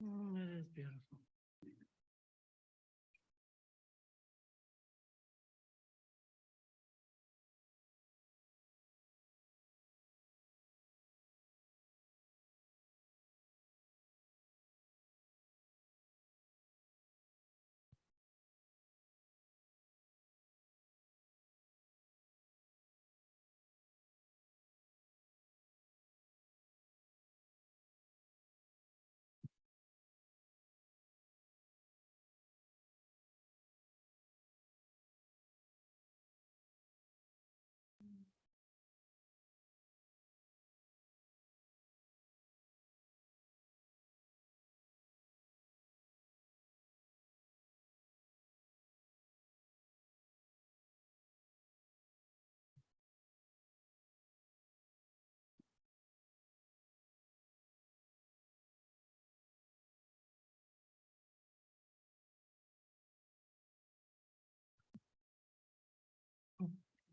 Oh, it is beautiful.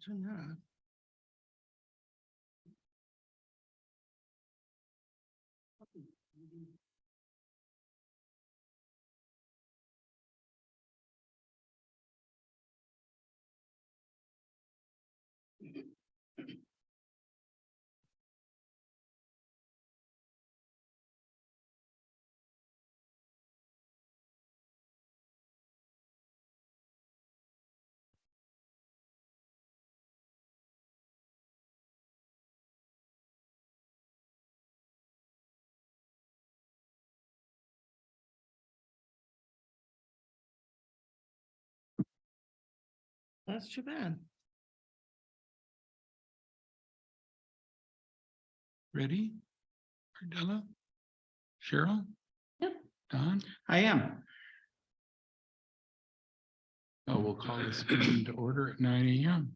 Turn that on. That's too bad. Ready? Cardella? Cheryl? Yep. Don? I am. Oh, we'll call this meeting to order at 9 a.m.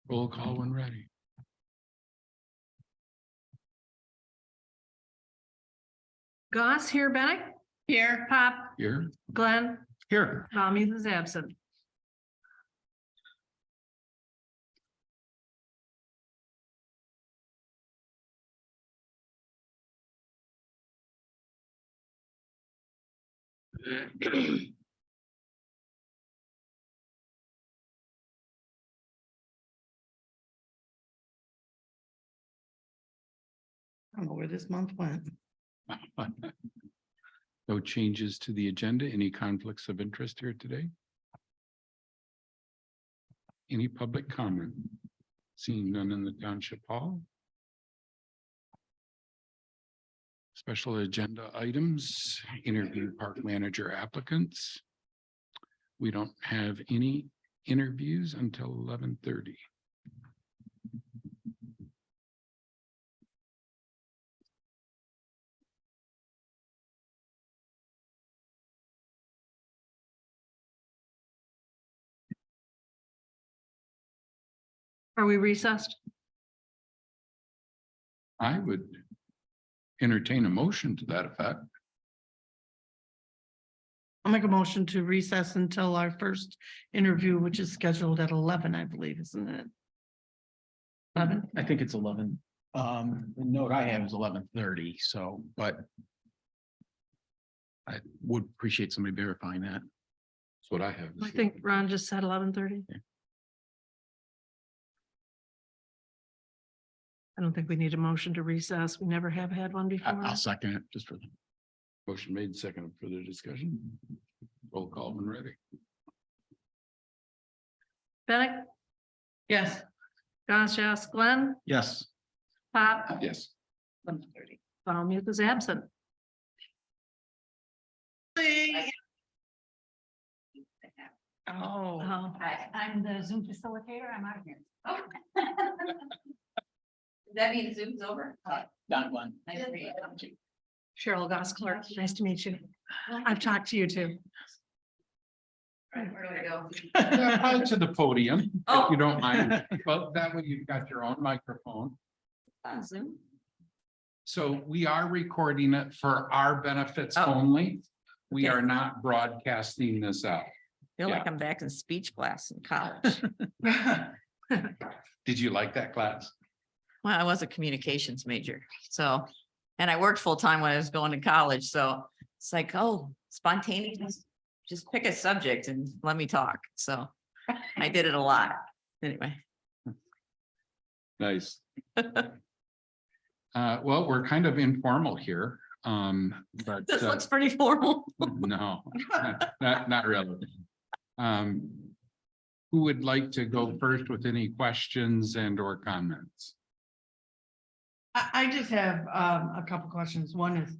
Roll call when ready. Goss here, Bennett? Here. Pop, Here, Glenn, Here. Tommy is absent. I don't know where this month went. no changes to the agenda. Any conflicts of interest here today? Any public comment? Seeing none in the township hall. Special agenda items, interview park manager applicants. We don't have any interviews until 11:30. Are we recessed? I would entertain a motion to that effect. I'll make a motion to recess until our first interview, which is scheduled at 11, I believe, isn't it? 11? I think it's 11. The note I have is 11:30, so, but I would appreciate somebody verifying that. That's what I have. I think Ron just said 11:30. I don't think we need a motion to recess. We never have had one before. I'll second it just for the. Motion made, second for the discussion. Roll call when ready. Bennett? Yes. Goss, yes. Glenn? Yes. Pop? Yes. 11:30. Muth is absent. Oh. Hi, I'm the Zoom facilitator. I'm out here. Oh. Does that mean Zoom's over? Don Glenn. Nice to meet you. Cheryl Goss Clark, nice to meet you. I've talked to you too. Right, where do I go? Out to the podium, if Oh. you don't mind. Well, that way you've got your own microphone. On Zoom? So we are recording it for our benefits Oh. only. We Okay. are not broadcasting this out. Feel Yeah. like I'm back in speech class in college. Did you like that class? Well, I was a communications major, so And I worked full time when I was going to college, so it's like, oh, spontaneous, just pick a subject and let me talk. So I did it a lot. Anyway. Nice. Well, we're kind of informal here, but This looks pretty formal. no, not really. Who would like to go first with any questions and or comments? I just have a couple questions. One is,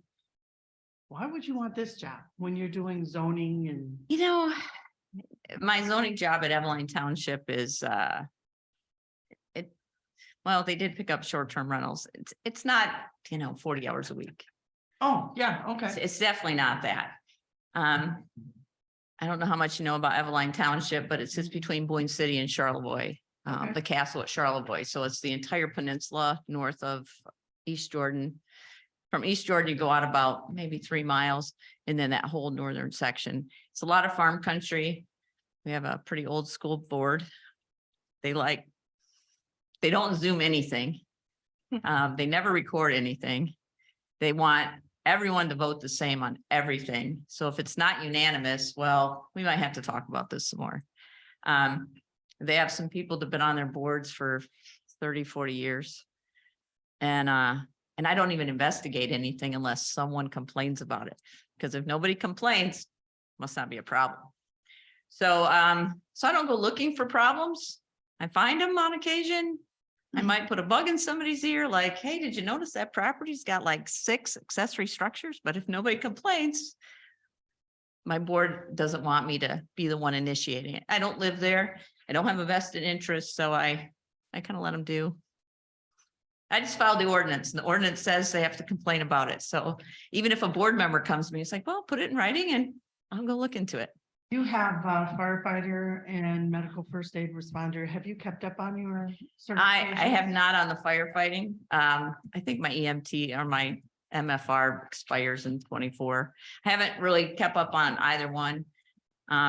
why would you want this job when you're doing zoning and? You know, my zoning job at Whitewater Township is, well, they did pick up short-term rentals. It's not, 40 hours a week. Oh, yeah, okay. It's definitely not that. I don't know how much you know about Whitewater Township, but it sits between Boyne City and Charlevoix, Okay. the castle at Charlevoix. So it's the entire peninsula north of East Jordan. From East Jordan, you go out about maybe 3 miles, and then that whole northern section. It's a lot of farm country. We have a pretty old school board. They don't Zoom anything. They never record anything. They want everyone to vote the same on everything. So if it's not unanimous, well, we might have to talk about this some more. They have some people that have been on their boards for 30, 40 years. And I don't even investigate anything unless someone complains about it. Because if nobody complains, must not be a problem. So I don't go looking for problems. I find them on occasion. I might put a bug in somebody's ear, like, hey, did you notice that property's got like 6 accessory structures? But if nobody complains, my board doesn't want me to be the one initiating it. I don't live there. I don't have a vested interest, so I kind of let them do. I just filed the ordinance, and the ordinance says they have to complain about it. So even if a board member comes to me, it's like, well, put it in writing and I'll go look into it. You have firefighter and medical first aid responder. Have you kept up on your I have certifications? not on the firefighting. I think my EMT or my MFR expires in 24. I haven't really kept up on either one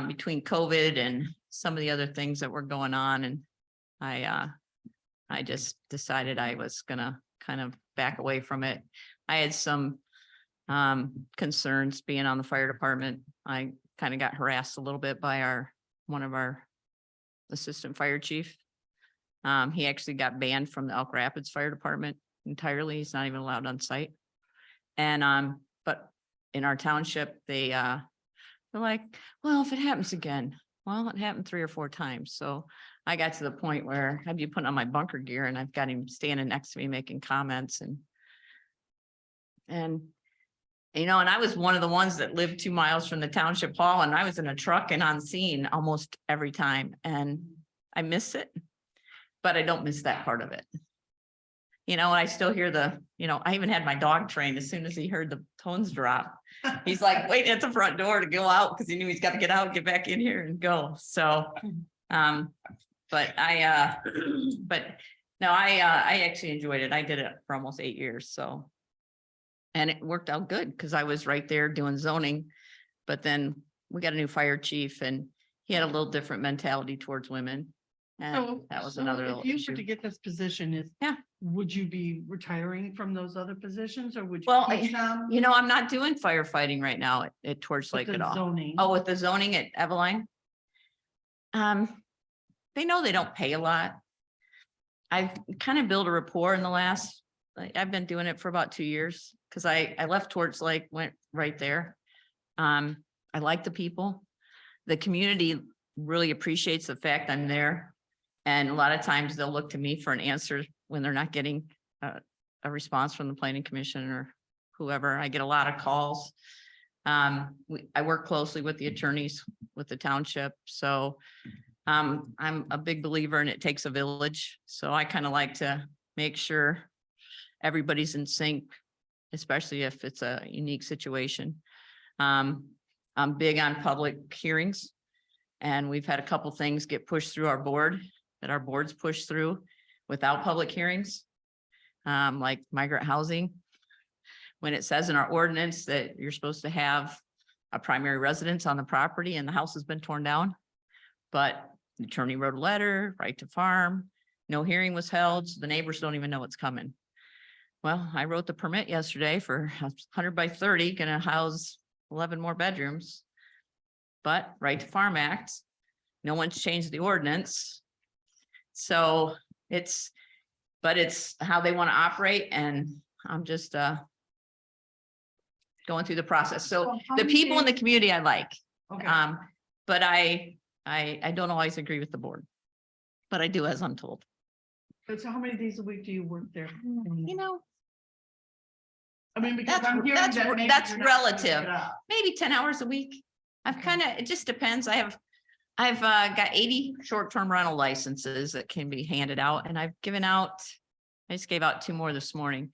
between COVID and some of the other things that were going on. And I just decided I was gonna kind of back away from it. I had some concerns being on the fire department. I kind of got harassed a little bit by one of our assistant fire chief. He actually got banned from the Elk Rapids Fire Department entirely. He's not even allowed on site. And but in our township, they're like, well, if it happens again, well, it happened 3 or 4 times. So I got to the point where I'd be putting on my bunker gear and I've got him standing next to me making comments and I was one of the ones that lived 2 miles from the township hall, and I was in a truck and on scene almost every time, and I miss it, but I don't miss that part of it. I still hear I even had my dog trained. As soon as he heard the tones drop, he's like waiting at the front door to go out because he knew he's got to get out, get back in here and go. So, but no, I actually enjoyed it. I did it for almost 8 years. So. And it worked out good because I was right there doing zoning. But then we got a new fire chief and he had a little different mentality towards women. And that was another If little you were issue. to get this position, would you be retiring from those other positions or would you? Well, keep them I'm not doing firefighting right now at Torch with Lake at the all. zoning? Oh, with the zoning at Eveline? They know they don't pay a lot. I've kind of built a rapport in the last, I've been doing it for about 2 years because I left Torch Lake, went right there. I like the people. The community really appreciates the fact I'm there. And a lot of times they'll look to me for an answer when they're not getting a response from the planning commission or whoever. I get a lot of calls. I work closely with the attorneys with the township. So I'm a big believer in it takes a village. So I kind of like to make sure everybody's in sync, especially if it's a unique situation. I'm big on public hearings, and we've had a couple things get pushed through our board that our boards push through without public hearings, like migrant housing. When it says in our ordinance that you're supposed to have a primary residence on the property and the house has been torn down, but the attorney wrote a letter, right to farm, no hearing was held, so the neighbors don't even know what's coming. Well, I wrote the permit yesterday for 100 by 30, gonna house 11 more bedrooms. But Right to Farm Act, no one's changed the ordinance. So it's how they want to operate, and I'm just going through the process. So Well, how the many people in the days- community I like, Okay, but I don't always agree with the board. But I do as I'm told. but so how many days a week do you work there? You know, I mean, because that's- I'm hearing that's that re- maybe that's you're not gonna relative. pick it up. maybe 10 hours a week. I've Okay. kind of, it just depends. I've got 80 short-term rental licenses that can be handed out, and I just gave out 2 more this morning.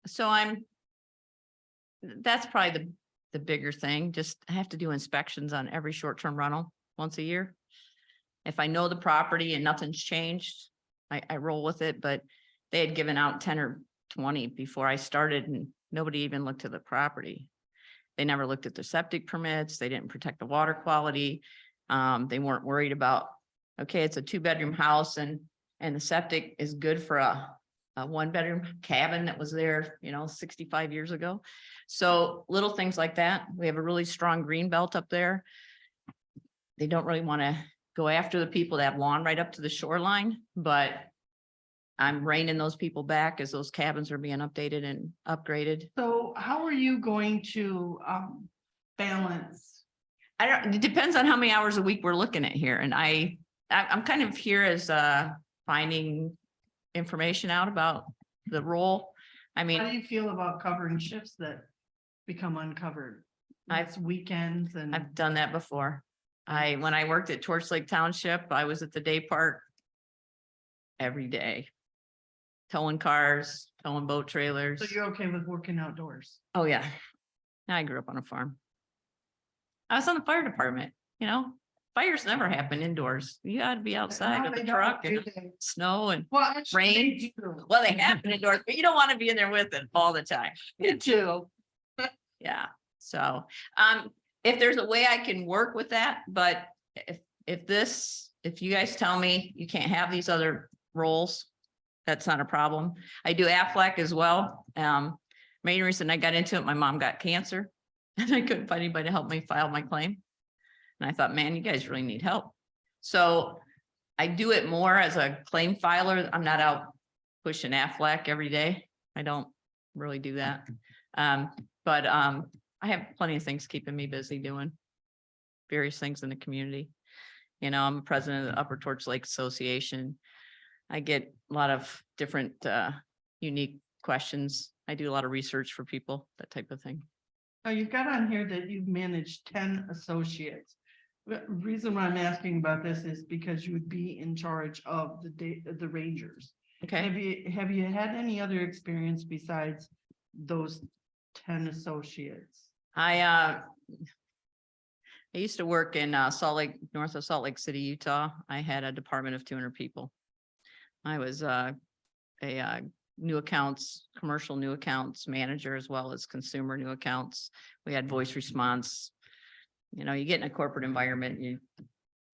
So that's probably the bigger thing. Just I have to do inspections on every short-term rental once a year. If I know the property and nothing's changed, I roll with it, but they had given out 10 or 20 before I started, and nobody even looked at the property. They never looked at the septic permits. They didn't protect the water quality. They weren't worried about, okay, it's a 2-bedroom house and the septic is good for a 1-bedroom cabin that was there, 65 years ago. So little things like that. We have a really strong green belt up there. They don't really want to go after the people that have lawn right up to the shoreline, but I'm reining those people back as those cabins are being updated and upgraded. So how are you going to balance? It depends on how many hours a week we're looking at here. And I'm kind of here as finding information out about the role. I How mean, do you feel about covering shifts that become uncovered? It's weekends and. I've done that before. When I worked at Torch Lake Township, I was at the day park every day. Towing cars, towing boat trailers. So you're okay with working outdoors? Oh, yeah. I grew up on a farm. I was on the fire department, fires never happen indoors. You gotta be outside No, with they the don't, truck do and they? snow and, Well, actually, they rain. do. well, they happen indoors, but you don't want to be in there with it all the time. They do. Yeah, so, if there's a way I can work with that, but if you guys tell me you can't have these other roles, that's not a problem. I do Aflac as well. Main reason I got into it, my mom got cancer and I couldn't find anybody to help me file my claim. And I thought, man, you guys really need help. So I do it more as a claim filer. I'm not out pushing Aflac every day. I don't really do that. But I have plenty of things keeping me busy doing various things in the community. I'm president of the Upper Torch Lake Association. I get a lot of different unique questions. I do a lot of research for people, that type of thing. Now, you've got on here that you've managed 10 associates. The reason why I'm asking about this is because you would be in charge of the rangers. Okay. Have you had any other experience besides those 10 associates? I used to work in north of Salt Lake City, Utah. I had a department of 200 people. I was a commercial new accounts manager, as well as consumer new accounts. We had voice response. You get in a corporate environment,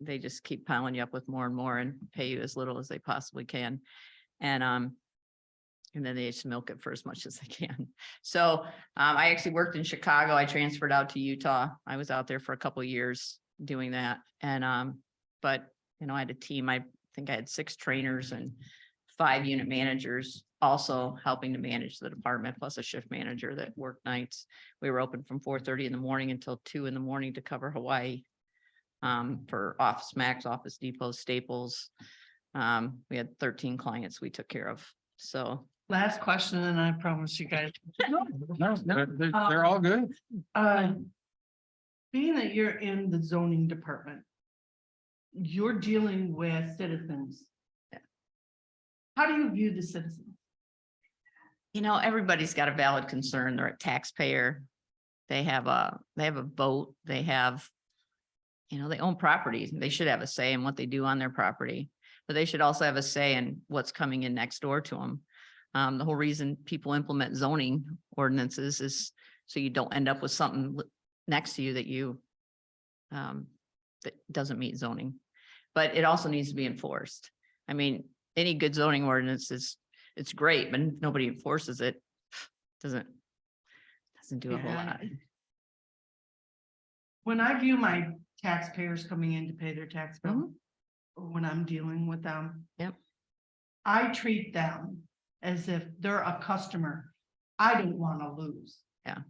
they just keep piling you up with more and more and pay you as little as they possibly can. And then they just milk it for as much as they can. So I actually worked in Chicago. I transferred out to Utah. I was out there for a couple of years doing that. And but I had a team. I think I had 6 trainers and 5 unit managers also helping to manage the department, plus a shift manager that worked nights. We were open from 4:30 in the morning until 2 in the morning to cover Hawaii for Office Max, Office Depot, Staples. We had 13 clients we took care of. So Last question, and I promise you guys. No, they're all good. Being that you're in the zoning department, you're dealing with citizens. How do you view the citizens? everybody's got a valid concern. They're a taxpayer. They have a vote. They have, they own properties. They should have a say in what they do on their property, but they should also have a say in what's coming in next door to them. The whole reason people implement zoning ordinances is so you don't end up with something next to you that doesn't meet zoning, but it also needs to be enforced. I mean, any good zoning ordinance is it's great, but nobody enforces it. Doesn't do a whole Yeah. lot. When I view my taxpayers coming in to pay their tax bill, Mhm. or when I'm dealing with them. Yep. I treat them as if they're a customer I don't want to lose. Yeah.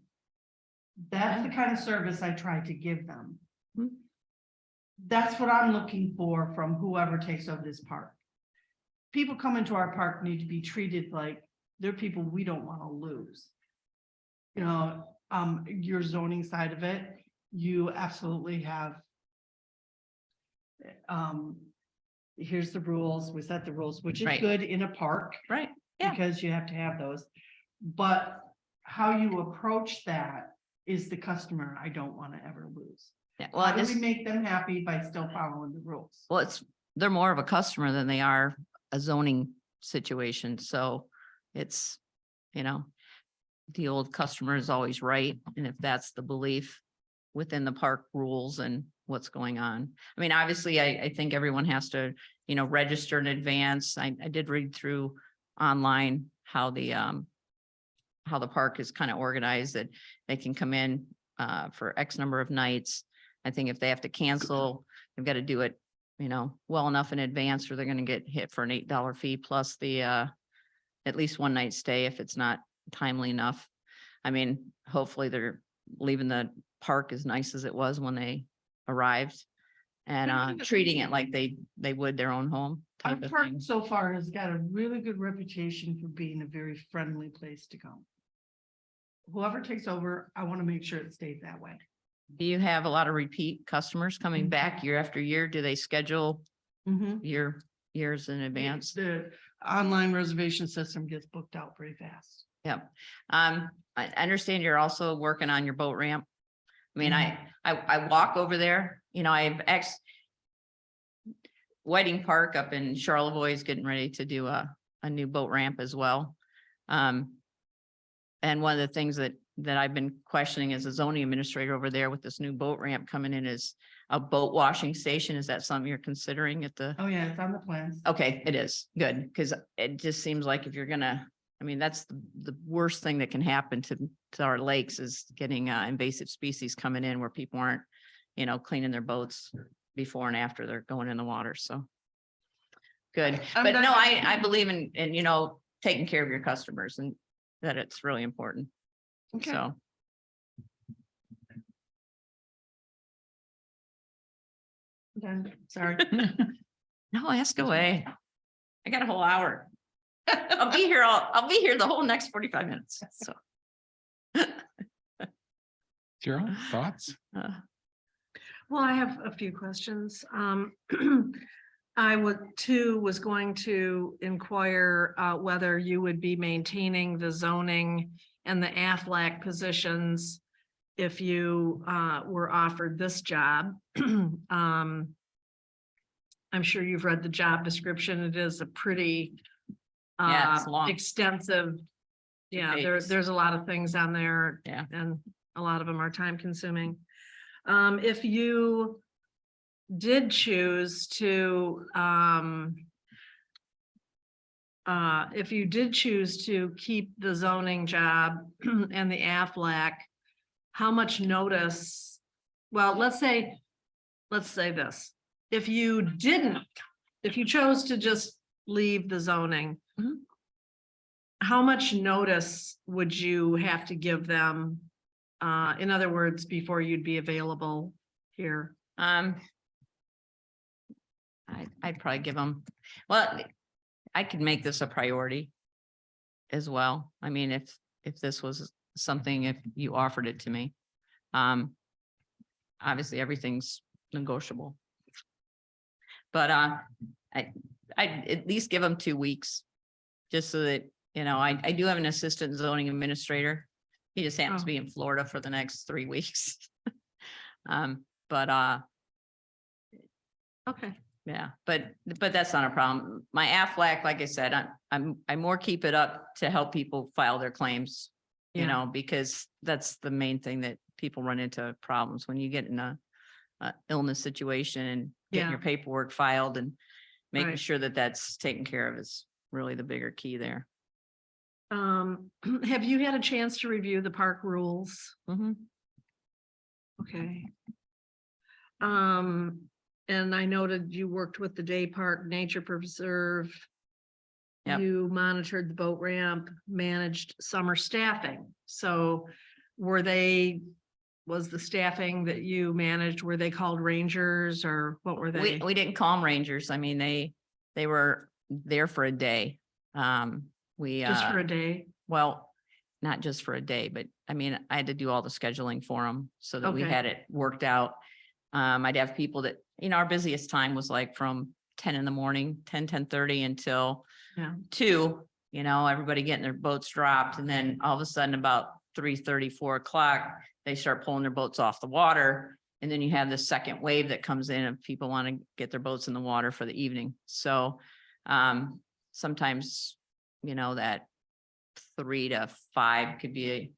That's the kind of service I try to give them. Mhm. That's what I'm looking for from whoever takes over this park. People coming to our park need to be treated like they're people we don't want to lose. You know, your zoning side of it, you absolutely have. Here's the rules, we set the rules, which is Right. good in a park. Right. Yeah. Because you have to have those. But how you approach that is the customer I don't want to ever lose. Yeah. How Well, do we this, make them happy by still following the rules? well, they're more of a customer than they are a zoning situation. So it's, the old customer is always right. And if that's the belief within the park rules and what's going on. I mean, obviously, I think everyone has to, register in advance. I did read through online how the park is kind of organized, that they can come in for X number of nights. I think if they have to cancel, they've got to do it, well enough in advance, or they're going to get hit for an $8 fee plus the at least one night stay if it's not timely enough. I mean, hopefully they're leaving the park as nice as it was when they arrived and treating it like they would their own home Our type of park thing. so far has got a really good reputation for being a very friendly place to come. Whoever takes over, I want to make sure it stays that way. Do you have a lot of repeat customers coming back year after year? Do they schedule years in advance? The online reservation system gets booked out pretty fast. Yeah. I understand you're also working on your boat ramp. I mean, I walk over there, I've Whiting Park up in Charlevoix is getting ready to do a new boat ramp as well. And one of the things that I've been questioning as a zoning administrator over there with this new boat ramp coming in is a boat washing station. Is that something you're considering at the? Oh, yeah, it's on the plans. Okay, it is good, because it just seems like if you're gonna, I mean, that's the worst thing that can happen to our lakes is getting invasive species coming in where people aren't, cleaning their boats before and after they're going in the water. So good. But no, I believe in taking care of your customers, and that it's really important. Okay. So. Done. Sorry. No, ask away. I got a whole hour. I'll be here the whole next 45 minutes. So. Cheryl, thoughts? Well, I have a few questions. I was going to inquire whether you would be maintaining the zoning and the AFLAC positions if you were offered this job. I'm sure you've read the job description. It is a pretty Yeah, it's long. extensive. Yeah, pages. there's a lot of things on there. Yeah. And a lot of them are time consuming. If you did choose to keep the zoning job and the AFLAC, how much notice? Well, let's say this. If you chose to just leave the zoning, Mhm. how much notice would you have to give them? In other words, before you'd be available here? I'd probably give them, well, I could make this a priority as well. I mean, if this was something, if you offered it to me, obviously everything's negotiable. But I'd at least give them 2 weeks, just so that, I do have an assistant zoning administrator. He just happens to be in Florida for the next 3 weeks. Okay. Yeah, but that's not a problem. My AFLAC, like I said, I more keep it up to help people file their claims, Yeah. because that's the main thing that people run into problems when you get in a illness situation and getting your paperwork filed and making Right. sure that that's taken care of is really the bigger key there. Have you had a chance to review the park rules? Mhm. Okay. And I noted you worked with the Day Park Nature Preserve. Yep. You monitored the boat ramp, managed summer staffing. So was the staffing that you managed, were they called rangers or what were they? We didn't call them rangers. I mean, they were there for a day. Just for a day? Well, not just for a day, but I mean, I had to do all the scheduling for them so that we Okay. had it worked out. I'd have people that, our busiest time was like from 10 in the morning, 10:30 until Yeah. 2, everybody getting their boats dropped. And then all of a sudden about 3:30, 4 o'clock, they start pulling their boats off the water. And then you have the second wave that comes in and people want to get their boats in the water for the evening. So sometimes, that 3 to 5 could be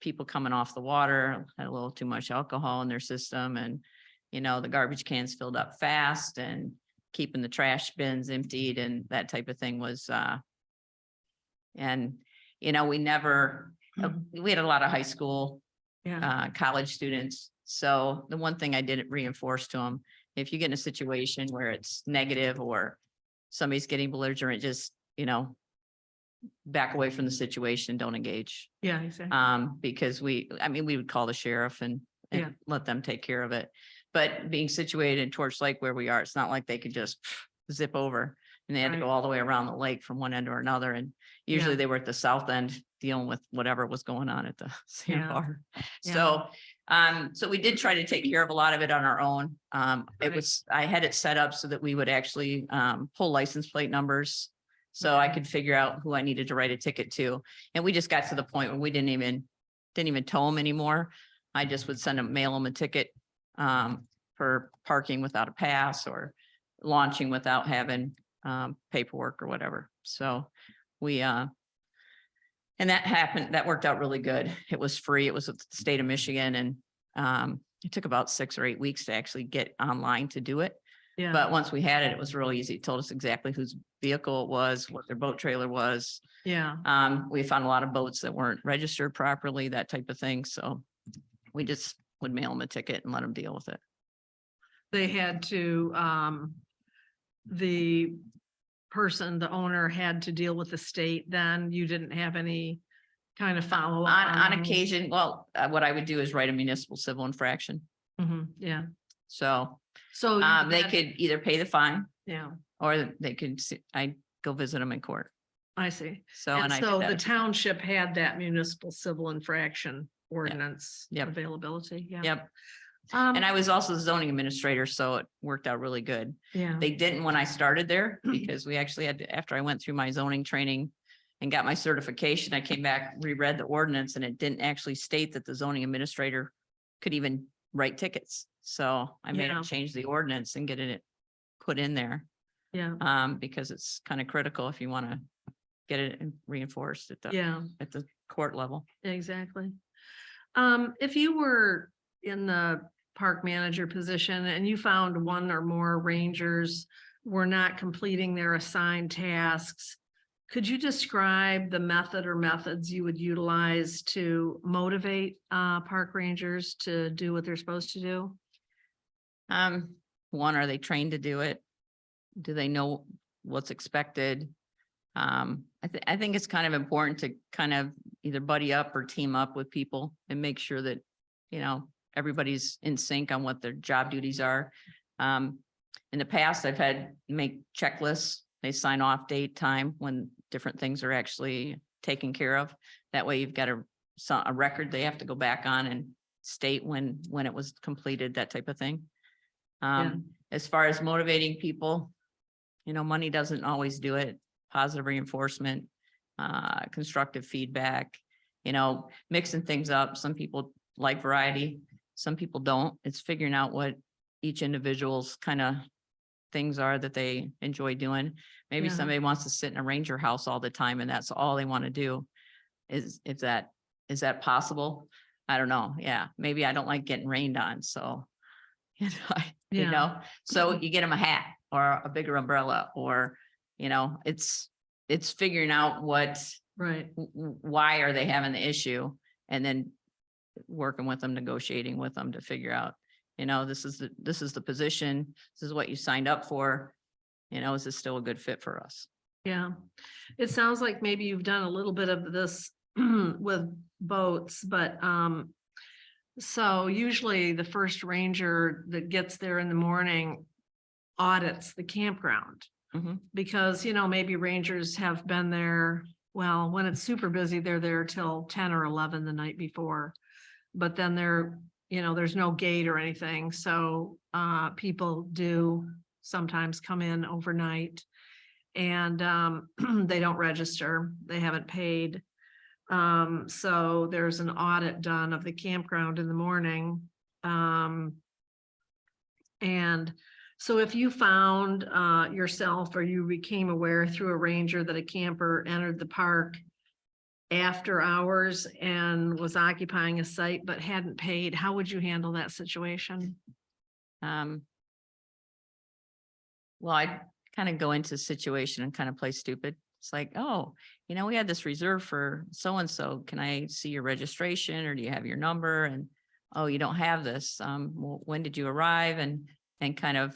people coming off the water, had a little too much alcohol in their system, and the garbage cans filled up fast, and keeping the trash bins emptied and that type of thing was and we never we had a lot of high school Yeah, college students. So the one thing I didn't reinforce to them, if you get in a situation where it's negative or somebody's getting belligerent, just back away from the situation, don't engage. yeah, exactly. Because we would call the sheriff and Yeah. let them take care of it. But being situated in Torch Lake where we are, it's not like they could just zip over, and they had to Right. go all the way around the lake from one end or another. And usually Yeah. they were at the south end dealing with whatever was going on at the sandbar. Yeah. So we did try to take care of a lot of it on our own. Right. I had it set up so that we would actually pull license plate numbers. So I Okay. could figure out who I needed to write a ticket to. And we just got to the point where we didn't even tow them anymore. I just would mail them a ticket for parking without a pass or launching without having paperwork or whatever. So we and that worked out really good. It was free. It was with the state of Michigan, and it took about 6 or 8 weeks to actually get online to do it. Yeah, But once we had it, it was real easy. It told us exactly whose vehicle it was, what their boat trailer was. yeah, We found a lot of boats that weren't registered properly, that type of thing. So we just would mail them a ticket and let them deal with it. they had to, the owner had to deal with the state, then you didn't have any kind of follow up? On occasion, well, what I would do is write a municipal civil infraction. Yeah, So so. they could either pay the fine Yeah, or they could, I go visit them in court. I see. So, And and I did so that the a few times. township had that municipal civil infraction ordinance Yep. availability, yeah. Yep. Um, And I was also the zoning administrator, so it worked out really good. yeah, They didn't when I started there because we actually had to, after I went through my zoning training and got my certification, I came back, reread the ordinance, and it didn't actually state that the zoning administrator could even write tickets. So I made Yeah. them change the ordinance and get it put in there. yeah, Because it's kind of critical if you want to get it reinforced at the court level. exactly. If you were in the park manager position and you found one or more rangers were not completing their assigned tasks, could you describe the method or methods you would utilize to motivate park rangers to do what they're supposed to do? One, are they trained to do it? Do they know what's expected? I think it's kind of important to kind of either buddy up or team up with people and make sure that, everybody's in sync on what their job duties are. In the past, I've had make checklists. They sign off date, time when different things are actually taken care of. That way you've got a record they have to go back on and state when it was completed, that type of thing. As far as motivating people, money doesn't always do it. Positive reinforcement, constructive feedback, mixing things up. Some people like variety, some people don't. It's figuring out what each individual's kind of things are that they enjoy doing. Maybe Yeah. somebody wants to sit in a ranger house all the time and that's all they want to do. Is that possible? I don't know. Yeah, maybe I don't like getting rained on, so Yeah. so you get them a hat or a bigger umbrella, or it's figuring out what Right. Why are they having the issue? And then working with them, negotiating with them to figure out, this is the position, this is what you signed up for. Is this still a good fit for us? Yeah. It sounds like maybe you've done a little bit of this with boats, but so usually the first ranger that gets there in the morning audits the campground. Mhm. Because, maybe rangers have been there, well, when it's super busy, they're there till 10 or 11 the night before. But then there's no gate or anything, so people do sometimes come in overnight. And they don't register, they haven't paid. So there's an audit done of the campground in the morning. And so if you found yourself, or you became aware through a ranger that a camper entered the park after hours and was occupying a site but hadn't paid, how would you handle that situation? Well, I'd kind of go into the situation and kind of play stupid. It's like, oh, we had this reserved for so-and-so. Can I see your registration, or do you have your number? And, oh, you don't have this. Well, when did you arrive? And kind of,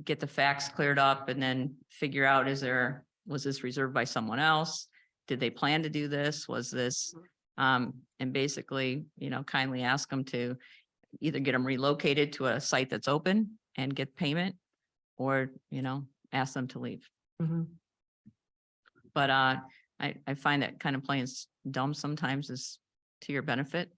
get the facts cleared up, and then figure out, was this reserved by someone else? Did they plan to do this? Was this, and basically, kindly ask them to either get them relocated to a site that's open and get payment, or, ask them to leave. Mhm. But I find that kind of playing dumb sometimes is to your benefit.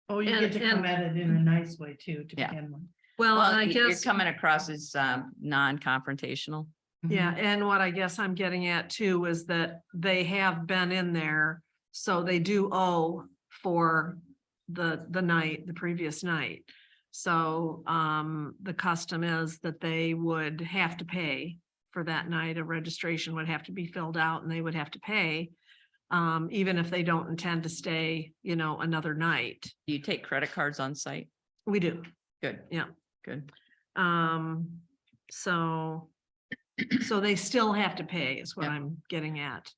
Oh, you And- get to come at it in a nice way too, to Yeah. begin with. Well, I You're guess. coming across as non-confrontational. Yeah, and what I guess I'm getting at too is that they have been in there, so they do owe for the night, the previous night. So the custom is that they would have to pay for that night. A registration would have to be filled out, and they would have to pay. Even if they don't intend to stay, another night. Do you take credit cards on site? We do. Good. Yeah. Good. So they still have to pay is what Yep. I'm getting at.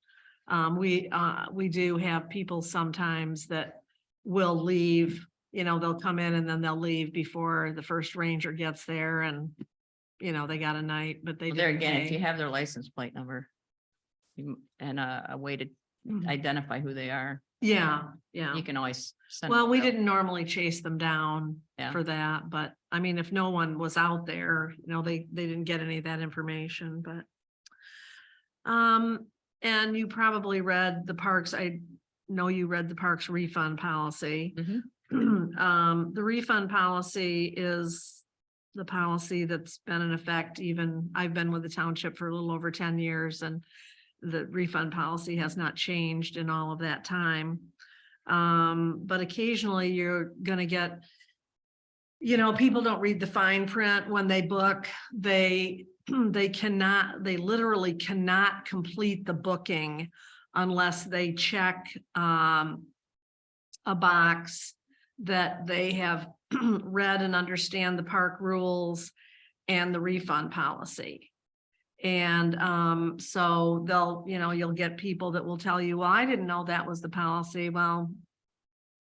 We do have people sometimes that will leave, they'll come in and then they'll leave before the first ranger gets there, and, they got a night, but they Well, there didn't again, if pay. you have their license plate number and a way to Mhm. identify who they are, Yeah, yeah. you can always send. Well, them we a bill. didn't normally chase them down Yeah. for that, but I mean, if no one was out there, they didn't get any of that information, but. And you probably read the parks, I know you read the parks refund policy. Mhm. The refund policy is the policy that's been in effect, I've been with the township for a little over 10 years, and the refund policy has not changed in all of that time. But occasionally you're gonna get, people don't read the fine print when they book. They literally cannot complete the booking unless they check a box that they have read and understand the park rules and the refund policy. And so you'll get people that will tell you, well, I didn't know that was the policy. Well,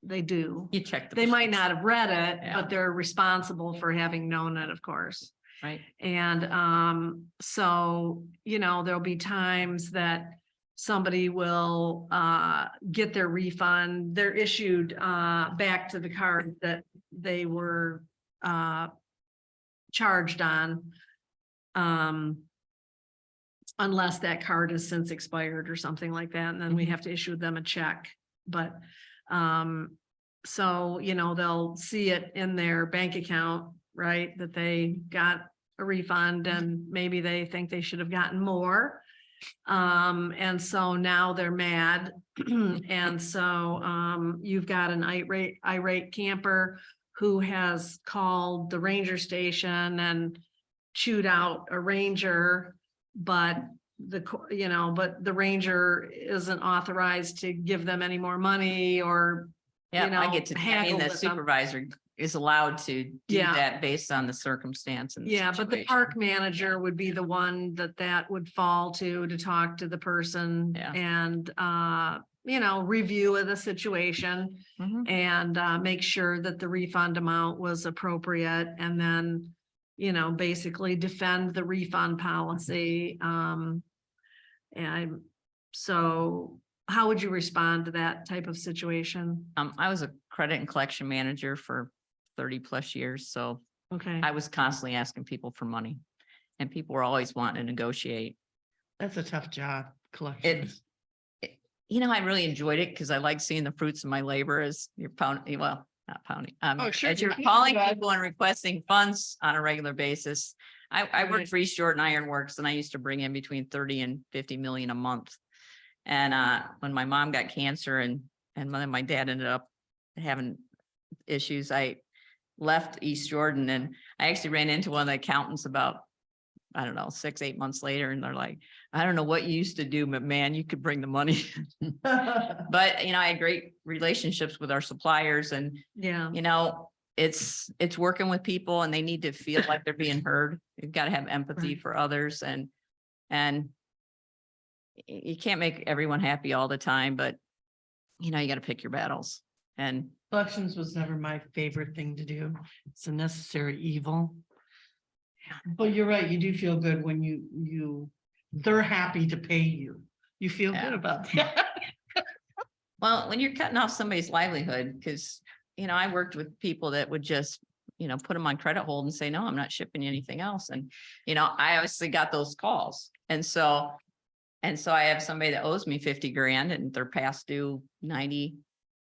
they do. You check. They might not have read it, Yeah. but they're responsible for having known it, of course. Right. And so, there'll be times that somebody will get their refund. They're issued back to the card that they were charged on. Unless that card has since expired or something like that, and then we have to issue them a check. But so, they'll see it in their bank account, right, that they got a refund, and maybe they think they should have gotten more. And so now they're mad. And so you've got an irate camper who has called the ranger station and chewed out a ranger, but the ranger isn't authorized to give them any more money, or Yeah, I get to, I mean, haggle the with them. supervisor is allowed to do Yeah. that based on the circumstance and. Yeah, but the situation. park manager would be the one that would fall to talk to the person Yeah. and, review of the situation Mhm. and make sure that the refund amount was appropriate and then, basically defend the refund policy. And so how would you respond to that type of situation? I was a credit and collection manager for 30+ years, so Okay, I was constantly asking people for money. And people were always wanting to negotiate. That's a tough job, collections. I really enjoyed it because I like seeing the fruits of my labor as you're pounding, well, not pounding. Oh, sure, As you're you're calling right. people and requesting funds on a regular basis. I Right. worked for East Jordan Iron Works and I used to bring in between 30 and 50 million a month. And when my mom got cancer and then my dad ended up having issues, I left East Jordan and I actually ran into one of the accountants about, I don't know, 6-8 months later, and they're like, I don't know what you used to do, but man, you could bring the money. But, I had great relationships with our suppliers and, yeah, it's working with people and they need to feel like they're being heard. You've got to have empathy Right. for others and you can't make everyone happy all the time, but you got to pick your battles. And Collections was never my favorite thing to do. It's a necessary evil. But you're right, you do feel good when they're happy to pay you. You feel Yeah. good about that. well, when you're cutting off somebody's livelihood, because, I worked with people that would just, put them on credit hold and say, no, I'm not shipping you anything else. And, I obviously got those calls. And so I have somebody that owes me 50 grand and they're past due 90,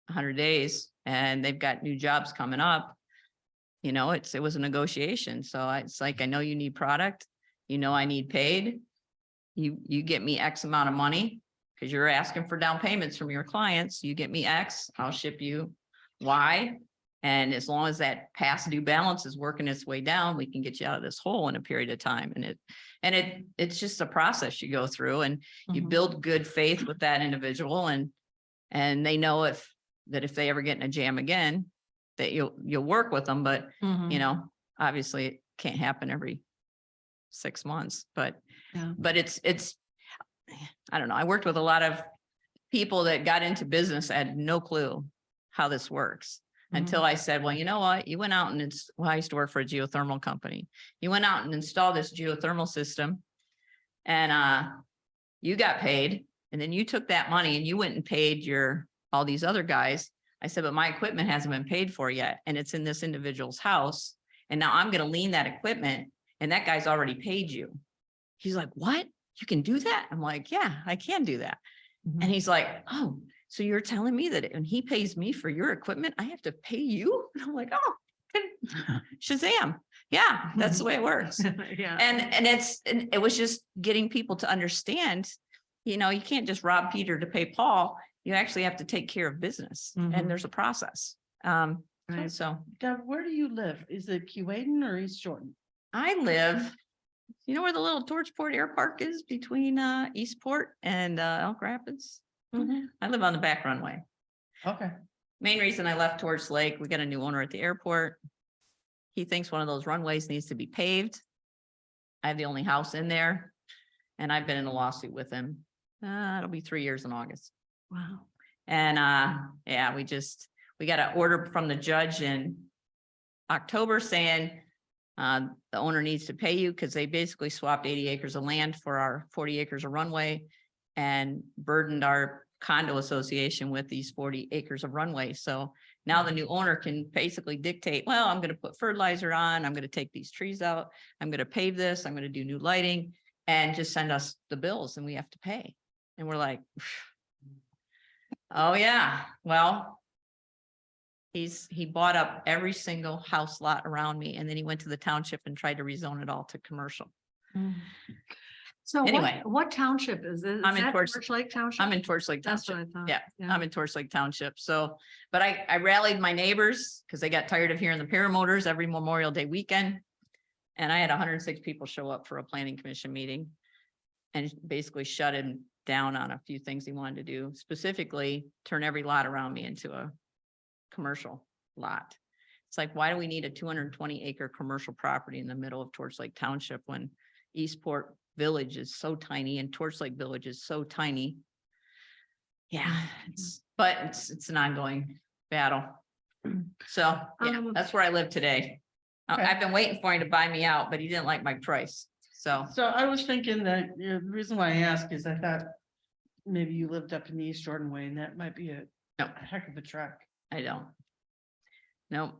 100 days and they've got new jobs coming up. It was a negotiation. So it's like, I know you need product, I need paid. You get me X amount of money because you're asking for down payments from your clients. You get me X, I'll ship you Y. And as long as that past due balance is working its way down, we can get you out of this hole in a period of time. And it's just a process you go through and you Mhm. build good faith with that individual and they know if they ever get in a jam again, that you'll work with them, but Mhm. obviously it can't happen every 6 months, but Yeah. it's, I don't know. I worked with a lot of people that got into business, had no clue how this works until I said, well, you know what? You went out and I used to work for a geothermal company. You went out and installed this geothermal system and you got paid. And then you took that money and you went and paid all these other guys. I said, but my equipment hasn't been paid for yet. And it's in this individual's house. And now I'm going to lien that equipment and that guy's already paid you. He's like, what? You can do that? I'm like, yeah, I can do that. And he's like, oh, so you're telling me that when he pays me for your equipment, I have to pay you? And I'm like, oh, Shazam. Yeah, that's the way it works. yeah. And it was just getting people to understand, you can't just rob Peter to pay Paul. You actually have to take care of business Mhm. and there's a process. Right. So Deb, where do you live? Is it Keewaydin or East Jordan? I live, where the little Torchport Air Park is between Eastport and Elk Rapids? I live on the back runway. Okay. Main reason I left Torch Lake, we got a new owner at the airport. He thinks one of those runways needs to be paved. I have the only house in there and I've been in a lawsuit with him. It'll be 3 years in August. Wow. And yeah, we got an order from the judge in October saying the owner needs to pay you because they basically swapped 80 acres of land for our 40 acres of runway and burdened our condo association with these 40 acres of runway. So now the new owner can basically dictate, well, I'm going to put fertilizer on, I'm going to take these trees out, I'm going to pave this, I'm going to do new lighting, and just send us the bills and we have to pay. And we're like, oh yeah, well, he bought up every single house lot around me and then he went to the township and tried to rezone it all to commercial. So Anyway. what township is it? Is I'm in that Torch- Torch Lake Township? I'm in Torch Lake That's Township. what I thought. Yeah, I'm in Torch Lake Township. So, but I rallied my neighbors because they got tired of hearing the paramotors every Memorial Day weekend. And I had 106 people show up for a planning commission meeting and basically shut him down on a few things he wanted to do, specifically turn every lot around me into a commercial lot. It's like, why do we need a 220 acre commercial property in the middle of Torch Lake Township when Eastport Village is so tiny and Torch Lake Village is so tiny? Yeah, but it's an ongoing battle. So, yeah, that's where I live today. Okay. I've been waiting for him to buy me out, but he didn't like my price. So, So I was thinking that, the reason why I asked is I thought maybe you lived up in the East Jordan Way and that might be a No. heck of a trek. I don't. No,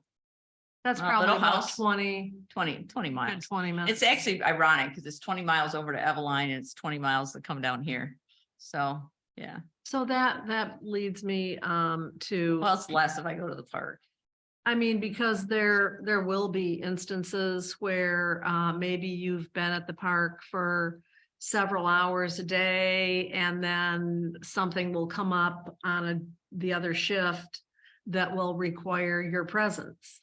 That's Little probably about house. 20, 20 good miles. 20 minutes. It's actually ironic because it's 20 miles over to Eveline and it's 20 miles to come down here. So, yeah, So that leads me to. well, it's less if I go to the park. I mean, because there will be instances where maybe you've been at the park for several hours a day and then something will come up on the other shift that will require your presence.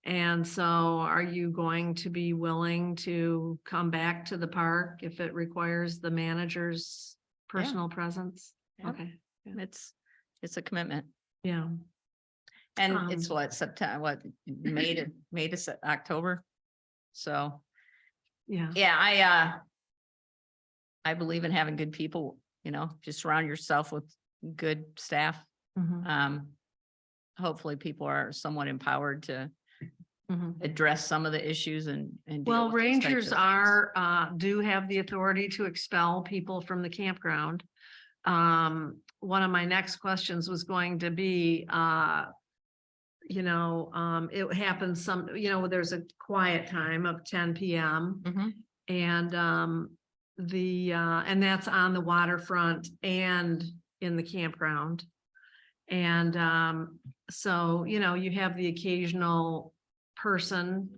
And so are you going to be willing to come back to the park if it requires the manager's personal presence? Yeah. Okay, It's a commitment. yeah. And it's what, September, May to October. So, Yeah. yeah, I believe in having good people, just surround yourself with good staff. Mhm, Hopefully people are somewhat empowered to mhm. address some of the issues and. deal Well, with those types rangers of things. do have the authority to expel people from the campground. One of my next questions was going to be, it happens there's a quiet time of 10 PM. Mhm. And, and that's on the waterfront and in the campground. And, so, you have the occasional person.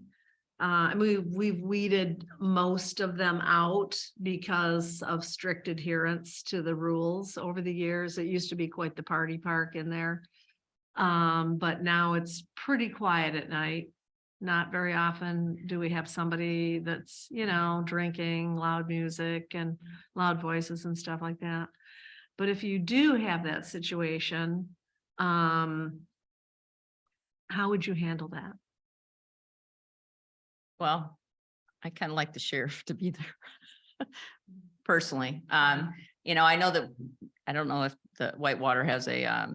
We've weeded most of them out because of strict adherence to the rules over the years. It used to be quite the party park in there. But now it's pretty quiet at night. Not very often do we have somebody that's, drinking loud music and loud voices and stuff like that. But if you do have that situation, how would you handle that? Well, I kind of like the sheriff to be there. Personally, I know that, I don't know if the Whitewater has a,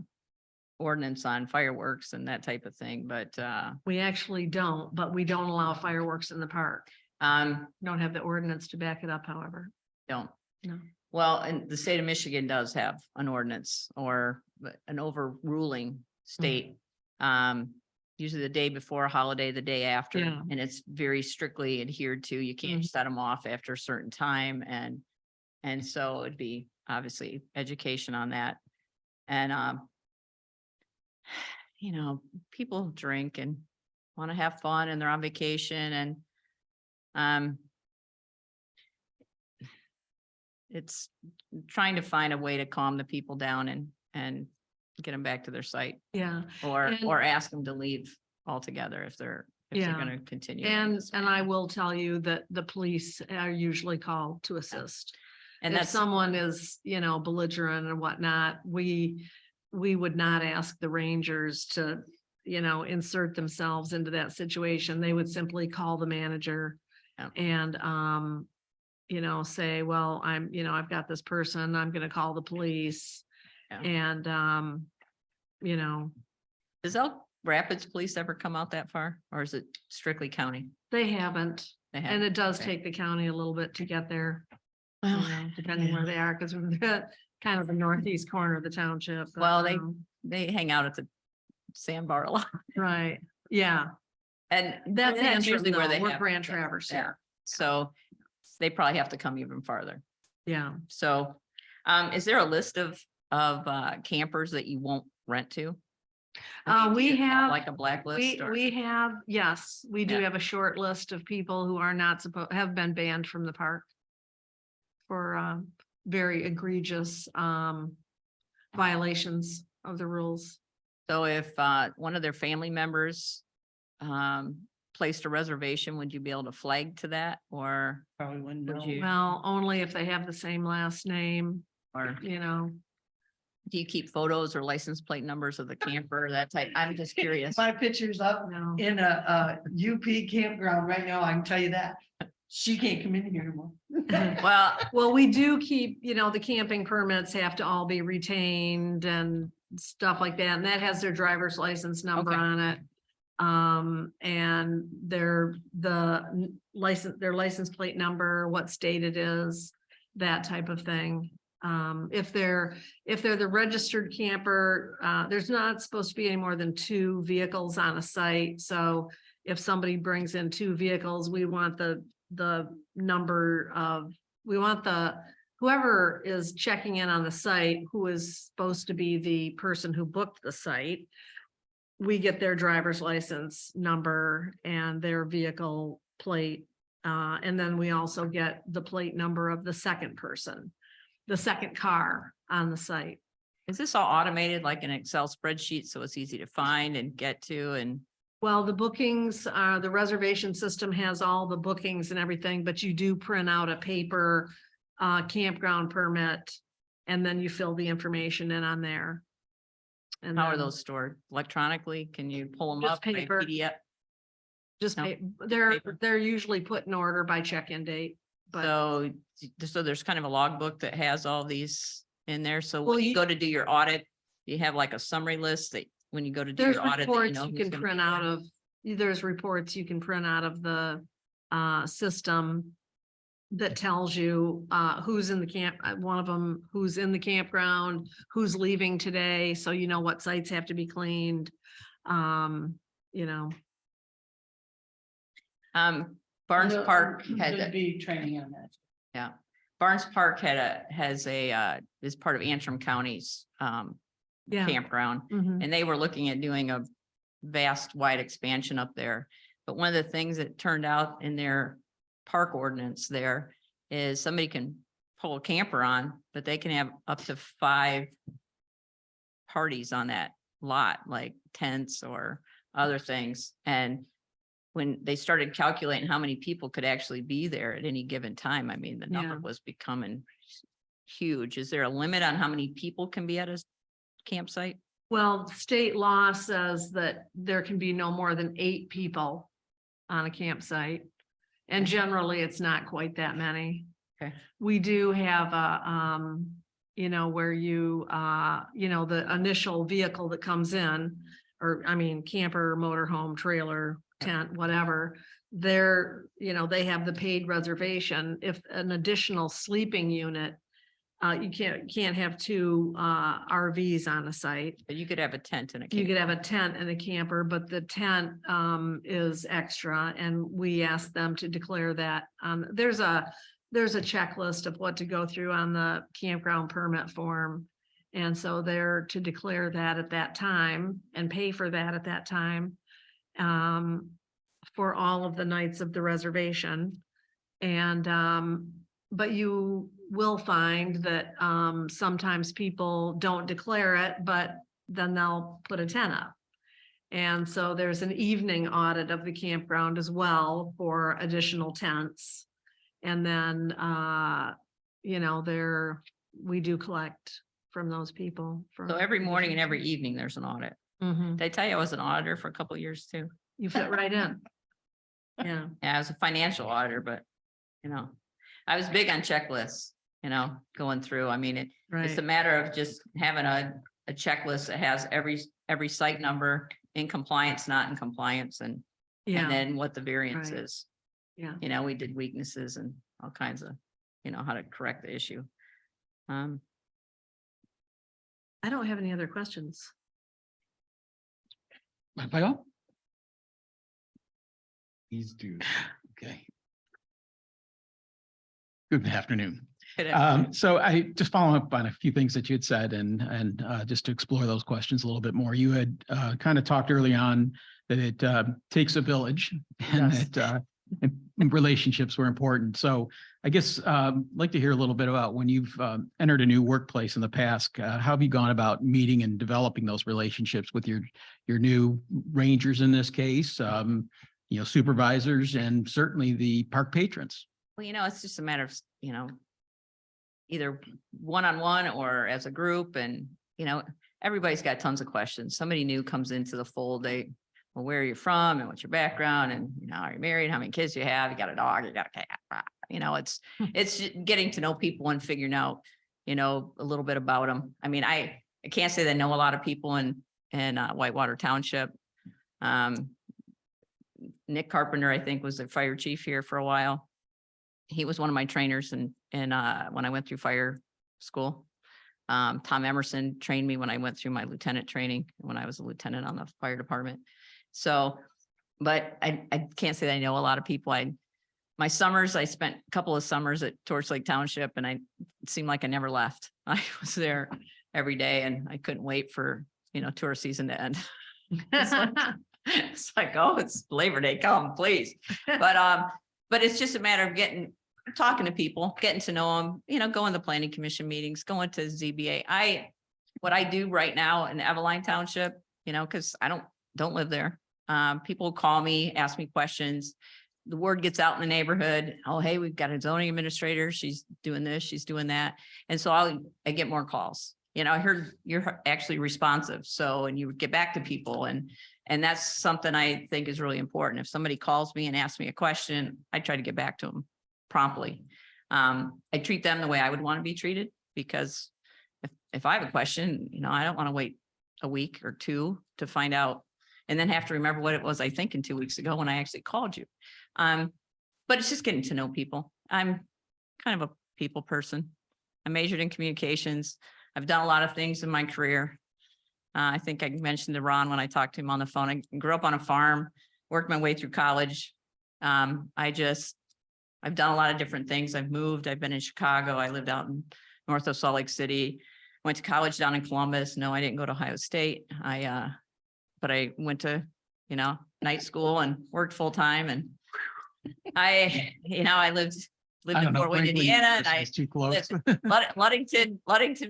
ordinance on fireworks and that type of thing, but, We actually don't, but we don't allow fireworks in the park. Don't have the ordinance to back it up, however. don't. No. Well, and the state of Michigan does have an ordinance or an overruling state. Usually the day before a holiday, the day after, Yeah. and it's very strictly adhered to. You can't set them off after a certain time, and so it'd be obviously education on that. And people drink and want to have fun and they're on vacation and it's trying to find a way to calm the people down and get them back to their site Yeah. or And- ask them to leave altogether if they're Yeah. going to continue. And I will tell you that the police are usually called to assist. And If that's someone is, belligerent and whatnot, we would not ask the rangers to, insert themselves into that situation. They would simply call the manager Yeah. and, say, well, I've got this person, I'm gonna call the police. Yeah. And, does Elk Rapids Police ever come out that far, or is it strictly county? they haven't. They And haven't? it does Okay. take the county a little bit to get there, Well, depending yeah. where they are, because we're kind of the northeast corner of the township. but, Well, they hang out at the sandbar a lot, Right, yeah, and that's that's Antrim usually where though. they We're have. Grand Traverse Yeah. here. So they probably have to come even farther. Yeah, So, is there a list of campers that you won't rent to? I mean, do we you have, like a blacklist or? we have, yes, we do Yeah. have a short list of people who are not supposed, have been banned from the park for very egregious violations of the rules. So if one of their family members placed a reservation, would you be able to flag to that or Probably wouldn't Would know. you- Well, only if they have the same last name, or? Do you keep photos or license plate numbers of the camper, that type? I'm just curious. My picture's up No. in a UP campground right now, I can tell you that. She can't come in here anymore. Well, Well, we do keep, the camping permits have to all be retained and stuff like that, and that has their driver's license number Okay. on it. And their license plate number, what state it is, that type of thing. If they're the registered camper, there's not supposed to be any more than 2 vehicles on a site, so if somebody brings in 2 vehicles, we want the number of, whoever is checking in on the site, who is supposed to be the person who booked the site. We get their driver's license number and their vehicle plate. And then we also get the plate number of the second person, the second car on the site. is this all automated like an Excel spreadsheet, so it's easy to find and get to and? Well, the bookings, the reservation system has all the bookings and everything, but you do print out a paper campground permit, and then you fill the information in on there. And How are then those stored? Electronically? Can you pull them Just up by paper. PDF? Just, No, they're paper. usually put in order by check-in date, but So there's kind of a logbook that has all these in there. So Well, when you you- go to do your audit, you have like a summary list that when you go to do there's your audit. that reports know you who's can gonna print be out there. of, there's reports you can print out of the system that tells you who's in the camp, one of them, who's in the campground, who's leaving today, so you know what sites have to be cleaned. You know, Barnes Park There'd had, be training on that. yeah, Barnes Park has is part of Antrim County's yeah. campground. Mhm. And they were looking at doing a vast wide expansion up there. But one of the things that turned out in their park ordinance there is somebody can pull a camper on, but they can have up to 5 parties on that lot, like tents or other things. And when they started calculating how many people could actually be there at any given time, I mean, the number Yeah. was becoming huge. Is there a limit on how many people can be at a campsite? Well, state law says that there can be no more than 8 people on a campsite. And generally, it's not quite that many. Okay. We do have a, where you, the initial vehicle that comes in, or I mean, camper, motorhome, trailer, tent, whatever. They have the paid reservation. If an additional sleeping unit, you can't have 2 RVs on a site. But you could have a tent and a You camp. could have a tent and a camper, but the tent is extra, and we ask them to declare that. There's a checklist of what to go through on the campground permit form. And so they're to declare that at that time and pay for that at that time for all of the nights of the reservation. And but you will find that sometimes people don't declare it, but then they'll put a tent up. And so there's an evening audit of the campground as well for additional tents. And then, we do collect from those people. for So every morning and additional every evening, there's an audit. tents. Mhm. Did I tell you I was an auditor for a couple of years too? You fit right in. Yeah, Yeah, I was a financial auditor, but I was big on checklists, going through. I mean, it's a right. matter of just having a checklist that has every site number in compliance, not in compliance, and Yeah, then what the variance Right. is. yeah. We did weaknesses and all kinds of, how to correct the issue. I don't have any other questions. Mind if I go? Please do. Okay. Good afternoon. Good. So I just following up on a few things that you had said and just to explore those questions a little bit more. You had kind of talked early on that it takes a village and Yes. that relationships were important. So I guess I'd like to hear a little bit about when you've entered a new workplace in the past, how have you gone about meeting and developing those relationships with your new rangers in this case, supervisors and certainly the park patrons? Well, it's just a matter of, either one-on-one or as a group. And you know, everybody's got tons of questions. Somebody new comes into the fold, well, where are you from and what's your background? And, you know, are you married? How many kids you have? You got a dog, you got a cat. You know, it's getting to know people and figuring out, you know, a little bit about them. I mean, I can't say that I know a lot of people in Whitewater Township. Nick Carpenter, I think, was the fire chief here for a while. He was one of my trainers and when I went through fire school. Tom Emerson trained me when I went through my lieutenant training, when I was a lieutenant on the fire department. So, but I can't say that I know a lot of people. My summers, I spent a couple of summers at Torch Lake Township, and it seemed like I never left. I was there every day, and I couldn't wait for, you know, tour season to end. It's like, oh, it's Labor Day, come, please. But it's just a matter of talking to people, getting to know them, you know, going to planning commission meetings, going to ZBA. What I do right now in Eveline Township, you know, because I don't live there. People call me, ask me questions. The word gets out in the neighborhood. Oh, hey, we've got a zoning administrator. She's doing this, she's doing that. And so I get more calls. You know, I heard you're actually responsive. So, and you get back to people, and that's something I think is really important. If somebody calls me and asks me a question, I try to get back to them promptly. I treat them the way I would want to be treated, because if I have a question, you know, I don't want to wait a week or two to find out and then have to remember what it was I thinking 2 weeks ago when I actually called you. But it's just getting to know people. I'm kind of a people person. I majored in communications. I've done a lot of things in my career. I think I mentioned to Ron when I talked to him on the phone. I grew up on a farm, worked my way through college. I've done a lot of different things. I've moved. I've been in Chicago. I lived out in north of Salt Lake City. Went to college down in Columbus. No, I didn't go to Ohio State. But I went to, you know, night school and worked full time. And I lived in Fort Wayne, Indiana, and I too close. Ludington,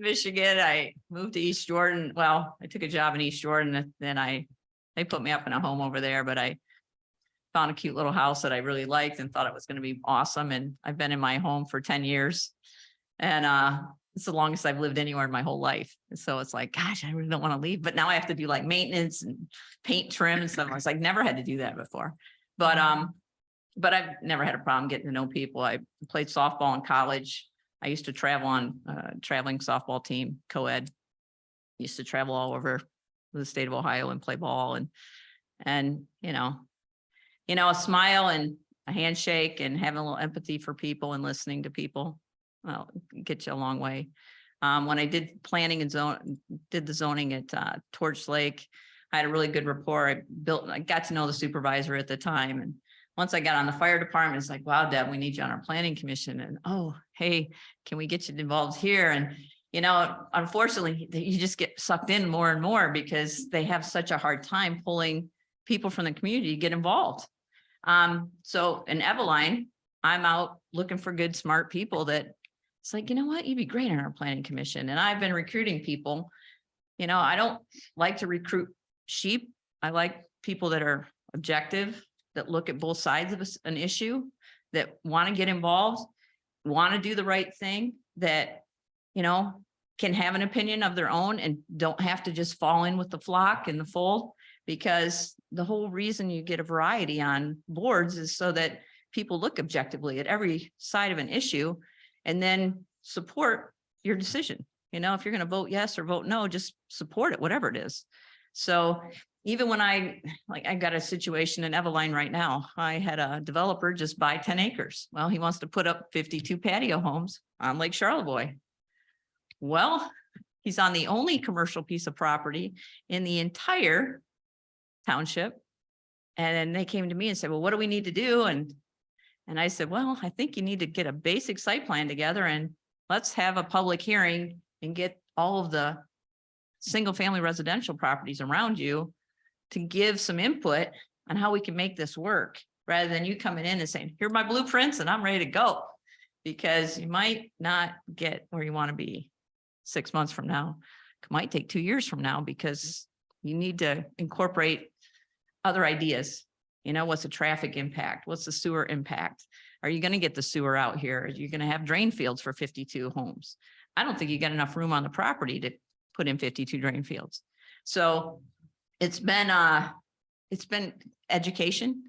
Michigan. I moved to East Jordan. Well, I took a job in East Jordan, and then they put me up in a home over there, but I found a cute little house that I really liked and thought it was going to be awesome. And I've been in my home for 10 years. And it's the longest I've lived anywhere in my whole life. So it's like, gosh, I really don't want to leave. But now I have to do like maintenance and paint, trim and stuff. I was like, never had to do that before. But I've never had a problem getting to know people. I played softball in college. I used to travel on a traveling softball team, co-ed. Used to travel all over the state of Ohio and play ball, and you know, a smile and a handshake and having a little empathy for people and listening to people, well, get you a long way. When I did planning and did the zoning at Torch Lake, I had a really good rapport. I got to know the supervisor at the time, and once I got on the fire department, it's like, wow, Deb, we need you on our planning commission. And, oh, hey, can we get you involved here? And, you know, unfortunately, you just get sucked in more and more because they have such a hard time pulling people from the community to get involved. So in Eveline, I'm out looking for good, smart people that it's like, you know what, you'd be great on our planning commission. And I've been recruiting people. You know, I don't like to recruit sheep. I like people that are objective, that look at both sides of an issue, that want to get involved, want to do the right thing, that, you know, can have an opinion of their own and don't have to just fall in with the flock and the fold, because the whole reason you get a variety on boards is so that people look objectively at every side of an issue and then support your decision. You know, if you're going to vote yes or vote no, just support it, whatever it is. So even when I got a situation in Eveline right now, I had a developer just buy 10 acres. Well, he wants to put up 52 patio homes on Lake Charlevoix. Well, he's on the only commercial piece of property in the entire township. And then they came to me and said, well, what do we need to do? And I said, well, I think you need to get a basic site plan together and let's have a public hearing and get all of the single family residential properties around you to give some input on how we can make this work, rather than you coming in and saying, here are my blueprints and I'm ready to go, because you might not get where you want to be 6 months from now. It might take 2 years from now, because you need to incorporate other ideas. You know, what's the traffic impact? What's the sewer impact? Are you going to get the sewer out here? Are you going to have drain fields for 52 homes? I don't think you got enough room on the property to put in 52 drain fields. So it's been education,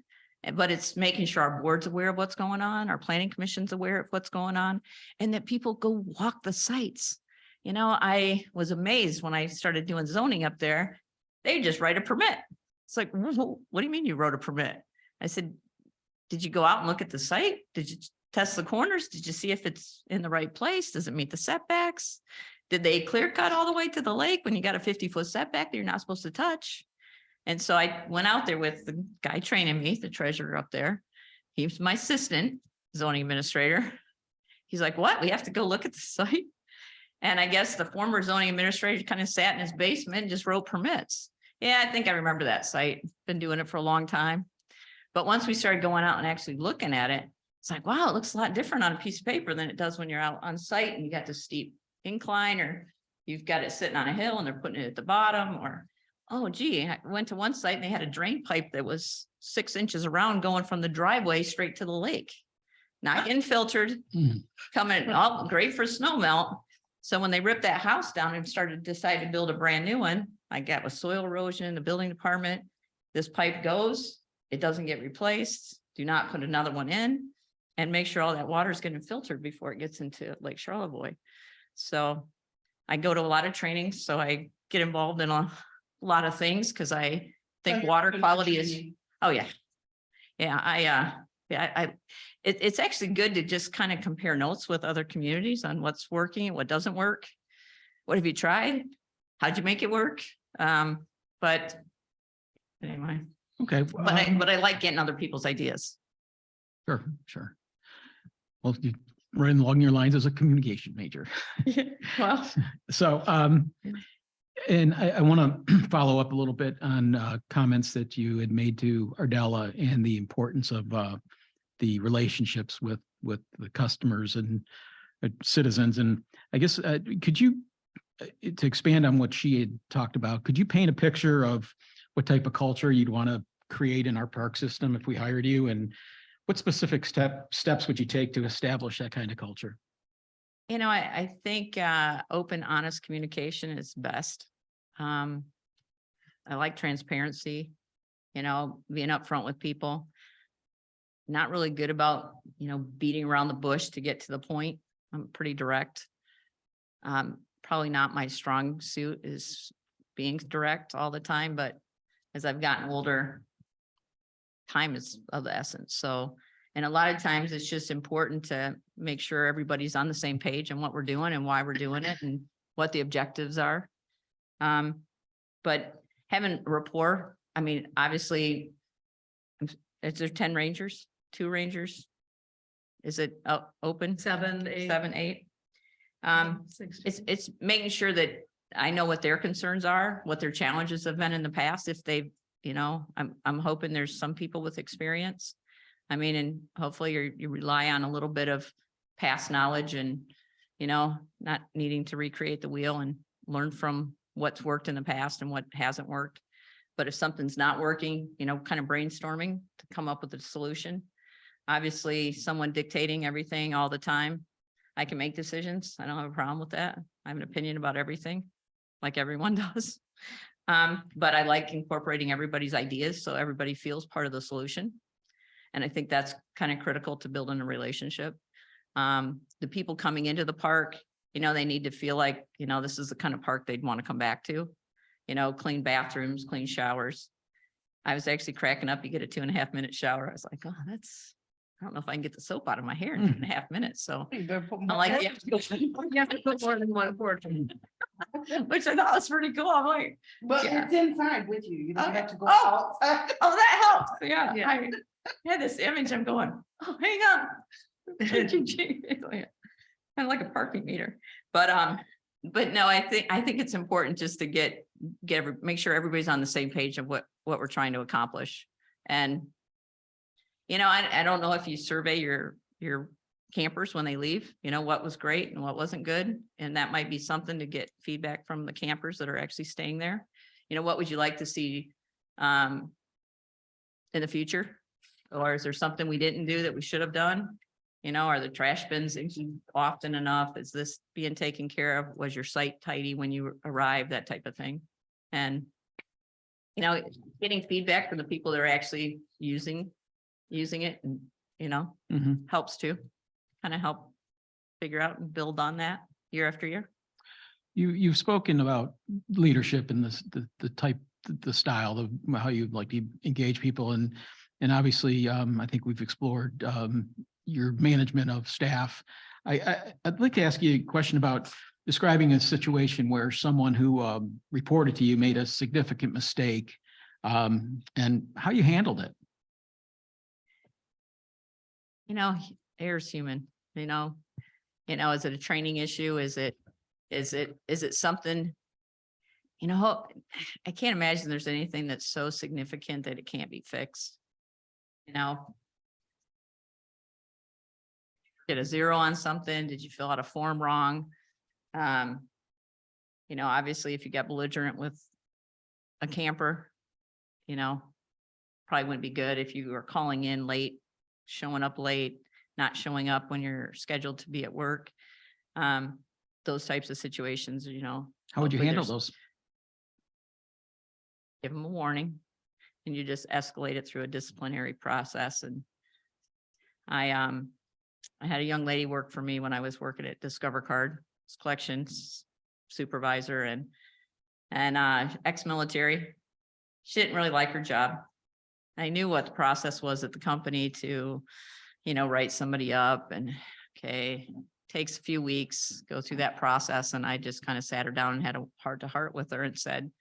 but it's making sure our board's aware of what's going on, our planning commission's aware of what's going on, and that people go walk the sites. You know, I was amazed when I started doing zoning up there. They just write a permit. It's like, what do you mean you wrote a permit? I said, did you go out and look at the site? Did you test the corners? Did you see if it's in the right place? Does it meet the setbacks? Did they clear cut all the way to the lake when you got a 50-foot setback that you're not supposed to touch? And so I went out there with the guy training me, the treasurer up there. He was my assistant zoning administrator. He's like, what? We have to go look at the site? And I guess the former zoning administrator kind of sat in his basement and just wrote permits. Yeah, I think I remember that site. Been doing it for a long time. But once we started going out and actually looking at it, it's like, wow, it looks a lot different on a piece of paper than it does when you're out on site and you got the steep incline, or you've got it sitting on a hill and they're putting it at the bottom, or, oh gee, I went to one site and they had a drain pipe that was 6 inches around going from the driveway straight to the lake. Not getting filtered, coming all great for snow melt. So when they ripped that house down and started to decide to build a brand new one, I got with soil erosion in the building department. This pipe goes, it doesn't get replaced. Do not put another one in, and make sure all that water is getting filtered before it gets into Lake Charlevoix. So I go to a lot of trainings, so I get involved in a lot of things because I think water quality is, oh yeah. Yeah, it's actually good to just kind of compare notes with other communities on what's working and what doesn't work. What have you tried? How'd you make it work? But anyway, Okay. but I like getting other people's ideas. Sure. Well, you run along your lines as a communication major. Well, So, and I want to follow up a little bit on comments that you had made to Ardella and the importance of the relationships with the customers and citizens. And I guess, could you, to expand on what she had talked about, could you paint a picture of what type of culture you'd want to create in our park system if we hired you? And what specific steps would you take to establish that kind of culture? you know, I think open, honest communication is best. I like transparency, you know, being upfront with people. Not really good about, you know, beating around the bush to get to the point. I'm pretty direct. Probably not my strong suit is being direct all the time, but as I've gotten older, time is of the essence. So, and a lot of times it's just important to make sure everybody's on the same page and what we're doing and why we're doing it and what the objectives are. But having rapport, I mean, obviously, is there 10 rangers, 2 rangers? Is it open? 7, 8. 7, 8. 6. It's making sure that I know what their concerns are, what their challenges have been in the past. If they've, you know, I'm hoping there's some people with experience. I mean, and hopefully you rely on a little bit of past knowledge and, you know, not needing to recreate the wheel and learn from what's worked in the past and what hasn't worked. But if something's not working, you know, kind of brainstorming to come up with a solution. Obviously, someone dictating everything all the time. I can make decisions. I don't have a problem with that. I have an opinion about everything, like everyone does. But I like incorporating everybody's ideas so everybody feels part of the solution. And I think that's kind of critical to building a relationship. The people coming into the park, you know, they need to feel like, you know, this is the kind of park they'd want to come back to. You know, clean bathrooms, clean showers. I was actually cracking up. You get a 2.5-minute shower. I was like, oh, I don't know if I can get the soap out of my hair in 2.5 minutes. So I'm like, You have to put more than one portion. which I thought was pretty cool. I'm like, But Yeah. it's inside with you. You don't Okay. have to go Oh. outside. oh, that helps. Yeah. Yeah. I had this image. I'm going, oh, hang on. Kind of like a parking meter. But no, I think it's important just to make sure everybody's on the same page of what we're trying to accomplish. And you know, I don't know if you survey your campers when they leave, you know, what was great and what wasn't good. And that might be something to get feedback from the campers that are actually staying there. You know, what would you like to see in the future? Or is there something we didn't do that we should have done? You know, are the trash bins emptied often enough? Is this being taken care of? Was your site tidy when you arrived? That type of thing. And, you know, getting feedback from the people that are actually using it and, you know, Mhm. helps too. Kind of help figure out and build on that year after year. You've spoken about leadership and the type, the style of how you like to engage people and obviously, I think we've explored, your management of staff. I'd like to ask you a question about describing a situation where someone who, reported to you made a significant mistake, and how you handled it. You know, error's human, you know, is it a training issue? Is it something? You know, I can't imagine there's anything that's so significant that it can't be fixed. You know, get a 0 on something? Did you fill out a form wrong? You know, obviously if you got belligerent with a camper, you know, probably wouldn't be good if you were calling in late, showing up late, not showing up when you're scheduled to be at work. Those types of situations, you know. How would you hopefully handle there's- those? Give them a warning and you just escalate it through a disciplinary process. And I had a young lady work for me when I was working at Discover Card collections supervisor and ex-military. She didn't really like her job. I knew what the process was at the company to, you know, write somebody up and okay, takes a few weeks, go through that process. And I just kind of sat her down and had a heart to heart with her and said,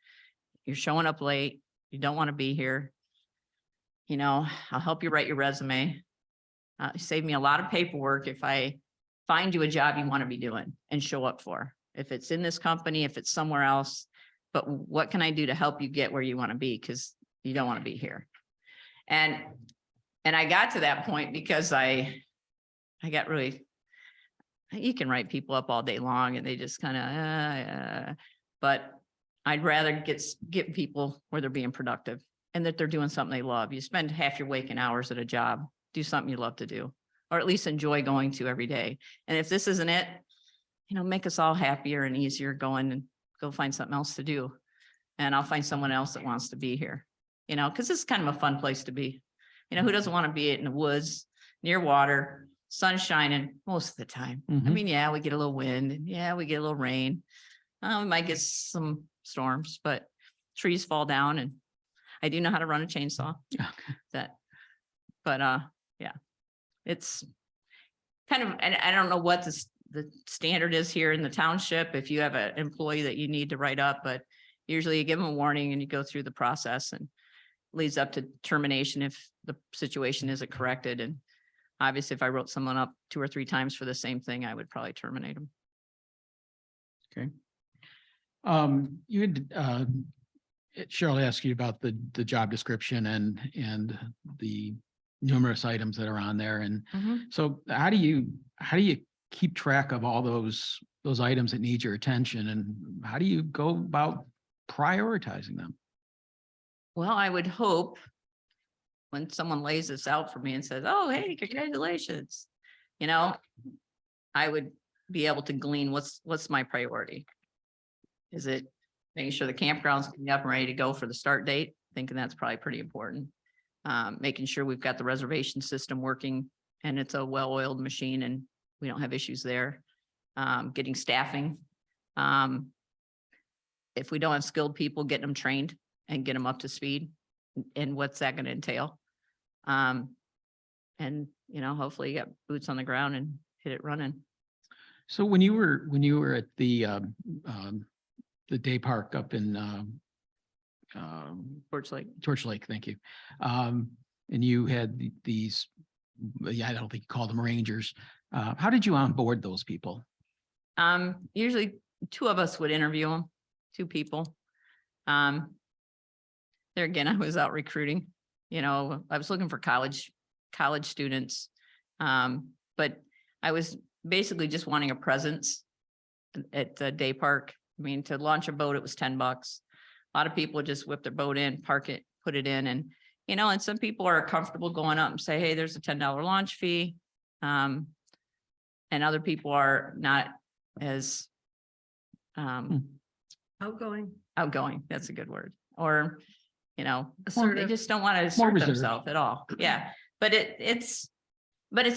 you're showing up late. You don't want to be here. You know, I'll help you write your resume. Save me a lot of paperwork if I find you a job you want to be doing and show up for. If it's in this company, if it's somewhere else, but what can I do to help you get where you want to be? Because you don't want to be here. And I got to that point because I got really, you can write people up all day long and they just kind of, but I'd rather get people where they're being productive and that they're doing something they love. You spend half your waking hours at a job, do something you love to do, or at least enjoy going to every day. And if this isn't it, you know, make us all happier and easier going and go find something else to do. And I'll find someone else that wants to be here, you know, because this is kind of a fun place to be. You know, who doesn't want to be in the woods, near water, sun shining most of the time? I Mhm. mean, yeah, we get a little wind and yeah, we get a little rain. We might get some storms, but trees fall down and I do know how to run a chainsaw. Yeah. Yeah, it's kind of, and I don't know what the standard is here in the township. If you have an employee that you need to write up, but usually you give them a warning and you go through the process and leads up to termination if the situation isn't corrected. And obviously, if I wrote someone up 2 or 3 times for the same thing, I would probably terminate them. Okay. You had, Cheryl asked you about the job description and the numerous items that are on there. And so how do you keep track of all those items that need your attention and how do you go about prioritizing them? Well, I would hope when someone lays this out for me and says, oh, hey, congratulations, you know, I would be able to glean what's my priority. Is it making sure the campground's cleaned up and ready to go for the start date? Thinking that's probably pretty important. Making sure we've got the reservation system working and it's a well-oiled machine and we don't have issues there. Getting staffing. If we don't have skilled people, getting them trained and get them up to speed and what's that going to entail? And, you know, hopefully you got boots on the ground and hit it running. So when you were at the day park up in Torch Lake, thank you. And you had these, I don't think you called them rangers. How did you onboard those people? Usually 2 of us would interview them, 2 people. There again, I was out recruiting, you know, I was looking for college students. But I was basically just wanting a presence at the day park. I mean, to launch a boat, it was $10. A lot of people would just whip their boat in, park it, put it in. And, you know, and some people are comfortable going up and say, hey, there's a $10 launch fee. And other people are not as Outgoing, outgoing. That's a good word. Or, they assertive. just don't want to assert reserved. themselves at all. Yeah. But it's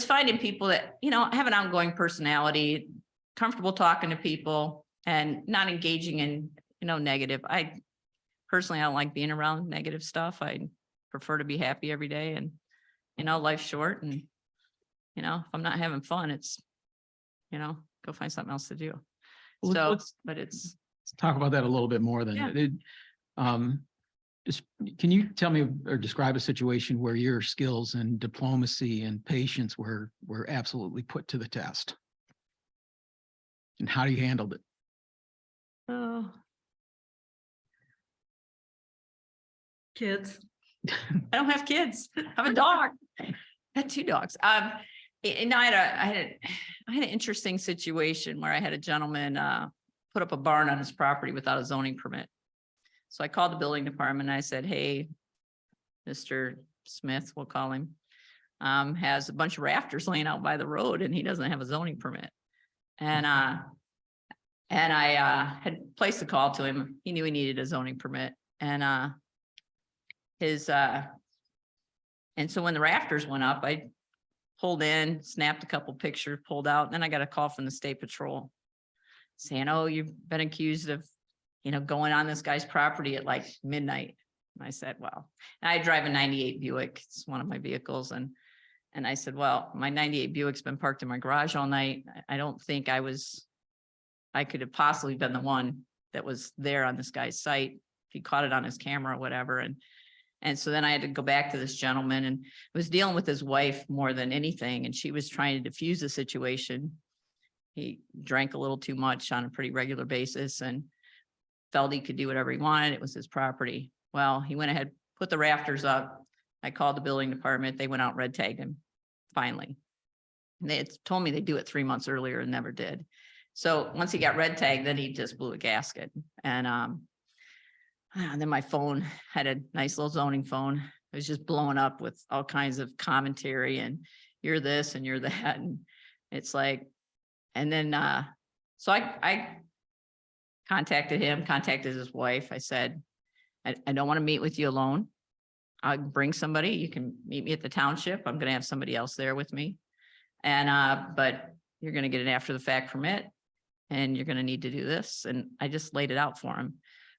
finding people that, have an outgoing personality, comfortable talking to people and not engaging in, negative. I don't like being around negative stuff. I prefer to be happy every day and, life's short and, if I'm not having fun, it's, go find something else to do. Well, So, let's- but it's, Let's talk about that a little bit more Yeah. then. Just, can you tell me or describe a situation where your skills and diplomacy and patience were absolutely put to the test? And how you handled it? oh, Kids. I don't have kids. I have a dog. I had 2 dogs. And I had an interesting situation where I had a gentleman put up a barn on his property without a zoning permit. So I called the building department and I said, hey, Mr. Smith, we'll call him, has a bunch of rafters laying out by the road and he doesn't have a zoning permit. And I had placed a call to him. He knew he needed a zoning permit. And and so when the rafters went up, I pulled in, snapped a couple pictures, pulled out, and then I got a call from the state patrol saying, oh, you've been accused of, going on this guy's property at like midnight. And I said, well, I drive a 98 Buick. It's one of my vehicles. And I said, well, my 98 Buick's been parked in my garage all night. I don't think I could have possibly been the one that was there on this guy's site. He caught it on his camera or whatever. And so then I had to go back to this gentleman and was dealing with his wife more than anything. And she was trying to diffuse the situation. He drank a little too much on a pretty regular basis and felt he could do whatever he wanted. It was his property. Well, he went ahead, put the rafters up. I called the building department. They went out, red tagged him finally. And they had told me they'd do it 3 months earlier and never did. So once he got red tagged, then he just blew a gasket. And then my phone had a nice little zoning phone. It was just blowing up with all kinds of commentary and you're this and you're that. And it's like, and then, so I contacted him, contacted his wife. I said, I don't want to meet with you alone. I'll bring somebody. You can meet me at the township. I'm going to have somebody else there with me. And, but you're going to get an after the fact permit and you're going to need to do this. And I just laid it out for him.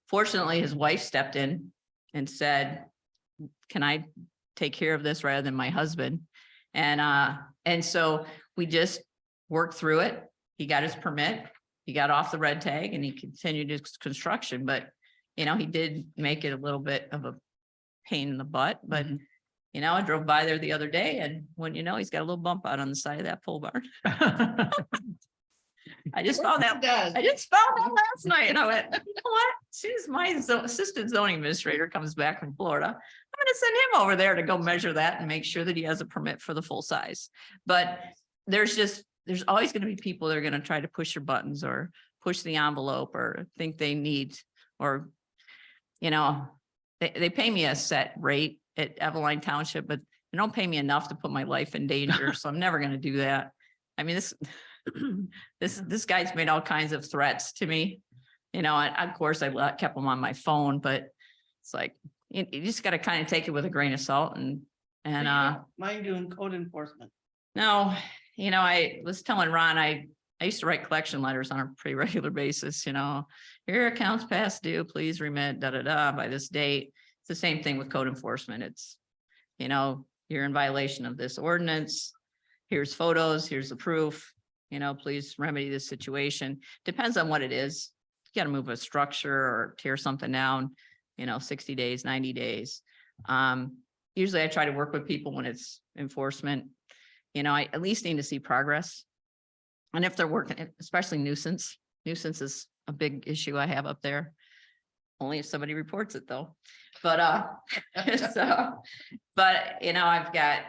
Fortunately, his wife stepped in and said, can I take care of this rather than my husband? And so we just worked through it. He got his permit. He got off the red tag and he continued his construction. But, he did make it a little bit of a pain in the butt. But, I drove by there the other day and when he's got a little bump out on the side of that pole barn. I just found that last night and I went, you know what? As soon as my assistant zoning administrator comes back from Florida, I'm going to send him over there to go measure that and make sure that he has a permit for the full size. But there's always going to be people that are going to try to push your buttons or push the envelope or think they need, or, they pay me a set rate at Eveline Township, but they don't pay me enough to put my life in danger. So I'm never going to do that. I mean, this guy's made all kinds of threats to me, of course I kept them on my phone, but it's like, you just got to kind of take it with a grain of salt and Mind doing code enforcement. no, I was telling Ron, I used to write collection letters on a pretty regular basis, your accounts past due, please remit, by this date. It's the same thing with code enforcement. It's, you're in violation of this ordinance. Here's photos, here's the proof, please remedy this situation. Depends on what it is. You got to move a structure or tear something down, 60 days, 90 days. Usually I try to work with people when it's enforcement. I at least need to see progress. And if they're working, especially nuisance is a big issue I have up there. Only if somebody reports it though. But, I've got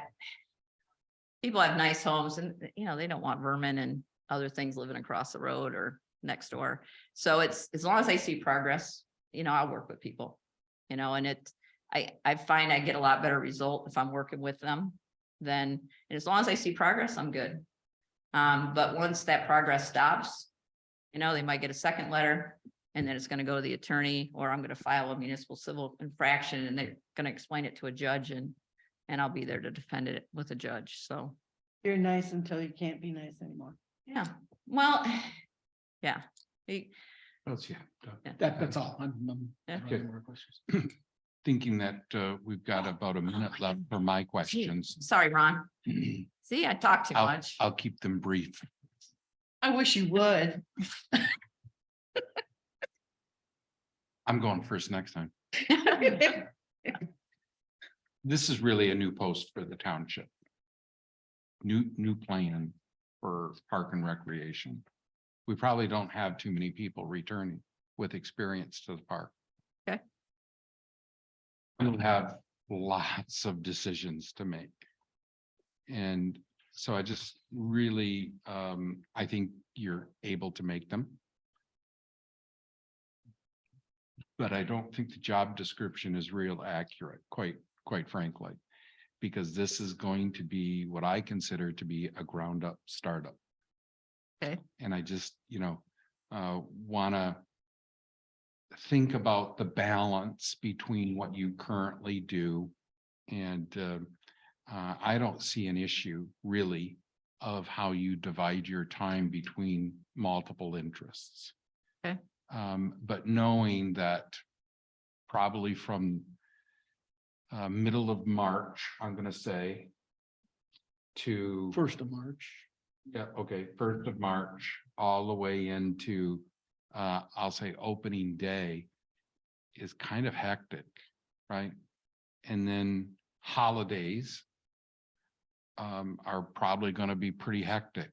people have nice homes and, they don't want vermin and other things living across the road or next door. So it's, as long as I see progress, I'll work with people, and I find I get a lot better result if I'm working with them then, and as long as I see progress, I'm good. But once that progress stops, they might get a second letter, and then it's gonna go to the attorney, or I'm gonna file a municipal civil infraction, and they're gonna explain it to a judge, and I'll be there to defend it with a judge, so, You're nice until you can't be nice anymore. yeah, well, yeah. Yeah. That's all. I don't Yeah. have any more questions. Thinking that we've got about a minute left for my questions. Sorry, Ron. See, I talk too I'll, much. I'll keep them brief. I wish you would. I'm going first next time. This is really a new post for the township. New plan for park and recreation. We probably don't have too many people returning with experience to the park. Okay. We'll have lots of decisions to make. And so I just really, I think you're able to make them. But I don't think the job description is real accurate, quite frankly, because this is going to be what I consider to be a ground up startup. Okay. And I just, wanna think about the balance between what you currently do. And I don't see an issue really of how you divide your time between multiple interests. Okay. But knowing that probably from middle of March, I'm gonna say, to 1st of March. yeah, okay, 1st of March, all the way into I'll say opening day is kind of hectic, right? And then holidays are probably gonna be pretty hectic.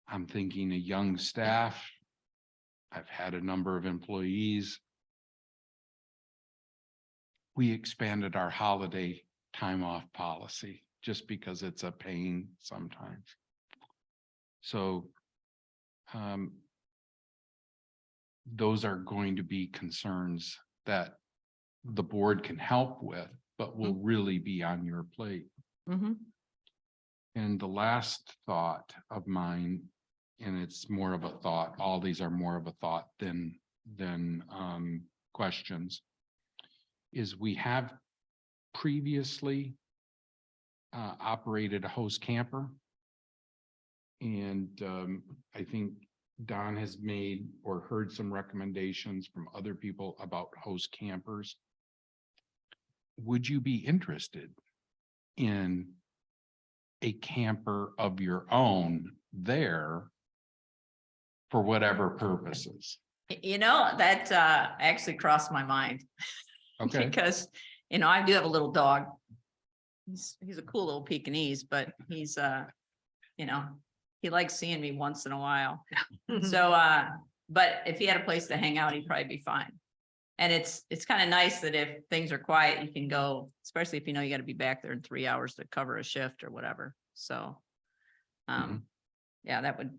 I'm thinking a young staff. I've had a number of employees. We expanded our holiday time off policy just because it's a pain sometimes. So those are going to be concerns that the board can help with, but will really be on your plate. Mhm. And the last thought of mine, and it's more of a thought, all these are more of a thought than questions, is we have previously operated a host camper. And I think Don has made or heard some recommendations from other people about host campers. Would you be interested in a camper of your own there for whatever purposes? That actually crossed my mind. Okay, Because, I do have a little dog. He's a cool little Pekingese, but he's, he likes seeing me once in a while. So, but if he had a place to hang out, he'd probably be fine. And it's kind of nice that if things are quiet, you can go, especially if you got to be back there in 3 hours to cover a shift or whatever. So, Mhm. yeah, that would,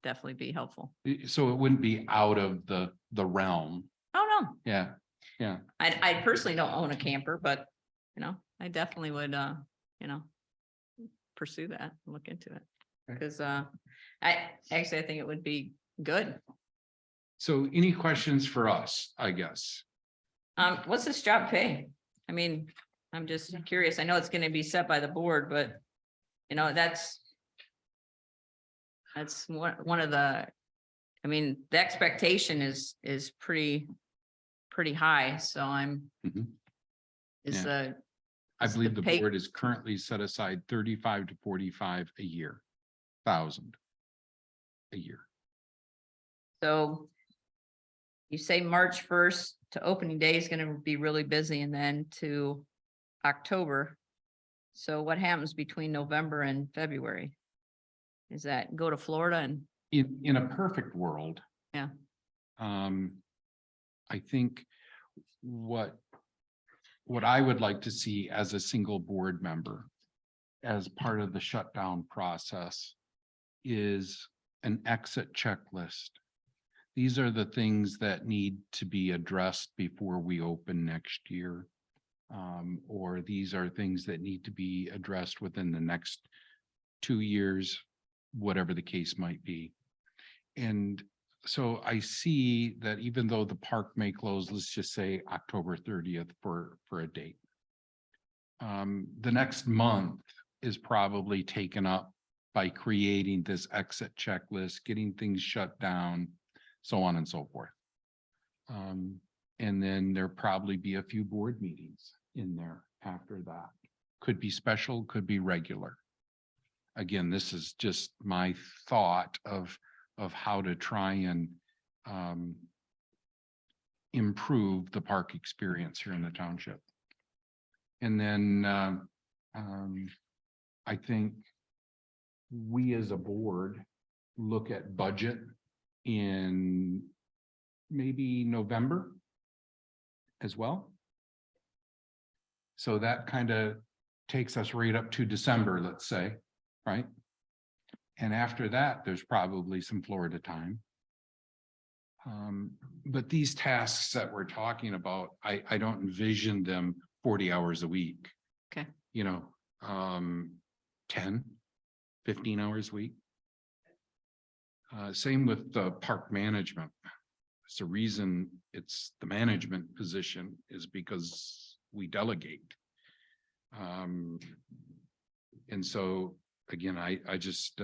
definitely be helpful. so it wouldn't be out of the realm. Oh, no, Yeah, I personally don't own a camper, but, I definitely would, pursue that, and look into it. Okay. Because, I think it would be good. so any questions for us, I guess? What's this job pay? I mean, I'm just curious. I know it's gonna be set by the board, but, that's one of the, the expectation is pretty high, so I'm. Mhm. Is Yeah. the. I is believe the pay- board is currently set aside 35 to 45 a year, thousand a year. So. You say March 1st to opening day is gonna be really busy, and then to October. So what happens between November and February? Is that go to Florida and, In a perfect world. Yeah. I think what I would like to see as a single board member as part of the shutdown process is an exit checklist. These are the things that need to be addressed before we open next year. Or these are things that need to be addressed within the next 2 years, whatever the case might be. And so I see that even though the park may close, let's just say October 30th for a date. The next month is probably taken up by creating this exit checklist, getting things shut down, so on and so forth. And then there'll probably be a few board meetings in there after that. Could be special, could be regular. Again, this is just my thought of how to try and improve the park experience here in the township. And then I think we as a board look at budget in maybe November as well. So that kind of takes us right up to December, let's say, right? And after that, there's probably some Florida time. But these tasks that we're talking about, I don't envision them 40 hours a week. Okay. 10, 15 hours a week. Same with the park management. It's the reason it's the management position is because we delegate. And so again, I just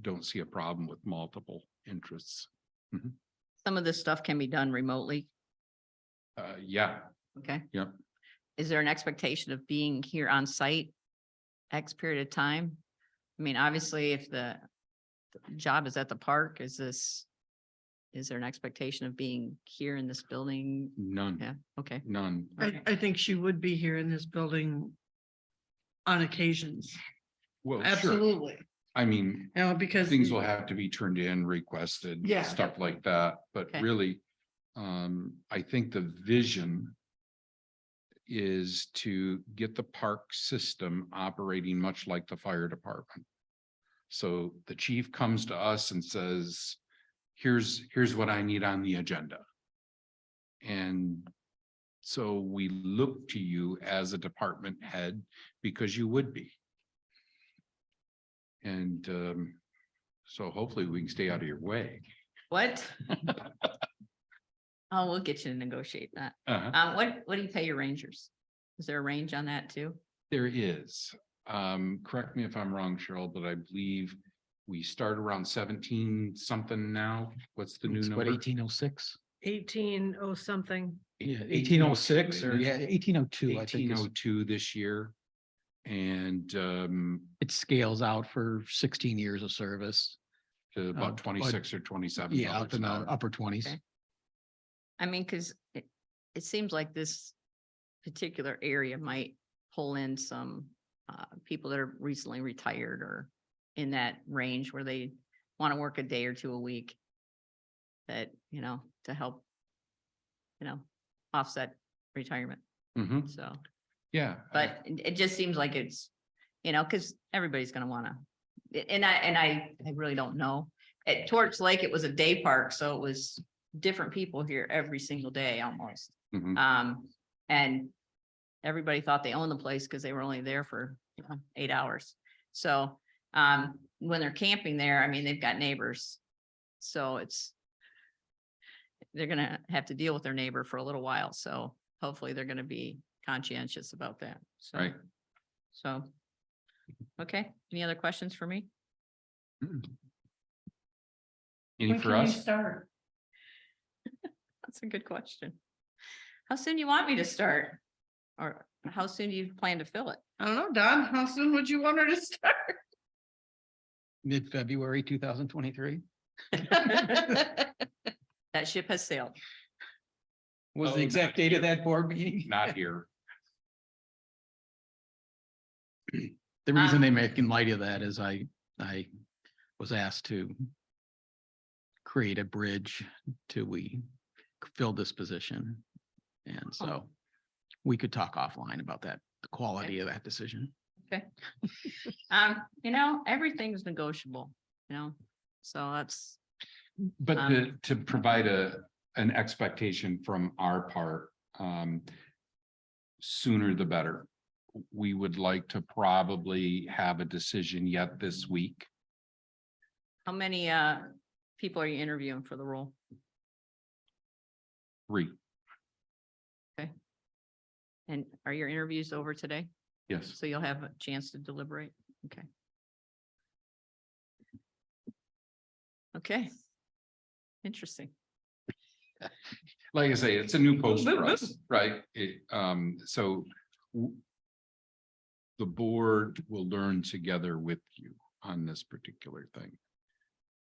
don't see a problem with multiple interests. Some of this stuff can be done remotely. Yeah, Okay. Yep. Is there an expectation of being here on site X period of time? I mean, obviously, if the job is at the park, is there an expectation of being here in this building? none, Yeah, okay. none. I think she would be here in this building on occasions. Well, sure. Absolutely. I mean, Because things will have to be turned in, requested, Yeah. stuff like that. But Okay. really, I think the vision is to get the park system operating much like the fire department. So the chief comes to us and says, here's what I need on the agenda. And so we look to you as a department head because you would be. And so hopefully we can stay out of your way. What? Oh, we'll get you to negotiate that. Uh-huh. What do you pay your rangers? Is there a range on that too? There is. Correct me if I'm wrong, Cheryl, but I believe we start around 17 something now. What's the new It's what, number? 1806? 18 something. Yeah, 1806 or 1802, yeah, 1802, I think is, 1802 this year. And it scales out for 16 years of service. to about but- 26 or 27. Yeah, up in the upper 20s. Okay. I mean, because it seems like this particular area might pull in some people that are recently retired or in that range where they want to work a day or two a week. That, to help, offset retirement. Mhm. So, Yeah. but it just seems like it's, because everybody's gonna wanna, and I really don't know. At Torch Lake, it was a day park, so it was different people here every single day almost. Mhm. And everybody thought they owned the place because they were only there for 8 hours. So, when they're camping there, I mean, they've got neighbors. So they're gonna have to deal with their neighbor for a little while. So hopefully they're gonna be conscientious about that. So, Right. So, okay, any other questions for me? Any when for can you us? start? That's a good question. How soon do you want me to start? Or how soon do you plan to fill it? I don't know, Don, how soon would you want her to start? Mid-February 2023. That ship has sailed. Was Oh, the exact date of that board meeting? Not here. The reason they make in light of that is I was asked to create a bridge till we fill this position. And so we could talk offline about that, the quality of that decision. Okay. Everything's negotiable, so that's, But to provide an expectation from our part, sooner the better. We would like to probably have a decision yet this week. How many people are you interviewing for the role? 3, And are your interviews over today? yes. So you'll have a chance to deliberate? Okay. Okay. Interesting. Like I say, it's a new post for us, right? So the board will learn together with you on this particular thing.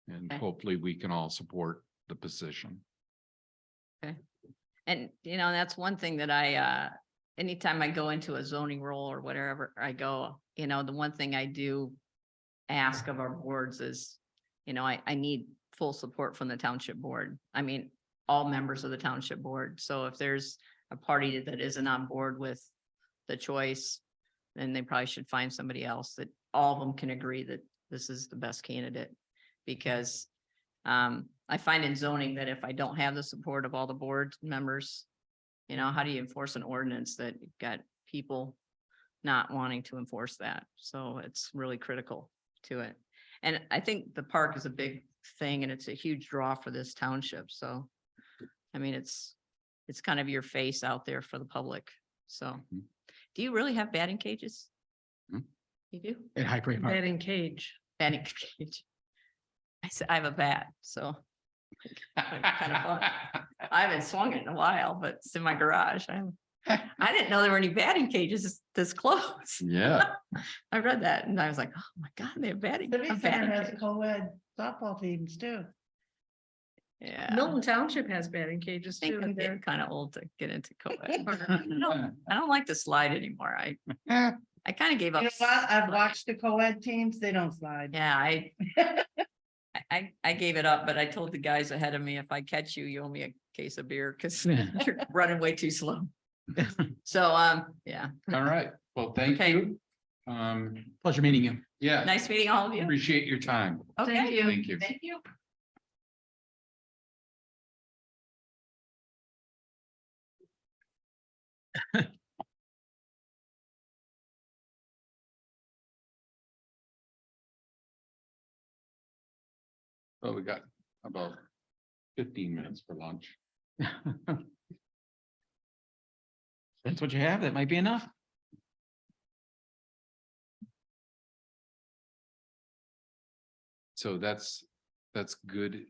And Okay. hopefully we can all support the position. And, that's one thing that anytime I go into a zoning role or whatever I go, the one thing I do ask of our boards is, I need full support from the township board. I mean, all members of the township board. So if there's a party that isn't on board with the choice, then they probably should find somebody else that all of them can agree that this is the best candidate. Because I find in zoning that if I don't have the support of all the board members, how do you enforce an ordinance that you've got people not wanting to enforce that? So it's really critical to it. And I think the park is a big thing and it's a huge draw for this township. So, I mean, it's kind of your face out there for the public. So, Mhm. do you really have batting cages? Hmm? You do? At High Park. Batting cage. Batting cage. I said, I have a bat, so kind of fun. I haven't swung it in a while, but it's in my garage. I didn't know there were any batting cages this close. Yeah, I read that and I was like, oh my God, they have batting. Civic a Center batting has cage. co-ed softball teams too. Yeah. Milton Township has batting cages I think too. I'm in there. getting kind of old to get into co-ed. I don't like to slide anymore. I kind of gave You up. know what? I've watched the co-ed teams, they don't slide. Yeah, I gave it up, but I told the guys ahead of me, if I catch you, you owe me a case of beer because you're running way too slow. So, yeah, all right. Well, thank Okay. you. Pleasure meeting you. Yeah, nice meeting all of you. appreciate your time. Okay, you. Thank you. thank you. Well, we got about 15 minutes for lunch. That's what you have. That might be enough. So that's good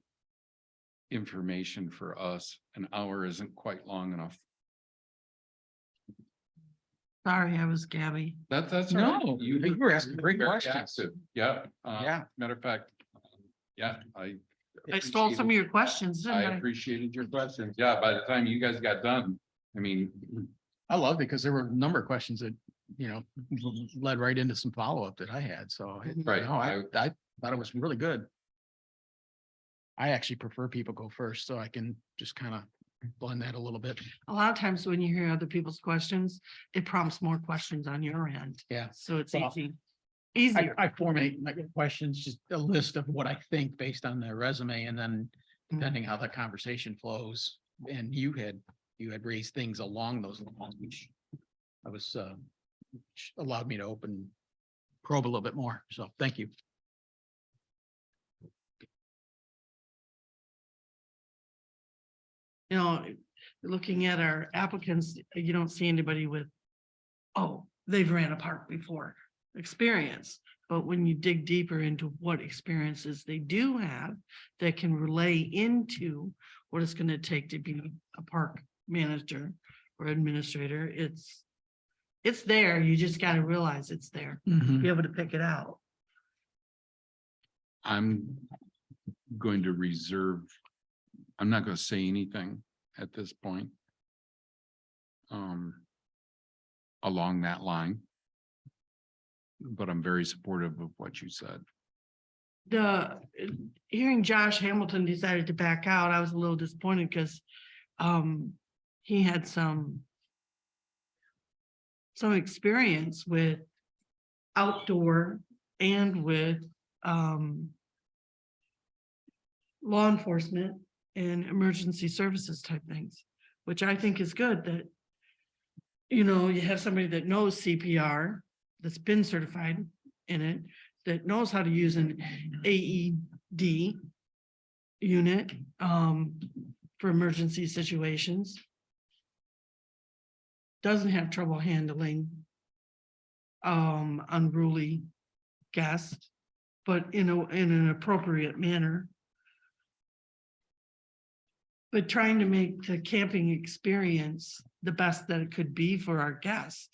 information for us. An hour isn't quite long enough. Sorry, I was Gabby. That's all right. No, you were asking great very questions. active. Yeah. Yeah. Matter of fact, yeah, I stole some of your questions, I didn't I? appreciated your questions. Yeah, by the time you guys got done, I mean, I love it because there were a number of questions that, led right into some follow-up that I had. So, Right. I thought it was really good. I actually prefer people go first so I can just kind of blend that a little bit. A lot of times when you hear other people's questions, it prompts more questions on your end. Yeah. So it's Well, easy. I, Easier. I formulate my questions, just a list of what I think based on their resume, and then depending how the conversation flows. And you had raised things along those lines, which I was, which allowed me to probe a little bit more. So thank you. Looking at our applicants, you don't see anybody with, oh, they've ran a park before experience. But when you dig deeper into what experiences they do have that can relay into what it's going to take to be a park manager or administrator, it's there. You just got to realize it's there, be able to pick it out. I'm going to reserve, I'm not going to say anything at this point. Along that line. But I'm very supportive of what you said. Hearing Josh Hamilton decided to back out, I was a little disappointed because he had some experience with outdoor and with law enforcement and emergency services type things, which I think is good that you know, you have somebody that knows CPR, that's been certified in it, that knows how to use an AED unit, for emergency situations. Doesn't have trouble handling unruly guests, but in an appropriate manner. But trying to make the camping experience the best that it could be for our guests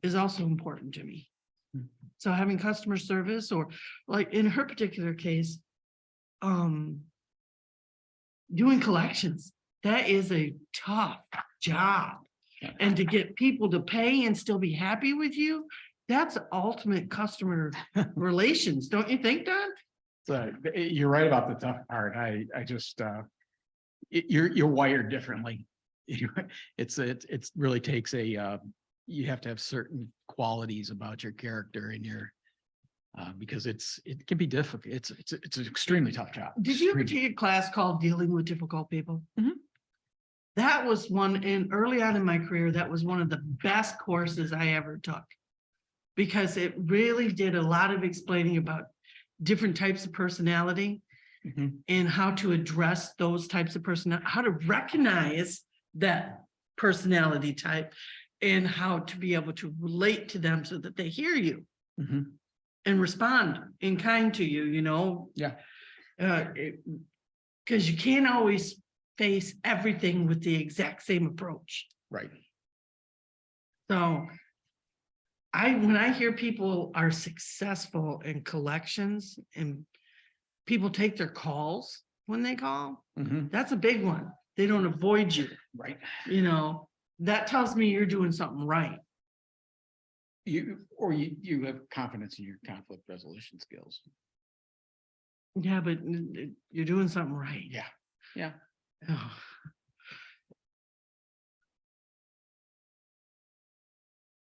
is also important to me. So having customer service, or like in her particular case, doing collections, that is a tough job. And to get people to pay and still be happy with you, that's ultimate customer relations, don't you think, Don? So you're right about the tough part. I just, you're wired differently. It's really takes you have to have certain qualities about your character and your, because it can be difficult. It's an extremely tough job. Did you ever Extremely. take a class called Dealing with Difficult People? Mhm. That was one, and early on in my career, that was one of the best courses I ever took. Because it really did a lot of explaining about different types of personality Mhm. and how to address those types of how to recognize that personality type and how to be able to relate to them so that they hear you Mhm. and respond in kind to you, you know? Yeah. Because you can't always face everything with the exact same approach. Right. So when I hear people are successful in collections and people take their calls when they call, Mhm. that's a big one. They don't avoid you, Right. you know, that tells me you're doing something right. You have confidence in your conflict resolution skills. Yeah, but you're doing something right. Yeah. Yeah. Oh.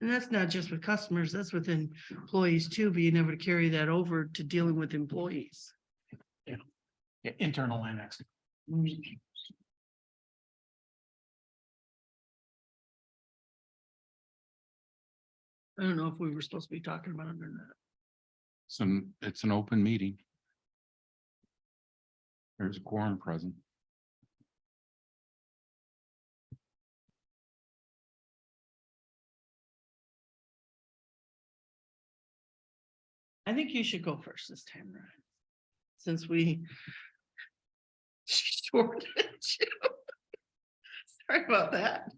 And that's not just with customers, that's with employees too, being able to carry that over to dealing with employees. Yeah, internal and external. I don't know if we were supposed to be talking about it or not. It's an open meeting. There's a quorum present. I think you should go first this time around. Since we shorted you. Sorry about that.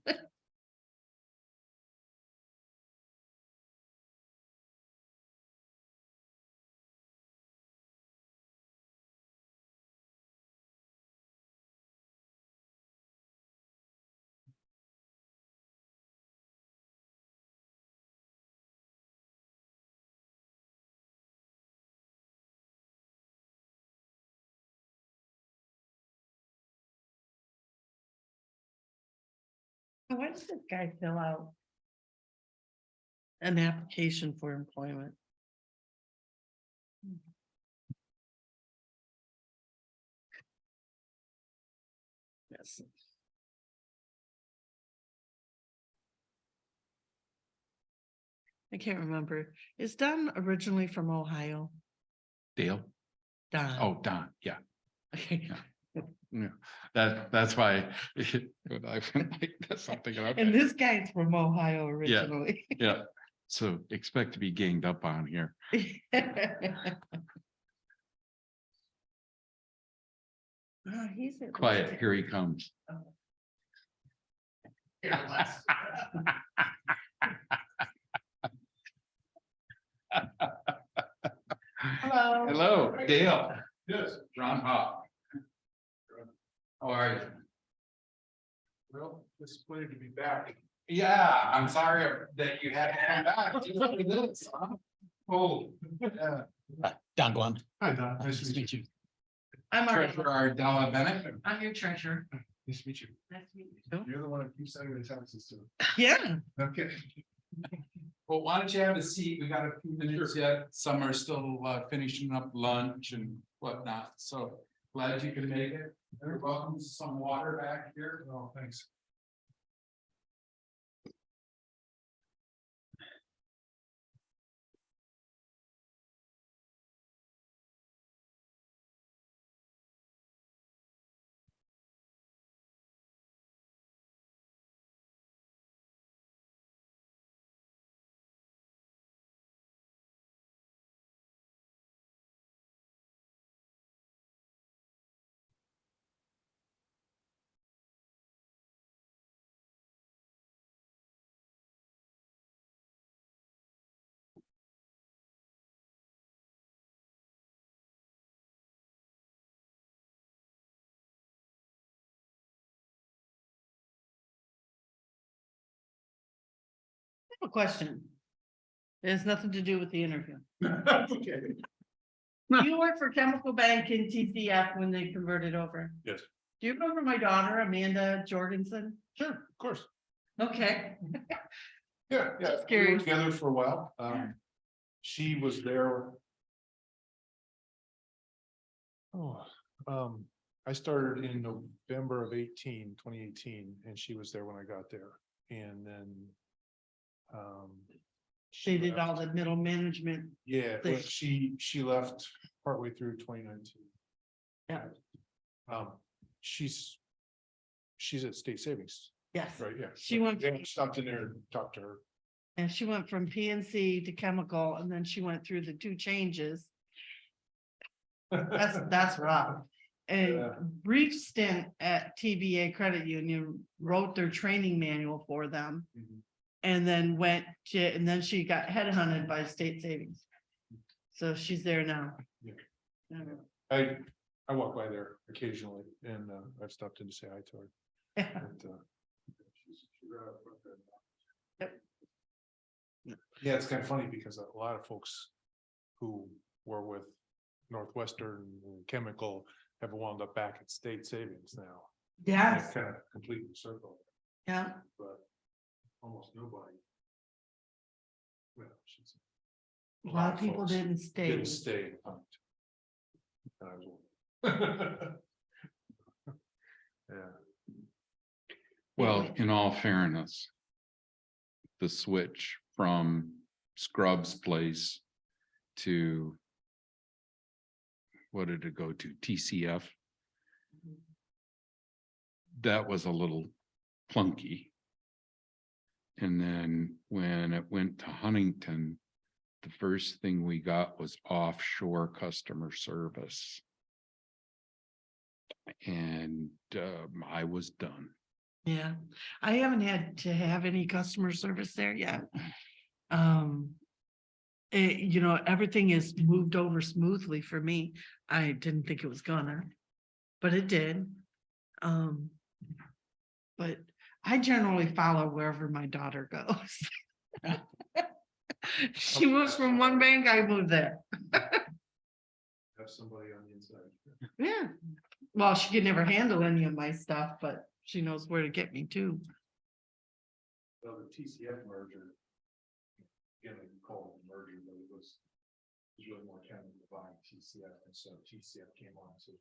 Why does this guy fill out an application for employment? Yes. I can't remember. Is Don originally from Ohio? Dale? Don. Oh, Don, yeah. Okay. Yeah, that's why. That's something. And this guy's from Ohio originally. Yeah, so expect to be ganged up on here. Oh, he's at Quiet, least- here he comes. Hello. Hello, Dale. Yes. Ron Hop. How are you? Well, disappointed to be back. Yeah, I'm sorry that you had to come back. Just like this, huh? Oh, yeah. Don Glum. Hi, Don. Nice to meet you. I'm Treasurer Ardella Bennett. I'm your treasurer. Nice to meet you. Nice to meet you. You're the one who keeps sending the taxes to. Yeah. Okay. Well, why don't you have a seat? We got a few minutes yet. Some are still finishing up lunch and whatnot. So glad you could make it. You're welcome to some water back here. Oh, thanks. A question. It has nothing to do with the interview. Okay. You worked for Chemical Bank in TCF when they converted over. Yes. Do you remember my daughter, Amanda Jorgensen? Sure, of course. Okay. Yeah, yeah. Just We worked curious. together for a while. Yeah. She was there. Oh, I started in November of 2018, and she was there when I got there. And then, She did all left. the middle management. Yeah, well, thing. she left partway through 2019. Yeah. She's at State Savings, Yes. right? Yeah. She went- Yeah, stopped in there and talked to her. And she went from PNC to chemical, and then she went through the 2 changes. That's rough. And Yeah. brief stint at TBA Credit Union, wrote their training manual for them. Mhm. And then and then she got headhunted by State Savings. So she's there now. Yeah. Yeah. I walk by there occasionally, and I've stopped in to say hi to her. But, she's right up front there. Yep. Yeah, it's kind of funny because a lot of folks who were with Northwestern and Chemical have wound up back at State Savings now. Yes, It's kind of completely circled, yeah, but almost nobody. Well, I should say, a lot of people folks didn't stay. didn't stay. in Hunt. And I was one. Yeah. Well, in all fairness, the switch from Scrubs Place to what did it go to? TCF? That was a little clunky. And then when it went to Huntington, the first thing we got was offshore customer service. And I was done. Yeah, I haven't had to have any customer service there yet. Everything is moved over smoothly for me. I didn't think it was gonna, but it did. But I generally follow wherever my daughter goes. She moves from one bank, I move there. Have somebody on the inside. Yeah, well, she could never handle any of my stuff, but she knows where to get me to. Well, the TCF merger. Again, I call it a merger, but it was really more chemical buying TCF, and so TCF came on to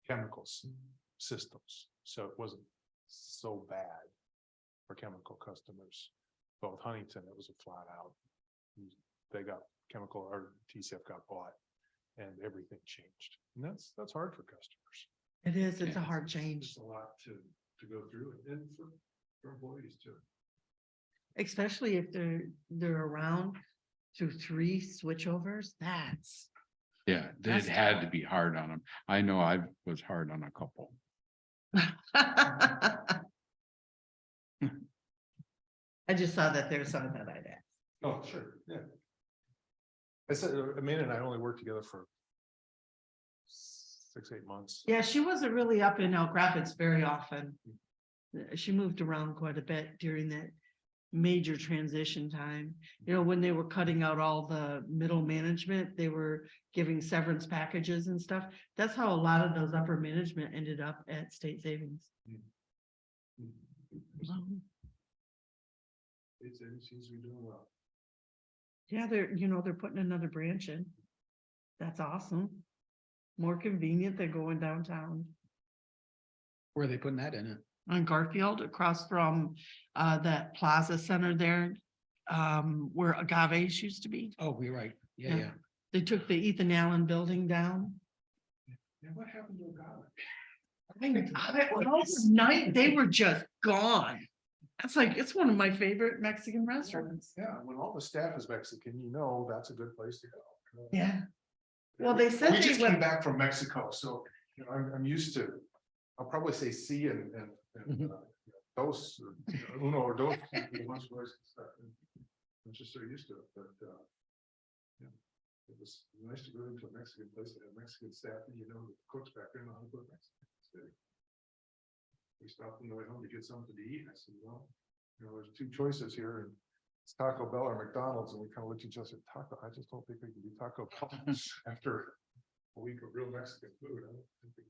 chemicals systems, so it wasn't so bad for chemical customers. But with Huntington, it was a flat out. They got chemical, or TCF got bought, and everything changed, and that's hard for customers. It is, it's a Yeah. hard change, It's a lot to go through, and for employees too. especially if they're around through 3 switchovers, that's. Yeah, it That's had to be hard on them. I know I was hard on a couple. I just saw that there's something that I'd ask. Oh, sure, yeah. I said, Amanda and I only worked together for 6-8 months. Yeah, she wasn't really up in Elk Rapids very often. She moved around quite a bit during that major transition time. When they were cutting out all the middle management, they were giving severance packages and stuff. That's how a lot of those upper management ended up at State Savings. It seems to be doing well. Yeah, they're putting another branch in. That's awesome. More convenient than going downtown. Where are they putting that in it? On Garfield, across from that Plaza Center there, where Agaves used to be. Oh, you're right. Yeah, Yeah. yeah. They took the Ethan Allen building down. Yeah, what happened to Agave? Night, they were just gone. That's like, it's one of my favorite Mexican restaurants. Yeah, when all the staff is Mexican, that's a good place to go. Yeah. Well, they said We they just came went, back from Mexico, so I'm used to, I'll probably say see and dos, or, uno or dos. Once or twice and stuff. I'm just so used to it, but yeah, it was nice to go into a Mexican place that had Mexican staff, and the cooks back there know how to cook Mexican food. We stopped on the way home to get something to eat. I said, well, there's 2 choices here, and it's Taco Bell or McDonald's, and we kind of looked at each other, and said, Taco, I just don't think we can do Taco Bell after a week of real Mexican food. I don't think we-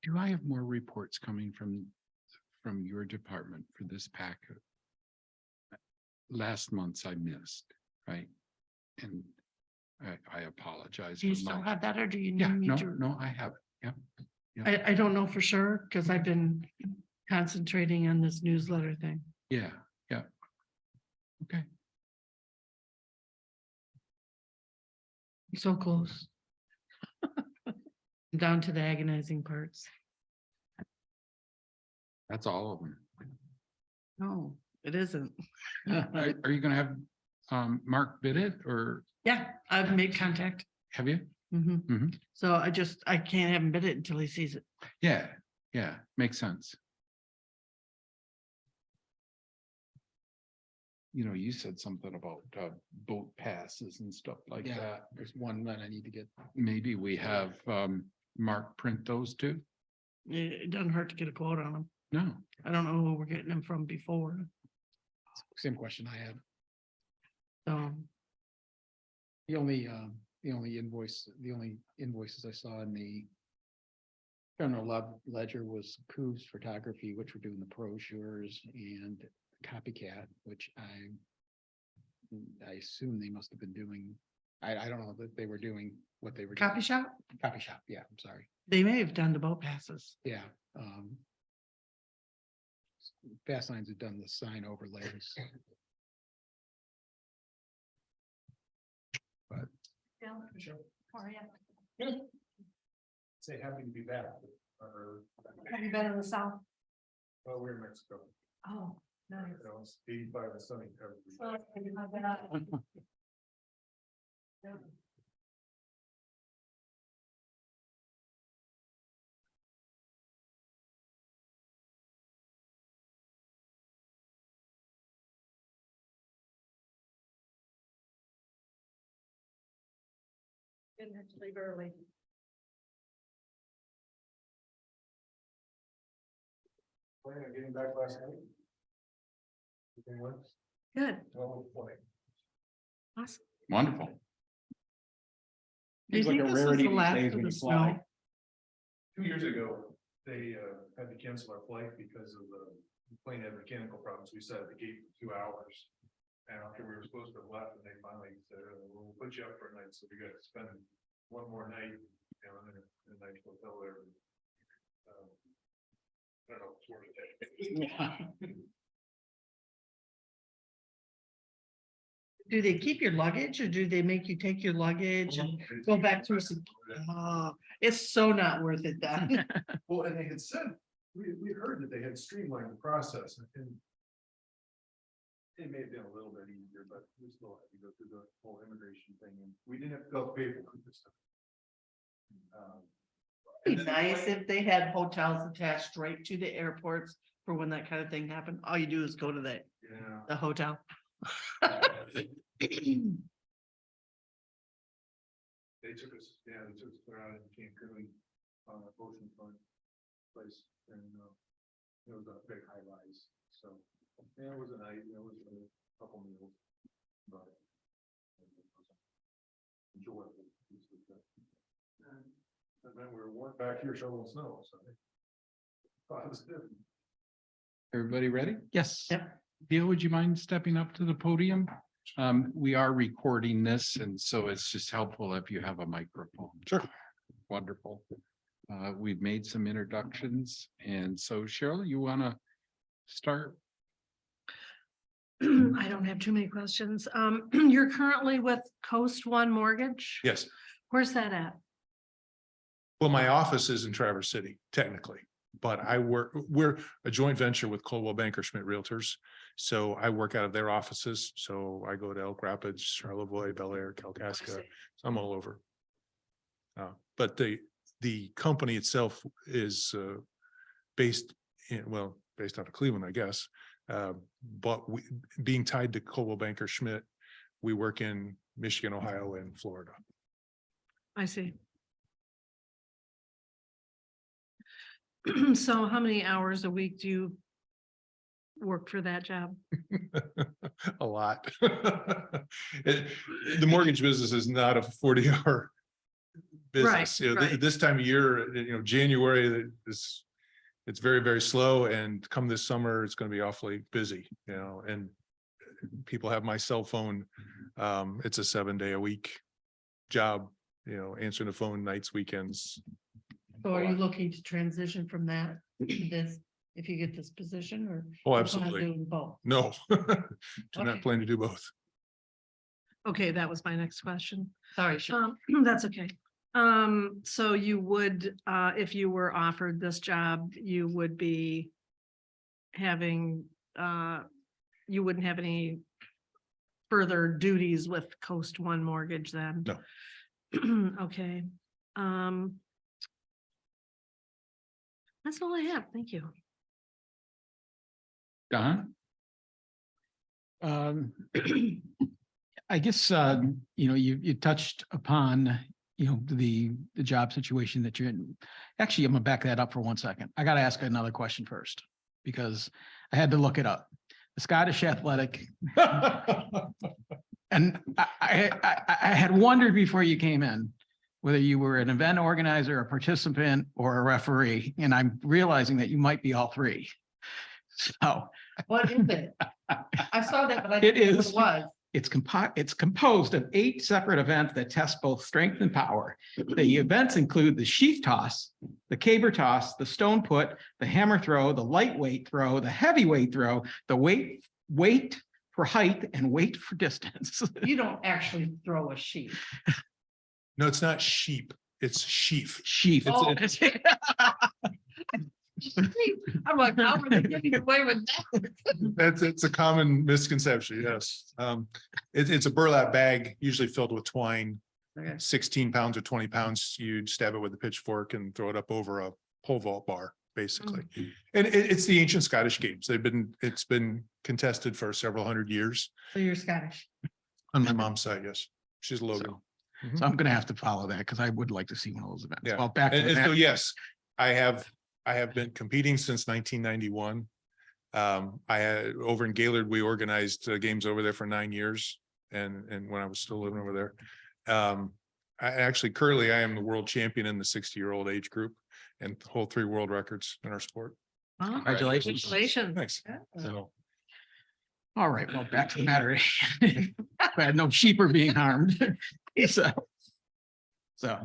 Do I have more reports coming from your department for this packet? Last month's I missed, right? And I apologize. Do you for still not- have that or do you Yeah, need me no, to? no, I have it. Yeah, I don't know for sure because I've been concentrating on this newsletter thing. yeah, yeah. Okay, So close. Down to the agonizing parts. that's all of them. No, it isn't. Are you gonna have Mark bid it or Yeah, I've made contact. have you? Mhm. Mhm. So I can't have him bid it until he sees it. Yeah, yeah, makes sense. You know, you said something about boat passes and stuff like Yeah, that. there's one that I need to get. Maybe we have Mark print those too? It doesn't hurt to get a quote on them. No, I don't know who we're getting them from before. Same question I had. So The only invoices I saw in the general ledger was Coos Photography, which were doing the brochures, and Copycat, which I assume they must have been doing. I don't know that they were doing what they were. copy doing. shop, Copy shop, yeah, I'm sorry, they may have done the boat passes. yeah. Fast Signs had done the sign overlays. Bill, how are you? Say happy to be back. Or, Have you been in the south? well, we're in Mexico. Oh, nice. You know, it's 85 and sunny. every week. So, I've been out. Yeah. Didn't have to leave early. Planning on getting back last night? Everything went Good, well, like, awesome. Wonderful. Do you Seems like think a this is rarity the these last days of when the you fly. snow? 2 years ago, they had to cancel our flight because of the plane had mechanical problems. We sat at the gate for 2 hours. And after we were supposed to have left, and they finally said, we'll put you up for a night, so we got to spend one more night, you know, in a nice hotel there. I don't know, if it's worth it. Do they keep your luggage or do they make you take your luggage and go back through some? Oh, it's so not worth it then. Well, and they had said, we heard that they had streamlined the process and it may have been a little bit easier, but we still had to go through the whole immigration thing and we didn't have to go pay for this stuff. Be nice if they had hotels attached right to the airports for when that kind of thing happened. All you do is go to the Yeah. hotel. They took us around in Cancun on a oceanfront place and it was a big high rise. So, yeah, it was a night, it was a couple meals, but it was enjoyable. And then we were back here shoveling snow, so. Positive. Everybody ready? Yes. Yep. Dale, would you mind stepping up to the podium? We are recording this, and so it's just helpful if you have a microphone. Sure. Wonderful. We've made some introductions, and so Cheryl, you want to start? I don't have too many questions. You're currently with Coast One Mortgage? Yes, Where's that at? well, my office is in Traverse City, technically, but we're a joint venture with Coldwell Banker Schmidt Realtors. So I work out of their offices, so I go to Elk Rapids, Charlevoix, Bel Air, Kalkaska, so I'm all over. But the company itself is based out of Cleveland, I guess. But being tied to Coldwell Banker Schmidt, we work in Michigan, Ohio, and Florida. I see. So how many hours a week do you work for that job? A lot. The mortgage business is not a 40-hour business. You know, right. this time of year, January it's very, very slow, and come this summer, it's going to be awfully busy, and people have my cell phone. It's a 7-day-a-week job, answering the phone nights, weekends. So are you looking to transition from that to this, if you get this position or? Oh, you plan on absolutely. doing both? No, do Okay. not plan to do both. Okay, that was my next question. Sorry, sure. That's okay. So you would, if you were offered this job, you would be having, you wouldn't have any further duties with Coast One Mortgage then? No. Okay. That's all I have. Thank you. Don? I guess, you touched upon, the job situation that you're in. Actually, I'm gonna back that up for 1 second. I gotta ask another question first, because I had to look it up. The Scottish Athletic, and I had wondered before you came in whether you were an event organizer, a participant, or a referee, and I'm realizing that you might be all three. So What is it? I saw that, but I It didn't know what is. it was. it's composed of 8 separate events that test both strength and power. The events include the sheaf toss, the caber toss, the stone put, the hammer throw, the lightweight throw, the heavyweight throw, the weight for height, and weight for distance. You don't actually throw a sheep. No, it's not sheep. It's sheaf. Sheaf. Oh. I'm like, how are they getting away with that? It's a common misconception. Yes. It's a burlap bag, usually filled with twine, Okay. 16 pounds or 20 pounds. You'd stab it with a pitchfork and throw it up over a pole vault bar, basically. And it's the ancient Scottish games. It's been contested for several hundred years. So you're Scottish. On my mom's side, yes. She's Logan. So I'm gonna have to follow that because I would like to see one of those events. Yeah. Well, back to And so, that. yes, I have been competing since 1991. I had, over in Gaylord, we organized games over there for 9 years. And when I was still living over there. I actually, currently, I am the world champion in the 60-year-old age group and hold 3 world records in our sport. Congratulations. Congratulations. Thanks. So. All right, well, back to the matter. Glad no sheep are being harmed. So,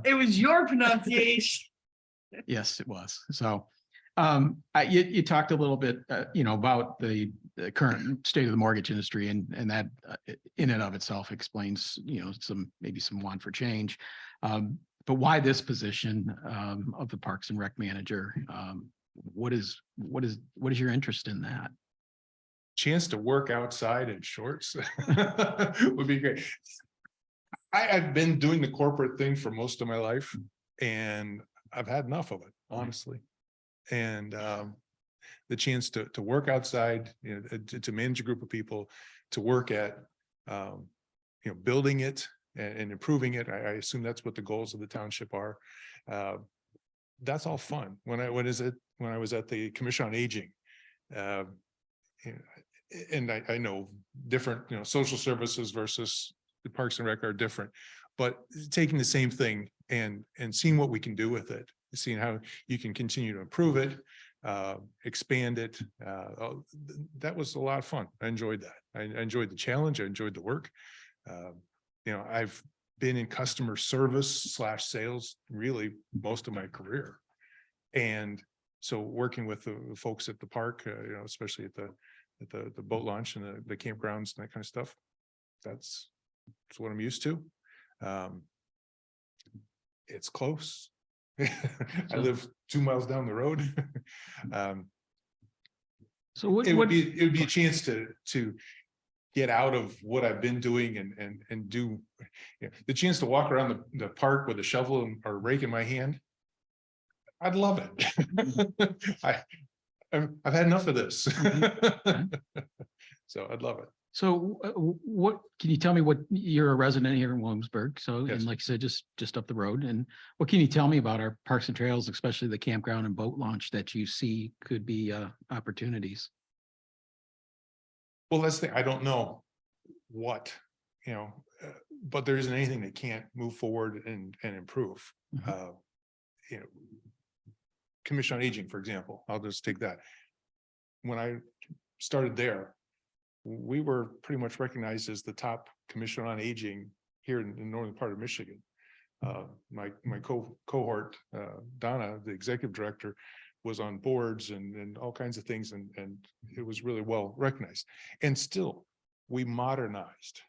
It was your pronunciation. yes, it was. So, you talked a little bit, about the current state of the mortgage industry and that in and of itself explains, maybe some want for change. But why this position, of the Parks and Rec manager? What is your interest in that? Chance to work outside in shorts would be great. I've been doing the corporate thing for most of my life and I've had enough of it, honestly. And the chance to work outside, to manage a group of people, to work at, building it and improving it. I assume that's what the goals of the township are. That's all fun. When I was at the Commission on Aging, and I know different, social services versus the Parks and Rec are different, but taking the same thing and seeing what we can do with it, seeing how you can continue to improve it, expand it. That was a lot of fun. I enjoyed that. I enjoyed the challenge. I enjoyed the work. I've been in customer service / sales really most of my career. And so working with the folks at the park, especially at the boat launch and the campgrounds and that kind of stuff, that's what I'm used to. It's close. I live 2 miles down the road. So It would be a chance to get out of what I've been doing and do the chance to walk around the park with a shovel or rake in my hand. I'd love it. I've had enough of this. So I'd love it. So what, can you tell me what, you're a resident here in Williamsburg, so, Yes. and like you said, just up the road, and what can you tell me about our parks and trails, especially the campground and boat launch that you see could be opportunities? Well, that's the, I don't know what, but there isn't anything that can't move forward and improve. Mhm. Commission on Aging, for example, I'll just take that. When I started there, we were pretty much recognized as the top commission on aging here in the northern part of Michigan. My cohort, Donna, the executive director, was on boards and all kinds of things, and it was really well recognized. And still, we modernized,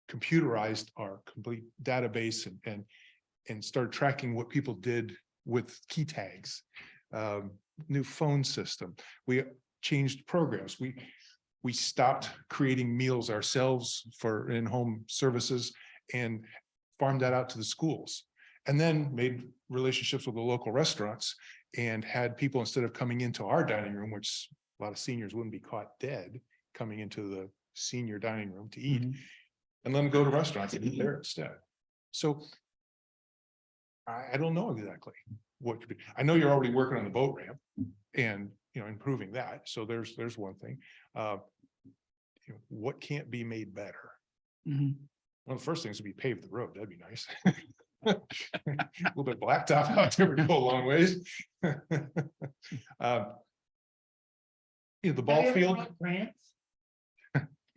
computerized our complete database and started tracking what people did with key tags, new phone system. We changed programs. We stopped creating meals ourselves for in-home services and farmed that out to the schools, and then made relationships with the local restaurants and had people, instead of coming into our dining room, which a lot of seniors wouldn't be caught dead coming into the senior dining room to eat, Mhm. and let them go to restaurants and eat there instead. So I don't know exactly what could be. I know you're already working on the boat ramp and, improving that. So there's one thing. What can't be made better? Mhm. One of the first things would be pave the road. That'd be nice. A little bit blacktop out there would go a long ways. The ball field Grants?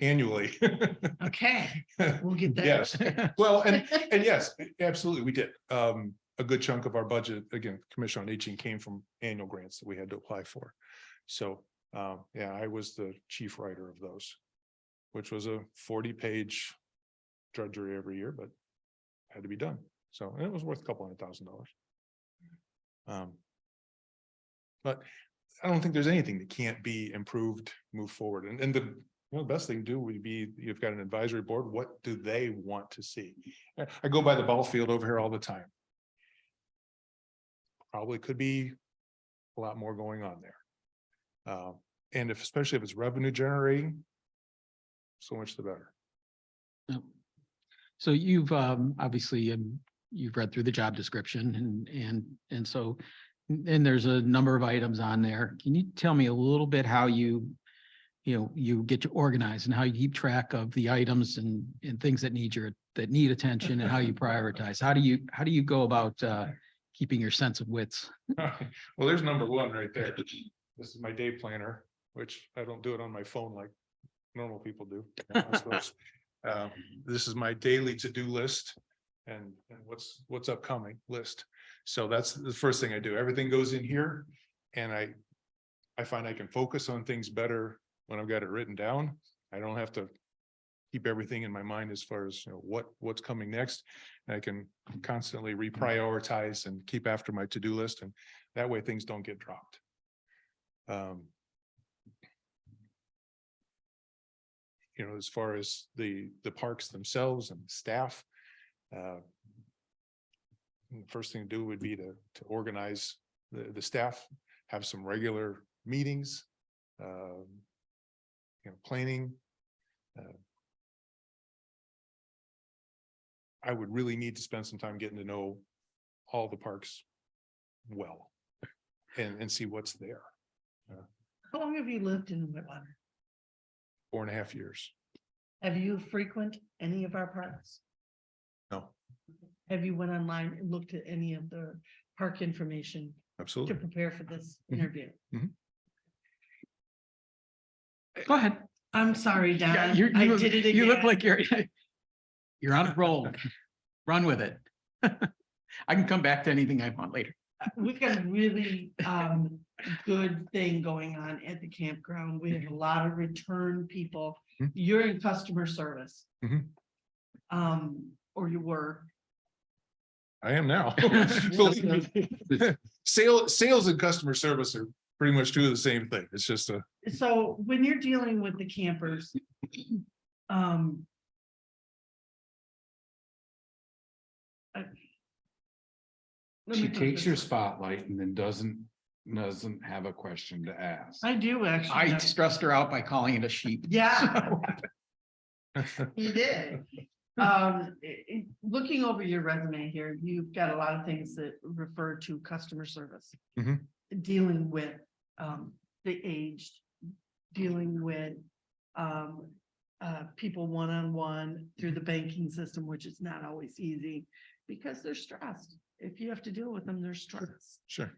annually. Okay, we'll get that. Yes. Well, and yes, absolutely, we did. A good chunk of our budget, again, Commission on Aging, came from annual grants that we had to apply for. So, yeah, I was the chief writer of those, which was a 40-page drudgery every year, but had to be done. So and it was worth a couple $100,000. But I don't think there's anything that can't be improved, move forward. And the best thing to do would be, you've got an advisory board. What do they want to see? I go by the ball field over here all the time. Probably could be a lot more going on there. And especially if it's revenue generating, so much the better. Yep. So you've obviously, you've read through the job description and so, and there's a number of items on there. Can you tell me a little bit how you get you organized and how you keep track of the items and things that need attention and how you prioritize? How do you go about keeping your sense of wits? Well, there's number one right there. This is my day planner, which I don't do it on my phone like normal people do. I suppose. This is my daily to-do list and what's upcoming list. So that's the first thing I do. Everything goes in here and I find I can focus on things better when I've got it written down. I don't have to keep everything in my mind as far as what's coming next. And I can constantly reprioritize and keep after my to-do list, and that way things don't get dropped. As far as the parks themselves and staff, the first thing to do would be to organize the staff, have some regular meetings, planning. I would really need to spend some time getting to know all the parks well and see what's there. How long have you lived in Whitewater? 4.5 years. Have you frequent any of our parks? No, Have you went online and looked at any of the park information to absolutely. prepare for this Mhm. interview? Go ahead. I'm sorry, Yeah, Don. I did it again. You look like you're on a roll. Run with it. I can come back to anything I want later. We've got a really good thing going on at the campground. We have a lot of return people. Mhm. You're in customer service. Mhm. Or you were. I am now. Believe me. Sales and customer service are pretty much two of the same thing. It's just a. So when you're dealing with the campers, let me She put it takes this your way. spotlight and then doesn't have a question to ask. I do actually. I have- stressed her out by calling it a sheep. Yeah, you did. Looking over your resume here, you've got a lot of things that refer to customer service. Mhm. Dealing with the aged, dealing with people one-on-one through the banking system, which is not always easy because they're stressed. If you have to deal with them, they're stressed. Sure.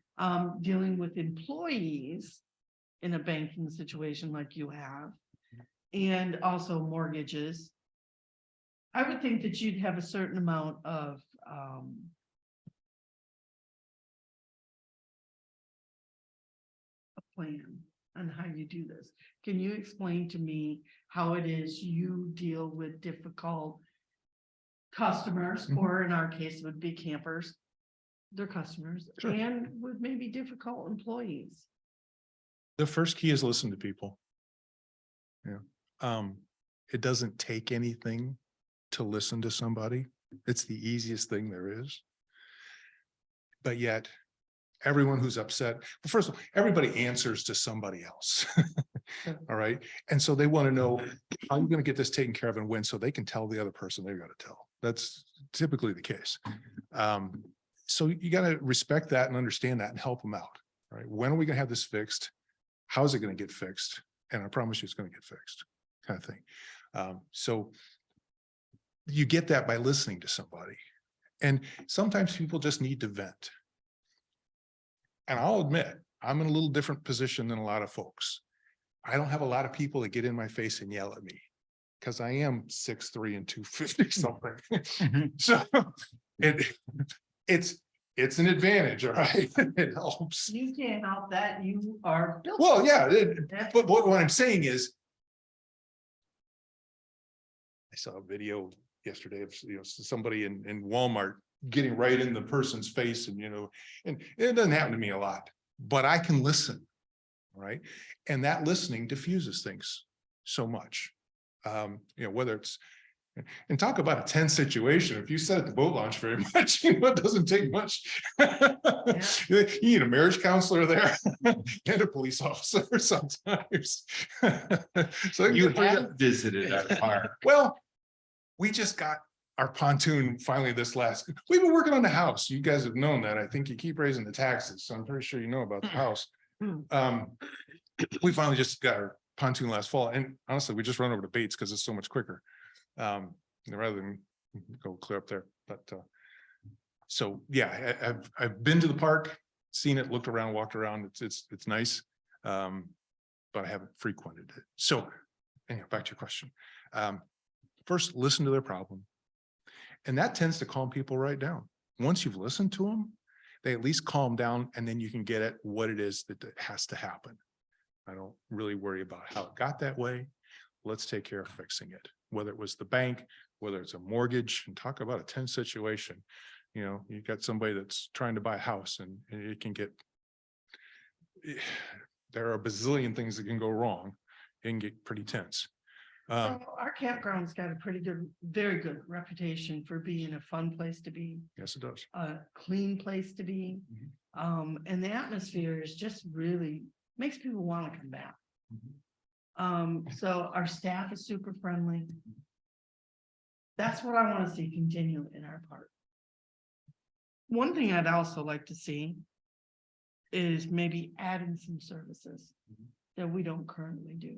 Dealing with employees in a banking situation like you have, and also mortgages. I would think that you'd have a certain amount of a plan on how you do this. Can you explain to me how it is you deal with difficult customers, Mhm. or in our case, would be campers? They're customers, Sure. and with maybe difficult employees. The first key is listen to people. Yeah. It doesn't take anything to listen to somebody. It's the easiest thing there is. But yet, everyone who's upset, well, first of all, everybody answers to somebody else. All right. And so they want to know how you're going to get this taken care of and when, so they can tell the other person they've got to tell. That's typically the case. So you got to respect that and understand that and help them out. Right. When are we going to have this fixed? How is it going to get fixed? And I promise you it's going to get fixed, kind of thing. So you get that by listening to somebody. And sometimes people just need to vent. And I'll admit, I'm in a little different position than a lot of folks. I don't have a lot of people that get in my face and yell at me because I am 6'3" and 250 something. So it's an advantage, all right? It helps. You can't help that, you are built. Well, yeah, That's- but what I'm saying is, I saw a video yesterday of somebody in Walmart getting right in the person's face, and and it doesn't happen to me a lot, but I can listen, right? And that listening diffuses things so much. Whether it's, and talk about a tense situation. If you sit at the boat launch very much, it doesn't take much. You need a marriage counselor there and a police officer sometimes. So You have visited our park. well, we just got our pontoon finally we've been working on the house. You guys have known that. I think you keep raising the taxes, so I'm pretty sure you know about the house. We finally just got our pontoon last fall, and honestly, we just run over to Bates because it's so much quicker. Rather than go clear up there, but so yeah, I've been to the park, seen it, looked around, walked around. It's nice. But I haven't frequented it. So anyhow, back to your question. First, listen to their problem. And that tends to calm people right down. Once you've listened to them, they at least calm down, and then you can get at what it is that has to happen. I don't really worry about how it got that way. Let's take care of fixing it, whether it was the bank, whether it's a mortgage, and talk about a tense situation. You know, you got somebody that's trying to buy a house, and it can get, there are a bazillion things that can go wrong. It can get pretty tense. So our campground's got a pretty good, very good reputation for being a fun place to be, Yes, it does. a clean place to be. And the atmosphere is just really makes people want to come back. So our staff is super friendly. That's what I want to see continue in our park. One thing I'd also like to see is maybe adding some services that we don't currently do.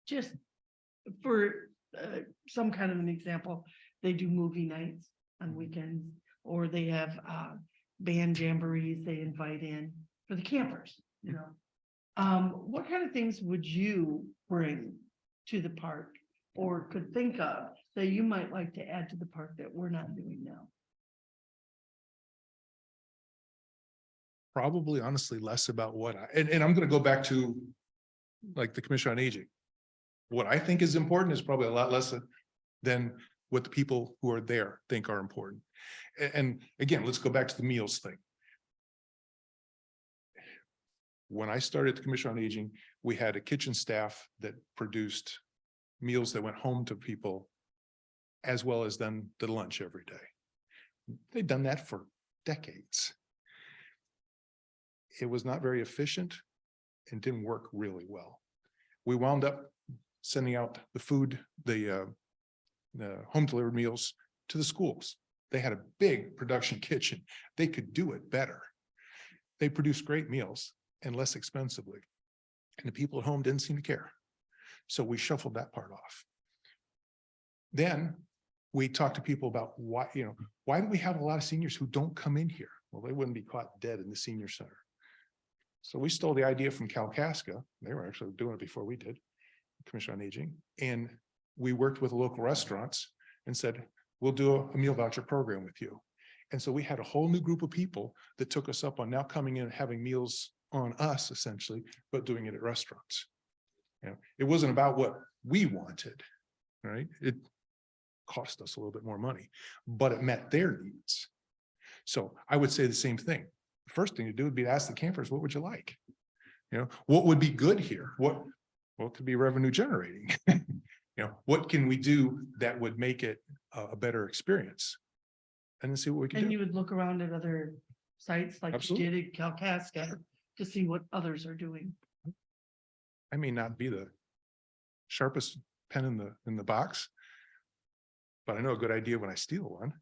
Just for some kind of an example, they do movie nights on weekends, or they have band jamborees they invite in for the campers, you know. What kind of things would you bring to the park or could think of that you might like to add to the park that we're not doing now? Probably honestly less about what and I'm going to go back to like the Commission on Aging. What I think is important is probably a lot less than what the people who are there think are important. And again, let's go back to the meals thing. When I started the Commission on Aging, we had a kitchen staff that produced meals that went home to people, as well as then the lunch every day. They'd done that for decades. It was not very efficient and didn't work really well. We wound up sending out the food, the home delivered meals to the schools. They had a big production kitchen. They could do it better. They produced great meals and less expensively. And the people at home didn't seem to care. So we shuffled that part off. Then we talked to people about why do we have a lot of seniors who don't come in here? Well, they wouldn't be caught dead in the senior center. So we stole the idea from Kalkaska. They were actually doing it before we did, Commission on Aging. And we worked with local restaurants and said, we'll do a meal voucher program with you. And so we had a whole new group of people that took us up on now coming in and having meals on us essentially, but doing it at restaurants. It wasn't about what we wanted, right? It cost us a little bit more money, but it met their needs. So I would say the same thing. The first thing to do would be to ask the campers, what would you like? What would be good here? What could be revenue generating? What can we do that would make it a better experience? And then see what we can And do. you would look around at other sites like you did at Kalkaska to see what others are doing. I may not be the sharpest pen in the box, but I know a good idea when I steal one.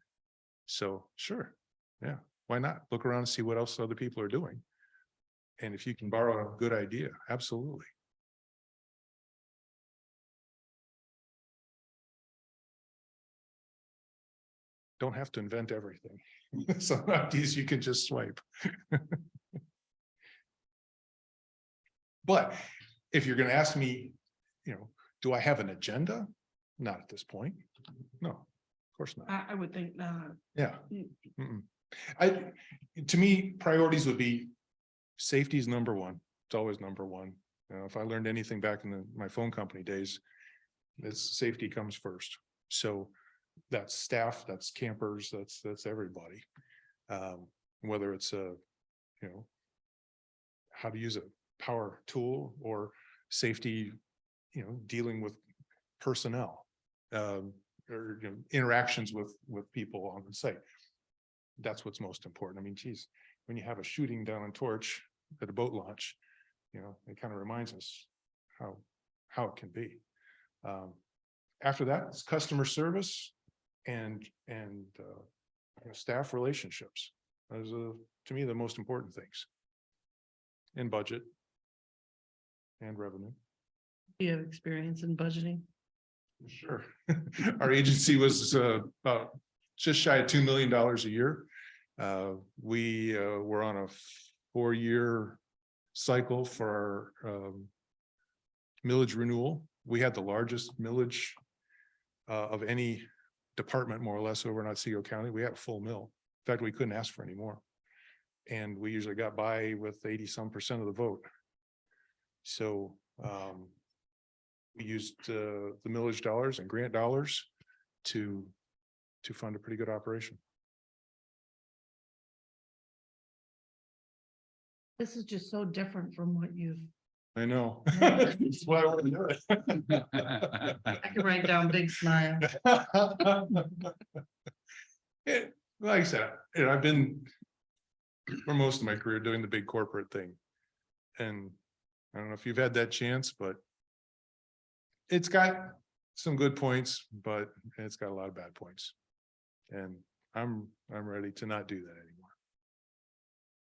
So sure. Yeah. Why not look around and see what else other people are doing? And if you can borrow a good idea, absolutely. Don't have to invent everything. Some ideas you can just swipe. But if you're going to ask me, do I have an agenda? Not at this point. No, of course not. I would think not. Yeah. To me, priorities would be safety is number one. It's always number one. If I learned anything back in my phone company days, it's safety comes first. So that's staff, that's campers, that's everybody. Whether it's how to use a power tool or safety, dealing with personnel, or interactions with people on the site. That's what's most important. I mean, geez, when you have a shooting down on Torch at a boat launch, it kind of reminds us how it can be. after that, it's customer service and staff relationships. Those are, to me, the most important things. In budget. And revenue. You have experience in budgeting? Sure. Our agency was about just shy of $2 million a year. We were on a 4-year cycle for our millage renewal. We had the largest millage of any department, more or less, over in Otsego County. We had a full mill. In fact, we couldn't ask for any more. And we usually got by with 80-some% of the vote. So we used the millage dollars and grant dollars to fund a pretty good operation. This is just so different from what you've, I know. That's why I want to do it. I can write down big smile. Like I said, I've been for most of my career doing the big corporate thing. And I don't know if you've had that chance, but it's got some good points, but it's got a lot of bad points. And I'm ready to not do that anymore.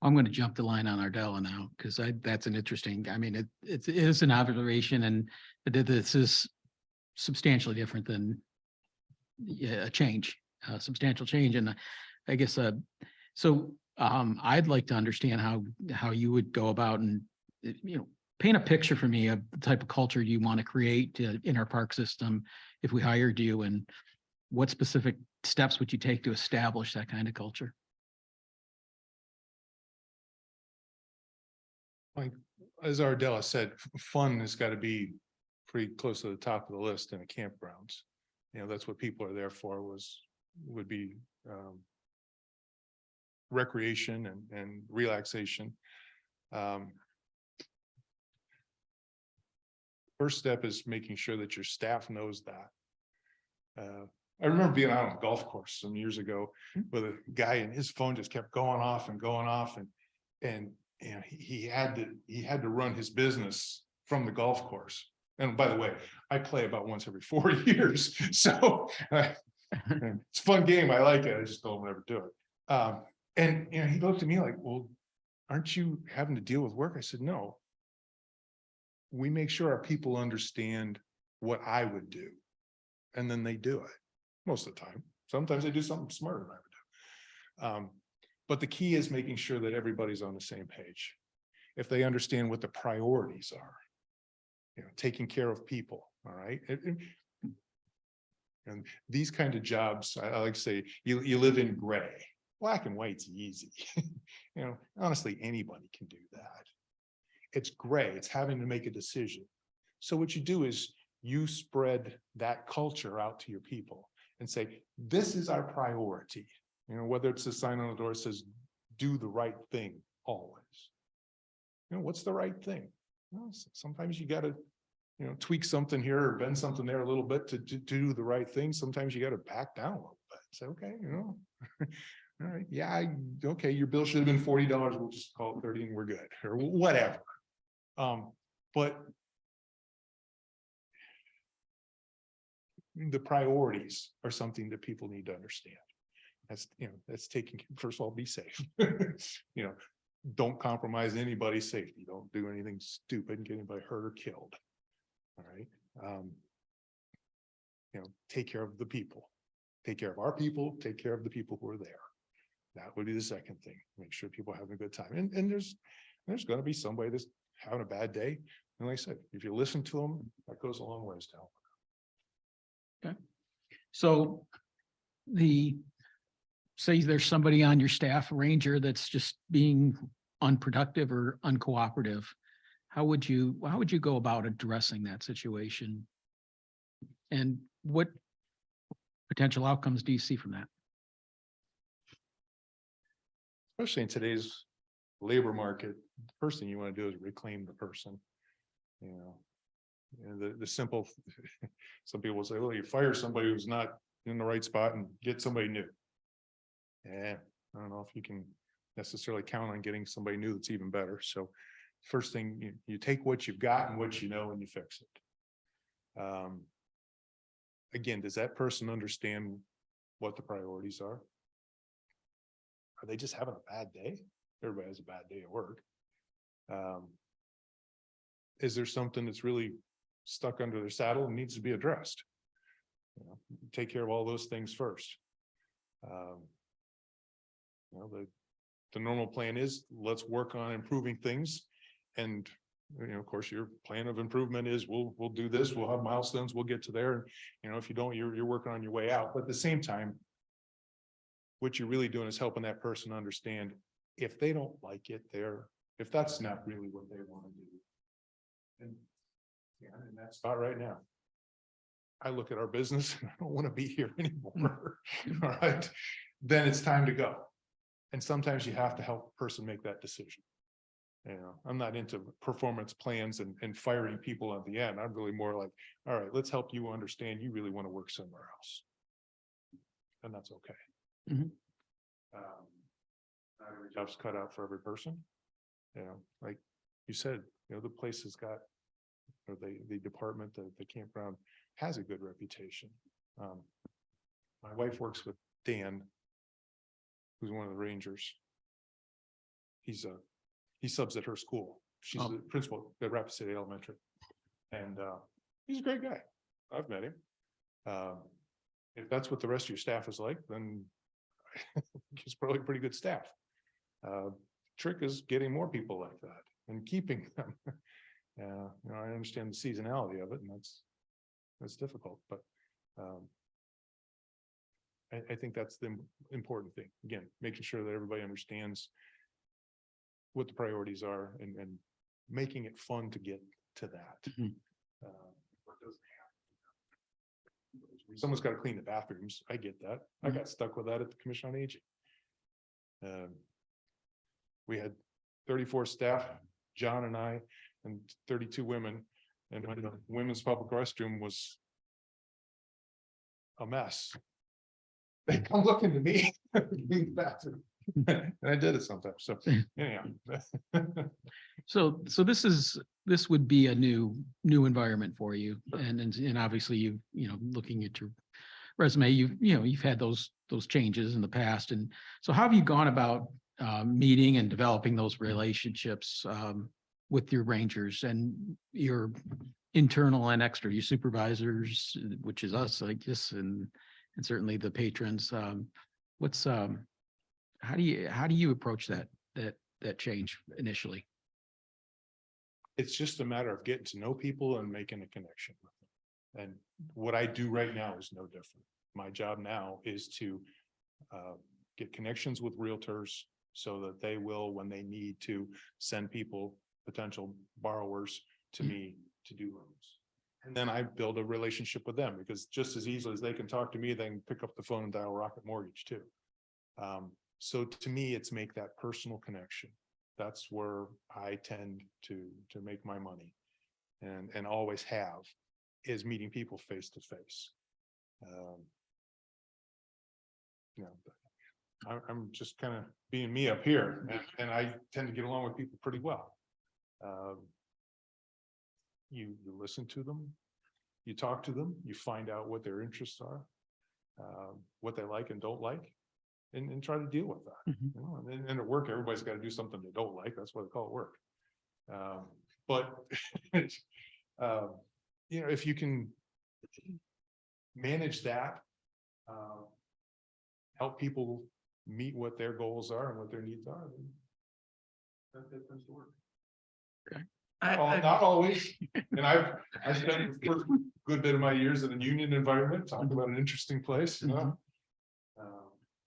I'm going to jump the line on Ardella now, because that's an interesting, I mean, it is an observation, and this is substantially different than a change, a substantial change. And I guess, I'd like to understand how you would go about and, paint a picture for me of the type of culture you want to create in our park system if we hired you, and what specific steps would you take to establish that kind of culture? Like, as Ardella said, fun has got to be pretty close to the top of the list in the campgrounds. That's what people are there for, would be recreation and relaxation. First step is making sure that your staff knows that. I remember being out on a golf course some years ago with a guy, and his phone just kept going off, and he had to run his business from the golf course. And by the way, I play about once every 4 years, so it's a fun game. I like it. I just don't ever do it. And he looked at me like, "Well, aren't you having to deal with work?" I said, "No. We make sure our people understand what I would do, and then they do it most of the time. Sometimes they do something smarter than I would do. But the key is making sure that everybody's on the same page. If they understand what the priorities are, taking care of people, all right? And these kind of jobs, I like to say, you live in gray. Black and white's easy. Honestly, anybody can do that. It's gray. It's having to make a decision. So what you do is you spread that culture out to your people and say, this is our priority. Whether it's a sign on the door that says, do the right thing always. What's the right thing? Well, sometimes you got to, tweak something here or bend something there a little bit to do the right thing. Sometimes you got to back down a little bit. Say, okay, all right, yeah, okay, your bill should have been $40. We'll just call it 30 and we're good, or whatever. But the priorities are something that people need to understand. That's taking, first of all, be safe. Don't compromise anybody's safety. Don't do anything stupid and get anybody hurt or killed. All right. Take care of the people. Take care of our people. Take care of the people who are there. That would be the second thing. Make sure people are having a good time. And there's going to be somebody that's having a bad day. And like I said, if you listen to them, that goes a long ways to help. Okay. So say there's somebody on your staff, ranger, that's just being unproductive or uncooperative. How would you go about addressing that situation? And what potential outcomes do you see from that? Especially in today's labor market, the first thing you want to do is reclaim the person. The simple, some people will say, well, you fire somebody who's not in the right spot and get somebody new. Yeah, I don't know if you can necessarily count on getting somebody new that's even better. So first thing, you take what you've got and what you know and you fix it. again, does that person understand what the priorities are? Are they just having a bad day? Everybody has a bad day at work. Is there something that's really stuck under their saddle and needs to be addressed? You know, take care of all those things first. You know, the normal plan is, let's work on improving things. And, you know, of course, your plan of improvement is we'll do this, we'll have milestones, we'll get to there. And, you know, if you don't, you're working on your way out. But at the same time, what you're really doing is helping that person understand if they don't like it there, if that's not really what they want to do. And yeah, and that's about right now. I look at our business and I don't want to be here anymore. All right, then it's time to go. And sometimes you have to help a person make that decision. You know, I'm not into performance plans and firing people at the end. I'm really more like, all right, let's help you understand you really want to work somewhere else. And that's okay. Mhm. Not every job's cut out for every person. You know, like you said, you know, the place has got, or the department, the campground has a good reputation. My wife works with Dan, who's one of the rangers. He subs at her school. She's Oh. the principal at Rapid City Elementary. And he's a great guy. I've met him. If that's what the rest of your staff is like, then he's probably pretty good staff. Trick is getting more people like that and keeping them. You know, I understand the seasonality of it, and that's difficult, but I think that's the important thing. Again, making sure that everybody understands what the priorities are and making it fun to get to that. Mhm. What doesn't happen. Someone's got to clean the bathrooms. I get that. I got stuck with that at the Commission on Aging. We had 34 staff, John and I, and 32 women. And when the women's public restroom was a mess, they come looking to me. Clean the bathroom. And I did it sometimes. So anyhow. So this would be a new environment for you. And obviously you know, looking at your resume, you've had those changes in the past. And so how have you gone about meeting and developing those relationships with your rangers and your internal and extra, your supervisors, which is us, I guess, and certainly the patrons? How do you approach that change initially? It's just a matter of getting to know people and making a connection with them. And what I do right now is no different. My job now is to get connections with realtors so that they will, when they need to, send people, potential borrowers, to me to do loans. And then I build a relationship with them, because just as easily as they can talk to me, they can pick up the phone and dial Rocket Mortgage too. So to me, it's make that personal connection. That's where I tend to make my money, and always have, is meeting people face to face. You know, I'm just kind of being me up here, and I tend to get along with people pretty well. You listen to them, you talk to them, you find out what their interests are, what they like and don't like, and try to deal with that. Mhm. You know, and at work, everybody's got to do something they don't like. That's why they call it work. But you know, if you can manage that, help people meet what their goals are and what their needs are, then that tends to work. Not always. And I spent the first good bit of my years in a union environment, talking about an interesting place, you know.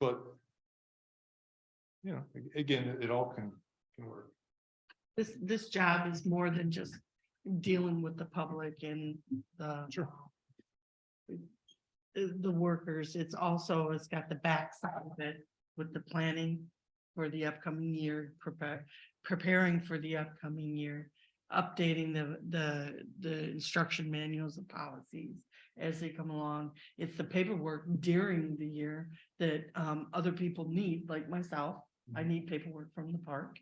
But you know, again, it all can work. This job is more than just dealing with the public and the workers. It's got the backside of it with the planning for the upcoming year, preparing for the upcoming year, updating the instruction manuals and policies as they come along. It's the paperwork during the year that other people need, like myself. I need paperwork from the park.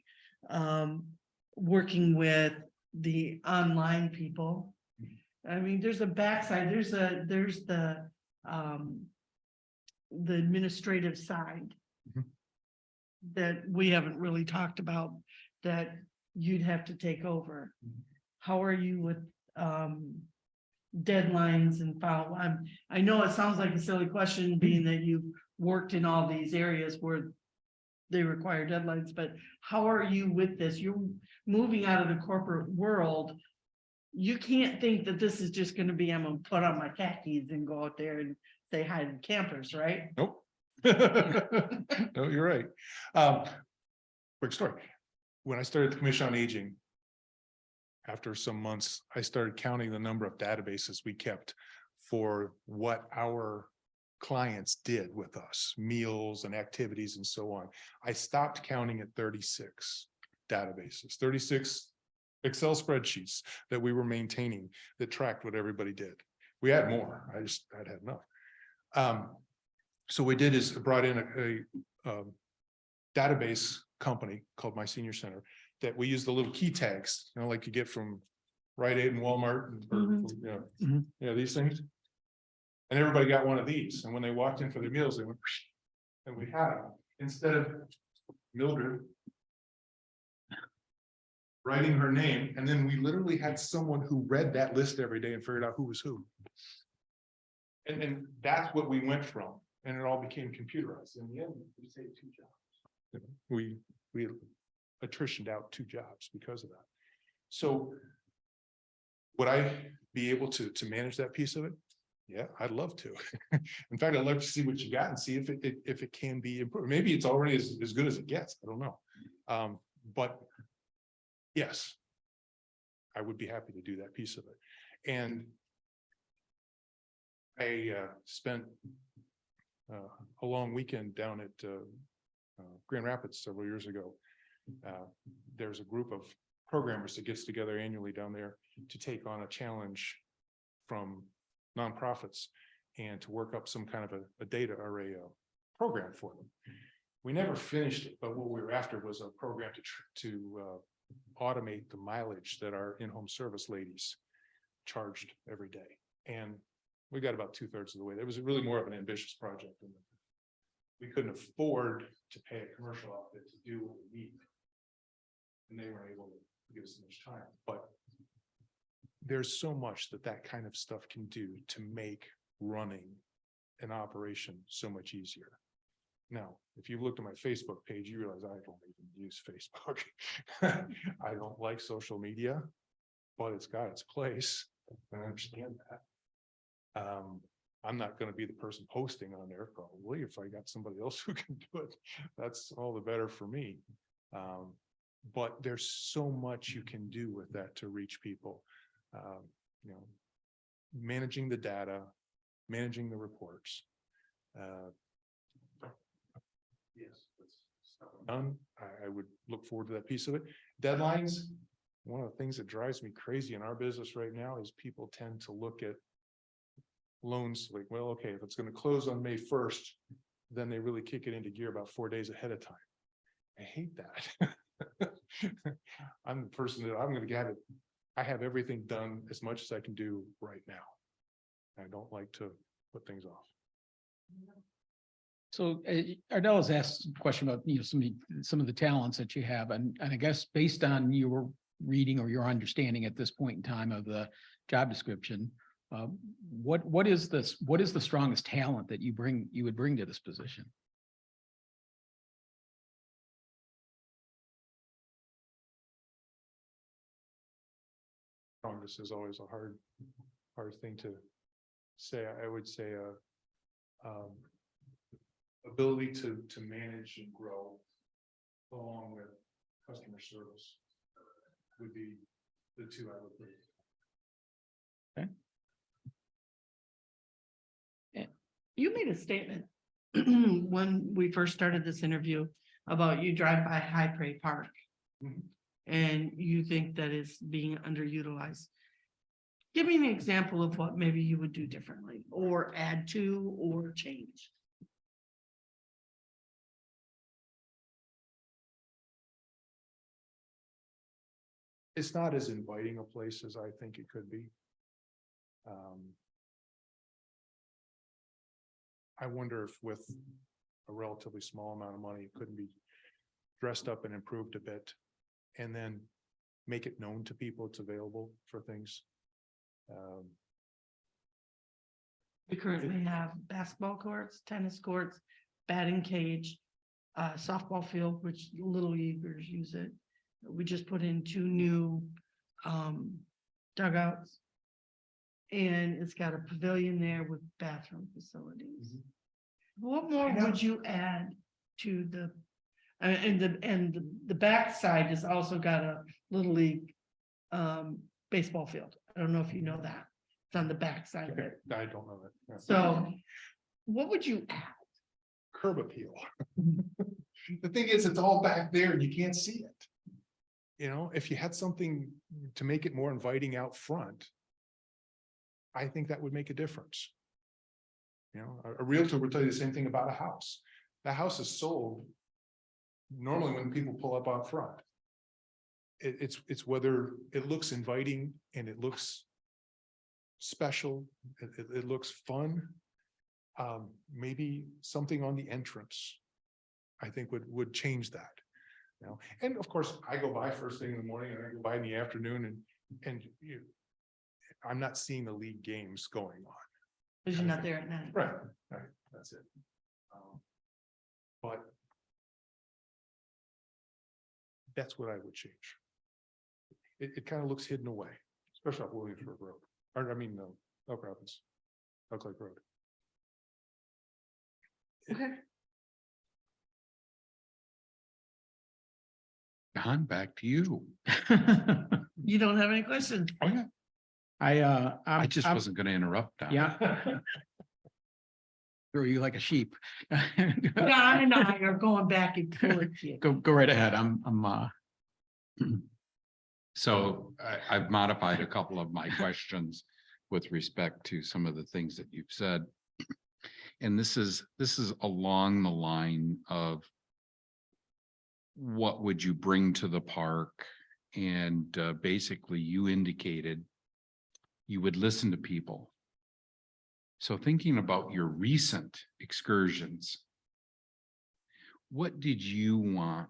Working with the online people I mean, there's a backside, there's the administrative side. Mhm. That we haven't really talked about, that you'd have to take over. How are you with, deadlines and file? I know it sounds like a silly question, being that you've worked in all these areas where they require deadlines, but how are you with this? You're moving out of the corporate world. You can't think that this is just gonna be, I'm gonna put on my khakis and go out there and say hi to campers, right? Nope. No, you're right. Quick story. When I started the Commission on Aging, after some months, I started counting the number of databases we kept for what our clients did with us, meals and activities and so on. I stopped counting at 36 databases, 36 Excel spreadsheets that we were maintaining that tracked what everybody did. We had more. I'd had enough. So what we did is brought in a database company called My Senior Center that we use the little key tags, you know, like you get from Rite Aid and Walmart, and, or, Mhm. these things. And everybody got one of these, and when they walked in for their meals, they went, and we had them, instead of Mildred writing her name, and then we literally had someone who read that list every day and figured out who was who. And that's what we went from, and it all became computerized. In the end, we saved 2 jobs. We attritioned out 2 jobs because of that. So would I be able to manage that piece of it? Yeah, I'd love to. In fact, I'd love to see what you got and see if it can be improved. Maybe it's already as good as it gets. I don't know. But yes, I would be happy to do that piece of it. And I spent a long weekend down at Grand Rapids several years ago. There's a group of programmers that gets together annually down there to take on a challenge from nonprofits and to work up some kind of a data array program for them. We never finished it, but what we were after was a program to automate the mileage that our in-home service ladies charged every day. And we got about 2/3 of the way. It was really more of an ambitious project. And we couldn't afford to pay a commercial outfit to do what we need. And they weren't able to give us so much time, but there's so much that kind of stuff can do to make running an operation so much easier. Now, if you looked at my Facebook page, you realize I don't even use Facebook. I don't like social media, but it's got its place. I understand that. I'm not going to be the person posting on there probably. If I got somebody else who can do it, that's all the better for me. But there's so much you can do with that to reach people. You know, managing the data, managing the reports. Yes, done. I would look forward to that piece of it. Deadlines. One of the things that drives me crazy in our business right now is people tend to look at loans like, well, okay, if it's going to close on May 1st, then they really kick it into gear about 4 days ahead of time. I hate that. I'm the person that I'm going to have it. I have everything done as much as I can do right now. I don't like to put things off. So Ardell has asked a question about, some of the talents that you have, and I guess based on your reading or your understanding at this point in time of the job description, what is the strongest talent that you would bring to this position? Strongest is always a hard thing to say. I would say ability to manage and grow along with customer service would be the 2 I would put. You made a statement when we first started this interview about you drive by High Prairie Park. Mhm. And you think that is being underutilized. Give me an example of what maybe you would do differently or add to or change. It's not as inviting a place as I think it could be. I wonder if with a relatively small amount of money, it couldn't be dressed up and improved a bit. And then make it known to people it's available for things. We currently have basketball courts, tennis courts, batting cage, softball field, which little leaguers use it. We just put in 2 new dugouts. And it's got a pavilion there with bathroom facilities. What more would you add to the, and the back side has also got a little league baseball field. I don't know if you know that. It's on the back side of Okay, it. I don't know that. Yeah. So what would you add? Curb appeal. The thing is, it's all back there and you can't see it. You know, if you had something to make it more inviting out front, I think that would make a difference. You know, a realtor would tell you the same thing about a house. The house is sold normally when people pull up out front. It's whether it looks inviting and it looks special, it looks fun. Maybe something on the entrance, I think would change that. You know, and of course, I go by first thing in the morning and I go by in the afternoon and I'm not seeing the league games going on. Because you're not there at night. Right, that's it. But that's what I would change. It kind of looks hidden away, especially up Williamsburg Road, or I mean, Elk Rapids, Elk Lake Road. Okay. Don, back to you. You don't have any questions? Oh, yeah. I just I'm- wasn't gonna interrupt. Don. Yeah. Throw you like a sheep. Don and I are going back and forth here. Go right ahead. So I've modified a couple of my questions with respect to some of the things that you've said. And this is along the line of what would you bring to the park? And basically you indicated you would listen to people. So thinking about your recent excursions, what did you want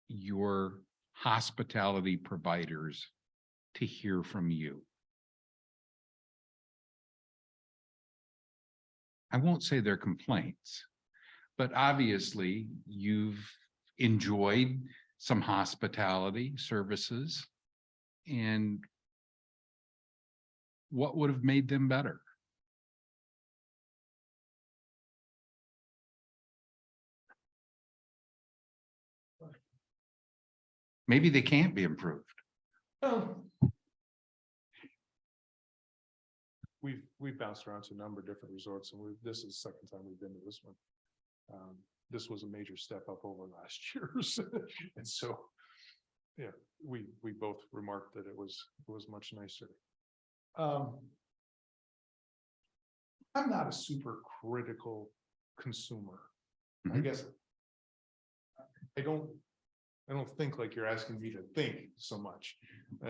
your hospitality providers to hear from you? I won't say they're complaints, but obviously you've enjoyed some hospitality services. And what would have made them better? Maybe they can't be improved. We've bounced around to a number of different resorts, and this is the second time we've been to this one. This was a major step up over last year's, and so, yeah, we both remarked that it was much nicer. I'm not a super critical consumer. I Mhm. guess I don't think like you're asking me to think so much,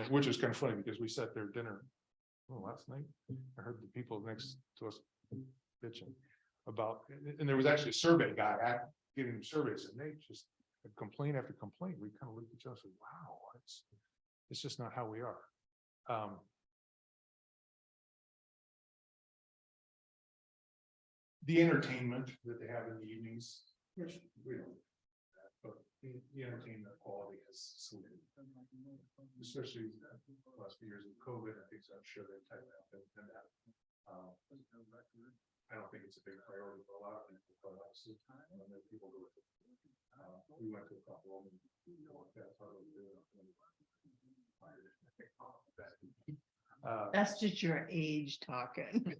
which is kind of funny because we sat there at dinner last night. I heard the people next to us bitching about, and there was actually a survey guy giving surveys, and they just complaint after complaint. We kind of looked at each other and said, wow, it's just not how we are. The entertainment that they have in the evenings, which we don't, but the entertainment quality has slipped, especially the last few years of COVID. I think so. I'm sure they've tightened up and that. I don't think it's a big priority for a lot of people, but obviously, when there are people do it. We went to a couple of them. That's just your age talking.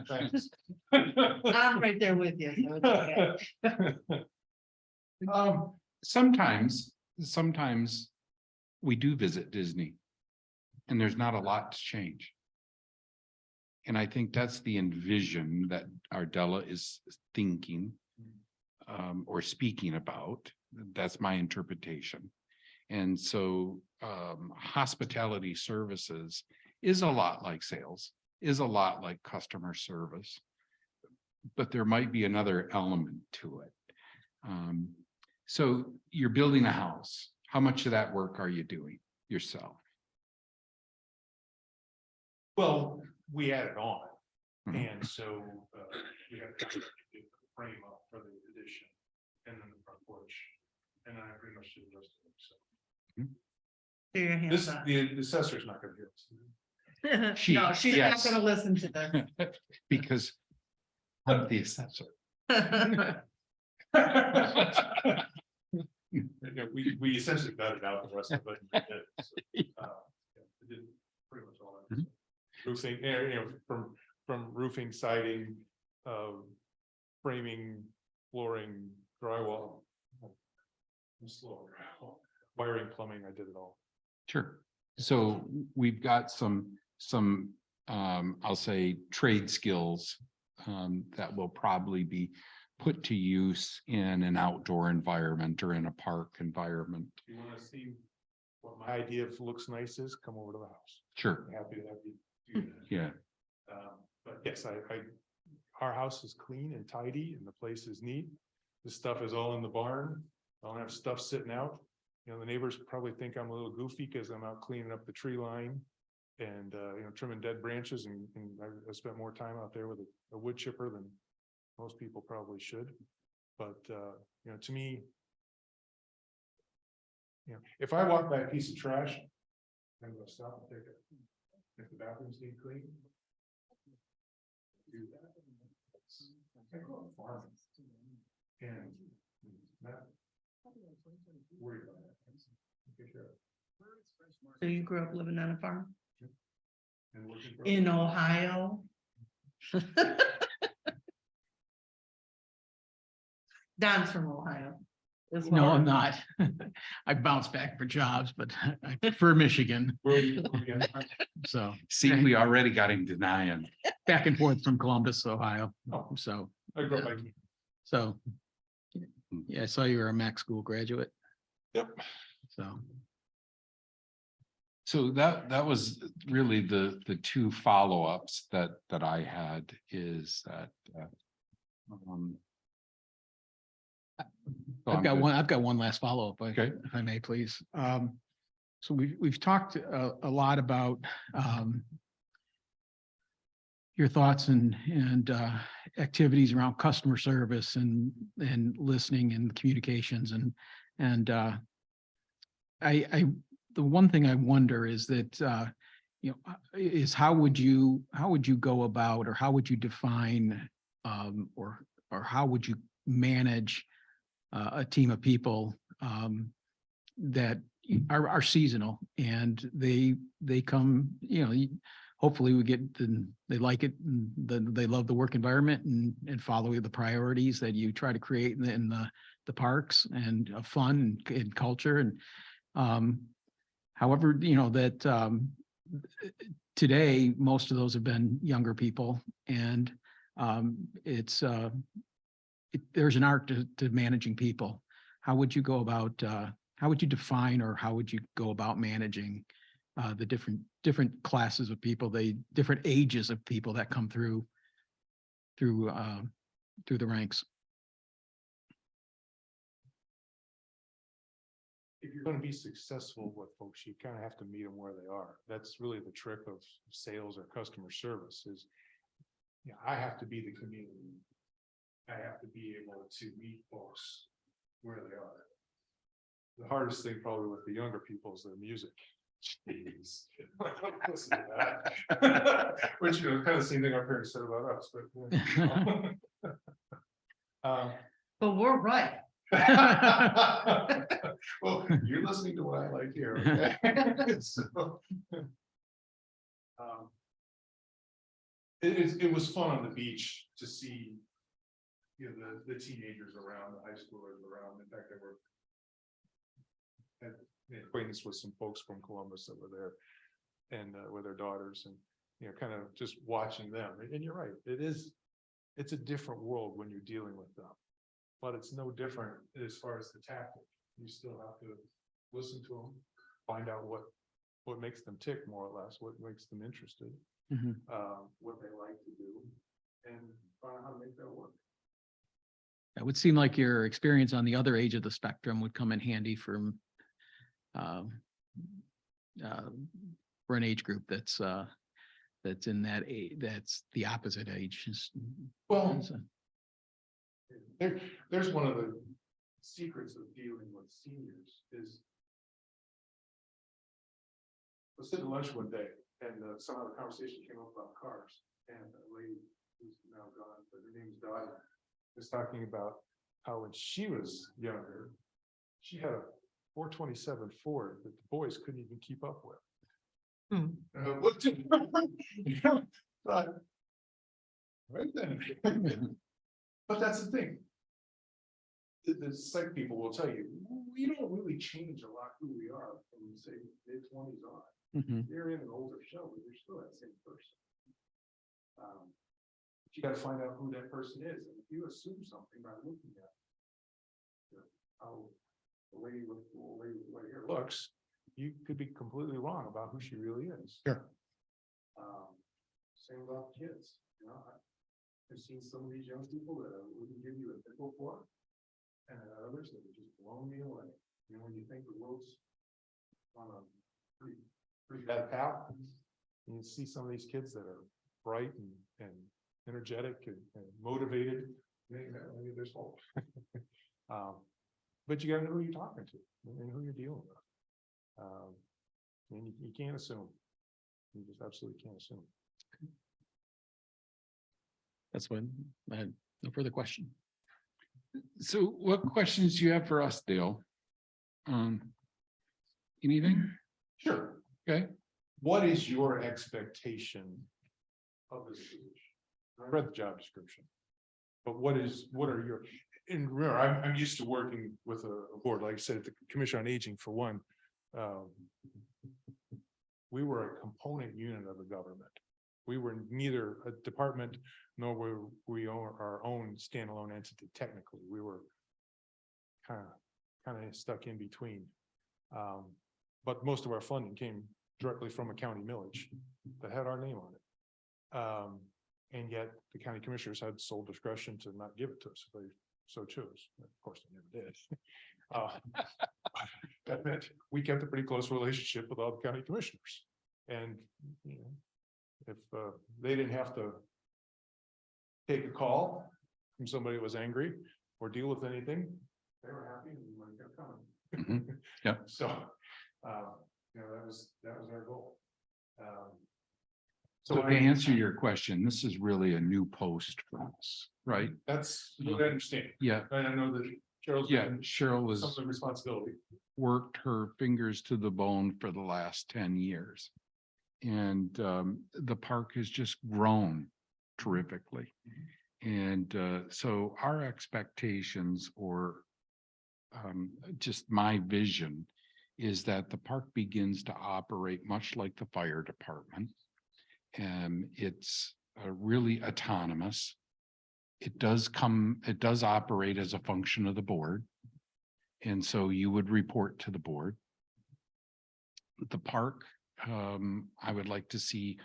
Thanks. I'm right there with you. So it's okay. Sometimes we do visit Disney and there's not a lot to change. And I think that's the envision that Ardella is thinking or speaking about. That's my interpretation. And so hospitality services is a lot like sales, is a lot like customer service. But there might be another element to it. So you're building a house. How much of that work are you doing yourself? Well, we added on, Mhm. and so, we have to do the frame up for the addition, and then the front porch, and then I pretty much did the rest of it, so. Do your hands This, up. the assessor's not gonna hear us. No, She- she's not yes. gonna listen to this. Because I'm the assessor. Yeah, we essentially gutted out the rest of it. Yeah, it did pretty much all that. Mhm. Roofing, from roofing, siding, framing, flooring, drywall. I'm slow. Wiring, plumbing, I did it all. Sure. So we've got some, I'll say trade skills that will probably be put to use in an outdoor environment or in a park environment. If you wanna see what my idea of looks nice is, come over to the house. Sure. I'm happy to have you do that. Yeah. But yes, our house is clean and tidy and the place is neat. The stuff is all in the barn. I don't have stuff sitting out. You know, the neighbors probably think I'm a little goofy because I'm out cleaning up the tree line. And, trimming dead branches and I spent more time out there with a wood chipper than most people probably should. But, to me, if I walk by a piece of trash, I'm gonna stop and take it. If the bathrooms need clean. Do that. I go on farming. And not worry about that. Take care of it. So you grew up living on a farm And working for- in Ohio? Don's from Ohio. as No, well. I'm not. I bounced back for jobs, but I prefer Michigan, Where are you from again? so See, we already got him denying. back and forth from Columbus, Ohio. Oh. So, I grew up like. so. Yeah, I saw you were a Mac school graduate, Yep. so. So that was really the two follow-ups that I had is that. I've got one last follow-up, Okay. if I may, please. So we've talked a lot about your thoughts and activities around customer service and listening and communications and the one thing I wonder is that is how would you go about, or how would you define or how would you manage a team of people that are seasonal and they come, hopefully we get, they like it, and they love the work environment and follow the priorities that you try to create in the parks and fun and culture. And however, that today, most of those have been younger people, and there's an art to managing people. How would you go about, how would you define, or how would you go about managing the different classes of people, the different ages of people that come through the ranks? If you're gonna be successful with folks, you kind of have to meet them where they are. That's really the trick of sales or customer service is. I have to be the community. I have to be able to meet folks where they are. The hardest thing probably with the younger people is their music. Jeez. Listen to that. Which, kind of the same thing our parents said about us, but. But we're right. Well, you're listening to what I like here, okay? So, it was fun on the beach to see, the teenagers around, the high schoolers around. In fact, had acquaintance with some folks from Columbus that were there and with their daughters and, kind of just watching them. And you're right, it's a different world when you're dealing with them. But it's no different as far as the tactic. You still have to listen to them, find out what what makes them tick more or less, what makes them interested, Mhm. what they like to do, and find out how to make that work. It would seem like your experience on the other age of the spectrum would come in handy from um, for an age group that's in that age, that's the opposite age. Well, there's one of the secrets of dealing with seniors is. I was sitting at lunch one day and somehow the conversation came up about cars and a lady who's now gone, but her name's Dottie, was talking about how when she was younger, she had a 427 Ford that the boys couldn't even keep up with. Looked at her, thought, right then. But that's the thing. The psych people will tell you, we don't really change a lot who we are from say mid-20s on. Mhm. You're in an older show, but you're still that same person. But you gotta find out who that person is, and if you assume something by looking at how the lady with the lady with white hair looks, you could be completely wrong about who she really is. Sure. Same about kids, you know, I've seen some of these young people that I wouldn't give you a nickel for, and others that have just blown me away. You know, when you think the world's on a pretty bad path, and you see some of these kids that are bright and energetic and motivated, maybe there's hope. But you gotta know who you're talking to and who you're dealing with. And you can't assume. You just absolutely can't assume. That's when I had no further question. So what questions do you have for us, Dale? Anything? Sure. Okay. What is your expectation of this position? I read the job description. But what are your, and remember, I'm used to working with a board, like I said, at the Commission on Aging for one. We were a component unit of the government. We were neither a department nor were we our own standalone entity. Technically, we were kind of stuck in between. But most of our funding came directly from a county millage that had our name on it. And yet the county commissioners had sole discretion to not give it to us if they so chose. Of course, they never did. That meant we kept a pretty close relationship with all the county commissioners. And, you know, if they didn't have to take a call from somebody who was angry or deal with anything, they were happy and the money kept coming. Mhm. Yep. So, you know, that was our goal. So to answer your question, this is really a new post for us, right? That's, you understand. Yeah, And I know that Cheryl's. yeah, got Cheryl Some has of the responsibility. worked her fingers to the bone for the last 10 years. And the park has just grown terrifically. And so our expectations or just my vision is that the park begins to operate much like the fire department. And it's really autonomous. It does operate as a function of the board. And so you would report to the board. The park, I would like to see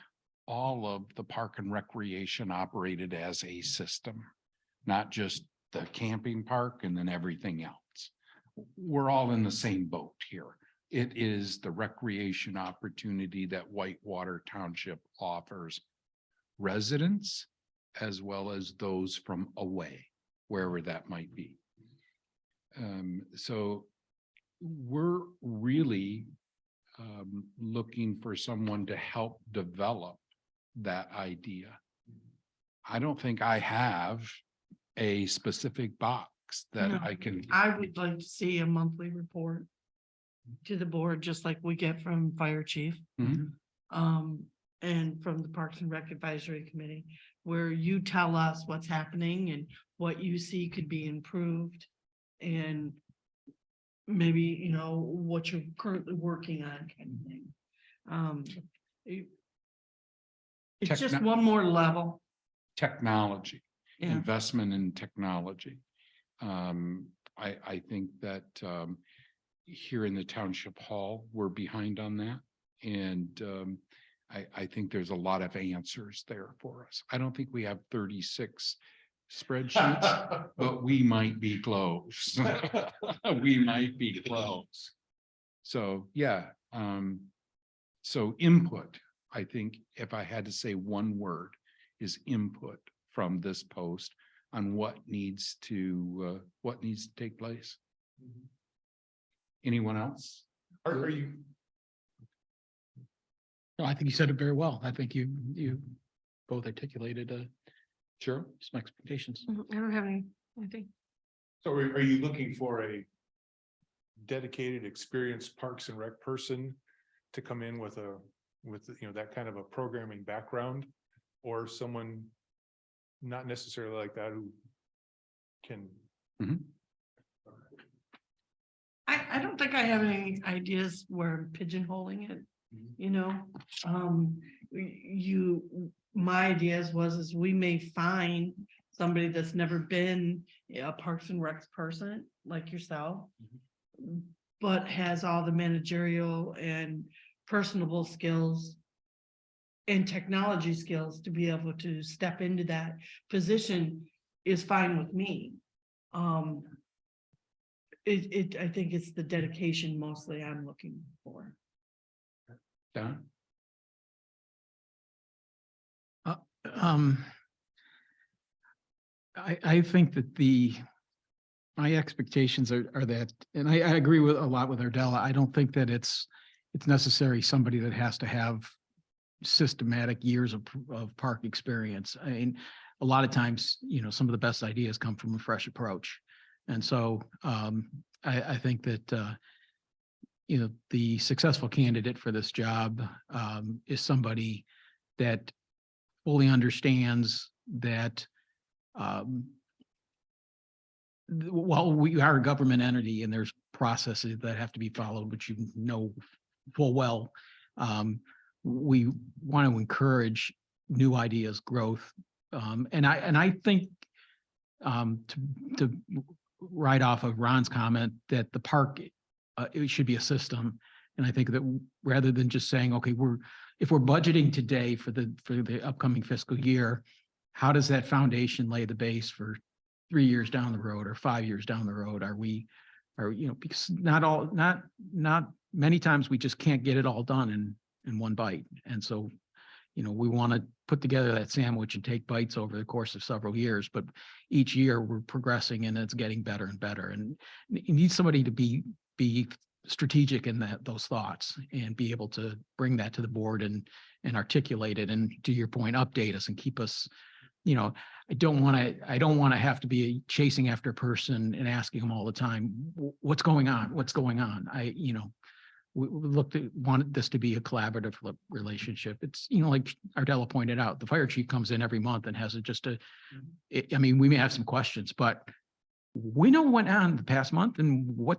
all of the park and recreation operated as a system, not just the camping park and then everything else. We're all in the same boat here. It is the recreation opportunity that Whitewater Township offers residents as well as those from away, wherever that might be. So we're really looking for someone to help develop that idea. I don't think I have a specific box that No, I can. I would like to see a monthly report to the board, just like we get from fire chief. Mhm. And from the Parks and Rec Advisory Committee, where you tell us what's happening and what you see could be improved. And maybe, you know, what you're currently working on kind of thing. It's just one more level. Technology, Yeah, investment in technology. I think that here in the township hall, we're behind on that. And I think there's a lot of answers there for us. I don't think we have 36 spreadsheets, but we might be close. We might be close. So, yeah, so input, I think if I had to say one word, is input from this post on what needs to take place. Anyone else? Are you, No, I think you said it very well. I think you both articulated Sure. some expectations. I don't have anything. so are you looking for a dedicated, experienced Parks and Rec person to come in with that kind of a programming background? Or someone not necessarily like that who can? I don't think I have any ideas where I'm pigeonholing it, you know? My ideas is we may find somebody that's never been a Parks and Recs person like yourself, but has all the managerial and personable skills and technology skills to be able to step into that position is fine with me. I think it's the dedication mostly I'm looking for. Don? I think that my expectations are that, and I agree with a lot with Ardella. I don't think that it's necessary somebody that has to have systematic years of park experience. I mean, a lot of times, some of the best ideas come from a fresh approach. And so I think that, the successful candidate for this job is somebody that fully understands that while we are a government entity and there's processes that have to be followed, which you know full well, we want to encourage new ideas, growth. And I think to write off of Ron's comment that the park, it should be a system. And I think that rather than just saying, okay, if we're budgeting today for the upcoming fiscal year, how does that foundation lay the base for 3 years down the road or 5 years down the road? Because not many times we just can't get it all done in one bite. And so, we want to put together that sandwich and take bites over the course of several years, but each year we're progressing and it's getting better and better. And you need somebody to be strategic in those thoughts and be able to bring that to the board and articulate it. And to your point, update us and keep us, I don't want to have to be chasing after a person and asking them all the time, what's going on? What's going on? We wanted this to be a collaborative relationship. It's, like Ardella pointed out, the fire chief comes in every month and has we may have some questions, but we know what went on the past month and what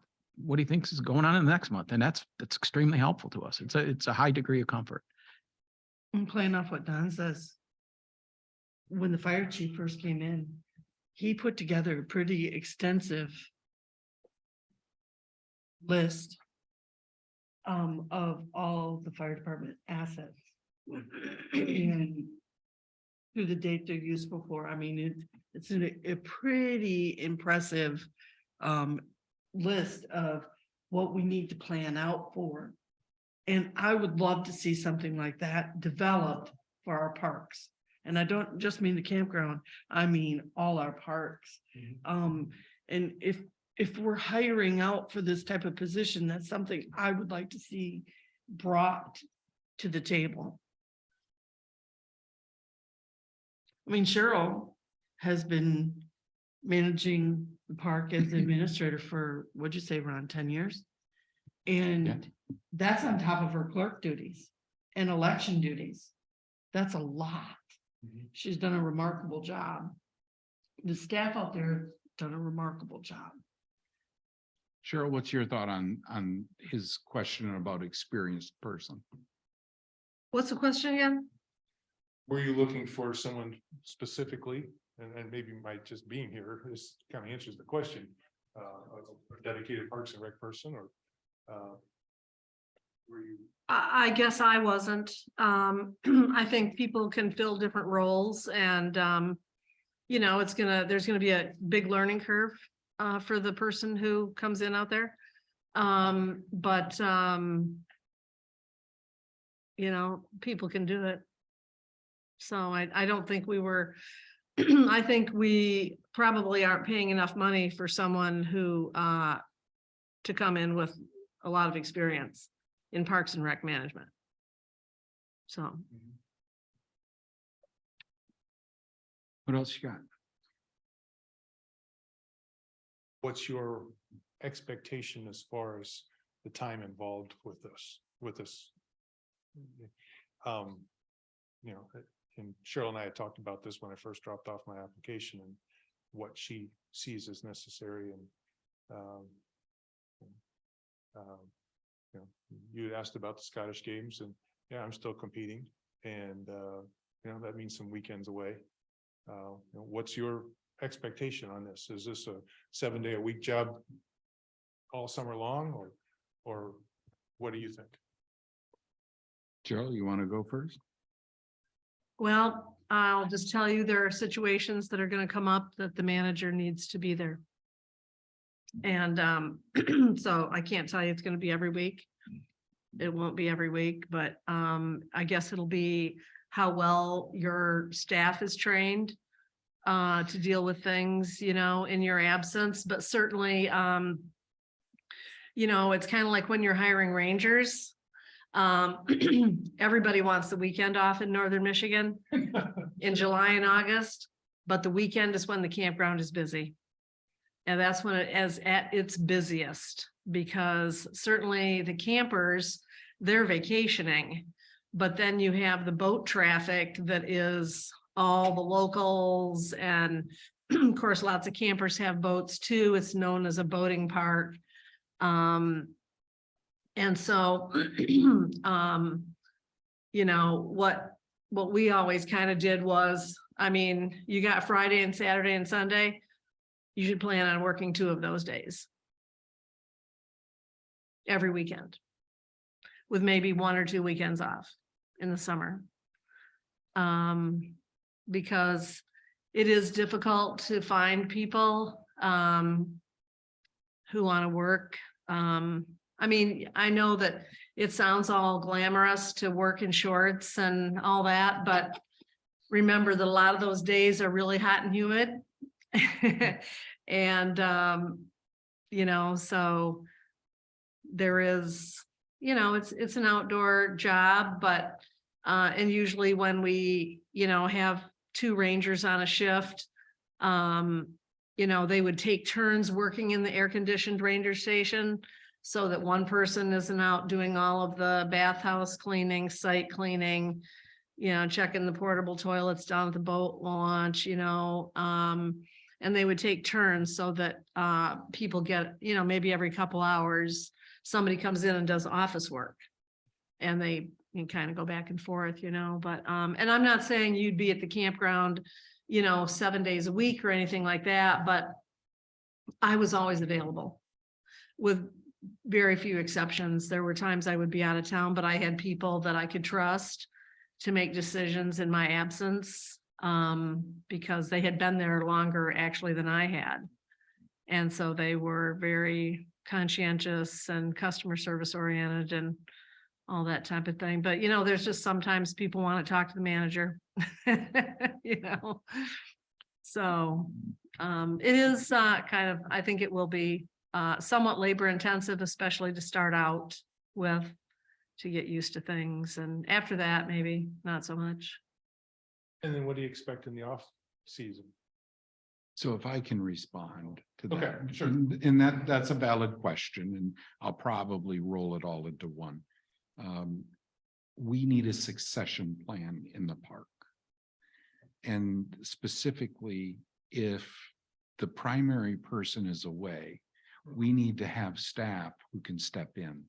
he thinks is going on in the next month. And that's extremely helpful to us. It's a high degree of comfort. And playing off what Don says, when the fire chief first came in, he put together a pretty extensive list of all the fire department assets. And through the date they're useful for. I mean, it's a pretty impressive list of what we need to plan out for. And I would love to see something like that developed for our parks. And I don't just mean the campground, I mean all our parks. And if we're hiring out for this type of position, that's something I would like to see brought to the table. I mean, Cheryl has been managing the park as administrator for, what'd you say, Ron, 10 years? And that's on top of her clerk duties and election duties. That's a lot. She's done a remarkable job. The staff out there done a remarkable job. Cheryl, what's your thought on his question about experienced person? What's the question again? Were you looking for someone specifically, and maybe my just being here, this kind of answers the question, a dedicated Parks and Rec person, or Were you? I guess I wasn't. I think people can fill different roles and, you know, there's gonna be a big learning curve, for the person who comes in out there. But, you know, people can do it. So I don't think we were, I think we probably aren't paying enough money for someone who, to come in with a lot of experience in Parks and Rec management. So, What else you got? What's your expectation as far as the time involved with this? You know, and Cheryl and I had talked about this when I first dropped off my application and what she sees as necessary and, you know, you asked about the Scottish Games and yeah, I'm still competing and, you know, that means some weekends away. You know, what's your expectation on this? Is this a 7-day-a-week job all summer long or what do you think? Joe, you want to go first? well, I'll just tell you, there are situations that are gonna come up that the manager needs to be there. And, so I can't tell you it's gonna be every week. It won't be every week, but, I guess it'll be how well your staff is trained to deal with things, you know, in your absence, but certainly, you know, it's kind of like when you're hiring rangers. Everybody wants the weekend off in northern Michigan in July and August, but the weekend is when the campground is busy. And that's when it is at its busiest, because certainly the campers, they're vacationing. But then you have the boat traffic that is all the locals and of course, lots of campers have boats too. It's known as a boating park. And so, you know, what we always kind of did was, I mean, you got Friday and Saturday and Sunday, you should plan on working 2 of those days. Every weekend. With maybe 1 or 2 weekends off in the summer. Because it is difficult to find people, who want to work. I mean, I know that it sounds all glamorous to work in shorts and all that, but remember that a lot of those days are really hot and humid. And, you know, so there is, you know, it's an outdoor job, but, and usually when we, you know, have 2 rangers on a shift, you know, they would take turns working in the air-conditioned ranger station so that one person isn't out doing all of the bathhouse cleaning, site cleaning, you know, checking the portable toilets down at the boat launch, you know, and they would take turns so that people get, you know, maybe every couple hours, somebody comes in and does office work. And they can kind of go back and forth, you know, but, and I'm not saying you'd be at the campground, you know, 7 days a week or anything like that, but I was always available with very few exceptions. There were times I would be out of town, but I had people that I could trust to make decisions in my absence, because they had been there longer actually than I had. And so they were very conscientious and customer service oriented and all that type of thing. But, you know, there's just sometimes people want to talk to the manager, you know. So it is kind of, I think it will be somewhat labor intensive, especially to start out with, to get used to things. And after that, maybe not so much. And then what do you expect in the off season? So if I can respond to that. Okay, sure. And that's a valid question, and I'll probably roll it all into one. We need a succession plan in the park. And specifically, if the primary person is away, we need to have staff who can step in.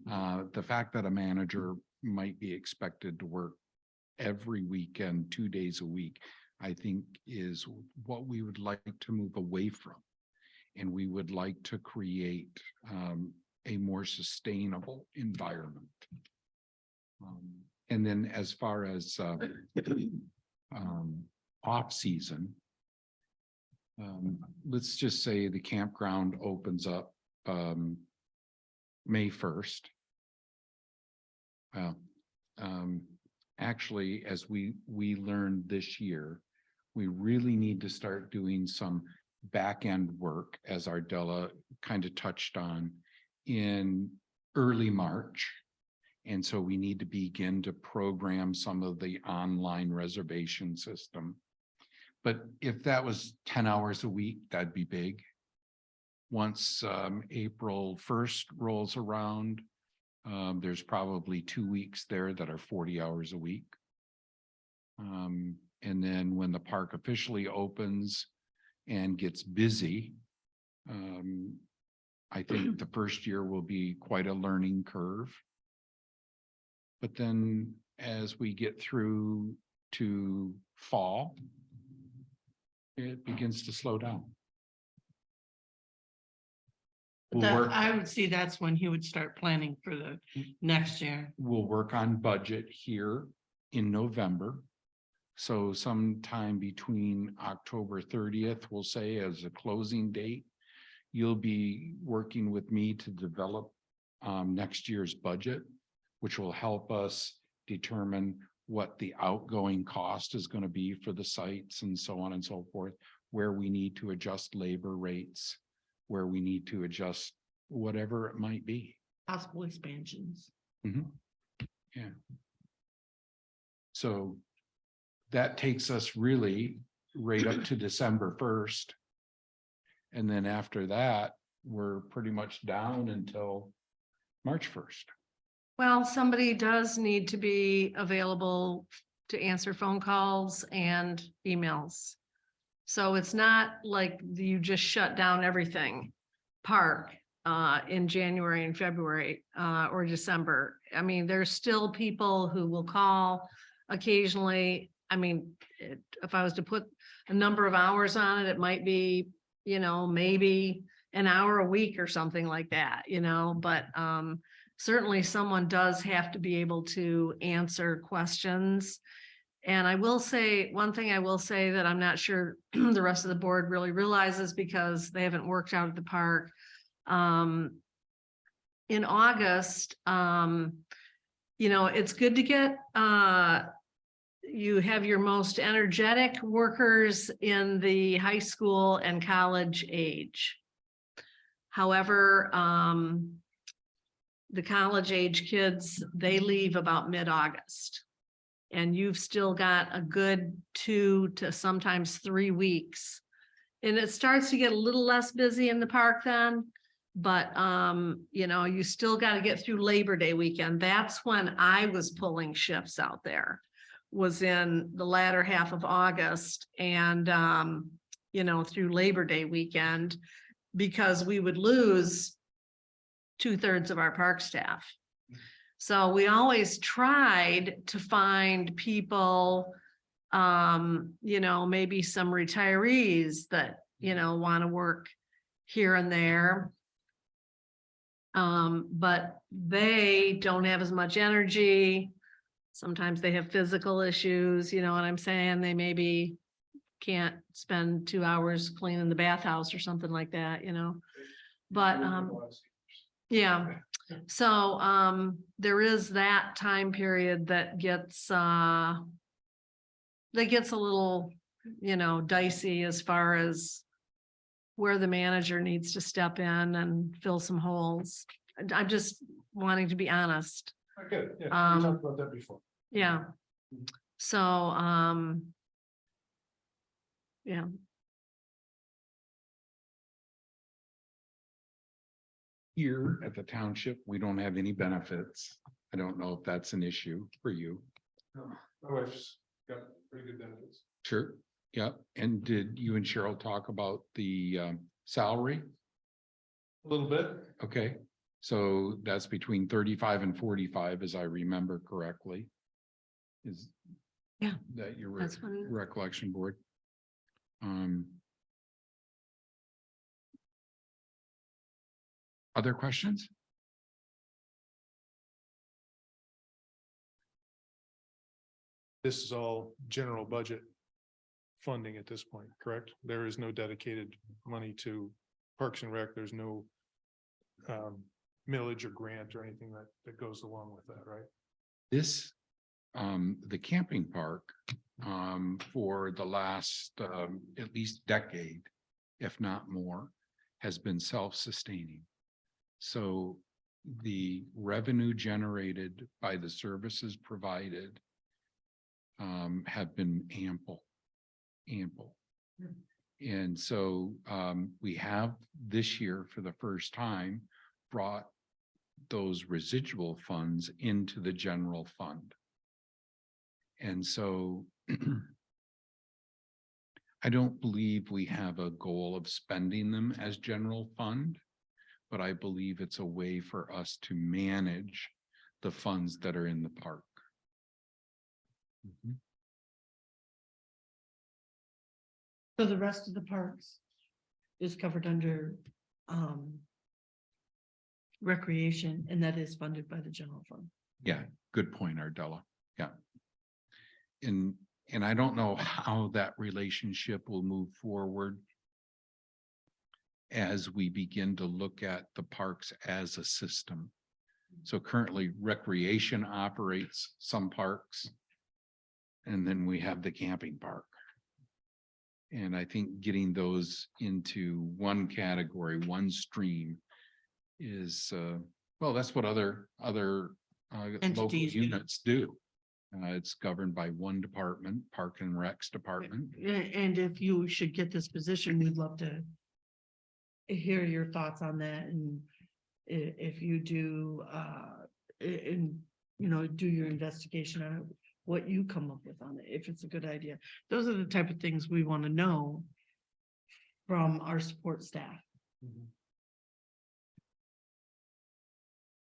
The fact that a manager might be expected to work every weekend, 2 days a week, I think is what we would like to move away from. And we would like to create a more sustainable environment. And then as far as off-season, let's just say the campground opens up May 1st. Well, actually, as we learned this year, we really need to start doing some back-end work, as Ardella kind of touched on, in early March. And so we need to begin to program some of the online reservation system. But if that was 10 hours a week, that'd be big. Once April 1st rolls around, there's probably 2 weeks there that are 40 hours a week. And then when the park officially opens and gets busy, I think the first year will be quite a learning curve. But then as we get through to fall, it begins to slow down. We'll That, work- I would see that's when he would start planning for the next year. We'll work on budget here in November. So sometime between October 30th, we'll say, as a closing date, you'll be working with me to develop next year's budget, which will help us determine what the outgoing cost is going to be for the sites and so on and so forth, where we need to adjust labor rates, where we need to adjust whatever it might be. Possible expansions. Yeah. So that takes us really right up to December 1st. And then after that, we're pretty much down until March 1st. Well, somebody does need to be available to answer phone calls and emails. So it's not like you just shut down everything, park, in January and February, or December. I mean, there's still people who will call occasionally. I mean, if I was to put a number of hours on it, it might be, maybe an hour a week or something like that, but, certainly someone does have to be able to answer questions. And I will say, one thing I will say that I'm not sure the rest of the board really realizes, because they haven't worked out at the park. In August, it's good to get, you have your most energetic workers in the high school and college age. However, the college age kids, they leave about mid-August. And you've still got a good 2 to sometimes 3 weeks. And it starts to get a little less busy in the park then. But, you still got to get through Labor Day weekend. That's when I was pulling shifts out there, was in the latter half of August and, through Labor Day weekend, because we would lose 2/3 of our park staff. So we always tried to find people, maybe some retirees that, want to work here and there. But they don't have as much energy. Sometimes they have physical issues, you know what I'm saying? They maybe can't spend 2 hours cleaning the bathhouse or something like that, But, yeah, so there is that time period that gets a little, dicey as far as where the manager needs to step in and fill some holes. I'm just wanting to be honest. Okay, yeah, we talked about that before. Yeah. So, yeah. Here at the township, we don't have any benefits. I don't know if that's an issue for you. My wife's got pretty good benefits. Sure. Yep. And did you and Cheryl talk about the salary? A little bit. Okay, so that's between 35 and 45, as I remember correctly. Is Yeah, that your that's what it is. recollection board? Other questions? This is all general budget funding at this point, correct? There is no dedicated money to Parks and Rec. There's no millage or grant or anything that goes along with that, right? This, the camping park, for the last, at least decade, if not more, has been self-sustaining. So the revenue generated by the services provided have been ample. And so we have this year for the first time brought those residual funds into the general fund. And so I don't believe we have a goal of spending them as general fund, but I believe it's a way for us to manage the funds that are in the park. Mhm. So the rest of the parks is covered under recreation, and that is funded by the general fund. Yeah, good point, Ardella. Yeah. And I don't know how that relationship will move forward as we begin to look at the parks as a system. So currently recreation operates some parks. And then we have the camping park. And I think getting those into one category, one stream is, well, that's what other local Entities do. units do. It's governed by one department, Park and Recs department. And if you should get this position, we'd love to hear your thoughts on that, and if you do, and, you know, do your investigation on what you come up with on it, if it's a good idea. Those are the type of things we want to know from our support staff.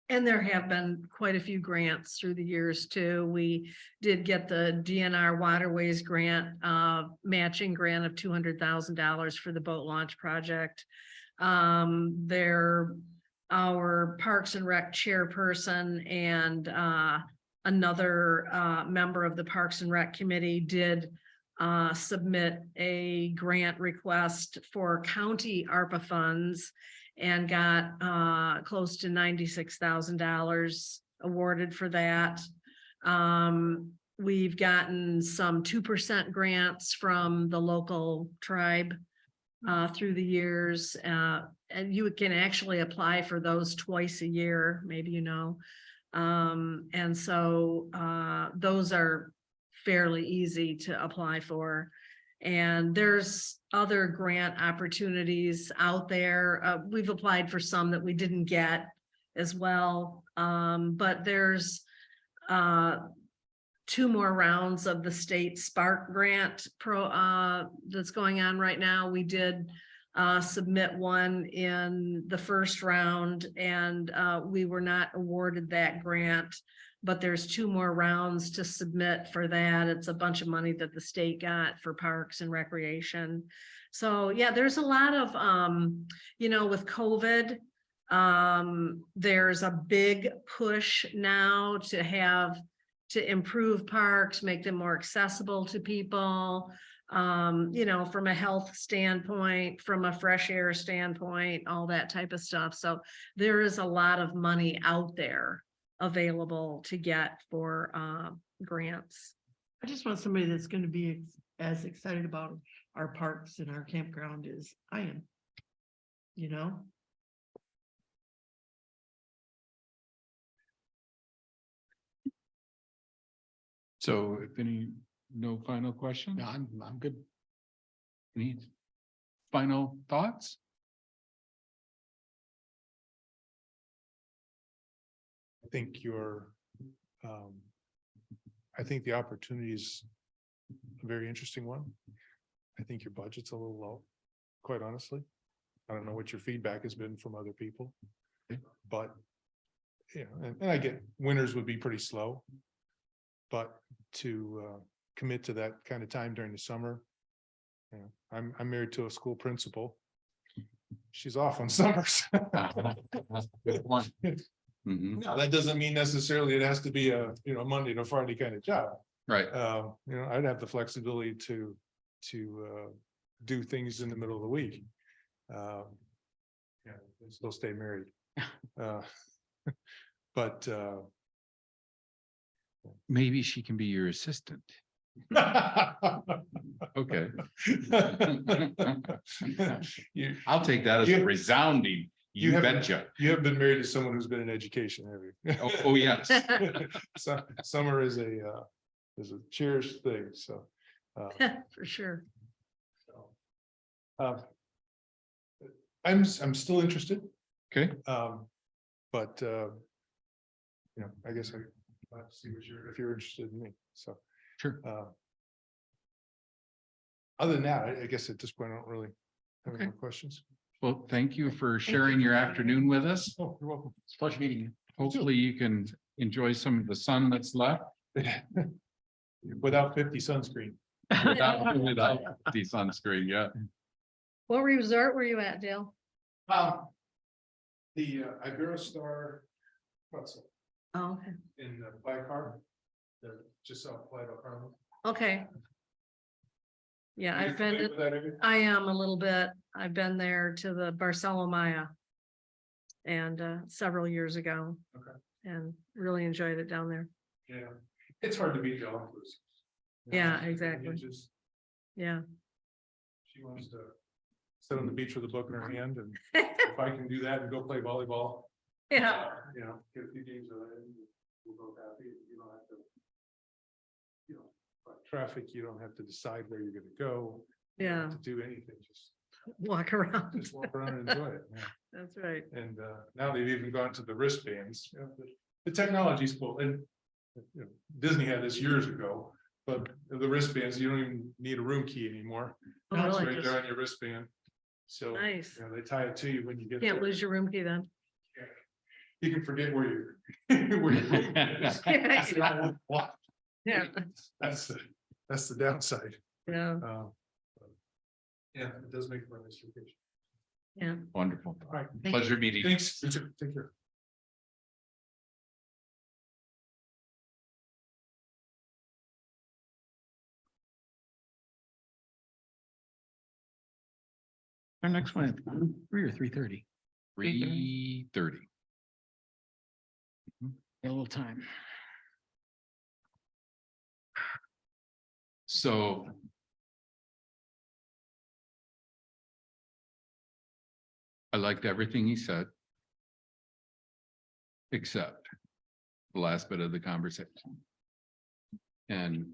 And there have been quite a few grants through the years too. We did get the DNR Waterways grant, matching grant of $200,000 for the boat launch project. Our Parks and Rec chairperson and another member of the Parks and Rec committee did submit a grant request for county ARPA funds and got close to $96,000 awarded for that. We've gotten some 2% grants from the local tribe through the years, and you can actually apply for those twice a year, maybe you know. And so those are fairly easy to apply for. And there's other grant opportunities out there. We've applied for some that we didn't get as well. But there's 2 more rounds of the state Spark grant that's going on right now. We did submit one in the first round, and we were not awarded that grant, but there's 2 more rounds to submit for that. It's a bunch of money that the state got for parks and recreation. So yeah, there's a lot of, you know, with COVID, there's a big push now to improve parks, make them more accessible to people. You know, from a health standpoint, from a fresh air standpoint, all that type of stuff. So there is a lot of money out there available to get for grants. I just want somebody that's going to be as excited about our parks and our campground as I am, you know? So if no final questions? No, I'm good. Any final thoughts? I think I think the opportunity is a very interesting one. I think your budget's a little low, quite honestly. I don't know what your feedback has been from other people. But, yeah, and I get winters would be pretty slow. But to commit to that kind of time during the summer. You know, I'm married to a school principal. She's off on summers. Good one. Mhm. Now, that doesn't mean necessarily it has to be a, you know, Monday to Friday kind of job. Right. You know, I'd have the flexibility to do things in the middle of the week. Yeah, and still stay married. Uh, But Maybe she can be your assistant. Okay. You, I'll take that as a You- resounding, you you haven't- betcha. you haven't been married to someone who's been in education, have you? Oh, yes. Summer is a cherished thing, so. For sure. so, uh, I'm still interested, Okay, but, you know, I guess I'll have to see what if you're interested in me, so. sure. Other than that, I guess at this point, I don't really have any Okay. more questions. Well, thank you for sharing your afternoon with us. Oh, you're welcome. It's a pleasure meeting you. Hopefully you can enjoy some of the sun that's left. Without 50 sunscreen. Without the sunscreen, yeah. What resort were you at, Dale? The Iberostar, what's it, Oh, okay. in the Black Harbor? They're just off Flight of Harlem. Okay. Yeah, I've been, With that, Amy? I am a little bit. I've been there to the Barcelona and several years ago. Okay. And really enjoyed it down there. Yeah, it's hard to beat the all-inclusive. Yeah, exactly. You just, Yeah. she wants to sit on the beach with a book in her hand, and if I can do that and go play volleyball. Yeah. You know, get a few games of it, we'll go happy, you don't have to. You know, but traffic, you don't have to decide where you're gonna go. You don't have Yeah. To do anything, just Walk around. just walk around and enjoy it, yeah. That's right. And now they've even gone to the wristbands. You know, the technology's cool, and you know, Disney had this years ago, but the wristbands, you don't even need a room key anymore. Oh, It's really? right there on your wristband. So, Nice. you know, they tie it to you when you get Can't there. lose your room key then. You can forget where you're. where you're- Yeah. That's the downside. Yeah. Yeah, it does make for a nice vacation. Yeah. Wonderful. All right, Pleasure meeting. thanks. You too. Take care. Our next one, 3 or 3:30. 3:30. A little time. So. I liked everything he said. Except the last bit of the conversation. And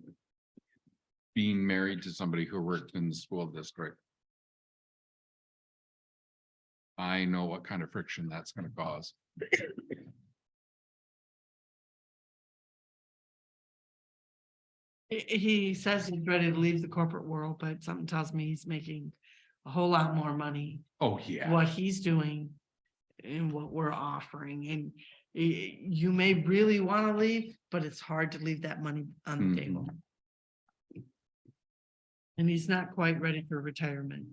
being married to somebody who worked in the school district. I know what kind of friction that's gonna cause. He says he's ready to leave the corporate world, but something tells me he's making a whole lot more money. Oh, yeah. What he's doing and what we're offering, and you may really want to leave, but it's hard to leave that money on the Mhm. table. And he's not quite ready for retirement.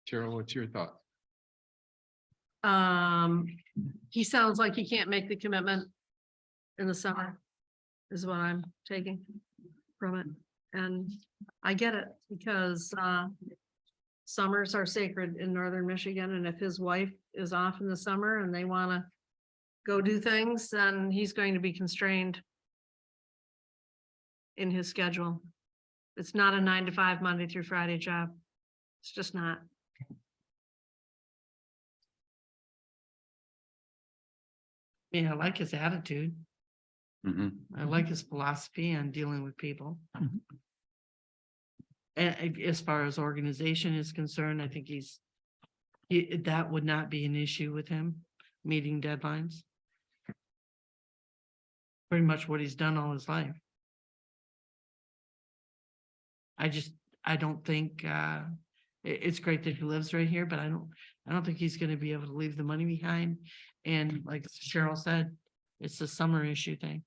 Cheryl, what's your thought? He sounds like he can't make the commitment in the summer, is what I'm taking from it. And I get it, because summers are sacred in northern Michigan, and if his wife is off in the summer and they wanna go do things, then he's going to be constrained in his schedule. It's not a 9 to 5 Monday through Friday job. It's just not. Yeah, I like his attitude. Mhm. I like his philosophy on dealing with people. Mhm. And as far as organization is concerned, I think that would not be an issue with him, meeting deadlines. Pretty much what he's done all his life. I don't think, it's great that he lives right here, but I don't think he's gonna be able to leave the money behind. And like Cheryl said, it's a summer issue thing.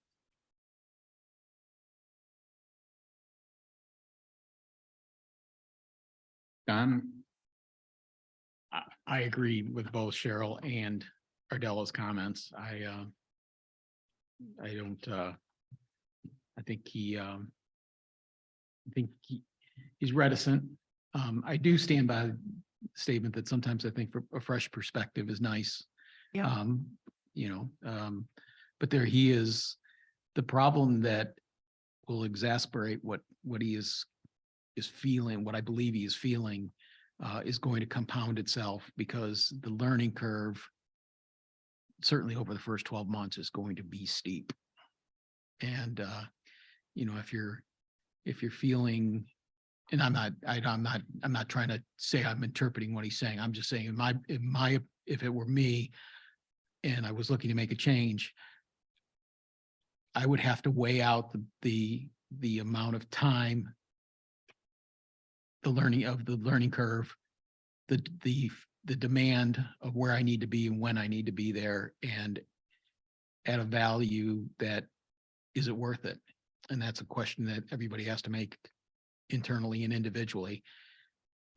Don, I agree with both Cheryl and Ardella's comments. I don't, I think he's reticent. I do stand by the statement that sometimes I think a fresh perspective is nice. Yeah. But there he is, the problem that will exasperate what he is feeling, what I believe he is feeling, is going to compound itself because the learning curve, certainly over the first 12 months, is going to be steep. And, if you're feeling, and I'm not trying to say I'm interpreting what he's saying. I'm just saying if it were me and I was looking to make a change, I would have to weigh out the amount of time, the learning curve, the demand of where I need to be and when I need to be there, and at a value that, is it worth it? And that's a question that everybody has to make internally and individually.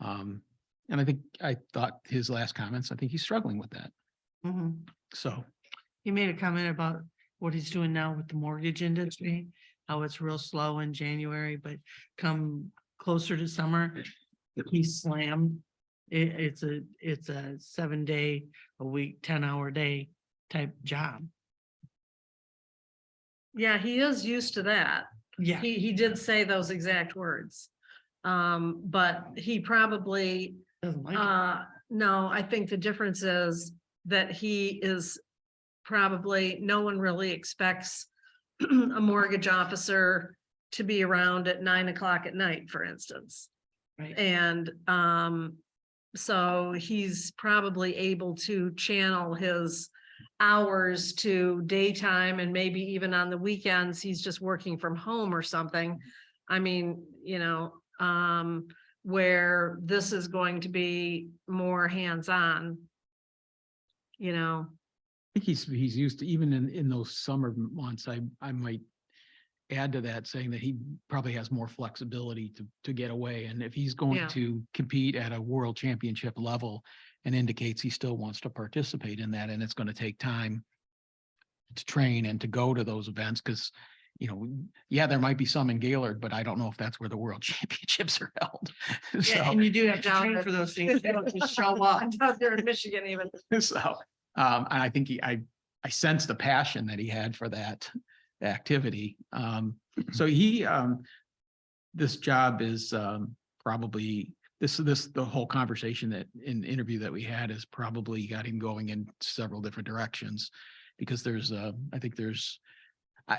And I thought his last comments, I think he's struggling with that. Mhm. So, He made a comment about what he's doing now with the mortgage industry, how it's real slow in January, but come closer to summer, he's slammed. It's a 7-day a week, 10-hour day type job. Yeah, he is used to that. Yeah. He did say those exact words. But he probably, Doesn't like it. no, I think the difference is that he is probably, no one really expects a mortgage officer to be around at 9 o'clock at night, for instance. Right. And, so he's probably able to channel his hours to daytime, and maybe even on the weekends, he's just working from home or something. I mean, where this is going to be more hands-on. I think he's used to, even in those summer months, I might add to that, saying that he probably has more flexibility to get away. And if he's going Yeah. to compete at a world championship level and indicates he still wants to participate in that, and it's going to take time to train and to go to those events, because, there might be some in Gaylord, but I don't know if that's where the world championships are held. Yeah, and you do have to train for those things. You don't just show up. I'm out there in Michigan even. And I think I sense the passion that he had for that activity. So this job is probably, the whole conversation that in the interview that we had has probably got him going in several different directions, because I think there's,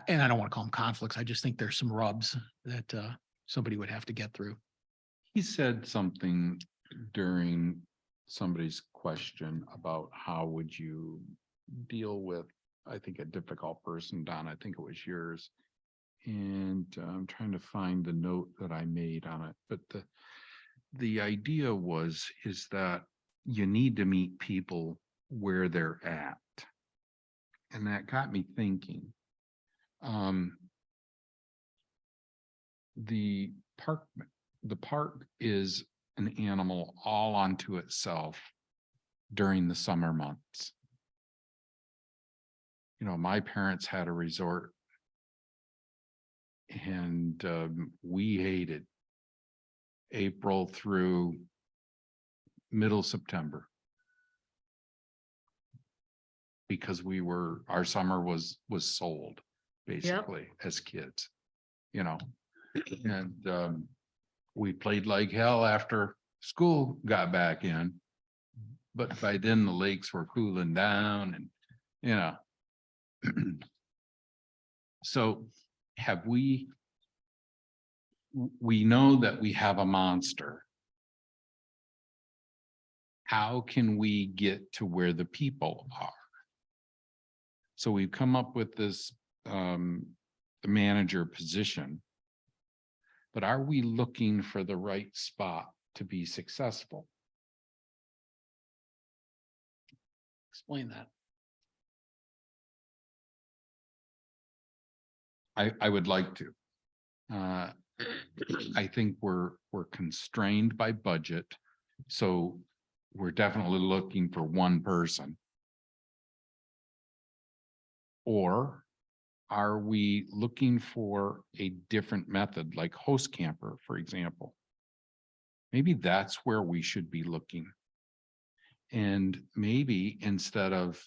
and I don't want to call them conflicts, I just think there's some rubs that somebody would have to get through. He said something during somebody's question about how would you deal with, I think, a difficult person, Don, I think it was yours. And I'm trying to find the note that I made on it, but the idea is that you need to meet people where they're at. And that got me thinking. The park is an animal all unto itself during the summer months. My parents had a resort, and we hated April through middle September, because our summer was sold basically as kids, and we played like hell after school got back in, but by then the lakes were cooling down, and so we know that we have a monster. How can we get to where the people are? So we've come up with this the manager position, but are we looking for the right spot to be successful? Explain that. I would like to. I think we're constrained by budget, so we're definitely looking for one person. Or Are we looking for a different method, like host camper, for example? Maybe that's where we should be looking. And maybe instead of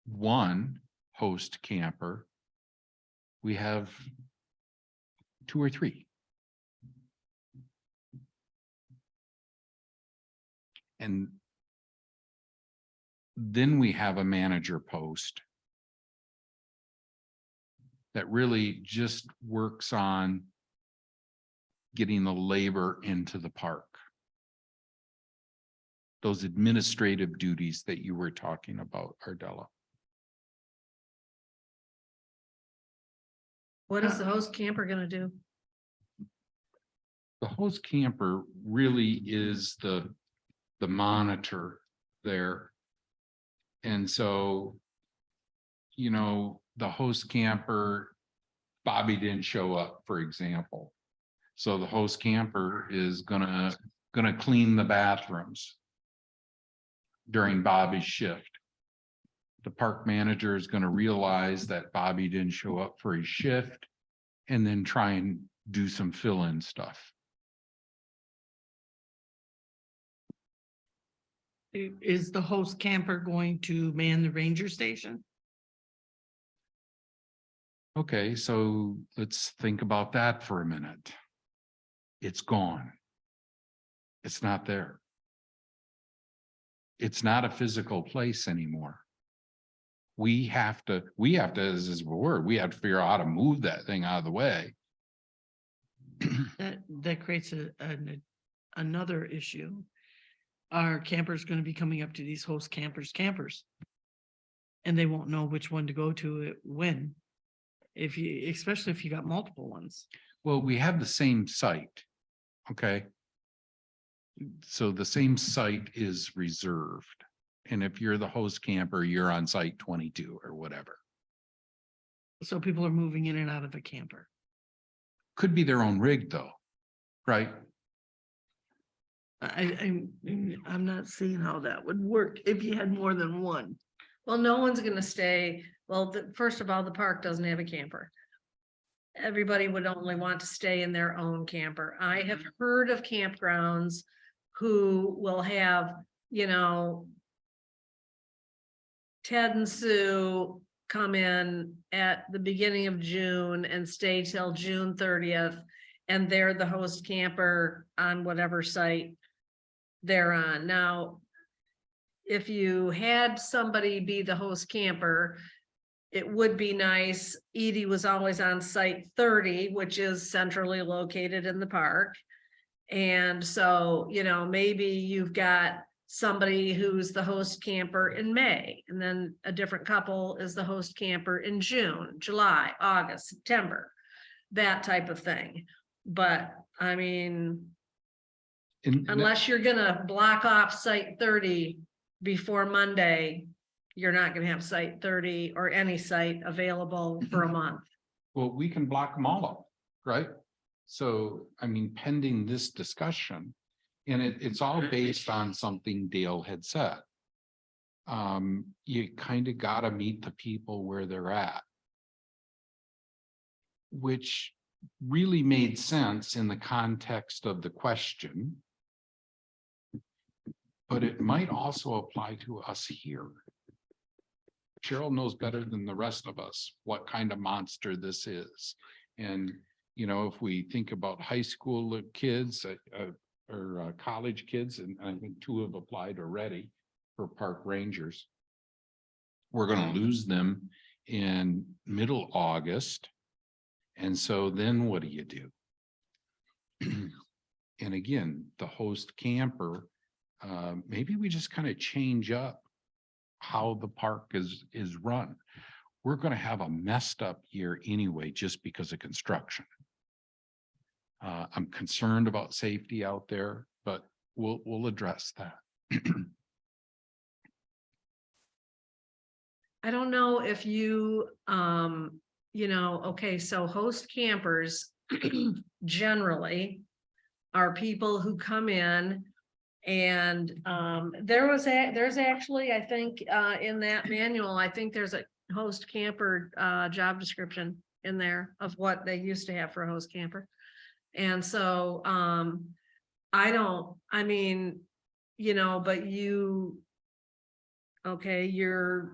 one host camper, we have 2 or 3. And then we have a manager post that really just works on getting the labor into the park. Those administrative duties that you were talking about, Ardella. What is the host camper gonna do? The host camper really is the monitor there. And so, you know, the host camper, Bobby didn't show up, for example. So the host camper is gonna clean the bathrooms during Bobby's shift. The park manager is gonna realize that Bobby didn't show up for his shift and then try and do some fill-in stuff. Is the host camper going to man the ranger station? Okay, so let's think about that for a minute. It's gone. It's not there. It's not a physical place anymore. We have to, as is word, we have to figure out how to move that thing out of the way. That creates another issue. Are campers going to be coming up to these host campers? And they won't know which one to go to when. Especially if you got multiple ones. Well, we have the same site, okay? So the same site is reserved. And if you're the host camper, you're on site 22 or whatever. So people are moving in and out of a camper. Could be their own rig though, right? I'm not seeing how that would work if you had more than one. Well, no one's gonna stay, well, first of all, the park doesn't have a camper. Everybody would only want to stay in their own camper. I have heard of campgrounds who will have, you know, Ted and Sue come in at the beginning of June and stay till June 30th. And they're the host camper on whatever site they're on. Now, if you had somebody be the host camper, it would be nice. Edie was always on site 30, which is centrally located in the park. And so, you know, maybe you've got somebody who's the host camper in May, and then a different couple is the host camper in June, July, August, September, that type of thing. But I mean, unless you're gonna block off site 30 before Monday, you're not gonna have site 30 or any site available for a month. Well, we can block them all up, right? So, I mean, pending this discussion, and it's all based on something Dale had said. You kind of gotta meet the people where they're at. Which really made sense in the context of the question. But it might also apply to us here. Cheryl knows better than the rest of us what kind of monster this is. And, you know, if we think about high school kids or college kids, and I think 2 have applied already for park rangers. We're going to lose them in middle August. And so then what do you do? And again, the host camper, maybe we just kind of change up how the park is run. We're going to have a messed up year anyway, just because of construction. I'm concerned about safety out there, but we'll address that. I don't know if you, you know, okay, so host campers generally are people who come in and there's actually, I think, in that manual, I think there's host camper job description in there of what they used to have for a host camper. And so I mean, but you're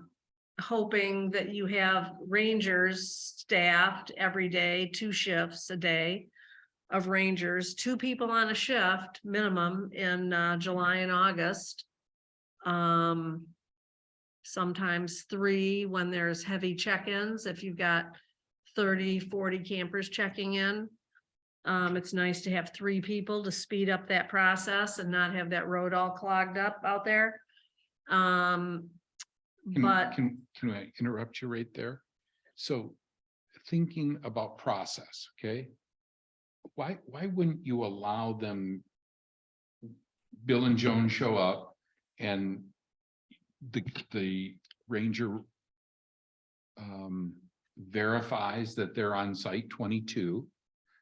hoping that you have rangers staffed every day, 2 shifts a day of rangers, 2 people on a shift minimum in July and August. Sometimes 3 when there's heavy check-ins, if you've got 30, 40 campers checking in. It's nice to have 3 people to speed up that process and not have that road all clogged up out there. But Can I interrupt you right there? So thinking about process, okay? Why wouldn't you allow them? Bill and Joan show up and the ranger verifies that they're on site 22.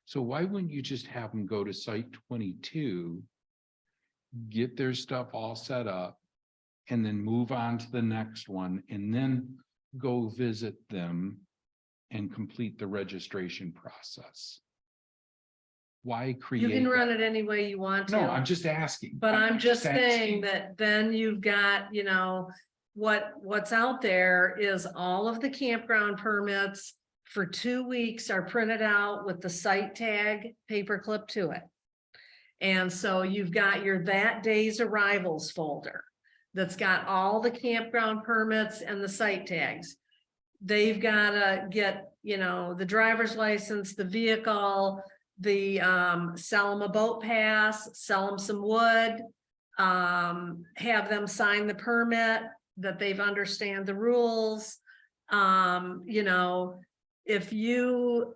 So why wouldn't you just have them go to site 22, get their stuff all set up, and then move on to the next one, and then go visit them and complete the registration process? Why create? you can run that? it any way you want to. No, I'm just asking. But I'm just asking. saying that then you've got, what's out there is all of the campground permits for 2 weeks are printed out with the site tag paperclip to it. And so you've got your that day's arrivals folder that's got all the campground permits and the site tags. They've got to get, the driver's license, the vehicle, sell them a boat pass, sell them some wood, have them sign the permit that they've understand the rules. If you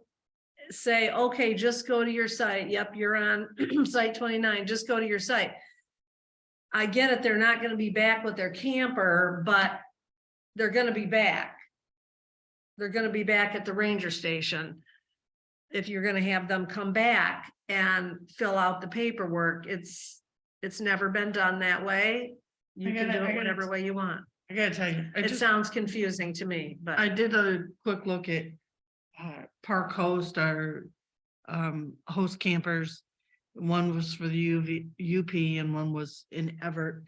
say, okay, just go to your site. Yep, you're on site 29, just go to your site. I get it. They're not going to be back with their camper, but they're going to be back. They're going to be back at the ranger station. If you're going to have them come back and fill out the paperwork, it's never been done that way. You can do it whatever way you want. I gotta tell you, It sounds confusing to me, but I did a quick look at Park Host, our host campers. One was for the UP and one was in Everett.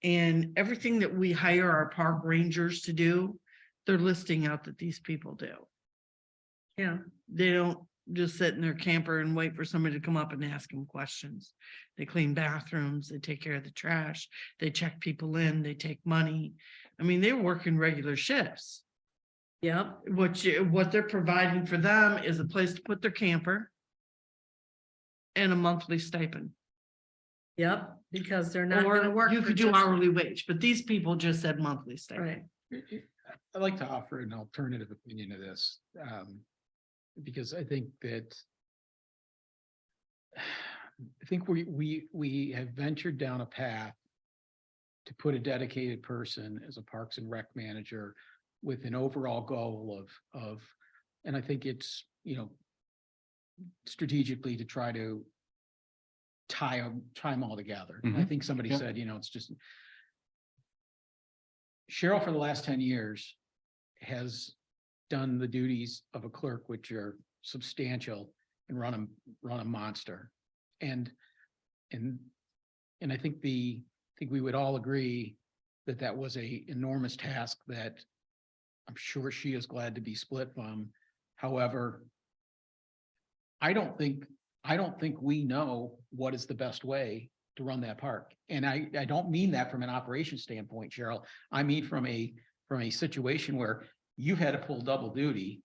And everything that we hire our park rangers to do, they're listing out that these people do. yeah, They don't just sit in their camper and wait for somebody to come up and ask them questions. They clean bathrooms, they take care of the trash, they check people in, they take money. I mean, they work in regular shifts. yep, What they're providing for them is a place to put their camper and a monthly stipend. yep, because they're not gonna work. You for could do just- hourly wage, but these people just said monthly stipend. Right, I'd like to offer an alternative opinion to this, because I think that we have ventured down a path to put a dedicated person as a Parks and Rec manager with an overall goal of, and I think it's, strategically to try to tie them all together. And I Mhm. think somebody Yep. said, it's just Cheryl for the last 10 years has done the duties of a clerk, which are substantial, and run a monster. And I think we would all agree that that was a enormous task that I'm sure she is glad to be split from. However, I don't think we know what is the best way to run that park. And I don't mean that from an operations standpoint, Cheryl. I mean from a situation where you had to pull double duty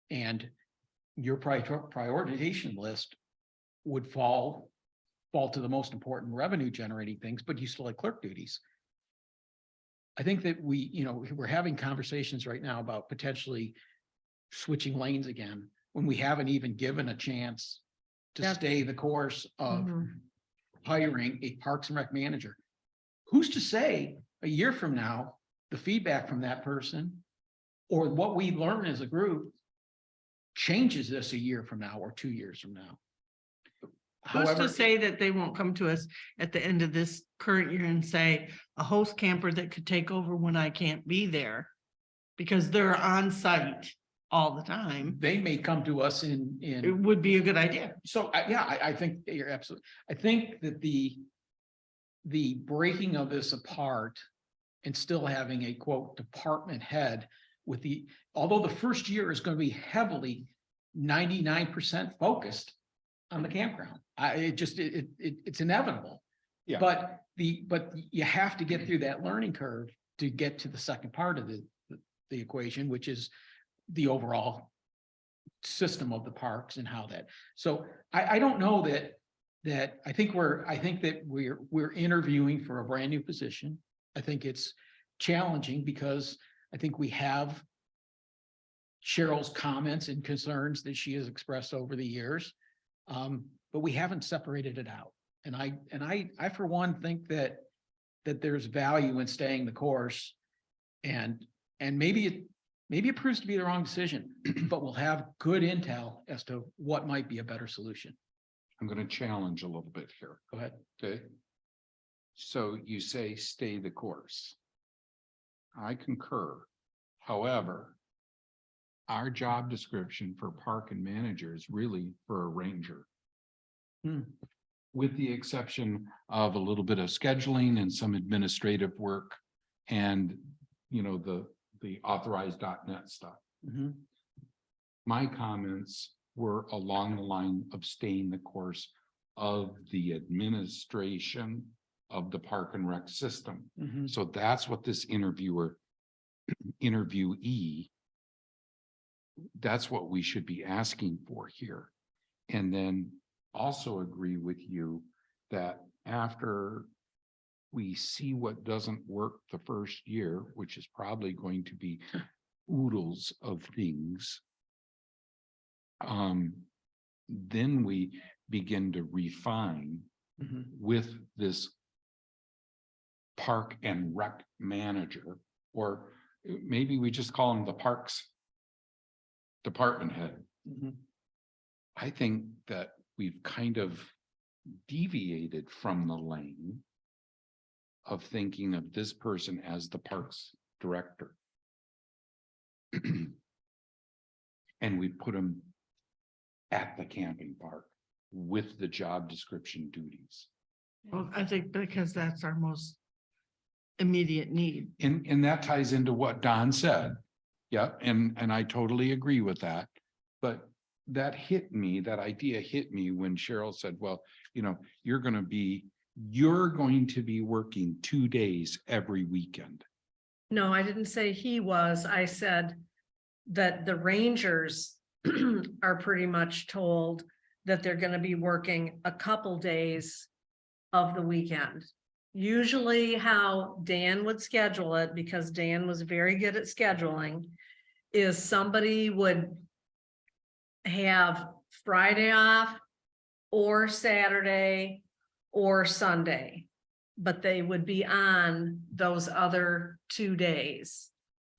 and your prioritization list would fall to the most important revenue generating things, but you still had clerk duties. I think that we're having conversations right now about potentially switching lanes again, when we haven't even given a chance to That's- stay the course of Mhm. hiring a Parks and Rec manager. Who's to say a year from now, the feedback from that person or what we learn as a group changes this a year from now or 2 years from now? Who's However, to say that they won't come to us at the end of this current year and say, a host camper that could take over when I can't be there because they're on site all the time. They may come to us It in, would be a good idea. so, yeah, I think that you're absolutely, I think that the breaking of this apart and still having a quote department head with although the first year is going to be heavily 99% focused on the campground. It's inevitable. Yeah. But you have to get through that learning curve to get to the second part of the equation, which is the overall system of the parks and how that, so I don't know that I think that we're interviewing for a brand new position. I think it's challenging because I think we have Cheryl's comments and concerns that she has expressed over the years. But we haven't separated it out. And I for one think that there's value in staying the course. And maybe it proves to be the wrong decision, but we'll have good intel as to what might be a better solution. I'm gonna challenge a little bit here. Go ahead. Okay. So you say stay the course. I concur. However, our job description for park and manager is really for a ranger. With the exception of a little bit of scheduling and some administrative work and, the authorized.net stuff. Mhm. My comments were along the line of staying the course of the administration of the park and rec system. Mhm. So that's what this interviewee, that's what we should be asking for here. And then also agree with you that after we see what doesn't work the first year, which is probably going to be oodles of things, then we begin to refine Mhm. with this park and rec manager, or maybe we just call him the parks department head. Mhm. I think that we've kind of deviated from the lane of thinking of this person as the parks director. And we put him at the camping park with the job description duties. Well, I think because that's our most immediate need. And that ties into what Don said. Yeah, and I totally agree with that. But that idea hit me when Cheryl said, well, you're going to be working 2 days every weekend. No, I didn't say he was. I said that the Rangers are pretty much told that they're gonna be working a couple days of the weekend. Usually how Dan would schedule it, because Dan was very good at scheduling, is somebody would have Friday off or Saturday or Sunday, but they would be on those other 2 days.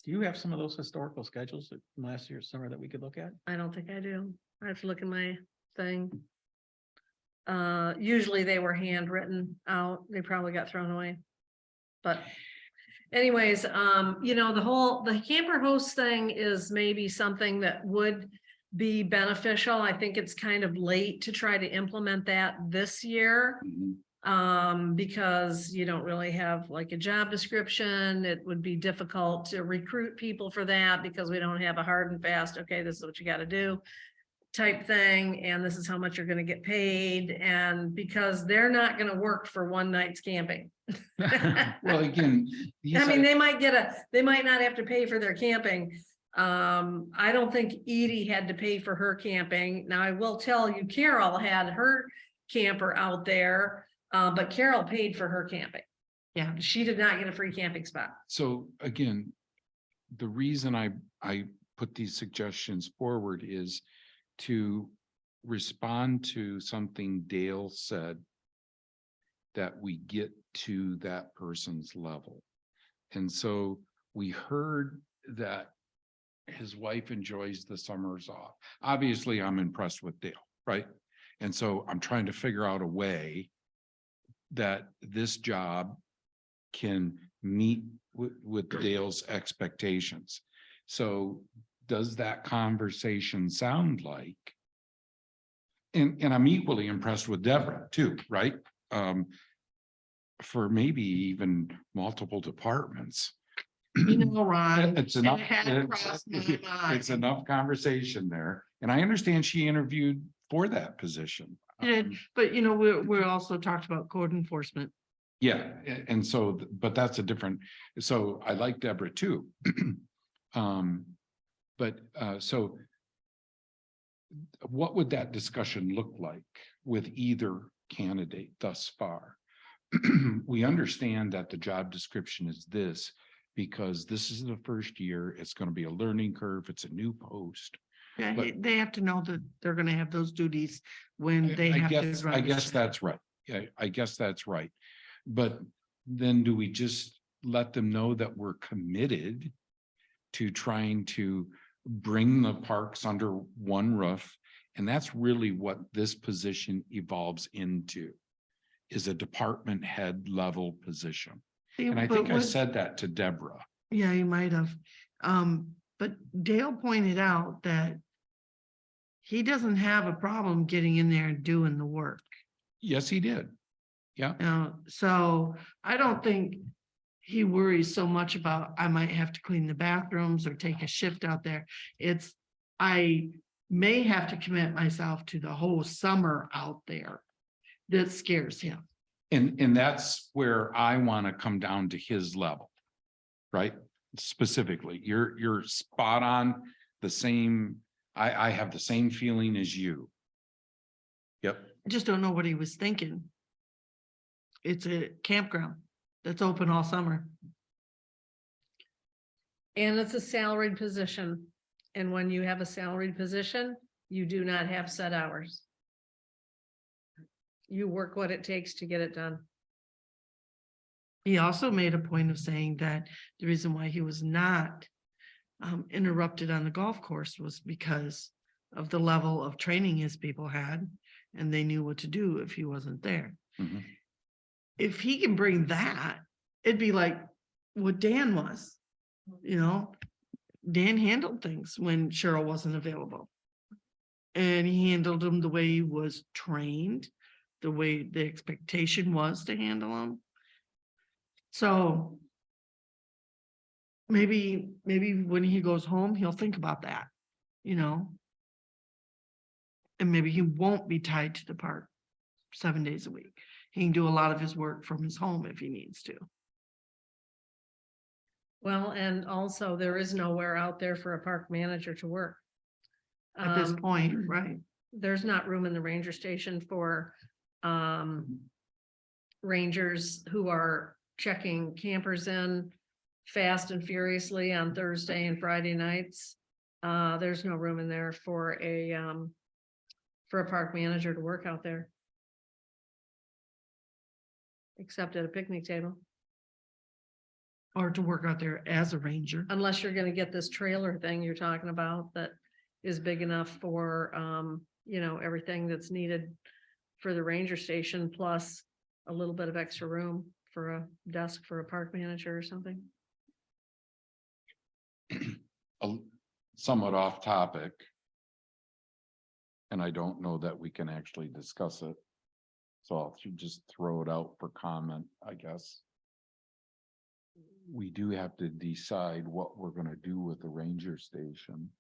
Do you have some of those historical schedules from last year's summer that we could look at? I don't think I do. I have to look at my thing. Usually they were handwritten out. They probably got thrown away. But anyways, the camper host thing is maybe something that would be beneficial. I think it's kind of late to try to implement that this year. Because you don't really have like a job description. It would be difficult to recruit people for that because we don't have a hard and fast, okay, this is what you got to do type thing. And this is how much you're going to get paid. And because they're not going to work for one night's camping. Well, again. I mean, they might not have to pay for their camping. I don't think Edie had to pay for her camping. Now I will tell you, Carol had her camper out there. But Carol paid for her camping. Yeah, she did not get a free camping spot. So again, the reason I put these suggestions forward is to respond to something Dale said, that we get to that person's level. And so we heard that his wife enjoys the summers off. Obviously, I'm impressed with Dale, right? And so I'm trying to figure out a way that this job can meet with Dale's expectations. So does that conversation sound like? And I'm equally impressed with Deborah too, right? For maybe even multiple departments. You know, Ron. It's enough, it had crossed my it's mind. enough conversation there. And I understand she interviewed for that position. Did, but you know, we're also talked about code enforcement. Yeah, and so, but that's a different, so I like Deborah too. So what would that discussion look like with either candidate thus far? We understand that the job description is this because this is the first year, it's going to be a learning curve, it's a new post. Yeah, But- they have to know that they're gonna have those duties when they I have guess, to. I run the guess shift. that's right. Yeah, I guess that's right. But then do we just let them know that we're committed to trying to bring the parks under one roof? And that's really what this position evolves into, is a department head level position. Yeah, And I but think I what- said that to Deborah. Yeah, you might have. But Dale pointed out that he doesn't have a problem getting in there and doing the work. Yes, he did. Yeah. So I don't think he worries so much about, I might have to clean the bathrooms or take a shift out there. It's, I may have to commit myself to the whole summer out there. That scares him. And that's where I want to come down to his level. Right? Specifically, you're spot on the same. I have the same feeling as you. Yep. I just don't know what he was thinking. It's a campground that's open all summer. And it's a salaried position. And when you have a salaried position, you do not have set hours. You work what it takes to get it done. He also made a point of saying that the reason why he was not interrupted on the golf course was because of the level of training his people had, and they knew what to do if he wasn't there. Mhm. If he can bring that, it'd be like what Dan was, you know? Dan handled things when Cheryl wasn't available. And he handled them the way he was trained, the way the expectation was to handle them. So maybe when he goes home, he'll think about that, you know? And maybe he won't be tied to the park 7 days a week. He can do a lot of his work from his home if he needs to. Well, and also there is nowhere out there for a park manager to work. At this Um, point, right? There's not room in the ranger station for rangers who are checking campers in fast and furiously on Thursday and Friday nights. There's no room in there for a park manager to work out there. Except at a picnic table, Or to work out there as a ranger. unless you're gonna get this trailer thing you're talking about that is big enough for, you know, everything that's needed for the ranger station, plus a little bit of extra room for a desk for a park manager or something. Somewhat off topic. And I don't know that we can actually discuss it. So I'll just throw it out for comment, I guess. We do have to decide what we're gonna do with the ranger station.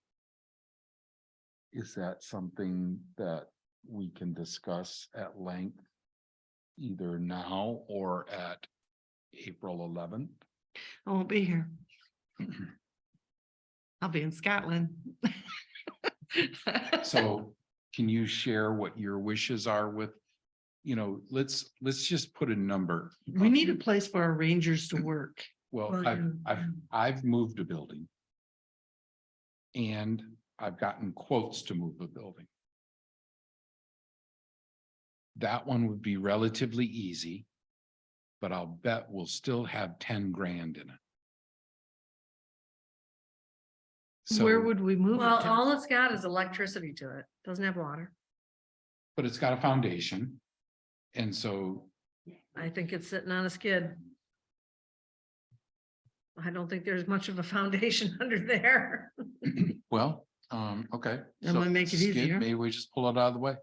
Is that something that we can discuss at length? Either now or at April 11th? I won't be here. I'll be in Scotland. So can you share what your wishes are with, you know, let's just put a number. We need a place for our rangers to work. Well, Well, I've moved a building. And I've gotten quotes to move a building. That one would be relatively easy. But I'll bet we'll still have 10 grand in it. Where So, would we move Well, it to? all it's got is electricity to it, doesn't have water. but it's got a foundation. And so, I think it's sitting on a skid. I don't think there's much of a foundation under there. Well, okay. That So might make it skid, easier. Maybe we just pull it out of the way.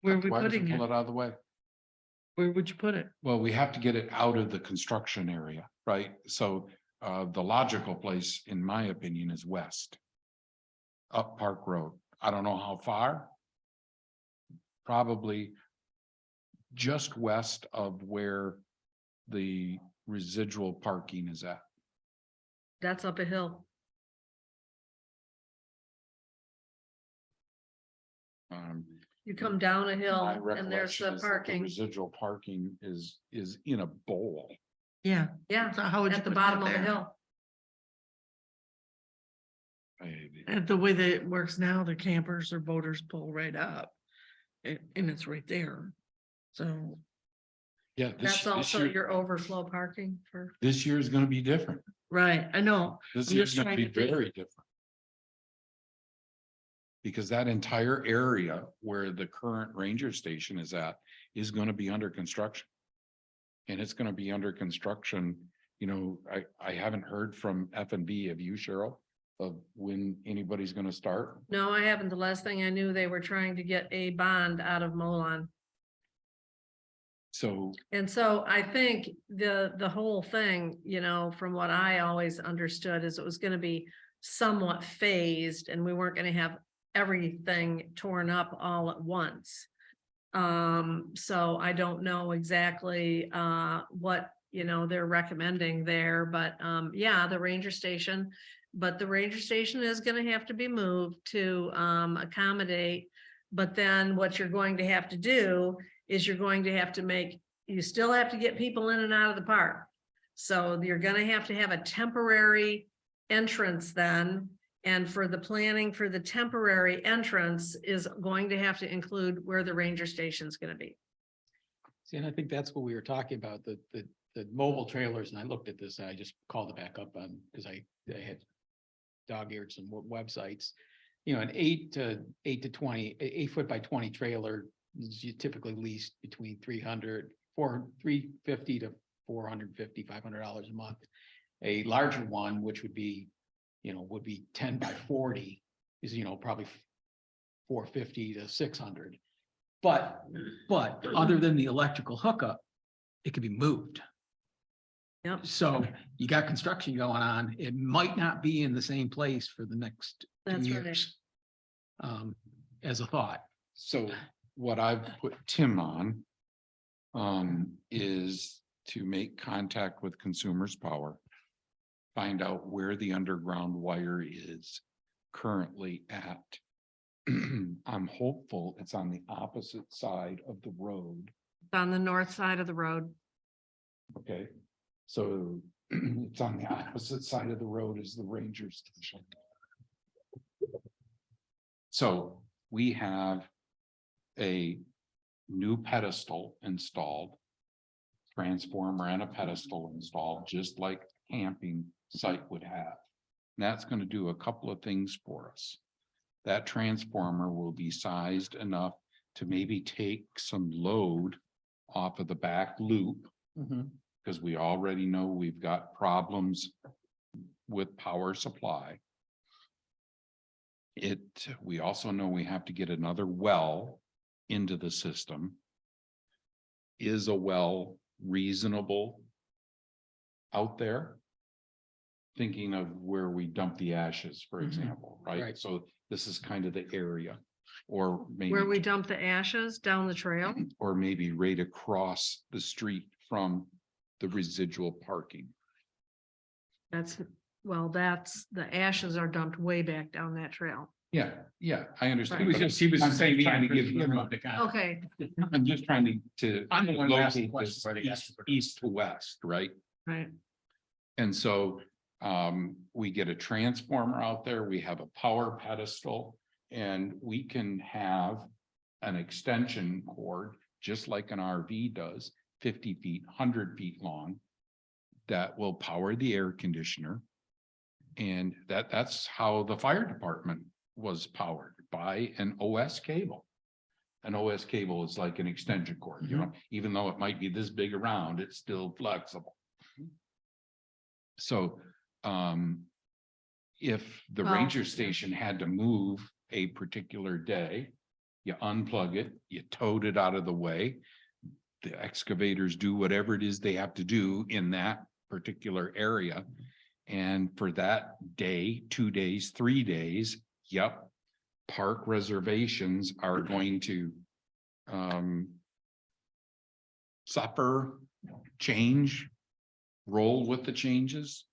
Where are Cut the we wires and putting Pull it? it out of the way. Where would you put it? Well, we have to get it out of the construction area, right? So the logical place, in my opinion, is west. Up Park Road. I don't know how far. Probably just west of where the residual parking is at. That's up a hill. You come down a hill My and there's recollection the is that parking. Residual parking is in a bowl. Yeah, Yeah, so how would you at the put bottom that of the there? hill. Maybe. And the way that it works now, the campers or boaters pull right up. And it's right there. So, Yeah, That's also your overflow parking for, this year is gonna be different. right, I know. This I'm year's just gonna trying be to think. very different. Because that entire area where the current ranger station is at is gonna be under construction. And it's gonna be under construction, I haven't heard from F&B, have you, Cheryl? Of when anybody's gonna start? no, I haven't. The last thing I knew, they were trying to get a bond out of Molon. So, And so I think the whole thing, from what I always understood is it was gonna be somewhat phased and we weren't gonna have everything torn up all at once. So I don't know exactly what, they're recommending there, but yeah, the ranger station. But the ranger station is gonna have to be moved to accommodate. But then what you're going to have to do is you're going to have to you still have to get people in and out of the park. So you're gonna have to have a temporary entrance then. And for the planning for the temporary entrance is going to have to include where the ranger station is gonna be. See, and I think that's what we were talking about, the mobile trailers, and I looked at this, and I just called it back up on, because I had dog-eared some websites. An 8 foot by 20 trailer is you typically lease between $350 to $450, $500 a month. A larger one, which would be 10 by 40 is, probably $450 to $600. But other than the electrical hookup, it could be moved. Yep. So you got construction going on. It might not be in the same place for the next 2 That's right. years. As a thought. so what I've put Tim on. Is to make contact with Consumers Power. Find out where the underground wire is currently at. I'm hopeful it's on the opposite side of the road. On the north side of the road. Okay, so it's on the opposite side of the road as the ranger station. So we have a new pedestal installed. Transformer and a pedestal installed, just like camping site would have. And that's going to do a couple of things for us. That transformer will be sized enough to maybe take some load off of the back loop. Because we already know we've got problems with power supply. We also know we have to get another well into the system. Is a well reasonable out there? Thinking of where we dump the ashes, for example, right? Right. So this is kind of the area. Or maybe. Where we dump the ashes down the trail. Or maybe right across the street from the residual parking. The ashes are dumped way back down that trail. Yeah, I understand. He was I'm saying, trying to give him him up to kind of. Okay, I'm just trying to. I'm the one asking locate this questions, but I guess. East to west, right? right. And so we get a transformer out there, we have a power pedestal, and we can have an extension cord, just like an RV does, 50 feet, 100 feet long, that will power the air conditioner. And that's how the fire department was powered, by an OS cable. An OS cable is like an extension cord, even though it might be this big around, it's still flexible. So, if the Well, ranger station had to move a particular day, you unplug it, you towed it out of the way. The excavators do whatever it is they have to do in that particular area. And for that day, 2 days, 3 days, yep. Park reservations are going to suffer, change, roll with the changes.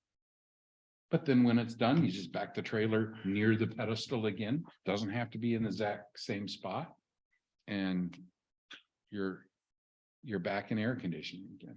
But then when it's done, you just back the trailer near the pedestal again, doesn't have to be in the exact same spot. And you're back in air conditioning again.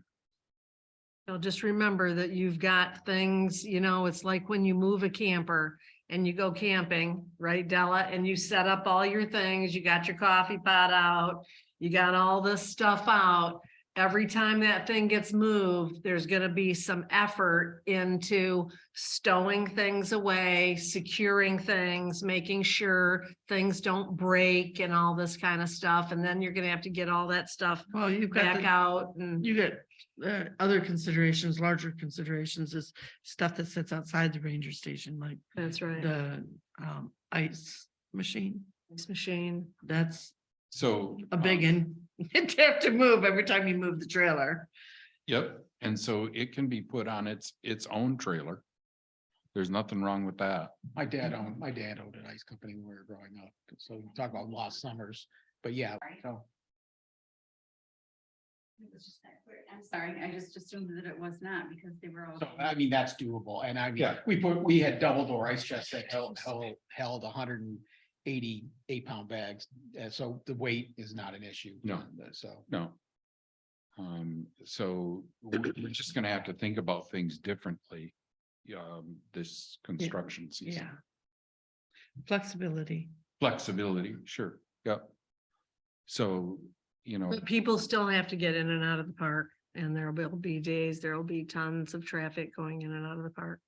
Just remember that you've got things, it's like when you move a camper and you go camping, right, Della? And you set up all your things, you got your coffee pot out, you got all this stuff out. Every time that thing gets moved, there's gonna be some effort into stowing things away, securing things, making sure things don't break and all this kind of stuff. And then you're gonna have to get all that stuff Well, you've got back out and. you get other considerations, larger considerations is stuff that sits outside the ranger station, like That's right. the ice machine. Ice machine. That's So. a big one. You'd have to move every time you move the trailer. Yep, and so it can be put on its own trailer. There's nothing wrong with that. My dad owned an ice company when we were growing up, so we talk about lost summers, but yeah, so. It was just that quick. I'm sorry, I just assumed that it was not because they were all. So I mean, that's doable, and I mean, Yeah. we had double door ice chests that held 188-pound bags, so the weight is not an issue. No. So. No. So we're just gonna have to think about things differently. This construction season. Yeah. Flexibility. Flexibility, sure, yep. So, But people still have to get in and out of the park, and there will be days, there will be tons of traffic going in and out of the park.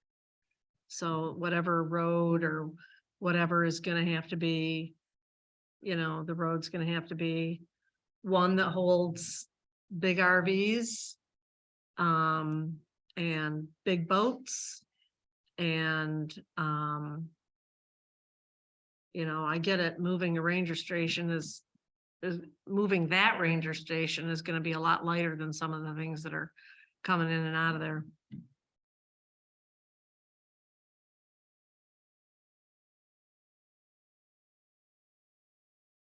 So whatever road or whatever is gonna have to be, the road's gonna have to be one that holds big RVs, and big boats, and, I get it, moving a ranger station is moving that ranger station is gonna be a lot lighter than some of the things that are coming in and out of there.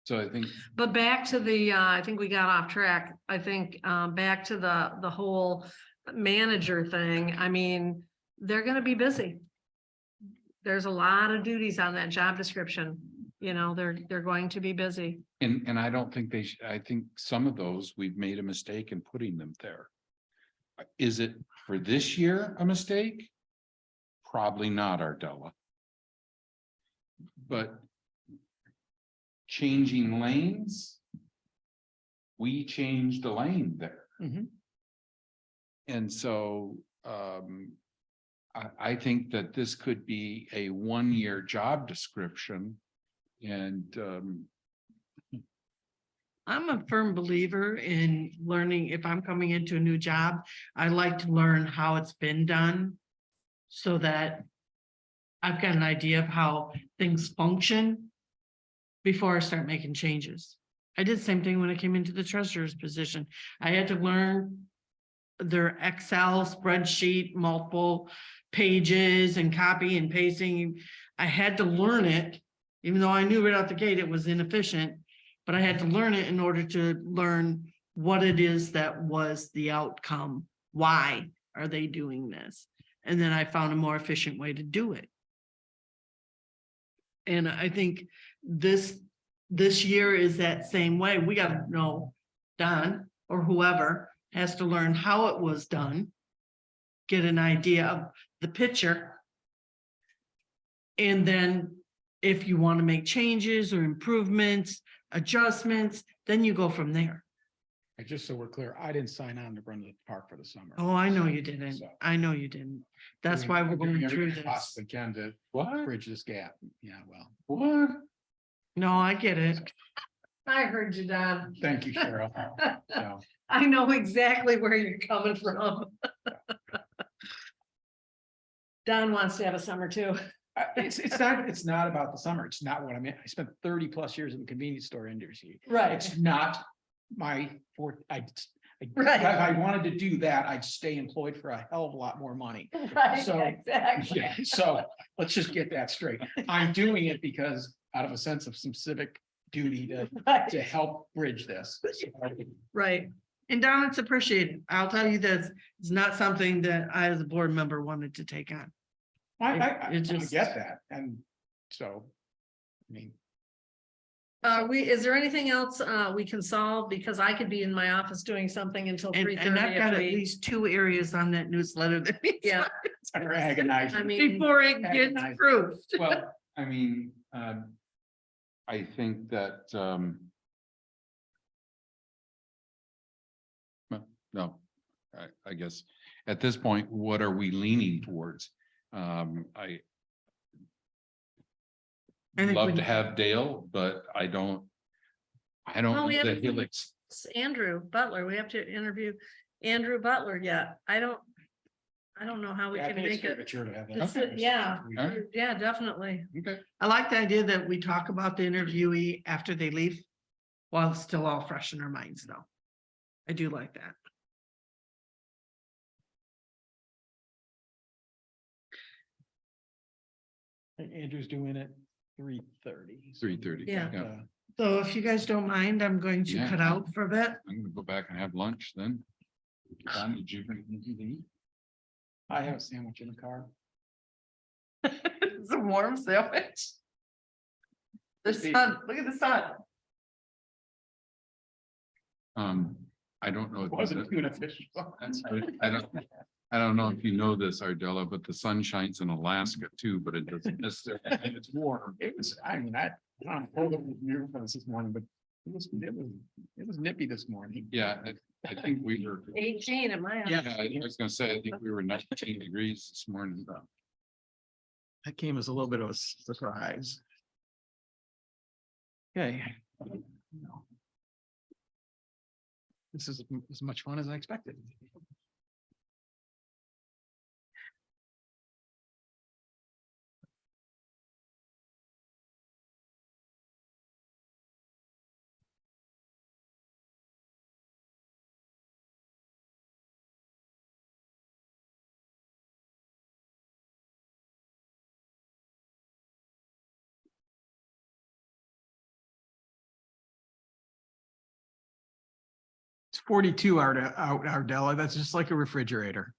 so I think, But back to the, I think we got off track. I think, back to the whole manager thing. I mean, they're gonna be busy. There's a lot of duties on that job description. They're going to be busy. and I don't think I think some of those, we've made a mistake in putting them there. Is it for this year a mistake? Probably not, Ardella. But changing lanes, we changed the lane there. Mhm. And so, I think that this could be a 1-year job description. And, I'm a firm believer in learning. If I'm coming into a new job, I like to learn how it's been done. So that I've got an idea of how things function before I start making changes. I did the same thing when I came into the treasurer's position. I had to learn their Excel spreadsheet, multiple pages and copy and pasting. I had to learn it, even though I knew right out the gate it was inefficient, but I had to learn it in order to learn what it is that was the outcome. Why are they doing this? And then I found a more efficient way to do it. And I think this year is that same way. We gotta know, Don or whoever has to learn how it was done. Get an idea of the picture. And then if you want to make changes or improvements, adjustments, then you go from there. And just so we're clear, I didn't sign on to run the park for the summer. Oh, I know you didn't. So- I know you didn't. That's why we're going through this. Possibly can to what? bridge this gap. Yeah, well, What? No, I get it. I heard you, Don. thank you, Cheryl. So, I know exactly where you're coming from. Don wants to have a summer too. It's not about the summer. It's not what I meant. I spent 30+ years in the convenience store industry. Right. It's not my Right. if I wanted to do that, I'd stay employed for a hell of a lot more money. Right, So, exactly. Yeah, so let's just get that straight. I'm doing it because out of a sense of some civic duty to help bridge this. Right. And Don, it's appreciated. I'll tell you this, it's not something that I as a board member wanted to take on. I just- get that, and so, I mean, Is there anything else we can solve? Because I could be in my office doing something until And, 3:30 and I've got if at we. least 2 areas on that newsletter that needs Yeah, it's agonizing. I mean, before it gets Agonizing. approved. Well, I mean, I think that, no, I guess at this point, what are we leaning towards? I I think love we- to have Dale, but I don't Well, know we that haven't he'll, done- it's Andrew Butler. We have to interview Andrew Butler yet. I don't know how we Yeah, I can think it's make it. premature to have that. It's- Yeah, All right. yeah, definitely. okay, I like the idea that we talk about the interviewee after they leave, while it's still all fresh in our minds, though. I do like that. Andrew's doing it 3:30. 3:30. Yeah. Yeah. So if you guys don't mind, I'm going to Yeah. cut out for a bit. I'm gonna go back and have lunch then. Don, did you bring anything to eat? I have a sandwich in the car. It's a warm sandwich. The sun, look at the sun. I don't know. It if wasn't tuna fish. I don't know if you know this, Ardella, but the sun shines in Alaska too, but it doesn't necessarily, and it's warm. It was, I mean, I don't hold up with you for this morning, but it was nippy this morning. Yeah, I think we were, 18 at my. Yeah. I was gonna say, I think we were 19 degrees this morning. That came as a little bit of a surprise. Okay. This is as much fun as I expected. It's 42 out, Ardella. That's just like a refrigerator.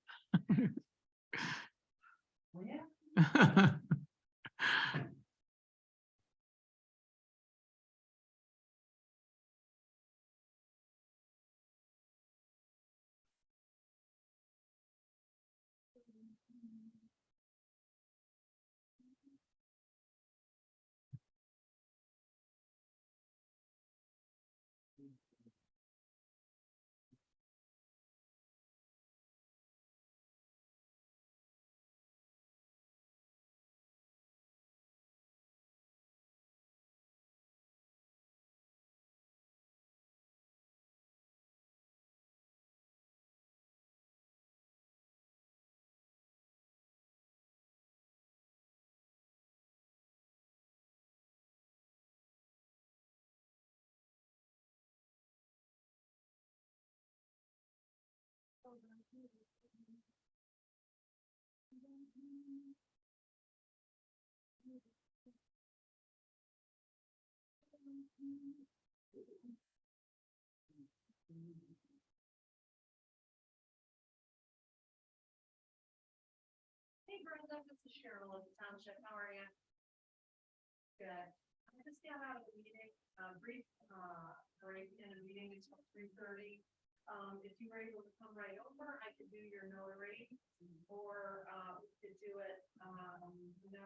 Hey Brenda, this is Cheryl of the township. How are you? Good. I just got out of the meeting, brief, break in a meeting until 3:30. If you were able to come right over, I could do your notary, or, we could do it,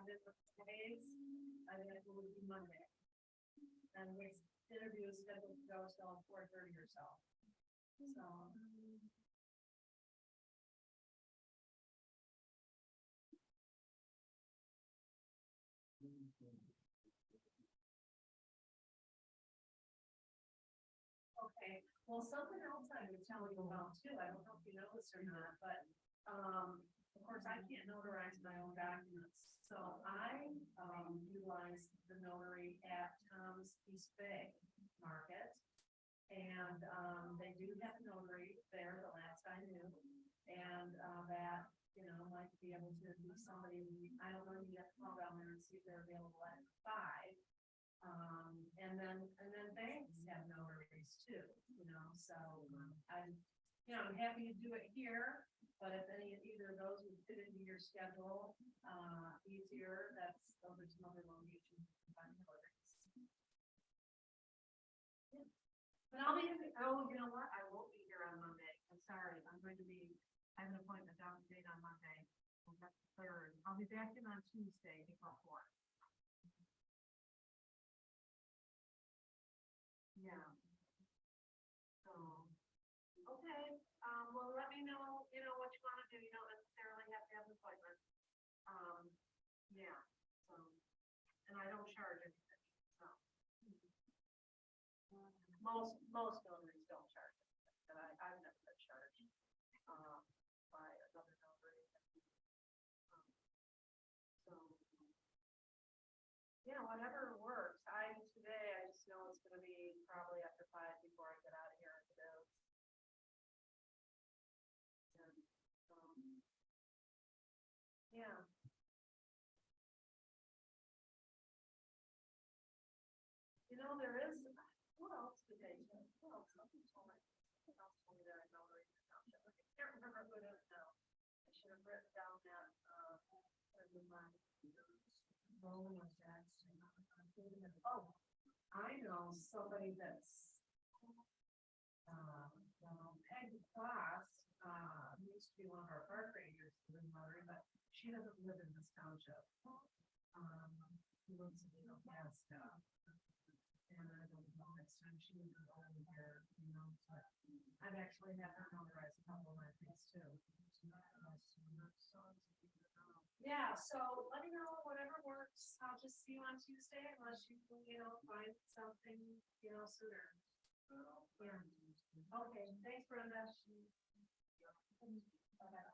different days. I think it would be Monday. And the interview is scheduled to go till 4:30 or so. So. Okay, well, something else I would tell you about too, I don't know if you know this or not, but, of course, I can't notarize my own documents, so I, utilize the notary at Tom's East Bay Market. And, they do have a notary there, the last I knew, and, that, might be able to be somebody, I don't know, you have to call down there and see if they're available at 5. And then banks have notaries too, so, I'm happy to do it here, but if either of those would fit into your schedule, easier, those are some other locations. You can find notaries. Yeah. But you know what, I won't be here on Monday, I'm sorry, I have an appointment date on Monday, on the 3rd, I'll be back in on Tuesday, April 4th. Yeah. So, okay, well, let me know, what you wanna do, you don't necessarily have to have an appointment. Yeah, so, and I don't charge anything, so. Most notaries don't charge, but I've never been charged, by another notary. So, yeah, whatever works. Today, I just know it's gonna be probably after 5 before I get out of here to do. Yeah. There is, what else did they do? What else? Something told me that I know right now. I can't remember who it is now. I should have written down that, in my rolling of Jackson. Oh, I know somebody that's, Peg Class, used to be one of our park rangers, but she doesn't live in this township. She lives in Alaska. And I don't know, next time she would be over here, but I've actually had her notarize a couple of my things too. Yeah, so let me know whatever works. I'll just see you on Tuesday unless you can, find something, sooner. Yeah. Okay, thanks, Brenda. Bye-bye.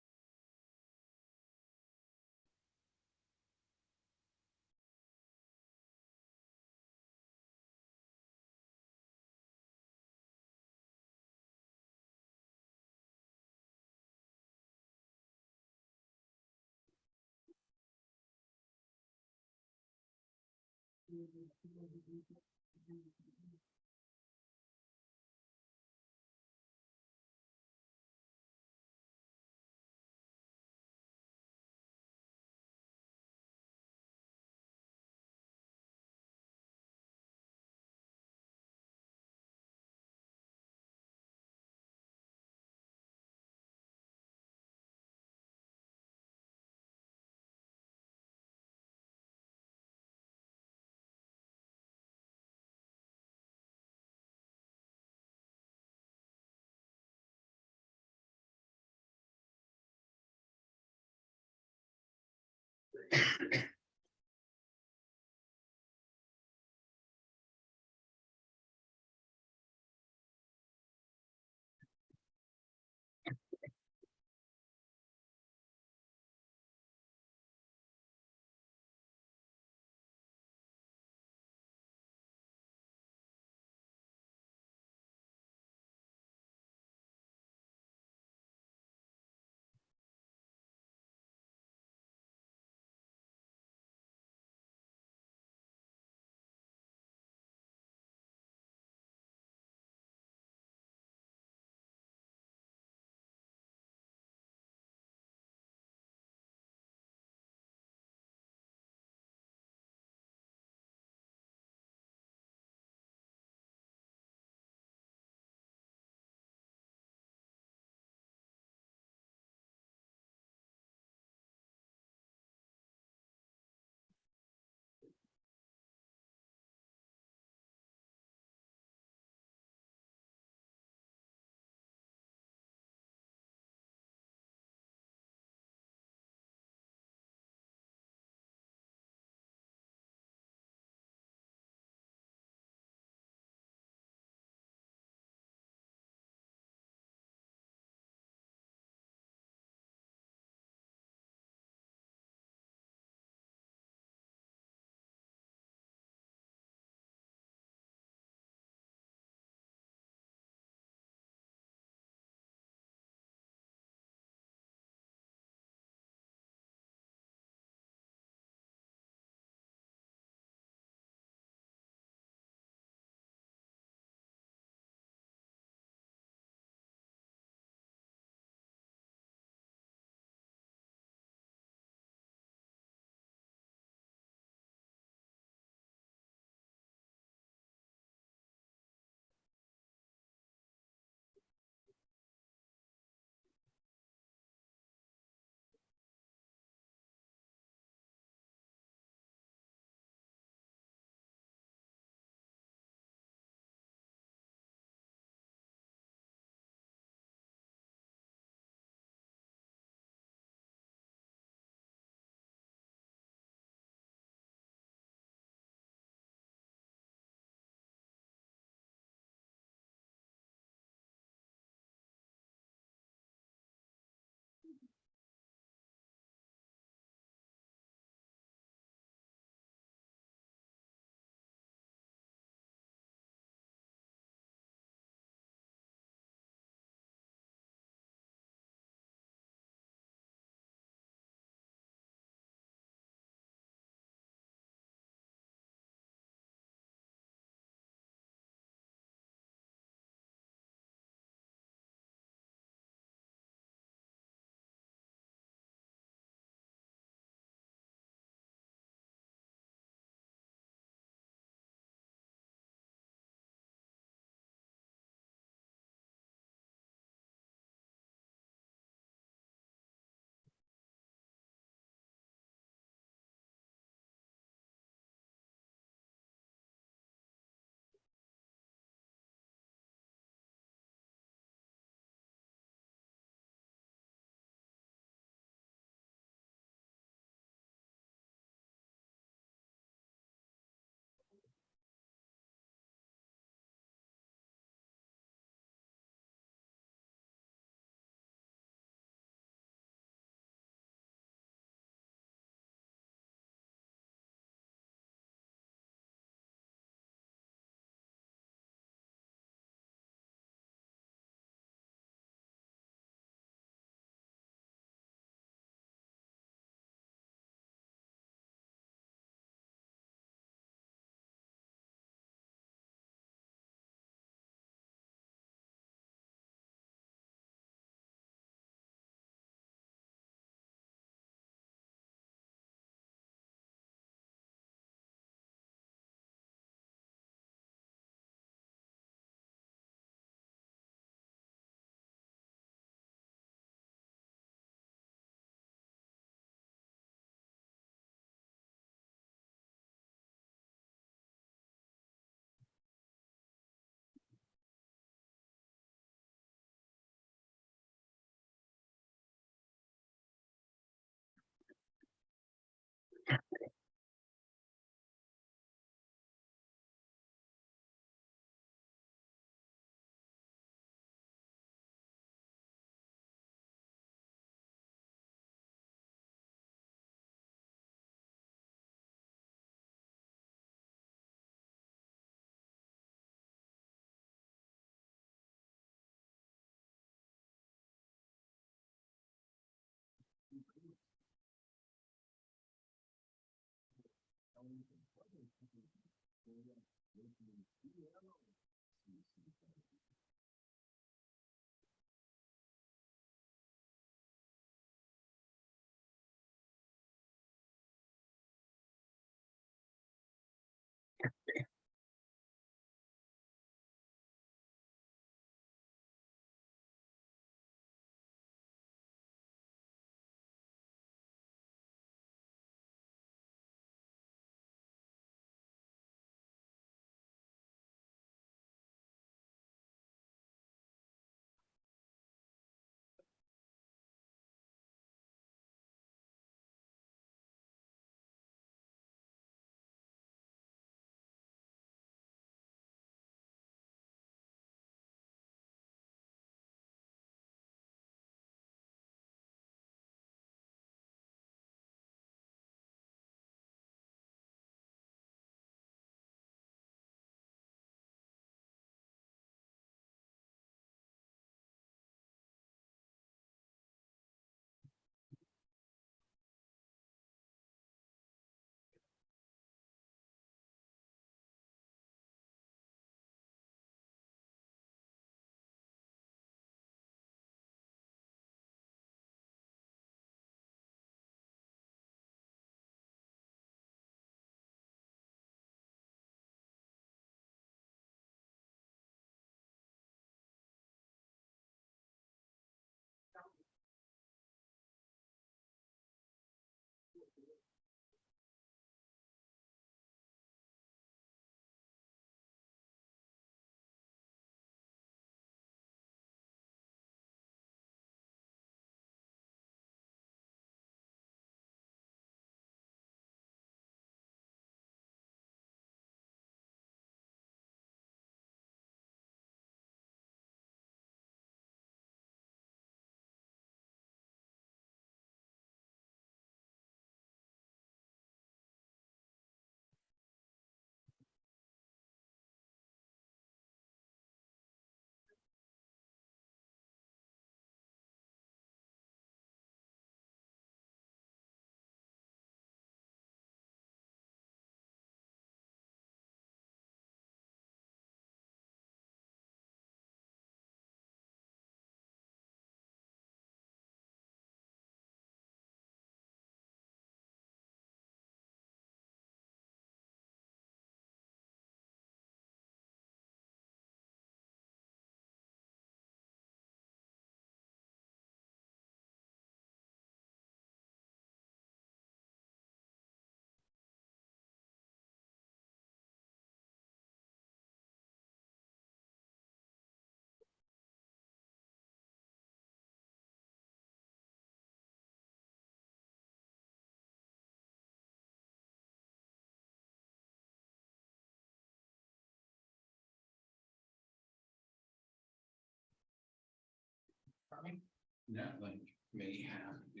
Netlink may have to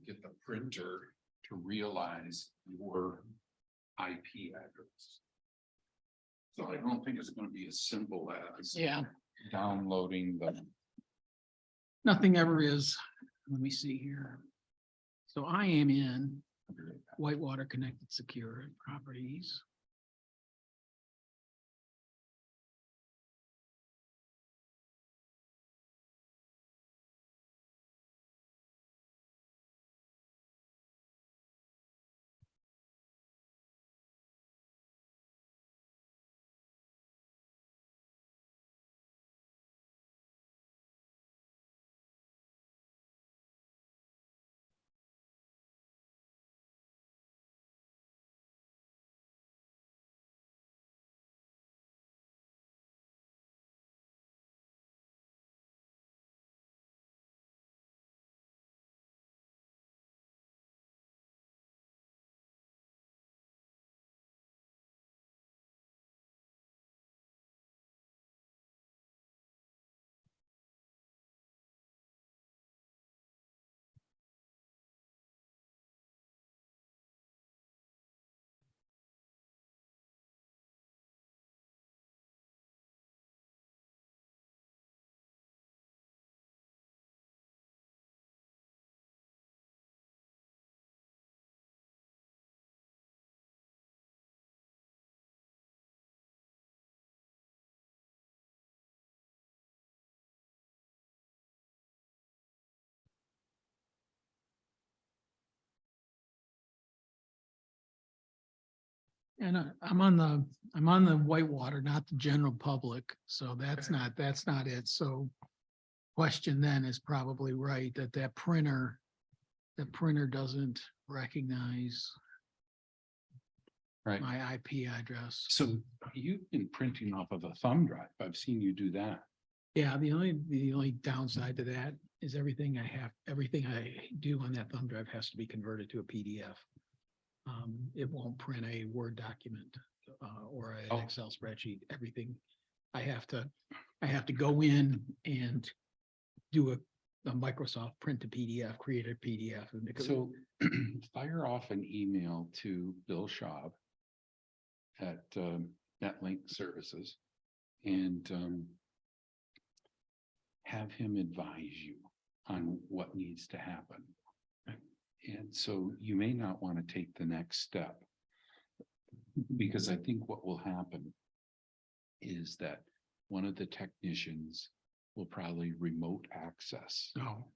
get the printer to realize your IP address. So I don't think it's gonna be as simple as Yeah, downloading the. nothing ever is. Let me see here. So I am in Whitewater Connected Secure Properties. And I'm on the Whitewater, not the general public, so that's not it. So question then is probably right, that printer doesn't recognize Right. my IP address. So you've been printing off of a thumb drive. I've seen you do that. Yeah, the only downside to that is everything I do on that thumb drive has to be converted to a PDF. It won't print a Word document or an Oh. Excel spreadsheet. Everything I have to go in and do a Microsoft print to PDF, create a PDF. And because So fire off an email to Bill Schaub at NetLink Services and have him advise you on what needs to happen. And so you may not want to take the next step. Because I think what will happen is that one of the technicians will probably remote access. no,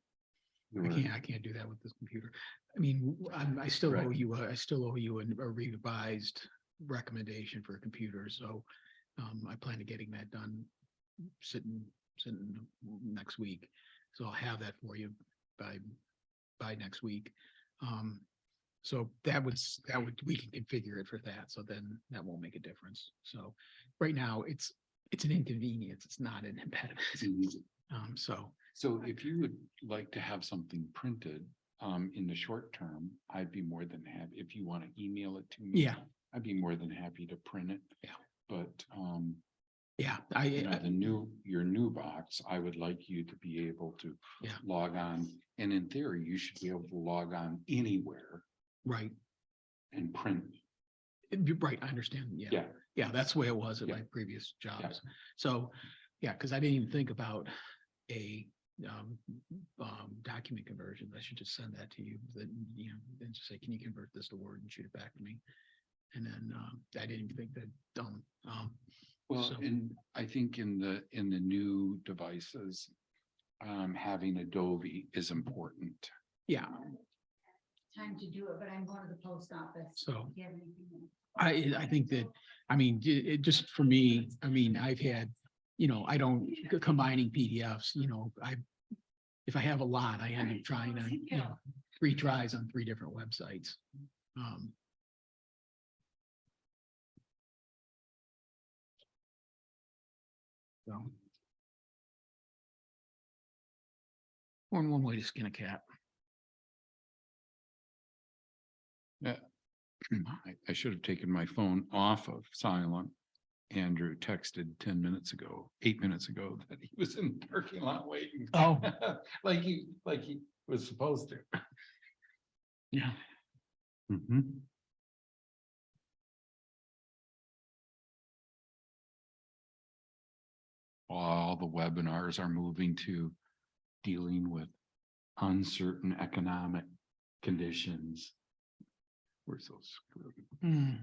your- I can't do that with this computer. I mean, I still owe Right. you, a revised recommendation for a computer, so I plan to getting that done sitting next week. So I'll have that for you by next week. So we can configure it for that, so then that won't make a difference. So right now, it's an inconvenience, it's not an impediment. So, So if you would like to have something printed in the short term, I'd be more than happy, if you want to email it to me. yeah, I'd be more than happy to print it. Yeah. But yeah, your new box, I would like you to be able to Yeah. log on. And in theory, you should be able to log on anywhere right, and print. you're right, I understand, yeah. Yeah. Yeah, that's the way it was at Yeah. my previous jobs. So, yeah, because I didn't even think about a document conversion. I should just send that to you, and just say, can you convert this to Word and shoot it back to me? And then I didn't even think that done. Well, So- and I think in the new devices, having Adobe is important. Yeah, Time to do it, but I'm going to the post office. so Do you have anything? I think that, I mean, it just for me, I mean, I've had, I don't combining PDFs, if I have a lot, I end up trying to, 3 tries on 3 different websites. So. One way to skin a cat. I should have taken my phone off of silent. Andrew texted 8 minutes ago, that he was in the parking lot waiting. Oh. Like he was supposed to. Yeah. Mhm. All the webinars are moving to dealing with uncertain economic conditions. We're so screwed. Hmm.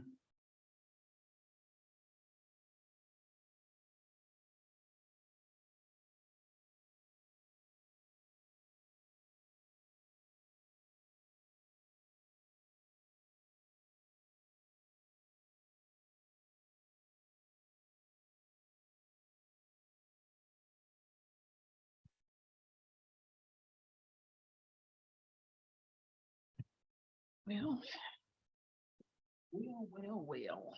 Well. Well.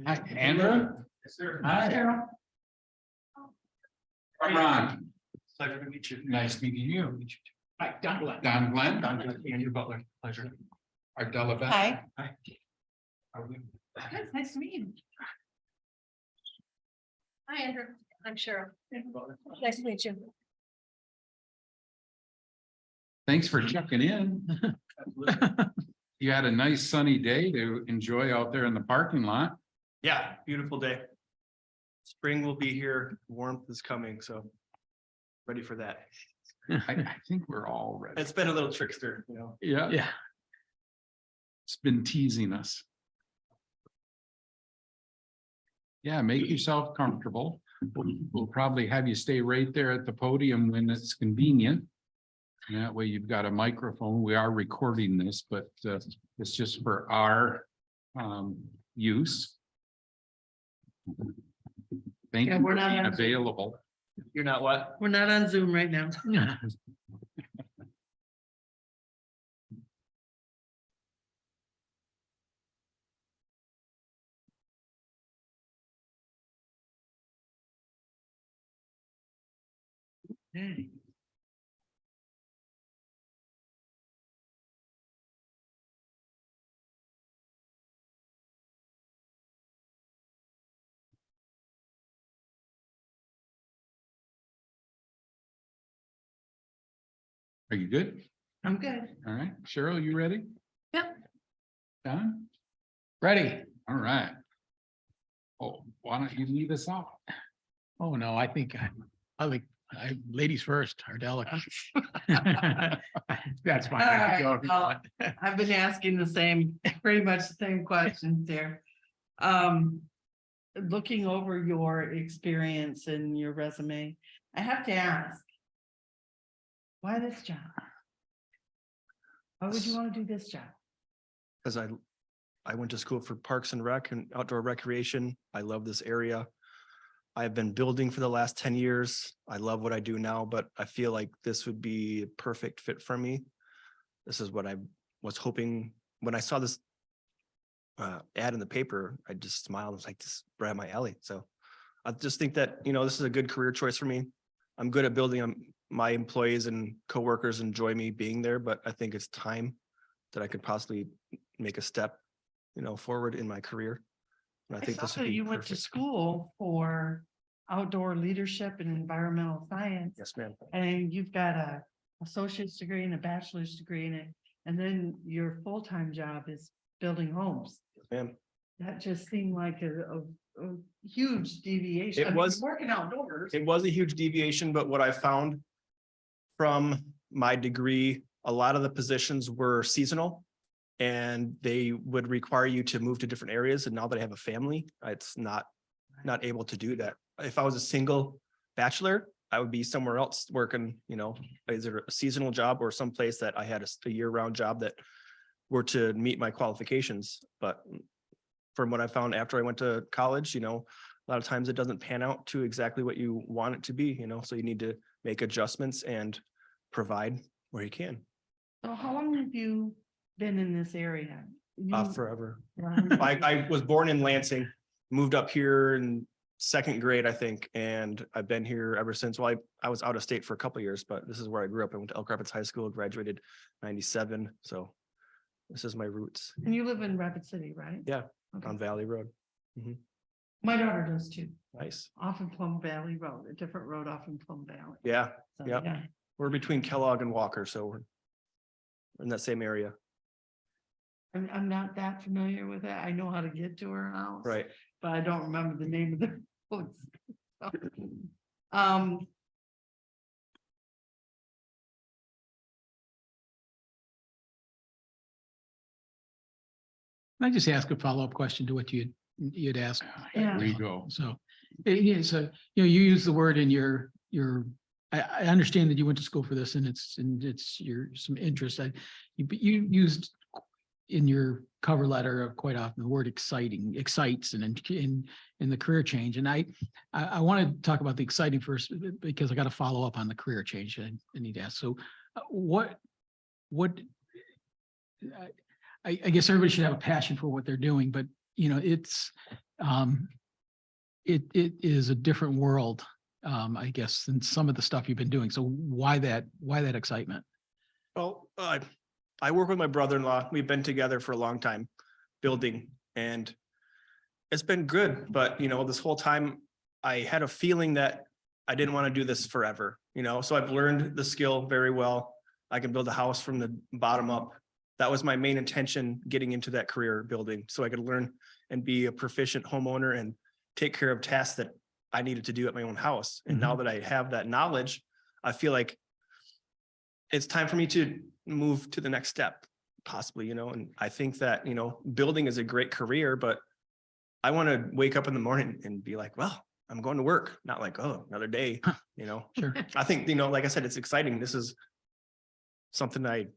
Hi, Andrew. Is there? Hi. Ron, Pleasure to meet you. nice meeting you. Hi, Don Glenn. Don Glenn. Andrew Butler, pleasure. Ardella Beth. Hi. Hi. How are we? Good, nice to meet you. Hi, Andrew. I'm Cheryl. Andrew Butler. Nice to meet you. Thanks for checking in. Absolutely. You had a nice sunny day to enjoy out there in the parking lot. Yeah, beautiful day. Spring will be here, warmth is coming, so ready for that. I think we're all ready. It's been a little trickster, you know. Yeah, Yeah. it's been teasing us. Yeah, make yourself comfortable. We'll probably have you stay right there at the podium when it's convenient. And that way you've got a microphone. We are recording this, but it's just for our use. Thank Yeah, you we're for not being on Zoom. available. You're not what? We're not on Zoom right now. Hey. Are you good? I'm good. All right, Cheryl, you ready? Yep. Don? Ready? All right. Oh, why don't you lead us off? Oh, no, I think ladies first, Ardella. That's fine. I can go if you All want. I've been asking the same, pretty much the same questions there. Looking over your experience and your resume, I have to ask. Why this job? Why would you want to do this job? Because I went to school for Parks and Rec and outdoor recreation. I love this area. I've been building for the last 10 years. I love what I do now, but I feel like this would be a perfect fit for me. This is what I was hoping when I saw this ad in the paper. I just smiled. I was like, this is right up my alley. So I just think that, you know, this is a good career choice for me. I'm good at building. My employees and coworkers enjoy me being there, but I think it's time that I could possibly make a step, you know, forward in my career. And I think saw this would that be you went to perfect. school for outdoor leadership and environmental science. Yes, ma'am. And you've got a associate's degree and a bachelor's degree in it. And then your full-time job is building homes. Yes, ma'am. That just seemed like a huge deviation. It I mean, was- working outdoors. It was a huge deviation, but what I found from my degree, a lot of the positions were seasonal and they would require you to move to different areas. And now that I have a family, it's not able to do that. If I was a single bachelor, I would be somewhere else working, you know, either a seasonal job or someplace that I had a year-round job that were to meet my qualifications. But from what I found after I went to college, you know, a lot of times it doesn't pan out to exactly what you want it to be, you know, so you need to make adjustments and provide where you can. So how long have you been in this area? Forever. Forever? I was born in Lansing, moved up here in second grade, I think, and I've been here ever since. Well, I was out of state for a couple of years, but this is where I grew up. I went to Elk Rapids High School, graduated 97, so this is my roots And you live in Rapid City, right? Yeah. Okay. on Valley Road. My daughter does too, Nice. off in Plum Valley Road, a different road off in Plum Valley. Yeah, So, yep. yeah. we're between Kellogg and Walker, so we're in that same area. I'm not that familiar with it. I know how to get to her house. Right. But I don't remember the name of the roads. So, Can I just ask a follow-up question to what you'd asked? Yeah. Here we go. So, yeah, so, you know, you use the word in your, I understand that you went to school for this and it's your, some interest. You used in your cover letter quite often the word excites and in the career change. And I want to talk about the exciting first because I got to follow up on the career change I need to ask. So I guess everybody should have a passion for what they're doing, but you know, it is a different world I guess, than some of the stuff you've been doing. So why that excitement? Well, I work with my brother-in-law. We've been together for a long time building, and it's been good, but this whole time I had a feeling that I didn't want to do this forever, so I've learned the skill very well. I can build a house from the bottom up. That was my main intention getting into that career building, so I could learn and be a proficient homeowner and take care of tasks that I needed to do at my own house. And now that I have that knowledge, I feel like it's time for me to move to the next step, possibly, and I think that, building is a great career, but I want to wake up in the morning and be like, well, I'm going to work, not like, oh, another day, Sure. I think, like I said, it's exciting. This is something I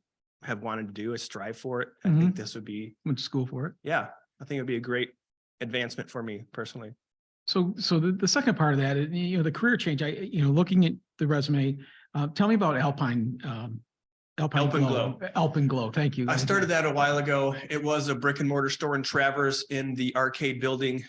have wanted to do, I strive for it. I think this would be, Went to school for it. yeah, I think it'd be a great advancement for me personally. So the second part of that, the career change, looking at the resume, tell me about Alpine Glow. Alpenglow. Thank you. I started that a while ago. It was a brick and mortar store in Traverse in the arcade building.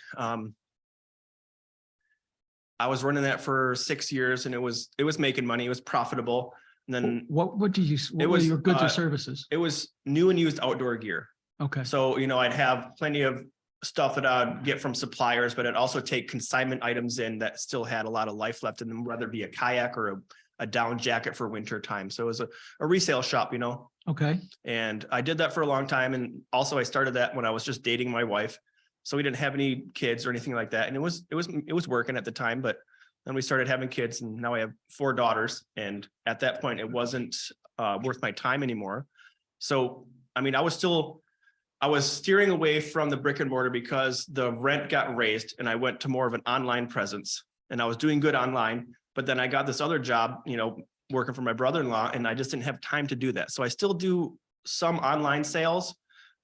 I was running that for 6 years and it was making money. It was profitable. And then What did you, what were was, your goods or services? it was new and used outdoor gear. Okay. So, I'd have plenty of stuff that I'd get from suppliers, but I'd also take consignment items in that still had a lot of life left in them, whether it be a kayak or a down jacket for winter time. So it was a resale shop, Okay. and I did that for a long time. And also I started that when I was just dating my wife. So we didn't have any kids or anything like that. And it was working at the time, but then we started having kids and now I have 4 daughters. And at that point it wasn't worth my time anymore. So, I was steering away from the brick and mortar because the rent got raised and I went to more of an online presence and I was doing good online, but then I got this other job, working for my brother-in-law, and I just didn't have time to do that. So I still do some online sales,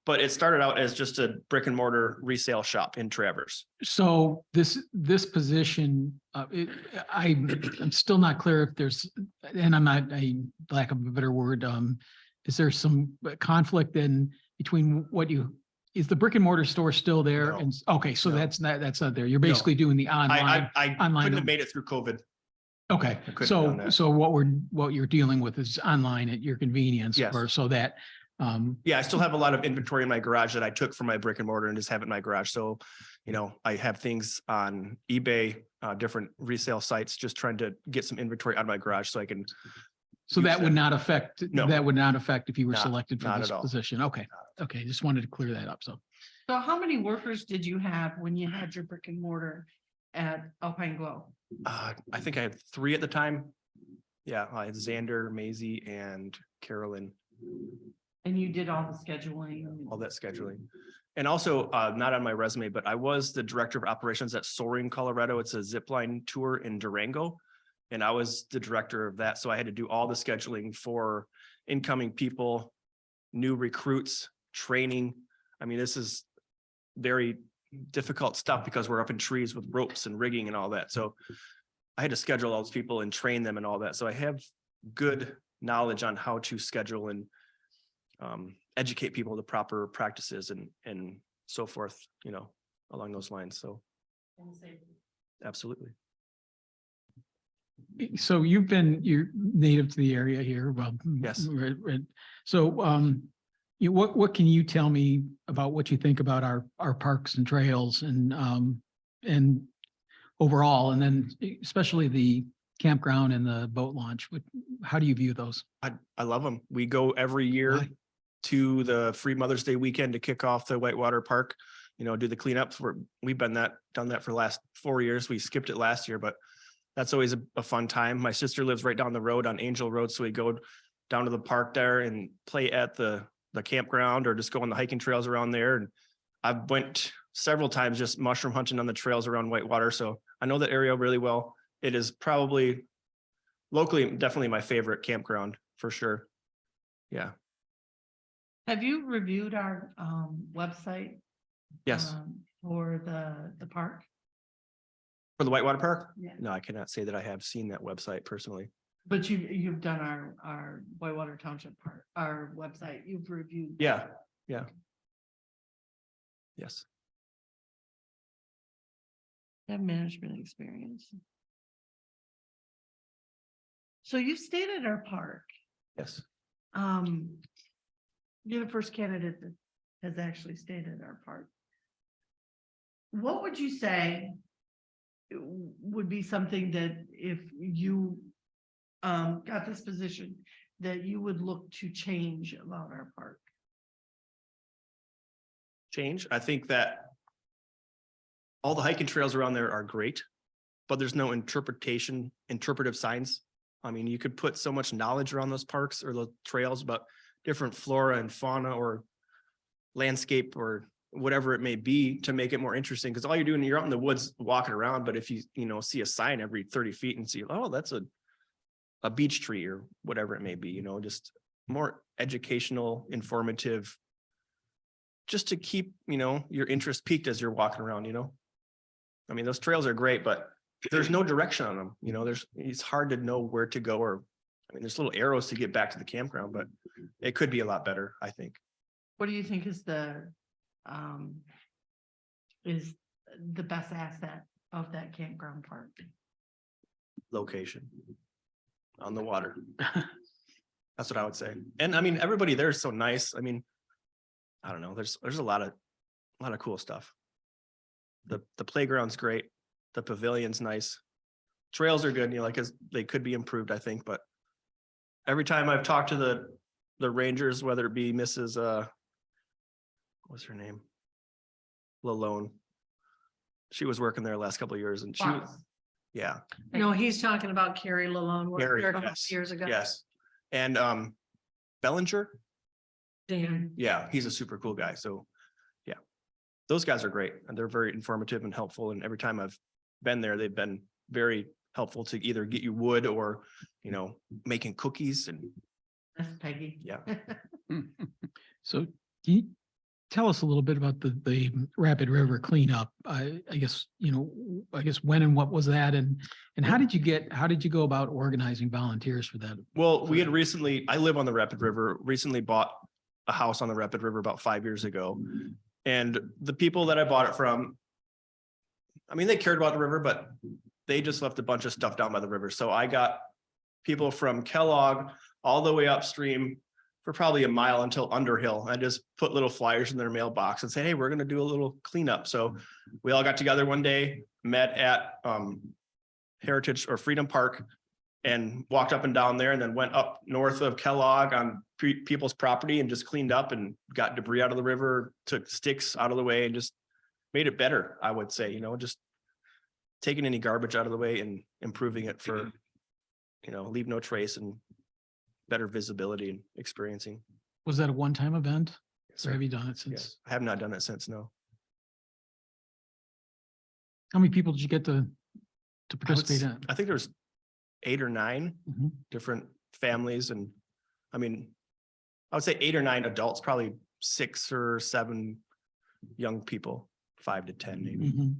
but it started out as just a brick and mortar resale shop in Traverse. So this position, I'm still not clear if there's, and I'm not, lack of a better word, is there some conflict between is the brick and mortar store still there? No. And, okay, so No. that's not there. You're basically doing the online. I online couldn't have only. made it through COVID. Okay, I couldn't have done that. so what you're dealing with is online at your convenience. Yes. So that, Yeah, I still have a lot of inventory in my garage that I took from my brick and mortar and just have it in my garage. So, I have things on eBay, different resale sites, just trying to get some inventory out of my garage so I can. so use that would not affect, No. that would not affect if you were Not- selected for not this at all. position. Okay, okay, just wanted to clear that up. So, So how many workers did you have when you had your brick and mortar at Alpine Glow? I think I had 3 at the time. Yeah, I had Xander, Maisie, and Carolyn, And you did all the scheduling? all that scheduling. And also, not on my resume, but I was the director of operations at Soaring, Colorado. It's a zip line tour in Durango. And I was the director of that. So I had to do all the scheduling for incoming people, new recruits, training. This is very difficult stuff because we're up in trees with ropes and rigging and all that. So I had to schedule all those people and train them and all that. So I have good knowledge on how to schedule and educate people the proper practices and so forth, along those lines. So absolutely. so you're native to the area here. Well, Yes. right. So, what can you tell me about what you think about our parks and trails and overall, and then especially the campground and the boat launch? How do you view those? I love them. We go every year Why? to the free Mother's Day weekend to kick off the Whitewater Park, do the cleanups. We've done that for the last 4 years. We skipped it last year, but that's always a fun time. My sister lives right down the road on Angel Road. So we go down to the park there and play at the campground or just go on the hiking trails around there. And I've went several times just mushroom hunting on the trails around Whitewater. So I know that area really well. It is probably locally, definitely my favorite campground for sure. Yeah. Have you reviewed our website? Yes. For the park? For the Whitewater Park? Yeah. No, I cannot say that I have seen that website personally. But you've done our Whitewater Township part, our website, you've reviewed. Yeah. Yeah. Yes. Have management experience. So you stayed at our park. Yes. You're the first candidate that has actually stayed at our park. What would you say would be something that if you got this position, that you would look to change about our park? Change. I think that all the hiking trails around there are great, but there's no interpretive signs. I mean, you could put so much knowledge around those parks or the trails about different flora and fauna or landscape or whatever it may be to make it more interesting. Because all you're doing, you're out in the woods walking around, but if you see a sign every 30 feet and see, oh, that's a beech tree or whatever it may be, just more educational, informative, just to keep, your interest peaked as you're walking around, I mean, those trails are great, but there's no direction on them, it's hard to know where to go, or, I mean, there's little arrows to get back to the campground, but it could be a lot better, I think. What do you think is the best asset of that campground park? Location on the water. That's what I would say. And I mean, everybody there is so nice. I mean, I don't know, there's a lot of cool stuff. The playground's great. The pavilion's nice. Trails are good, because they could be improved, I think, but every time I've talked to the rangers, whether it be Mrs. What's her name? Lalone. She was working there the last couple of years and yeah. No, he's talking about Carrie Lalone. worked Carrie, there a couple yes, Years ago. Yes. And Bellinger. Dan. Yeah, he's a super cool guy. So yeah, those guys are great and they're very informative and helpful. And every time I've been there, they've been very helpful to either get you wood or, making cookies and That's Peggy. yeah. So can you tell us a little bit about the Rapid River cleanup? I guess, when and what was that? And how did you go about organizing volunteers for that? Well, I live on the Rapid River, recently bought a house on the Rapid River about 5 years ago. And the people that I bought it from, I mean, they cared about the river, but they just left a bunch of stuff down by the river. So I got people from Kellogg all the way upstream for probably a mile until Underhill. I just put little flyers in their mailbox and say, hey, we're going to do a little cleanup. So we all got together one day, met at Heritage or Freedom Park and walked up and down there and then went up north of Kellogg on people's property and just cleaned up and got debris out of the river, took sticks out of the way and just made it better, I would say, just taking any garbage out of the way and improving it for, leave no trace and better visibility and experiencing. Was that a one-time event? Yes, Or sir. have you done it since? Yes, I have not done it since, no. How many people did you get to participate in? I think there was 8 or 9 Mhm. different families. And I mean, I would say 8 or 9 adults, probably 6 or 7 young people, 5 to 10 maybe. Mhm.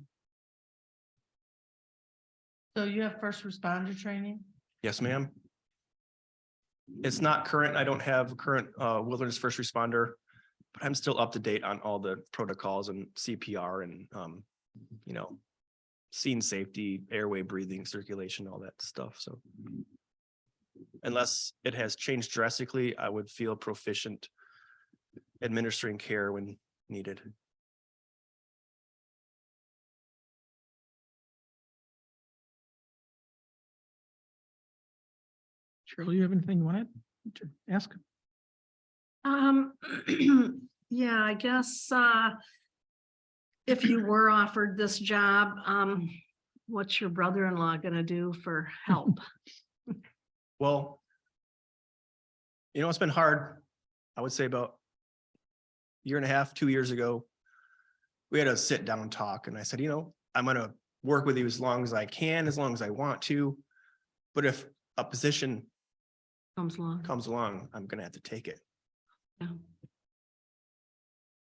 So you have first responder training? Yes, ma'am. It's not current. I don't have current wilderness first responder, but I'm still up to date on all the protocols and CPR and scene safety, airway breathing, circulation, all that stuff. So unless it has changed drastically, I would feel proficient administering care when needed. Cheryl, you have anything you wanted to ask? Yeah, I guess, if you were offered this job, what's your brother-in-law gonna do for help? Well, it's been hard. I would say about 1.5, 2 years ago, we had a sit down talk and I said, I'm going to work with you as long as I can, as long as I want to. But if a position Comes along. I'm going to have to take it. Yeah.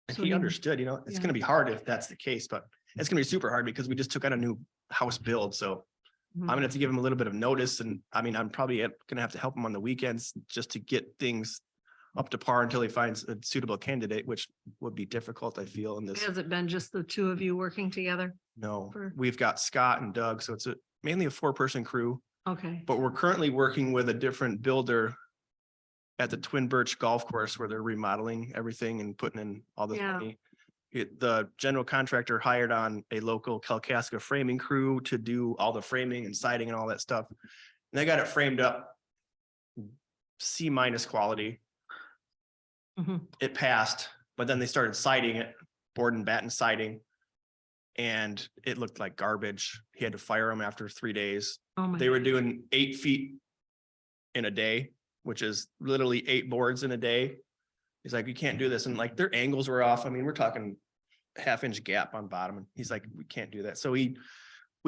And So he you- understood, it's yeah. going to be hard if that's the case, but it's going to be super hard because we just took on a new house build. So Mhm. I'm gonna have to give him a little bit of notice. And I mean, I'm probably gonna have to help him on the weekends just to get things up to par until he finds a suitable candidate, which would be difficult, I feel, in this. Has it been just the two of you working together? No, for- we've got Scott and Doug, so it's mainly a 4-person crew. Okay, But we're currently working with a different builder at the Twin Birch Golf Course where they're remodeling everything and putting in all this Yeah. money. The general contractor hired on a local Kalkaska framing crew to do all the framing and siding and all that stuff. And they got it framed up C- quality. Mhm. It passed, but then they started siding it, board and batten siding. And it looked like garbage. He had to fire them after 3 days. Oh my. They were doing 8 feet in a day, which is literally 8 boards in a day. He's like, you can't do this. And like their angles were off. I mean, we're talking 1/2 inch gap on bottom. And he's like, we can't do that. So we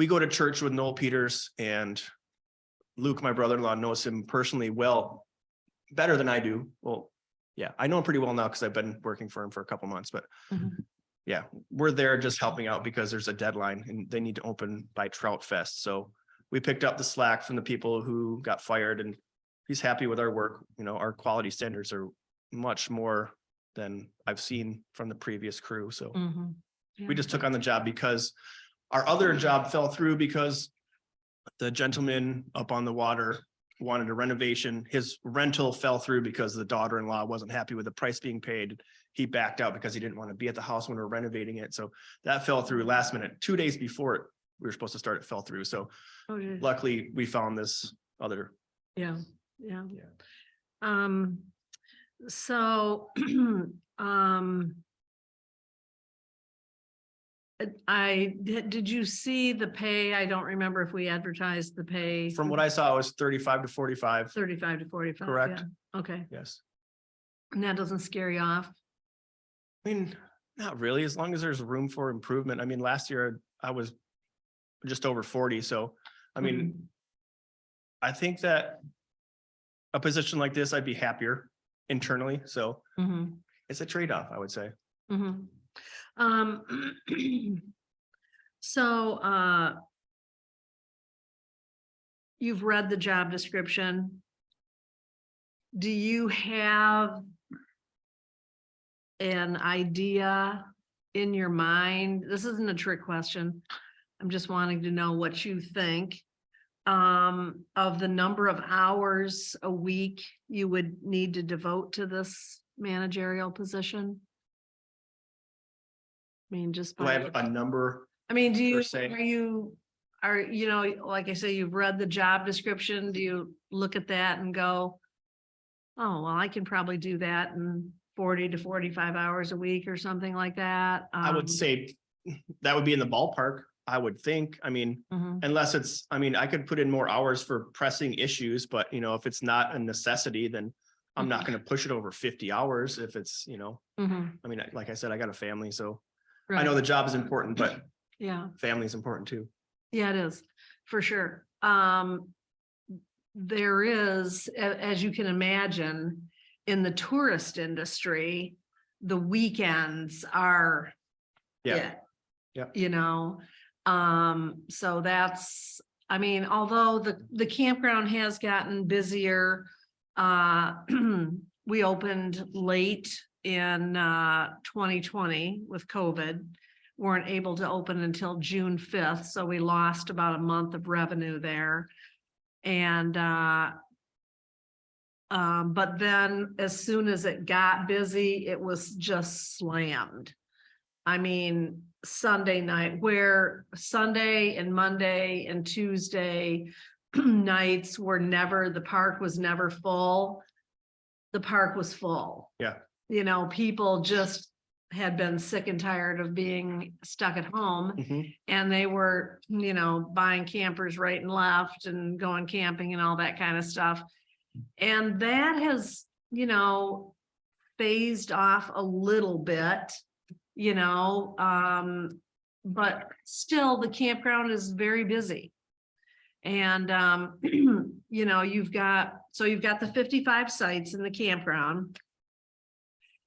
go to church with Noel Peters, and Luke, my brother-in-law, knows him personally well, better than I do. Well, yeah, I know him pretty well now because I've been working for him for a couple months, but Mhm. yeah, we're there just helping out because there's a deadline and they need to open by Trout Fest. So we picked up the slack from the people who got fired, and he's happy with our work. You know, our quality standards are much more than I've seen from the previous crew. So Mhm. we Yeah. just took on the job because our other job fell through because the gentleman up on the water wanted a renovation. His rental fell through because the daughter-in-law wasn't happy with the price being paid. He backed out because he didn't want to be at the house when we were renovating it. So that fell through last minute. 2 days before we were supposed to start, it fell through. So Oh, yeah. luckily we found this other. Yeah, yeah. Yeah. So, did you see the pay? I don't remember if we advertised the pay. From what I saw, it was 35 to 45. 35 to 45. Correct. Yeah. Okay, Yes. and that doesn't scare you off? I mean, not really, as long as there's room for improvement. I mean, last year I was just over 40. So, I mean, I think that a position like this, I'd be happier internally. So Mhm. it's a trade-off, I would say. Mhm. So, you've read the job description. Do you have an idea in your mind? This isn't a trick question. I'm just wanting to know what you think of the number of hours a week you would need to devote to this managerial position. I mean, just. Do I by- have a number? I mean, do you, per se? are you know, like I say, you've read the job description, do you look at that and go, oh, well, I can probably do that in 40 to 45 hours a week or something like that? I would say that would be in the ballpark, I would think. I mean, Mhm. unless it's, I mean, I could put in more hours for pressing issues, but you know, if it's not a necessity, then I'm not going to push it over 50 hours if it's, you know, Mhm. I mean, like I said, I got a family, so I Right. know the job is important, but Yeah. family is important too. Yeah, it is, for sure. There is, as you can imagine, in the tourist industry, the weekends are Yeah. it. Yeah. You know, so that's, I mean, although the campground has gotten busier, we opened late in 2020 with COVID. Weren't able to open until June 5th, so we lost about a month of revenue there. And but then as soon as it got busy, it was just slammed. I mean, Sunday night, where Sunday and Monday and Tuesday nights were never, the park was never full. The park was full. Yeah. You know, people just had been sick and tired of being stuck at home. Mhm. And they were, you know, buying campers right and left and going camping and all that kind of stuff. And that has, you know, phased off a little bit, you know, but still the campground is very busy. And, you know, you've got the 55 sites in the campground.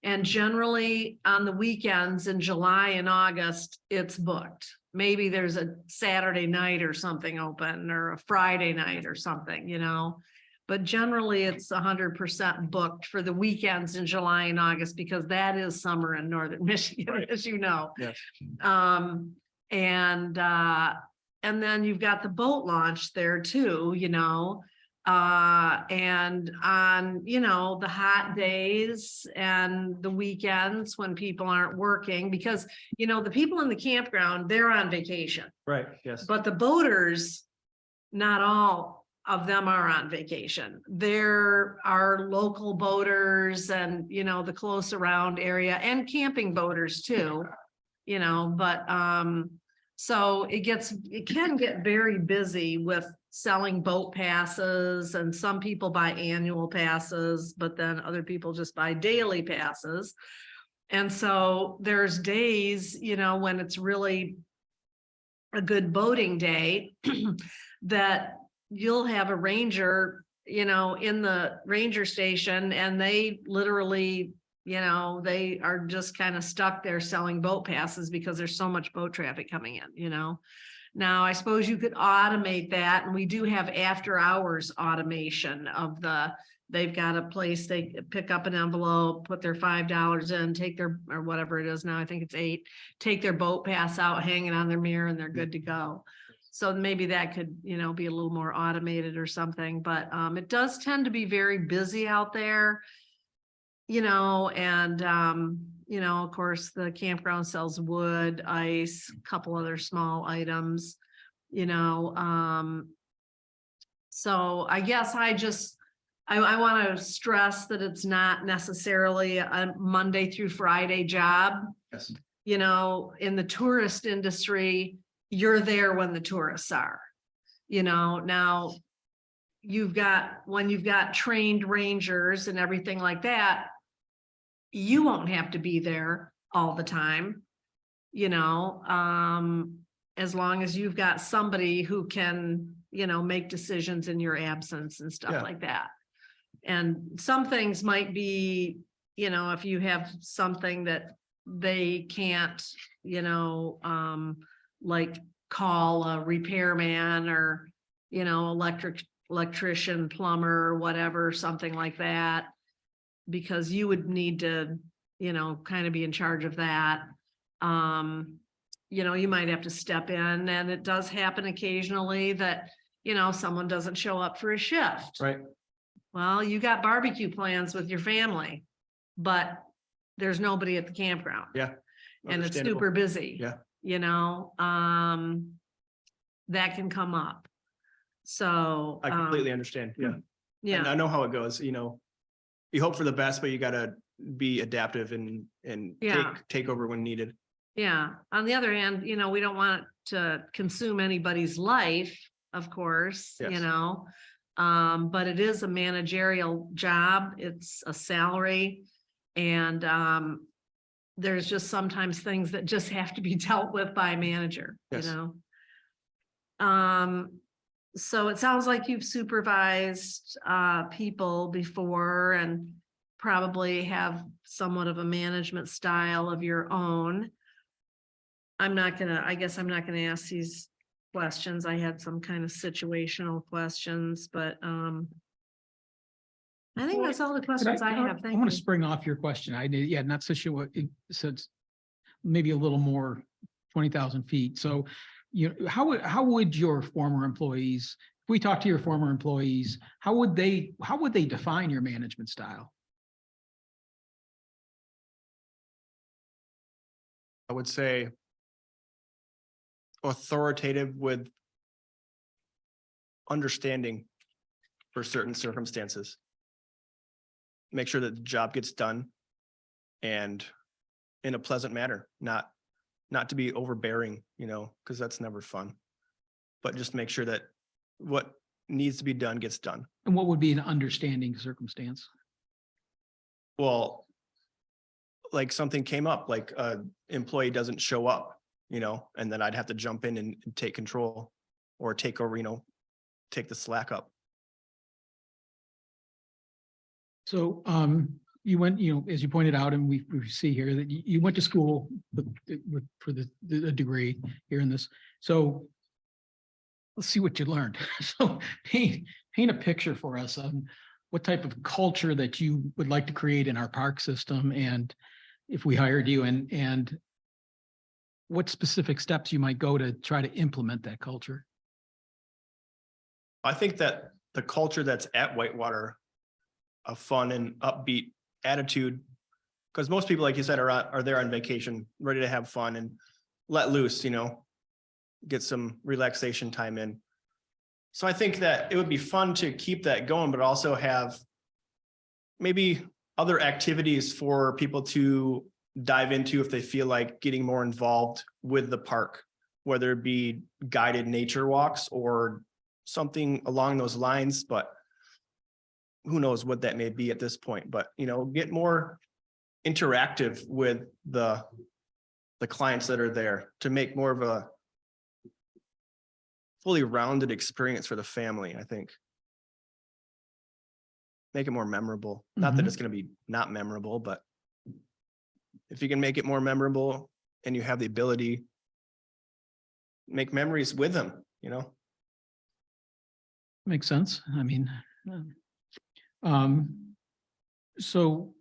And generally on the weekends in July and August, it's booked. Maybe there's a Saturday night or something open or a Friday night or something, you know. But generally it's 100% booked for the weekends in July and August because that is summer in northern Michigan, as you know. Yes. And and then you've got the boat launch there too, and on, the hot days and the weekends when people aren't working, because, the people in the campground, they're on vacation, Right, yes. but the boaters, not all of them are on vacation. There are local boaters and, the close around area and camping boaters too, so it can get very busy with selling boat passes, and some people buy annual passes, but then other people just buy daily passes. And so there's days, when it's really a good boating day that you'll have a ranger, in the ranger station, and they literally, they are just kind of stuck there selling boat passes because there's so much boat traffic coming in, Now, I suppose you could automate that, and we do have after hours automation of they've got a place, they pick up an envelope, put their $5 in, take their, or whatever it is now, I think it's $8, take their boat pass out, hang it on their mirror, and they're good to go. So maybe that could, be a little more automated or something, but it does tend to be very busy out there. And, of course, the campground sells wood, ice, a couple other small items, so I guess I want to stress that it's not necessarily a Monday through Friday job. Yes. In the tourist industry, you're there when the tourists are, now when you've got trained rangers and everything like that, you won't have to be there all the time, as long as you've got somebody who can, make decisions in your absence and stuff like that. And some things might be, if you have something that they can't, like call a repairman or, electrician, plumber, whatever, something like that, because you would need to, kind of be in charge of that. You might have to step in, and it does happen occasionally that, someone doesn't show up for a shift. Right. Well, you got barbecue plans with your family, but there's nobody at the campground. Yeah. And it's Understandable. super busy. Yeah. That can come up. So. I completely understand. Yeah. And Yeah, I know how it goes, you hope for the best, but you gotta be adaptive and Yeah. take over when needed. yeah. On the other hand, we don't want to consume anybody's life, of course, Yes. but it is a managerial job. It's a salary. And there's just sometimes things that just have to be dealt with by a manager, Yes. So it sounds like you've supervised people before and probably have somewhat of a management style of your own. I guess I'm not gonna ask these questions. I had some kind of situational questions, but I think that's all the questions I have. I Thank want you. to spring off your question. I did, yeah, not situation, so it's maybe a little more 20,000 feet. So, how would your former employees, if we talk to your former employees, how would they define your management style? I would say authoritative with understanding for certain circumstances. Make sure that the job gets done and in a pleasant manner, not to be overbearing, because that's never fun. But just make sure that what needs to be done gets done. And what would be an understanding circumstance? Well, like something came up, like a employee doesn't show up, and then I'd have to jump in and take control or take over, take the slack up. So you went, as you pointed out, and we see here that you went to school for the degree here in this. So let's see what you learned. So paint a picture for us on what type of culture that you would like to create in our park system, and if we hired you, and what specific steps you might go to try to implement that culture? I think that the culture that's at Whitewater, a fun and upbeat attitude, because most people, like you said, are there on vacation, ready to have fun and let loose, get some relaxation time in. So I think that it would be fun to keep that going, but also have maybe other activities for people to dive into if they feel like getting more involved with the park, whether it be guided nature walks or something along those lines, but who knows what that may be at this point, but get more interactive with the clients that are there to make more of a fully rounded experience for the family, I think. Make it more memorable. Not that it's going to be not memorable, but if you can make it more memorable and you have the ability, make memories with them, Makes sense. I mean, so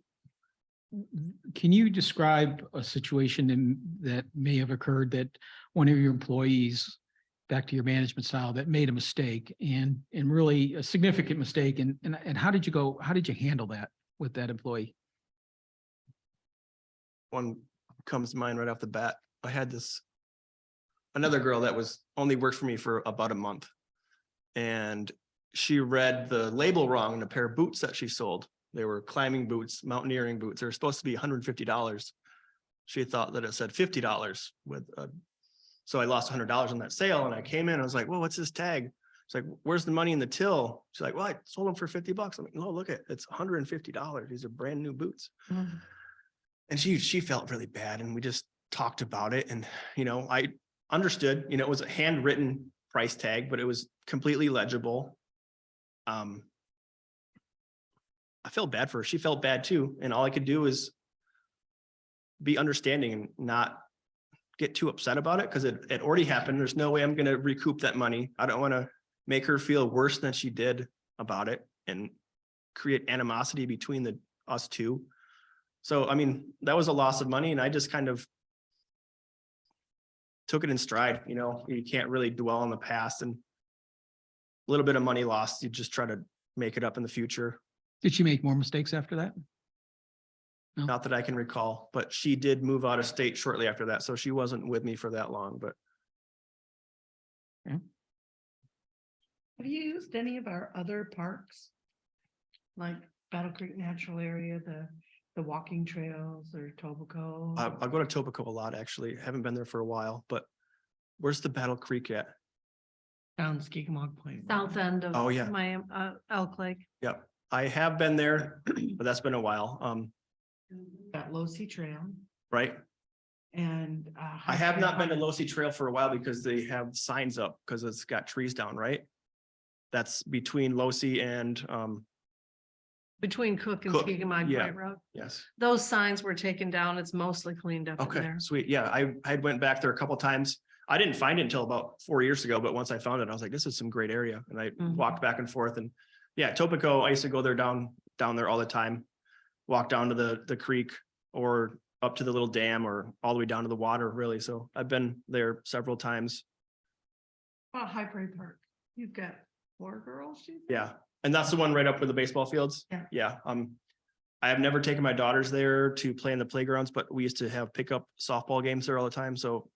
can you describe a situation that may have occurred that one of your employees, back to your management style, that made a mistake and really a significant mistake, and how did you handle that with that employee? One comes to mind right off the bat. I had another girl that only worked for me for about a month. And she read the label wrong on a pair of boots that she sold. They were climbing boots, mountaineering boots. They were supposed to be $150. She thought that it said $50 so I lost $100 on that sale. And I came in, I was like, well, what's this tag? She's like, where's the money in the till? She's like, well, I sold them for $50. I'm like, no, look it's $150. These are brand new boots. Mm-hmm. And she felt really bad. And we just talked about it. And, I understood, it was a handwritten price tag, but it was completely legible. I felt bad for her. She felt bad too. And all I could do is be understanding and not get too upset about it because it already happened. There's no way I'm going to recoup that money. I don't want to make her feel worse than she did about it and create animosity between us two. So, that was a loss of money and I just kind of took it in stride. You can't really dwell on the past, and a little bit of money lost, you just try to make it up in the future. Did she make more mistakes after that? No. Not that I can recall, but she did move out of state shortly after that. So she wasn't with me for that long, but. Have you used any of our other parks? Like Battle Creek Natural Area, the walking trails or Tobico? I'll go to Tobico a lot, actually. Haven't been there for a while, but where's the Battle Creek at? Down Skikemog Point. South end of. Oh, yeah. My Elk Lake. Yep. I have been there, but that's been a while. Got Losi Trail Right. and. I have not been to Losi Trail for a while because they have signs up because it's got trees down, right? That's between Losi and, Between Cook and Cook, Skikemog yeah. Point Road. yes. Those signs were taken down. It's mostly cleaned up in Okay, there. sweet. Yeah, I went back there a couple times. I didn't find it until about 4 years ago, but once I found it, I was like, this is some great area. And I walked back and forth and yeah, Tobico, I used to go there down there all the time. Walk down to the creek or up to the little dam or all the way down to the water, really. So I've been there several times. About High Prairie Park. You've got 4 girls. you said? Yeah. And that's the one right up with the baseball fields. Yeah. Yeah. I have never taken my daughters there to play in the playgrounds, but we used to have pickup softball games there all the time. So,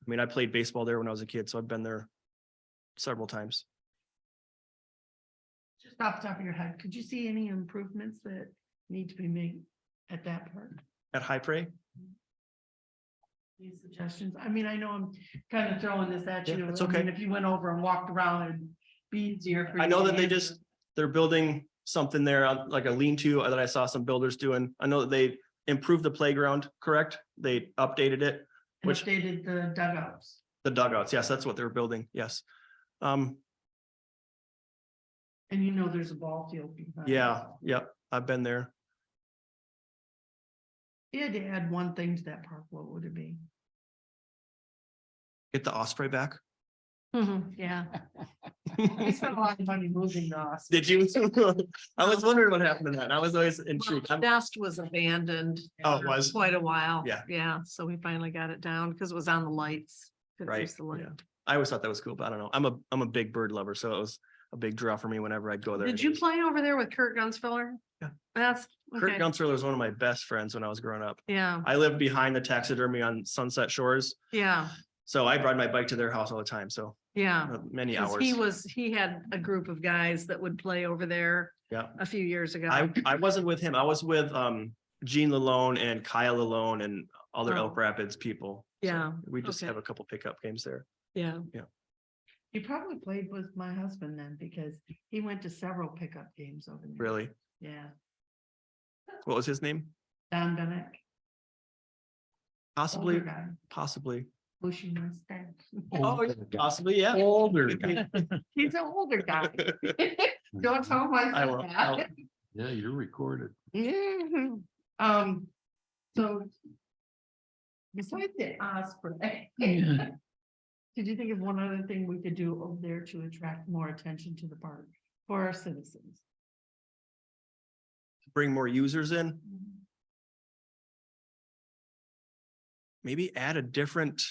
I played baseball there when I was a kid, so I've been there several times. Just off the top of your head, could you see any improvements that need to be made at that park? At High Prairie? Any suggestions? I know I'm kind of throwing this at Yeah, you. it's okay. If you went over and walked around, it'd be easier for you. I know to that answer. they're building something there, like a lean-to that I saw some builders doing. I know that they improved the playground, correct? They updated it, And which updated the dugouts. the dugouts. Yes, that's what they're building. Yes. And there's a ball field behind. Yeah, yep. I've been there. If you had to add one thing to that park, what would it be? Get the osprey back. Yeah. I spent a lot of money moving us. Did you? I was wondering what happened to that. I was always intrigued. Well, Nest was abandoned. Oh, it for was? Quite a while. Yeah. Yeah, so we finally got it down because it was on the lights. Couldn't Right, use the light. yeah. I always thought that was cool, but I don't know. I'm a big bird lover, so it was a big draw for me whenever I'd go there. Did you play over there with Kurt Gunsfeller? Yeah. That's, Kurt okay, Gunsler was one of my best friends when I was growing up. yeah, I lived behind the taxidermy on Sunset Shores, yeah, so I'd ride my bike to their house all the time, so yeah. many 'Cause hours. he had a group of guys that would play over there Yeah, a few years ago. I wasn't with him. I was with Gene Lalone and Kyle Lalone and other Oh. Elk Rapids people. So Yeah, we just okay. have a couple pickup games there. Yeah, He probably played with my husband then because he went to several pickup games over there. Really? Yeah, What was his name? Don Bennett. Possibly, older guy, possibly. bushy mustache. Oh, possibly, yeah. Older guy. He's an older guy. Don't tell him I I will. said that. Yeah, you're recorded. Yeah. So. Besides the osprey. Did you think of one other thing we could do over there to attract more attention to the park for our citizens? Bring more users in. Maybe add a different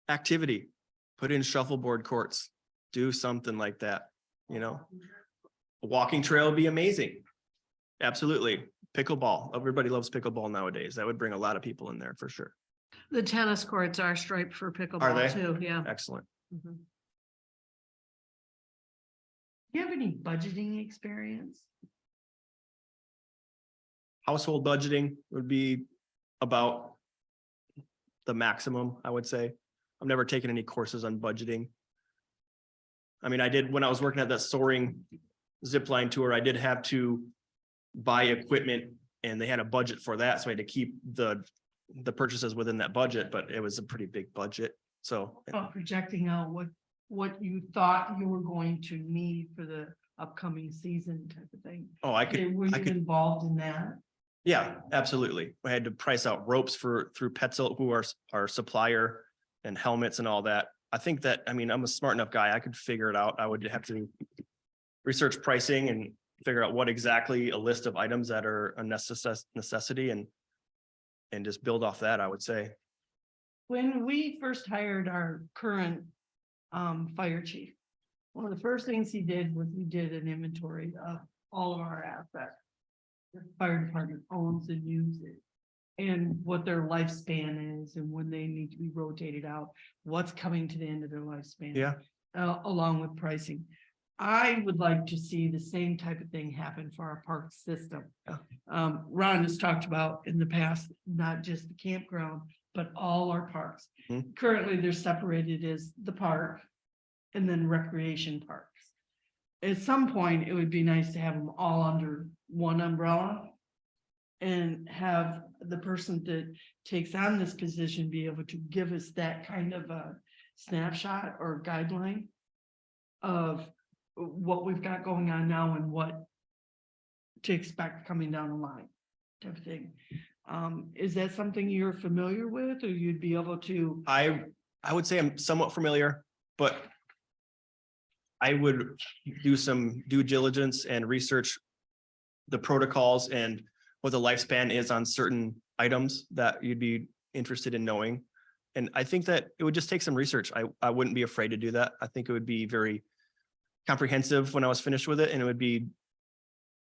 activity, put in shuffleboard courts, do something like that, you know? A walking trail would be amazing. Absolutely. Pickleball. Everybody loves pickleball nowadays. That would bring a lot of people in there for sure. the tennis courts are striped for Are pickleball they? too, yeah. Excellent. Mhm. Do you have any budgeting experience? Household budgeting would be about the maximum, I would say. I've never taken any courses on budgeting. I mean, I did, when I was working at that soaring zip line tour, I did have to buy equipment and they had a budget for that. So I had to keep the purchases within that budget, but it was a pretty big budget. So About projecting out what you thought you were going to need for the upcoming season type of thing. oh, I could, Were I you could, involved in that? yeah, absolutely. I had to price out ropes through Petzl, who are our supplier, and helmets and all that. I think that, I mean, I'm a smart enough guy. I could figure it out. I would have to research pricing and figure out what exactly a list of items that are a necessity and just build off that, I would say. When we first hired our current fire chief, one of the first things he did was we did an inventory of all of our assets. The fire department owns and uses, and what their lifespan is and when they need to be rotated out, what's coming to the end of their lifespan. Yeah. Along with pricing. I would like to see the same type of thing happen for our park system. Yeah. Ron has talked about in the past, not just the campground, but all our parks. Mhm. Currently, they're separated as the park and then recreation parks. At some point, it would be nice to have them all under one umbrella. And have the person that takes on this position be able to give us that kind of a snapshot or guideline of what we've got going on now and what to expect coming down the line type of thing. Is that something you're familiar with, or you'd be able to? I would say I'm somewhat familiar, but I would do some due diligence and research the protocols and what the lifespan is on certain items that you'd be interested in knowing. And I think that it would just take some research. I wouldn't be afraid to do that. I think it would be very comprehensive when I was finished with it, and it would be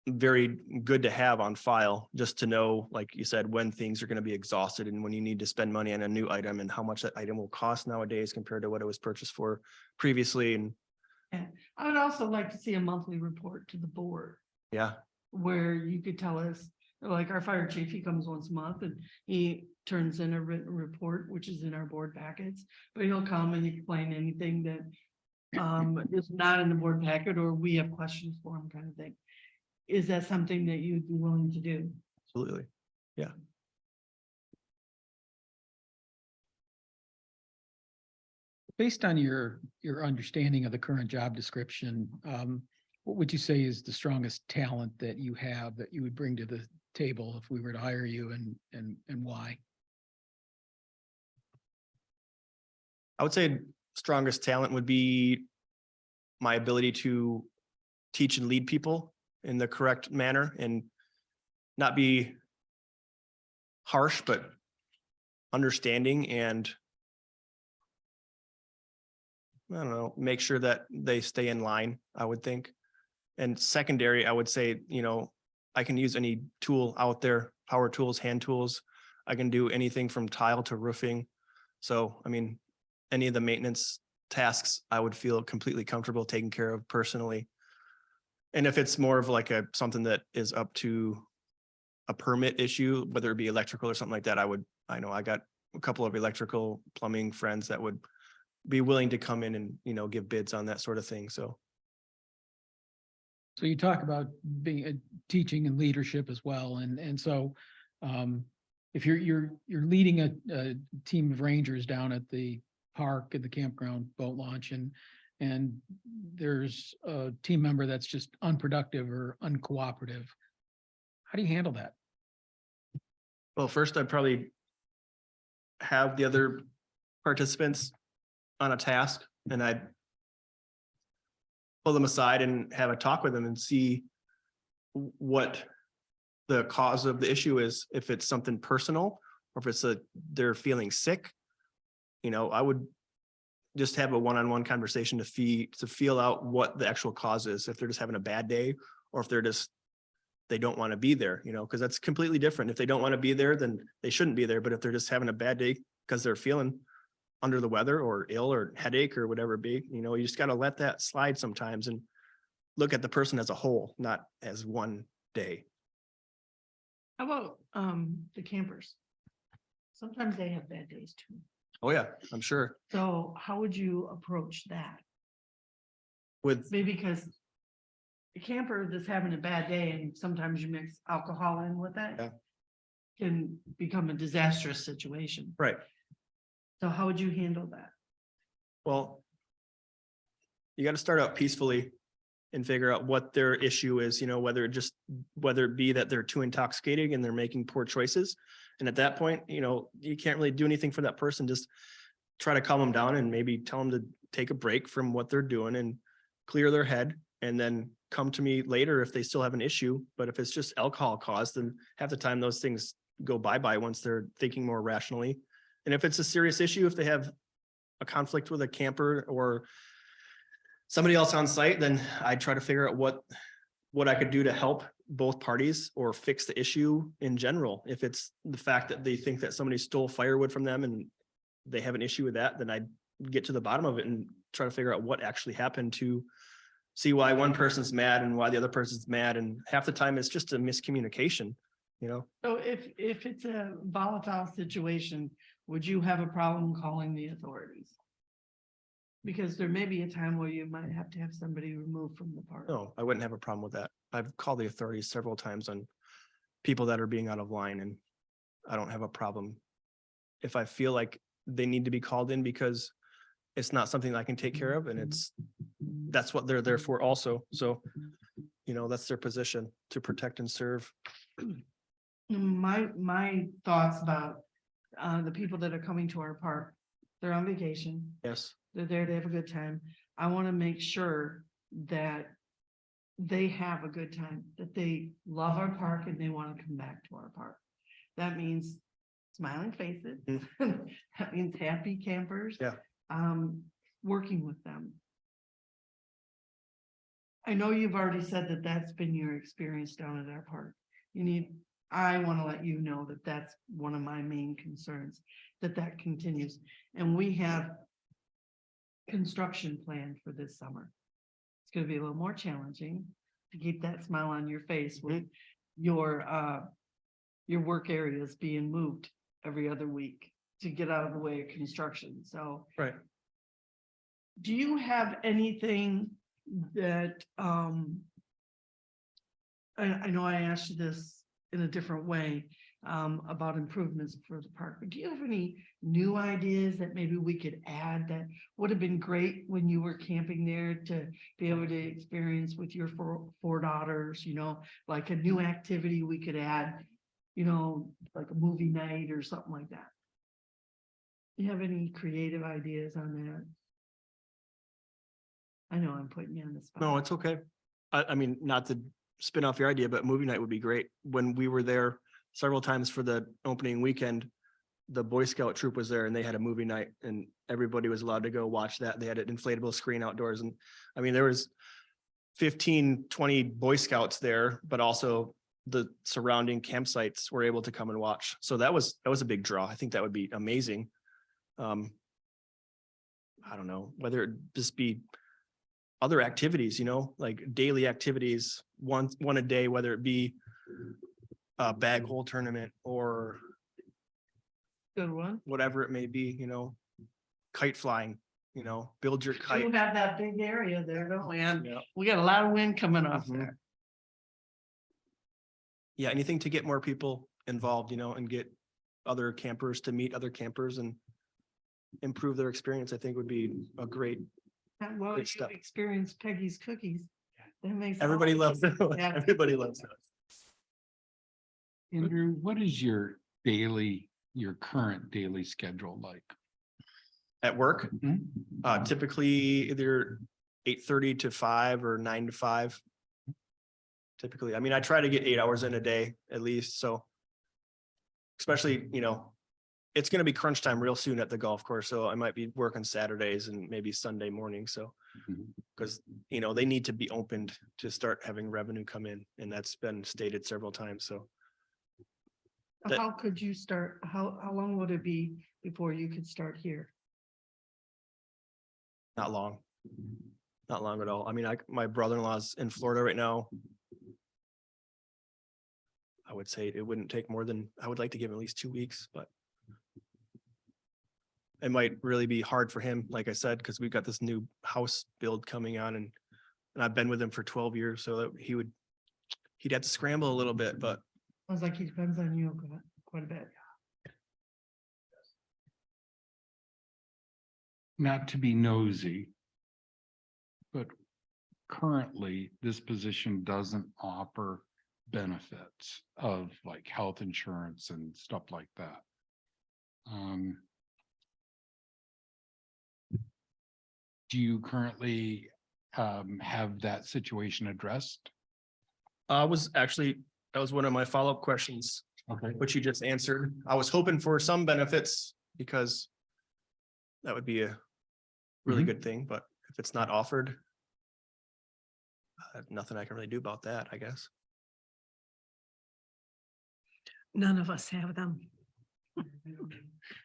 very good to have on file, just to know, like you said, when things are going to be exhausted and when you need to spend money on a new item and how much that item will cost nowadays compared to what it was purchased for previously. And I would also like to see a monthly report to the board yeah, where you could tell us, like our fire chief, he comes once a month and he turns in a written report, which is in our board packets, but he'll come and explain anything that is not in the board packet or we have questions for him kind of thing. Is that something that you'd be willing to do? absolutely. Yeah. Based on your understanding of the current job description, what would you say is the strongest talent that you have that you would bring to the table if we were to hire you, and why? I would say strongest talent would be my ability to teach and lead people in the correct manner and not be harsh, but understanding and I don't know, make sure that they stay in line, I would think. And secondary, I would say, I can use any tool out there, power tools, hand tools. I can do anything from tile to roofing. So, I mean, any of the maintenance tasks, I would feel completely comfortable taking care of personally. And if it's more of like something that is up to a permit issue, whether it be electrical or something like that, I know I got a couple of electrical plumbing friends that would be willing to come in and, give bids on that sort of thing. So. So you talk about being teaching and leadership as well. And so if you're leading a team of rangers down at the park, at the campground boat launch, and there's a team member that's just unproductive or uncooperative, how do you handle that? Well, first I'd probably have the other participants on a task and I'd pull them aside and have a talk with them and see what the cause of the issue is. If it's something personal or if it's they're feeling sick, I would just have a one-on-one conversation to feel out what the actual cause is. If they're just having a bad day or if they don't want to be there, because that's completely different. If they don't want to be there, then they shouldn't be there. But if they're just having a bad day because they're feeling under the weather or ill or headache or whatever it be, you just got to let that slide sometimes and look at the person as a whole, not as one day. How about the campers? Sometimes they have bad days too. Oh yeah, I'm sure. So how would you approach that? With, Maybe because the camper that's having a bad day and sometimes you mix alcohol in with that. Yeah. Can become a disastrous situation. right. So how would you handle that? Well, you got to start out peacefully and figure out what their issue is, whether it be that they're too intoxicated and they're making poor choices. And at that point, you can't really do anything for that person. Just try to calm them down and maybe tell them to take a break from what they're doing and clear their head and then come to me later if they still have an issue. But if it's just alcohol caused, then half the time those things go bye-bye once they're thinking more rationally. And if it's a serious issue, if they have a conflict with a camper or somebody else on site, then I try to figure out what I could do to help both parties or fix the issue in general. If it's the fact that they think that somebody stole firewood from them and they have an issue with that, then I get to the bottom of it and try to figure out what actually happened to see why one person's mad and why the other person's mad. And half the time it's just a miscommunication, So if it's a volatile situation, would you have a problem calling the authorities? Because there may be a time where you might have to have somebody removed from the park. No, I wouldn't have a problem with that. I've called the authorities several times on people that are being out of line and I don't have a problem. If I feel like they need to be called in because it's not something I can take care of and that's what they're there for also. So, that's their position to protect and serve. My thoughts about the people that are coming to our park, they're on vacation. Yes. They're there to have a good time. I want to make sure that they have a good time, that they love our park and they want to come back to our park. That means smiling faces. That means happy campers. Yeah. Working with them. I know you've already said that that's been your experience down at our park. I want to let you know that that's one of my main concerns, that continues. And we have construction planned for this summer. It's going to be a little more challenging to keep that smile on your face with your work areas being moved every other week to get out of the way of construction. So, right. Do you have anything that I know I asked you this in a different way about improvements for the park, but do you have any new ideas that maybe we could add that would have been great when you were camping there to be able to experience with your four daughters, like a new activity we could add, like a movie night or something like that? Do you have any creative ideas on that? I know I'm putting you on the spot. No, it's okay. I mean, not to spin off your idea, but movie night would be great. When we were there several times for the opening weekend, the Boy Scout troop was there and they had a movie night and everybody was allowed to go watch that. They had an inflatable screen outdoors and I mean, there was 15, 20 Boy Scouts there, but also the surrounding campsites were able to come and watch. So that was a big draw. I think that would be amazing. I don't know, whether it just be other activities, you know, like daily activities, one a day, whether it be a bag hole tournament or Good one. whatever it may be, you know, kite flying, you know, build your We kite. have that big area there, don't we? And Yeah. we got a lot of wind coming off Mhm. there. Yeah, anything to get more people involved, you know, and get other campers to meet other campers and improve their experience, I think would be a great, Well, Good you stuff. experienced Peggy's cookies. That makes. all everybody the loves, difference. Yeah. everybody loves those. Andrew, what is your current daily schedule like? At work, typically either 8:30 to 5 or 9 to 5. Typically, I mean, I try to get 8 hours in a day at least, so. Especially, you know, it's gonna be crunch time real soon at the golf course, so I might be working Saturdays and maybe Sunday morning, so. Mhm. Cause, you know, they need to be opened to start having revenue come in, and that's been stated several times, so. that- How could you start, how long would it be before you could start here? Not long. Not long at all. I mean, my brother-in-law's in Florida right now. I would say it wouldn't take more than, I would like to give him at least 2 weeks, but. It might really be hard for him, like I said, because we've got this new house build coming on and I've been with him for 12 years, so that he'd have to scramble a little bit, but Sounds like he depends on you quite a bit. Not to be nosy, but currently this position doesn't offer benefits of like health insurance and stuff like that. Do you currently have that situation addressed? that was one of my follow-up questions, Okay. which you just answered. I was hoping for some benefits because that would be a really Mhm. good thing, but if it's not offered, nothing I can really do about that, I guess. None of us have them.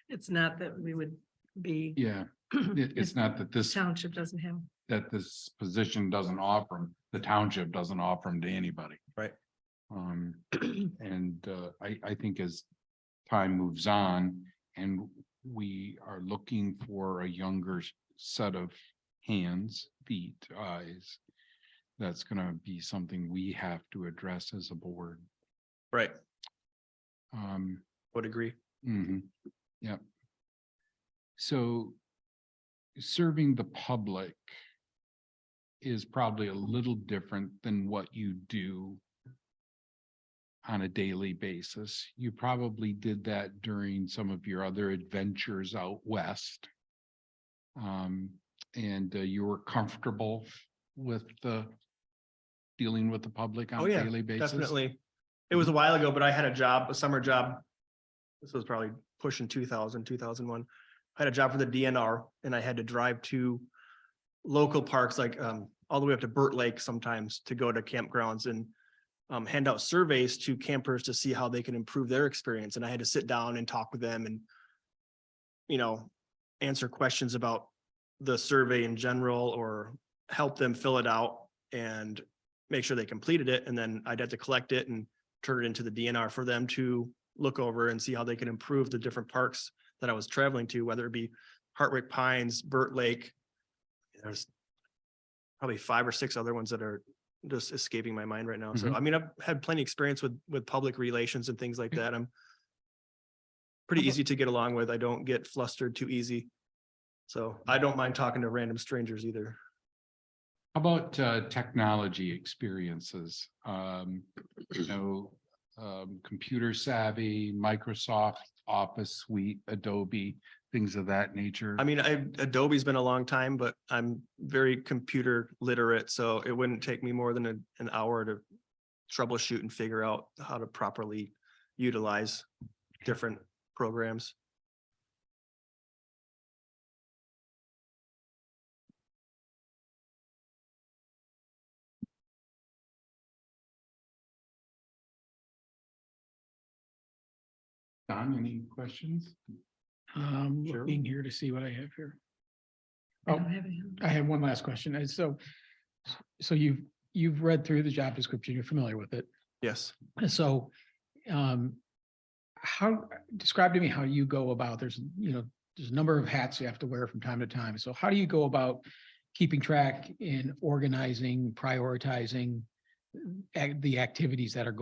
It's not that we would be, Yeah, it's not that this, township doesn't have. that this position doesn't offer them, the township doesn't offer them to anybody. Right. And I think as time moves on and we are looking for a younger set of hands, feet, eyes, that's gonna be something we have to address as a board. Right, Um, would agree. Yep. So serving the public is probably a little different than what you do on a daily basis. You probably did that during some of your other adventures out west. And you were comfortable with dealing with the public on Oh, a yeah, daily basis? definitely. It was a while ago, but I had a summer job. This was probably pushing 2001. I had a job for the DNR and I had to drive to local parks like all the way up to Burt Lake sometimes to go to campgrounds and hand out surveys to campers to see how they can improve their experience. And I had to sit down and talk with them and, you know, answer questions about the survey in general or help them fill it out and make sure they completed it. And then I'd have to collect it and turn it into the DNR for them to look over and see how they can improve the different parks that I was traveling to, whether it be Hartwick Pines, Burt Lake. There's probably 5 or 6 other ones that are just escaping my mind right now. So, Mhm. I mean, I've had plenty of experience with public relations and things like that. I'm pretty easy to get along with. I don't get flustered too easy. So I don't mind talking to random strangers either. How about technology experiences? Computer savvy, Microsoft Office Suite, Adobe, things of that nature? I mean, Adobe's been a long time, but I'm very computer literate, so it wouldn't take me more than an hour to troubleshoot and figure out how to properly utilize different programs. Don, any questions? Sure. Looking here to see what I have here. I Oh, don't have any. I have one last question. And so you've read through the job description, you're familiar with it. Yes. And so, describe to me how you go about, there's a number of hats you have to wear from time to time. So how do you go about keeping track in organizing, prioritizing the activities that are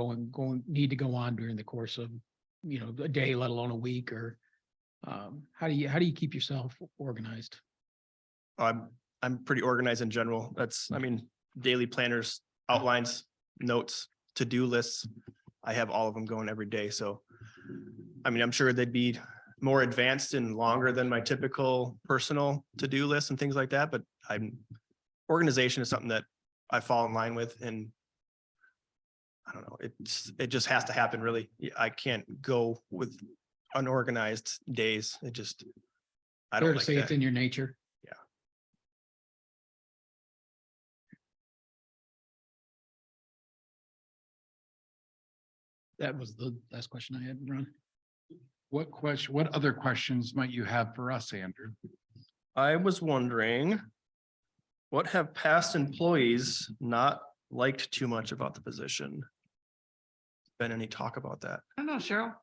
need to go on during the course of, a day, let alone a week, or how do you keep yourself organized? I'm pretty organized in general. Daily planners, outlines, notes, to-do lists. I have all of them going every day. So, I'm sure they'd be more advanced and longer than my typical personal to-do list and things like that, but organization is something that I fall in line with, and I don't know, it just has to happen, really. I can't go with unorganized days. I Fair don't to like say it's that. in your nature. Yeah. That was the last question I had, Ron. What other questions might you have for us, Andrew? I was wondering, what have past employees not liked too much about the position? Been any talk about that? I don't know, Cheryl.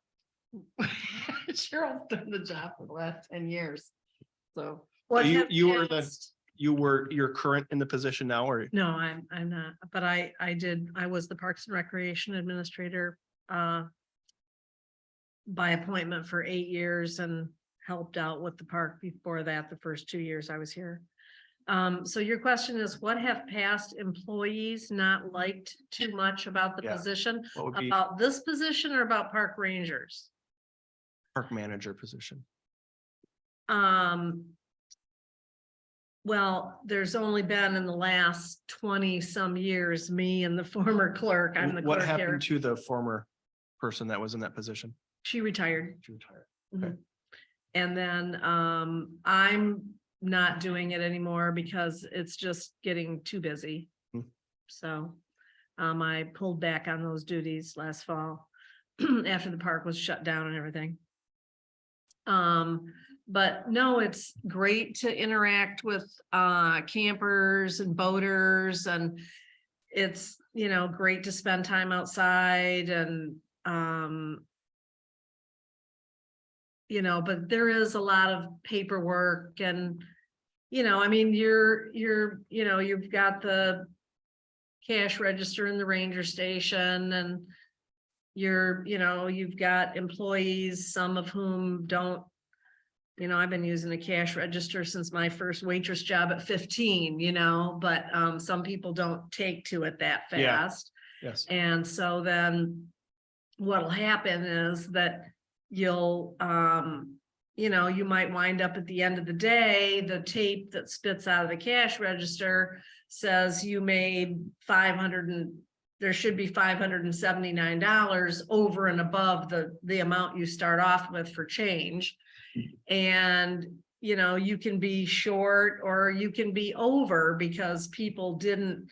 Cheryl's done the job for the last 10 years. So What have you're passed- you're current in the position now, or? No, I'm not, but I was the Parks and Recreation Administrator by appointment for 8 years and helped out with the park before that, the first 2 years I was here. So your question is, what have past employees not liked too much about the Yeah. position? What would be About this position or about park rangers? park manager position? Well, there's only been in the last 20 some years, me and the former clerk, I'm the What clerk here. happened to the former person that was in that position? She retired. She retired. Mhm. And then I'm not doing it anymore because it's just getting too busy. Hmm. So I pulled back on those duties last fall after the park was shut down and everything. But no, it's great to interact with campers and boaters, and it's, great to spend time outside and but there is a lot of paperwork and, you've got the cash register in the ranger station, and you've got employees, some of whom don't, I've been using a cash register since my first waitress job at 15, but some people don't take to it that Yeah. fast. Yes. And so then what'll happen is that you'll, you might wind up at the end of the day, the tape that spits out of the cash register says you made there should be $579 over and above the amount you start off with for change. And, you can be short or you can be over because people didn't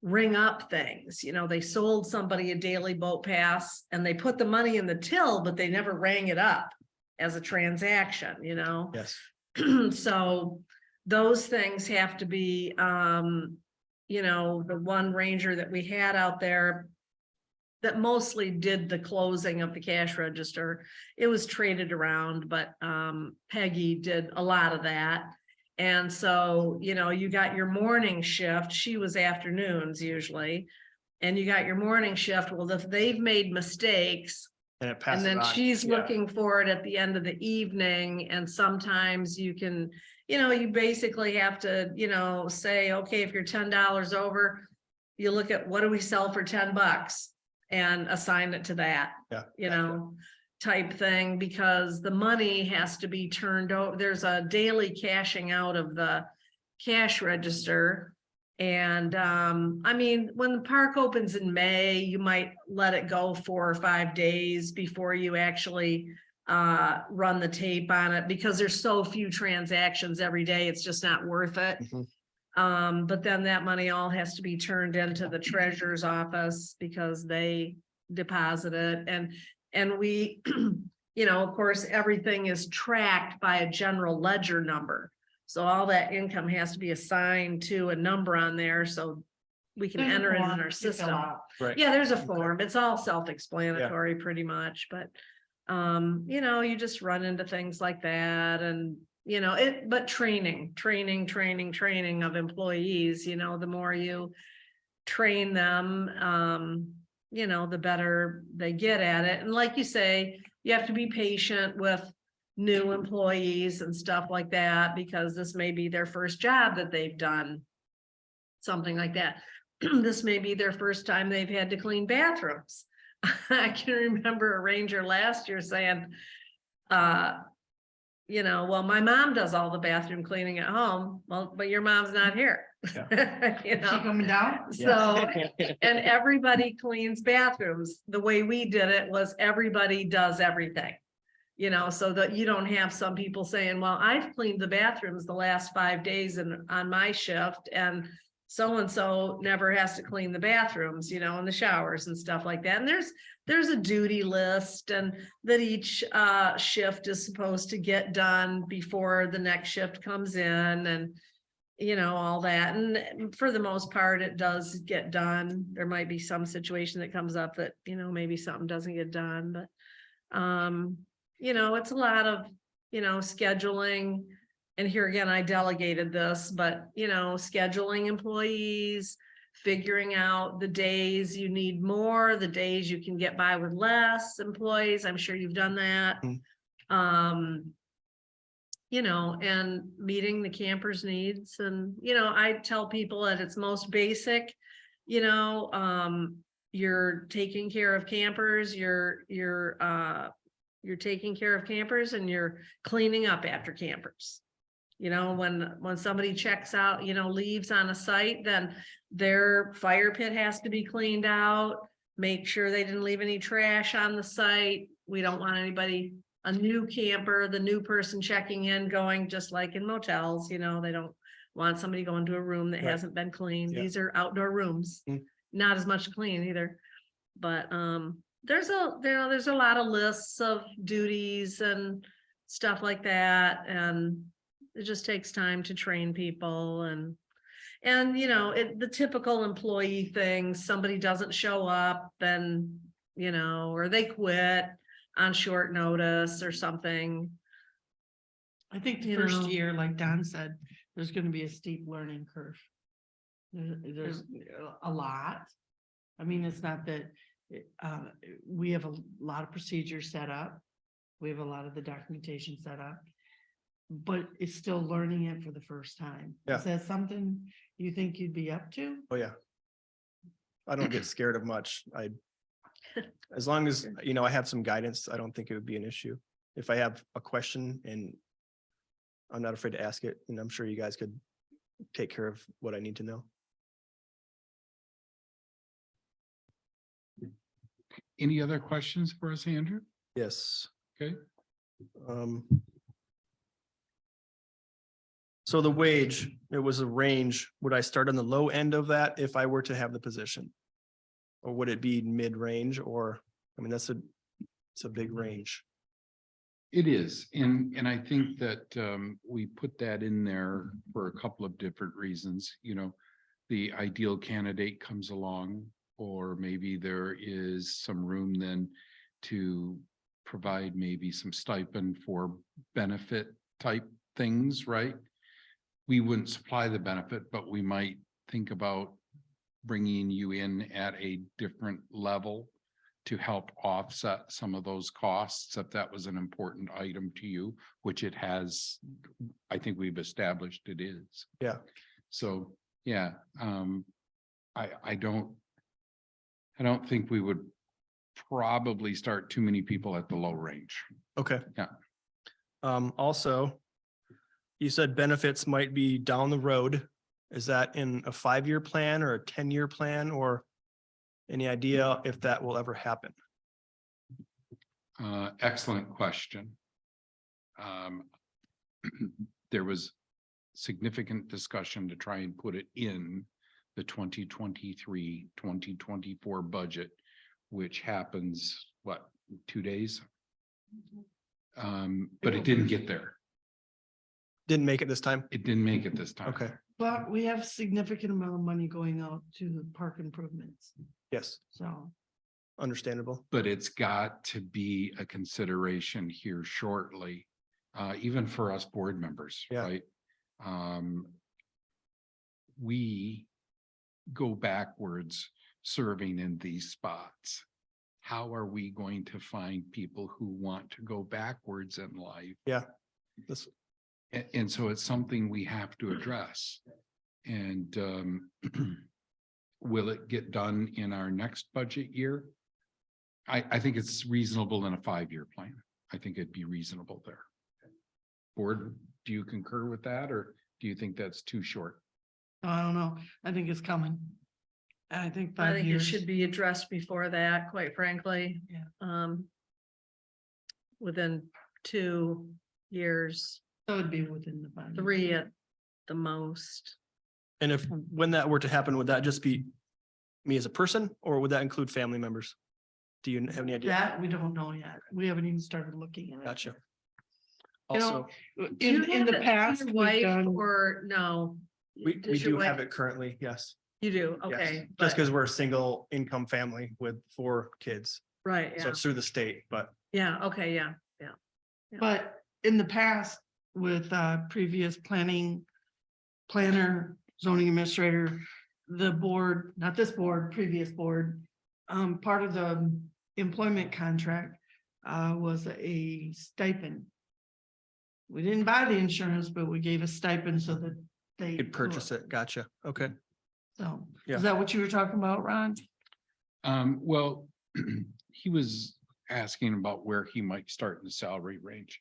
ring up things. They sold somebody a daily boat pass and they put the money in the till, but they never rang it up as a transaction, Yes. So those things have to be, the one ranger that we had out there that mostly did the closing of the cash register. It was traded around, but Peggy did a lot of that. And so, you got your morning shift. She was afternoons usually. And you got your morning shift. Well, if they've made mistakes, And it passes and then on. she's Yeah. looking for it at the end of the evening, and sometimes you can, you basically have to, say, okay, if you're $10 over, you look at what do we sell for $10 and assign it to that. Yeah. You know, type thing because the money has to be turned over. There's a daily cashing out of the cash register. And I mean, when the park opens in May, you might let it go 4 or 5 days before you actually run the tape on it because there's so few transactions every day. It's just not worth it. But then that money all has to be turned into the treasurer's office because they deposit it and we, you know, of course, everything is tracked by a general ledger number. So all that income has to be assigned to a number on there so we can There's a enter it in form our you fill system. out. Right. Yeah, there's a form. It's all self-explanatory pretty much, but you know, you just run into things like that and you know, but training of employees, you know, the more you train them, you know, the better they get at it. And like you say, you have to be patient with new employees and stuff like that, because this may be their first job that they've done. Something like that. This may be their first time they've had to clean bathrooms. I can remember a ranger last year saying, you know, well, my mom does all the bathroom cleaning at home. Well, but your mom's not here. You Is she know, coming down? so, and everybody cleans bathrooms. The way we did it was everybody does everything. You know, so that you don't have some people saying, well, I've cleaned the bathrooms the last 5 days and on my shift and so never has to clean the bathrooms, you know, and the showers and stuff like that. And there's a duty list and that each shift is supposed to get done before the next shift comes in and, you know, all that. And for the most part, it does get done. There might be some situation that comes up that, you know, maybe something doesn't get done, but you know, it's a lot of, you know, scheduling. And here again, I delegated this, but, you know, scheduling employees, figuring out the days you need more, the days you can get by with less employees. I'm sure you've done that. You know, and meeting the campers' needs. And, you know, I tell people at its most basic, you know, you're taking care of campers, you're taking care of campers and you're cleaning up after campers. You know, when somebody checks out, you know, leaves on a site, then their fire pit has to be cleaned out. Make sure they didn't leave any trash on the site. We don't want anybody, a new camper, the new person checking in, going just like in motels, you know, they don't want somebody going to a room that hasn't been cleaned. Yeah. These are outdoor rooms, not as much clean either. But there's a lot of lists of duties and stuff like that, and it just takes time to train people and you know, the typical employee thing, somebody doesn't show up and, you know, or they quit on short notice or something. I think the You first know. year, like Don said, there's gonna be a steep learning curve. There's a lot. I mean, it's not that, we have a lot of procedures set up. We have a lot of the documentation set up. But it's still learning it for the first time. Yeah. Is that something you think you'd be up to? Oh, yeah. I don't get scared of much. As long as, you know, I have some guidance, I don't think it would be an issue. If I have a question and I'm not afraid to ask it, and I'm sure you guys could take care of what I need to know. Any other questions for us, Andrew? Yes. Okay. So the wage, it was a range. Would I start on the low end of that if I were to have the position? Or would it be mid-range or, I mean, it's a big range. It is, and I think that we put that in there for a couple of different reasons, you know. The ideal candidate comes along, or maybe there is some room then to provide maybe some stipend for benefit type things, right? We wouldn't supply the benefit, but we might think about bringing you in at a different level to help offset some of those costs, if that was an important item to you, which it has, I think we've established it is. Yeah. So, yeah, I don't think we would probably start too many people at the low range. Okay. Yeah. Also, you said benefits might be down the road. Is that in a 5-year plan or a 10-year plan, or any idea if that will ever happen? Excellent question. There was significant discussion to try and put it in the 2023-2024 budget, which happens, what, 2 days? But it didn't get there. Didn't make it this time? It didn't make it this time. Okay, But we have significant amount of money going out to the park improvements, yes, so. understandable. But it's got to be a consideration here shortly, even for us board members, Yeah. right? We go backwards serving in these spots. How are we going to find people who want to go backwards in life? Yeah. This, And so it's something we have to address. And will it get done in our next budget year? I think it's reasonable in a 5-year plan. I think it'd be reasonable there. Board, do you concur with that, or do you think that's too short? I don't know. I think it's coming. I think I 5 think it years. should be addressed before that, quite frankly. Yeah. Within 2 years, So it'd be within the 5 years. 3 at the most. and if, when that were to happen, would that just be me as a person, or would that include family members? Do you have any idea? That we don't know yet. We haven't even started looking at it. Gotcha. You know, Also, Do you In have the it through past, your we've wife done, or no? we Does your do have wife- it currently, yes. You do, Yes. okay. Just but- because we're a single income family with 4 kids, Right, so yeah, it's through the state, but yeah, okay, yeah. but in the past with previous planner, zoning administrator, the board, not this board, previous board, part of the employment contract was a stipend. We didn't buy the insurance, but we gave a stipend so that they you could purchase it. Gotcha. Okay. So, Yeah. is that what you were talking about, Ron? Well, he was asking about where he might start in the salary range.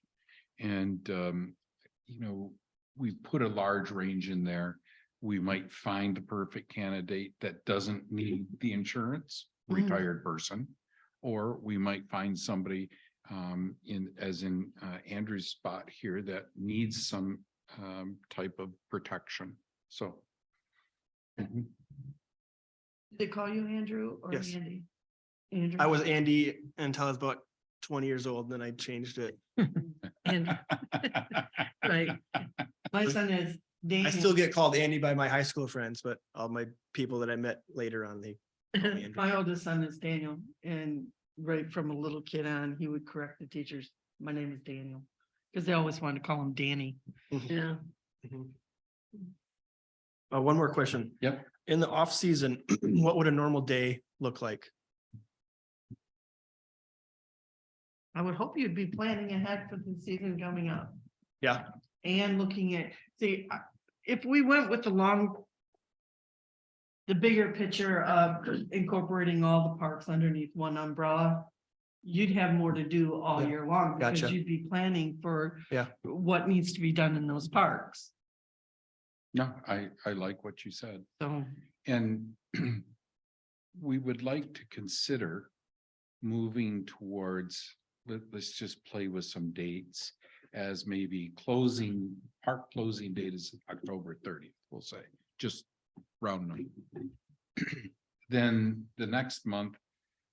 And, you know, we put a large range in there. We might find the perfect candidate that doesn't need the insurance, Mhm. retired person. Or we might find somebody as in Andrew's spot here that needs some type of protection. So. Mhm. Did they call you Andrew or Yes. Andy? Andrew. I was Andy until I was about 20 years old, and then I changed it. And, right, My son is I Daniel. still get called Andy by my high school friends, but all my people that I met later on, they call me Andrew. My oldest son is Daniel, and right from a little kid on, he would correct the teachers. My name is Daniel, because they always wanted to call him Danny. yeah. Mhm. One more question. Yep. In the off season, what would a normal day look like? I would hope you'd be planning ahead for the season coming up Yeah, and looking at, see, if we went with the bigger picture of incorporating all the parks underneath one umbrella, you'd have more to do all Yeah. year long because Gotcha. you'd be planning for Yeah. what needs to be done in those parks. No, I like what you said. So, And we would like to consider moving towards, let's just play with some dates as maybe park closing date is October 30th, we'll say, just round number. Then the next month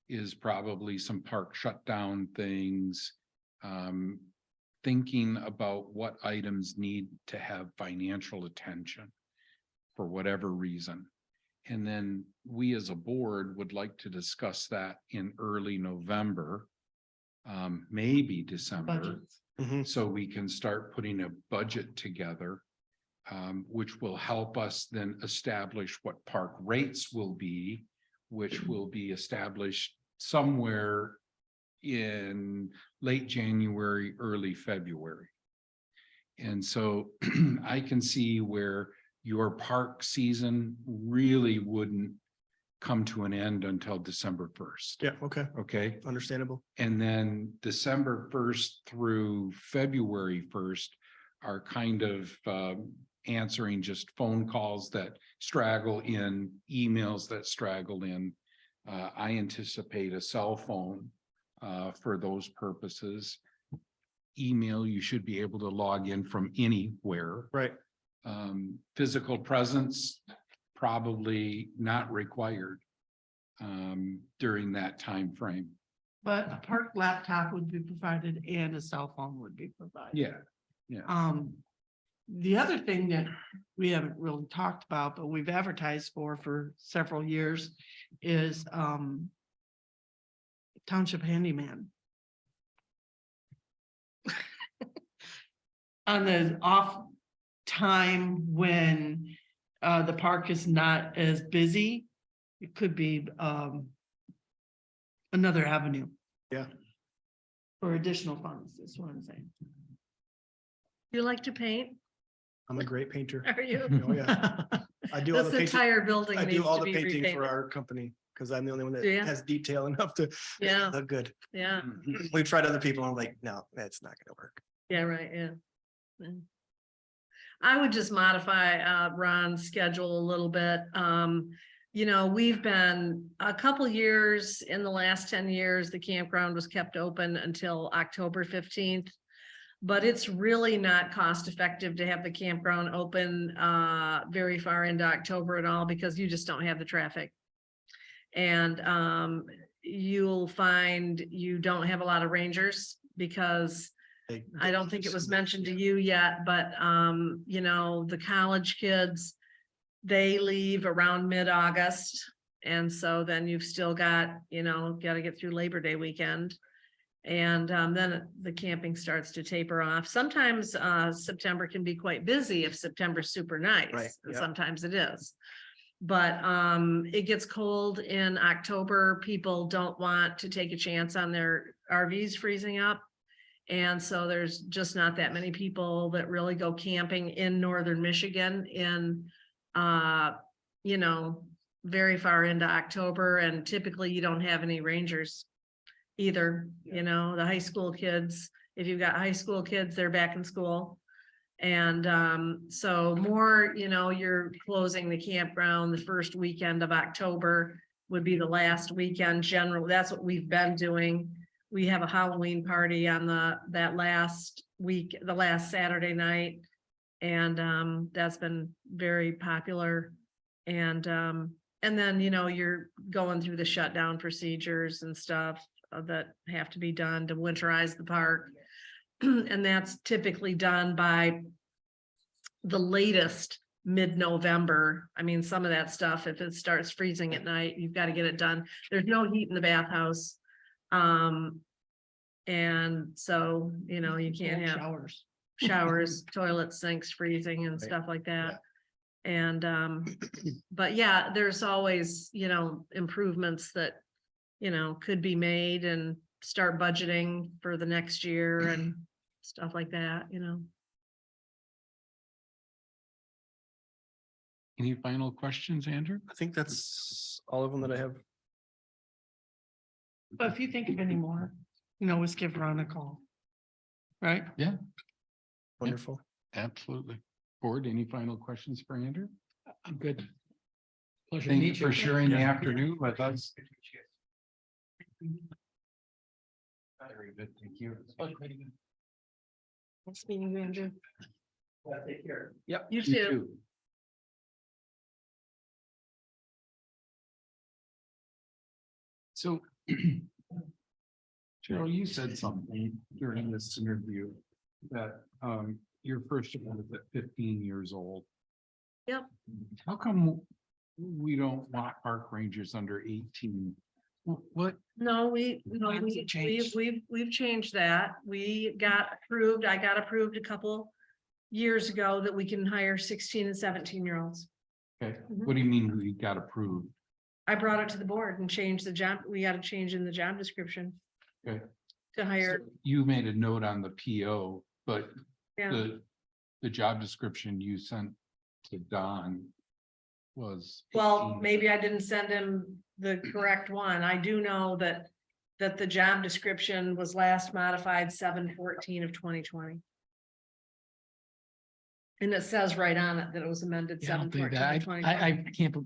is probably some park shutdown things. Thinking about what items need to have financial attention for whatever reason. And then we as a board would like to discuss that in early November, maybe December, budgets. Mhm. so we can start putting a budget together, which will help us then establish what park rates will be, which will be established somewhere in late January, early February. And so I can see where your park season really wouldn't come to an end until December first. Yeah, okay, Okay, understandable. and then December first through February first are kind of answering just phone calls that straggle in, emails that straggle in. I anticipate a cell phone for those purposes. Email, you should be able to log in from anywhere. Right. Physical presence, probably not required during that time frame. But a park laptop would be provided and a cell phone would be provided. Yeah, The other thing that we haven't really talked about, but we've advertised for several years is township handyman. On the off time when the park is not as busy, it could be another avenue. Yeah. For additional funds, is what I'm saying. You like to paint? I'm a great painter. Are you? Oh, yeah. I do all This the painting. entire building I do needs all to the be painting for repainted. our company because I'm the only one that Do ya? has detail enough to Yeah, look good. yeah, We've tried other people. And I'm like, no, that's not gonna work. yeah, right, yeah. Yeah. I would just modify Ron's schedule a little bit. You know, we've been a couple years, in the last 10 years, the campground was kept open until October 15th. But it's really not cost effective to have the campground open very far into October at all, because you just don't have the traffic. And you'll find you don't have a lot of rangers, because I don't think it was mentioned to you yet, but you know, the college kids, they leave around mid-August. And so then you've still got, you know, got to get through Labor Day weekend. And then the camping starts to taper off. Sometimes September can be quite busy if September's super nice. Right, And yeah. sometimes it is. But it gets cold in October. People don't want to take a chance on their RVs freezing up. And so there's just not that many people that really go camping in northern Michigan in you know, very far into October, and typically you don't have any rangers either. You know, the high school kids, if you've got high school kids, they're back in school. And so more, you know, you're closing the campground the first weekend of October would be the last weekend. Generally, that's what we've been doing. We have a Halloween party on that last week, the last Saturday night. And that's been very popular. And then, you know, you're going through the shutdown procedures and stuff that have to be done to winterize the park. And that's typically done by the latest mid-November. I mean, some of that stuff, if it starts freezing at night, you've got to get it done. There's no heat in the bathhouse. And so, you know, you can't have showers, toilets, sinks freezing and stuff like that. And, but yeah, there's always, you know, improvements that, you know, could be made, and start budgeting for the next year and stuff like that, you know. any final questions, Andrew? I think that's all of them that I have. But if you think of any more, you know, always give Ron a call. Right? Wonderful. Absolutely. Board, any final questions for Andrew? I'm good. Pleasure to Thank you meet for sharing the afternoon with us. Very good, thank you. Nice meeting you, Andrew. Take care. Yep. You too. So, Cheryl, you said something during this interview that your first child was at 15 years old. Yep. How come we don't want park rangers under 18? What? No, Why has it changed? we've changed that. We got approved, I got approved a couple years ago that we can hire 16 and 17-year-olds. Okay, what do you mean we got approved? I brought it to the board and changed the job. We got to change in the job description Okay. to hire. So you made a note on the PO, but Yeah, the job description you sent to Don was. Well, 18. maybe I didn't send him the correct one. I do know that the job description was last modified 7/14 of 2020. And it says right on it that it was amended Yeah, I don't think 7/14 that, of I 2020. can't,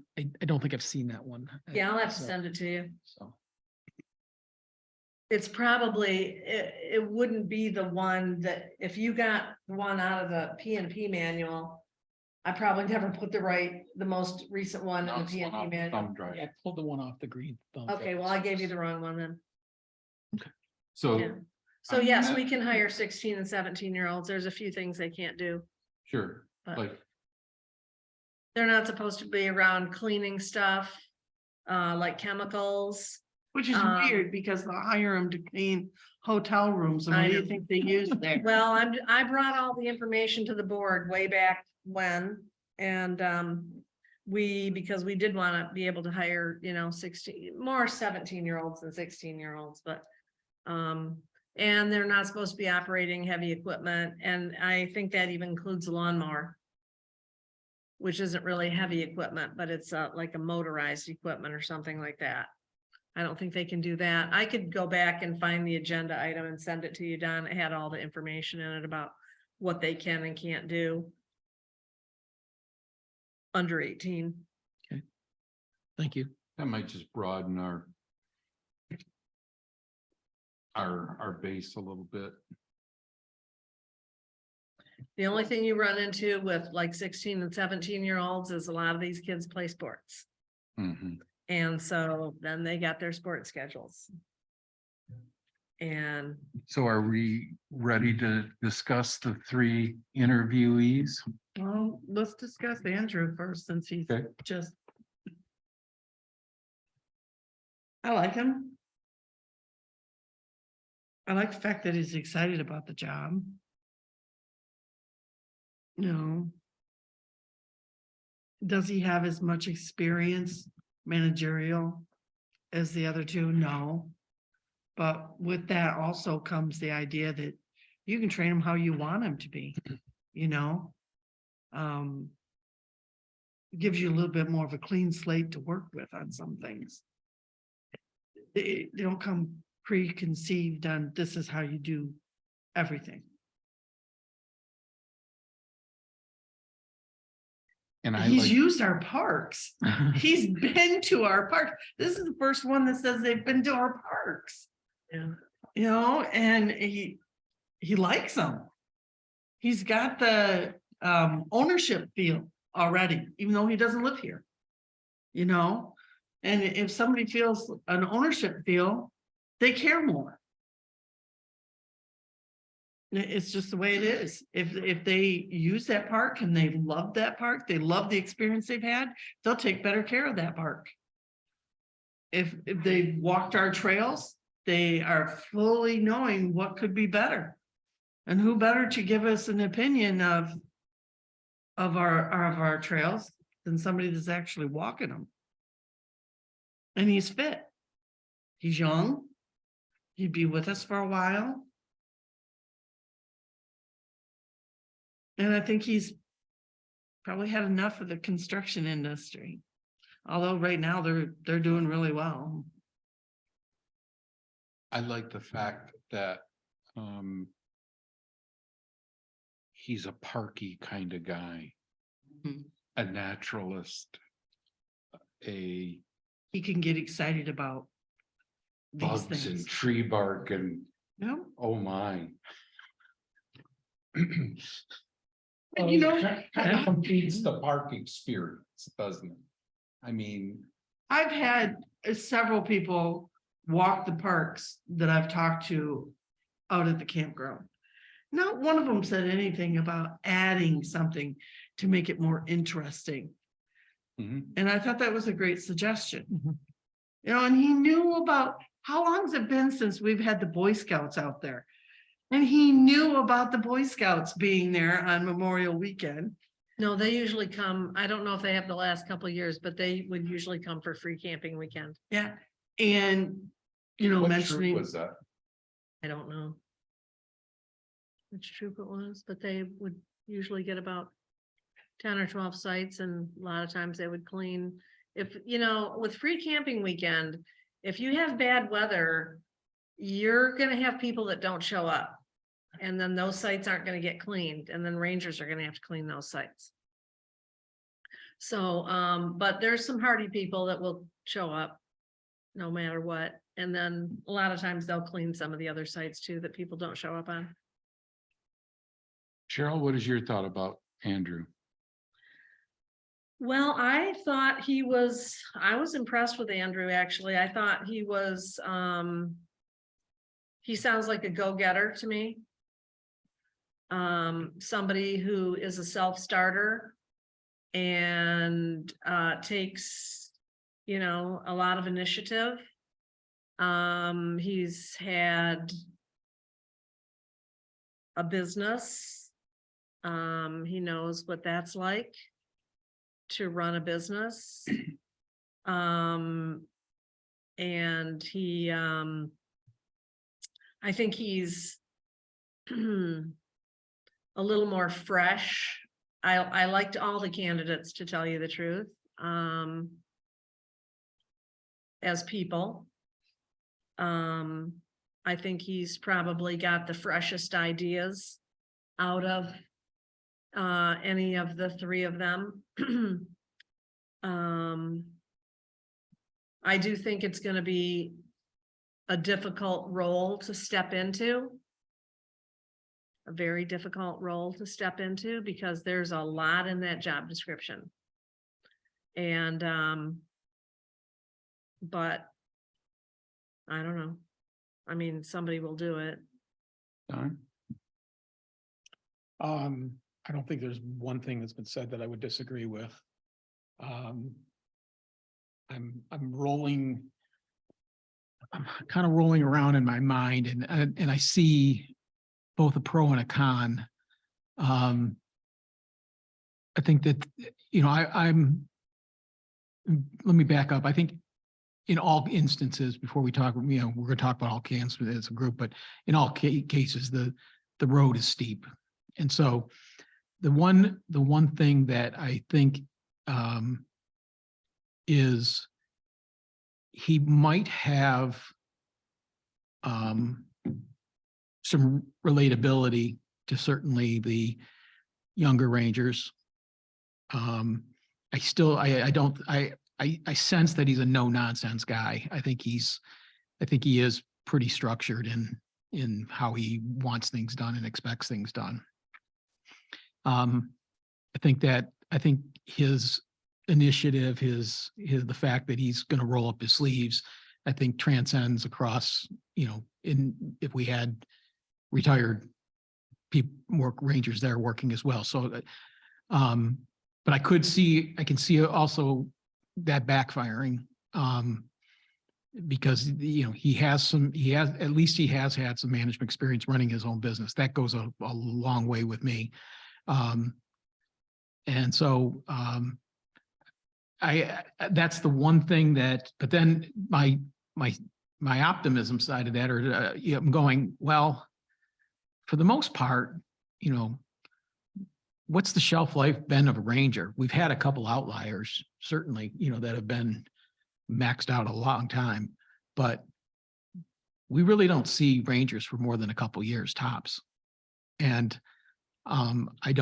I don't think I've seen that one. Yeah, I'll have to So- send it to you. So, It's probably, it wouldn't be the one that, if you got one out of the P and P manual. I probably never put the most recent one in No, the it's P and one P off the manual. thumb drive. yeah, I pulled the one off the green. thumb Okay, drive. well, I gave you the wrong one then. So. Yeah. So I mean, yes, that- we can hire 16 and 17-year-olds. There's a few things they can't do. Sure, But- like, They're not supposed to be around cleaning stuff, like chemicals. Which is weird because they'll hire them to clean hotel rooms. And I what do you know. think they use there? Well, I brought all the information to the board way back when, and, because we did want to be able to hire, 17-year-olds than 16-year-olds, but, and they're not supposed to be operating heavy equipment, and I think that even includes a lawnmower, which isn't really heavy equipment, but it's like a motorized equipment or something like that. I don't think they can do that. I could go back and find the agenda item and send it to you, Don. It had all the information in it about what they can and can't do under 18. Thank you. that might just broaden our base a little bit. The only thing you run into with like 16 and 17-year-olds is a lot of these kids play sports. Mhm. And so then they got their sports schedules. And So are we ready to discuss the 3 interviewees? Well, let's discuss Andrew first since he's Okay. just. I like him. I like the fact that he's excited about the job. No. Does he have as much experience managerial as the other two? No. But with that also comes the idea that you can train him how you want him to be, you know? Gives you a little bit more of a clean slate to work with on some things. They don't come preconceived on this is how you do everything. And I He's like, used our parks. He's been to our park. This is the first one that says they've been to our parks. Yeah. And he likes them. He's got the ownership feel already, even though he doesn't live here. And if somebody feels an ownership feel, they care more. It's just the way it is. If they use that park and they love that park, they love the experience they've had, they'll take better care of that park. If they walked our trails, they are fully knowing what could be better. And who better to give us an opinion of our trails than somebody that's actually walking them. And he's fit. He's young. He'd be with us for a while. And I think he's probably had enough of the construction industry. Although right now they're doing really well. I like the fact that he's a parky kind of guy. Mhm. A naturalist. He can get excited about these Bugs and things. tree bark and, No, oh my. but you know, Kind of completes the park experience, doesn't it? I mean, I've had several people walk the parks that I've talked to out at the campground. Not one of them said anything about adding something to make it more interesting. mhm. And I thought that was a great suggestion. Mhm. And he knew about, how long's it been since we've had the Boy Scouts out there? And he knew about the Boy Scouts being there on Memorial Weekend. no, they usually come, I don't know if they have the last couple of years, but they would usually come for free camping weekend. Yeah. And, What troop mentioning, was that? I don't know which troop it was, but they would usually get about 10 or 12 sites, and a lot of times they would clean. If, you know, with free camping weekend, if you have bad weather, you're gonna have people that don't show up. And then those sites aren't gonna get cleaned, and then rangers are gonna have to clean those sites. So, but there's some hardy people that will show up no matter what. And then a lot of times they'll clean some of the other sites too that people don't show up on. Cheryl, what is your thought about Andrew? Well, I thought I was impressed with Andrew, actually. I thought he sounds like a go-getter to me. Somebody who is a self-starter and takes, you know, a lot of initiative. He's had a business. He knows what that's like to run a business. And he, I think he's a little more fresh. I liked all the candidates, to tell you the truth, as people. I think he's probably got the freshest ideas out of any of the three of them. I do think it's going to be a difficult role to step into. A very difficult role to step into, because there's a lot in that job description. And, but I don't know. I mean, somebody will do it. Don? I don't think there's one thing that's been said that I would disagree with. I'm kind of rolling around in my mind, and I see both a pro and a con. I think that, you know, let me back up. I think in all instances, before we talk, you know, we're going to talk about all cans as a group, but in all cases, the road is steep. And so the one thing that I think is he might have some relatability to certainly the younger rangers. I sense that he's a no nonsense guy. I think he is pretty structured in how he wants things done and expects things done. I think his initiative, the fact that he's going to roll up his sleeves, I think transcends across, you know, if we had retired more rangers there working as well. So, but I can see also that backfiring, because, you know, he has had some management experience running his own business. That goes a long way with me. And so, that's the one thing but then my optimism side of that, or I'm going, well, for the most part, you know, what's the shelf life been of a ranger? We've had a couple outliers, certainly, you know, that have been maxed out a long time, but we really don't see rangers for more than a couple years tops. And I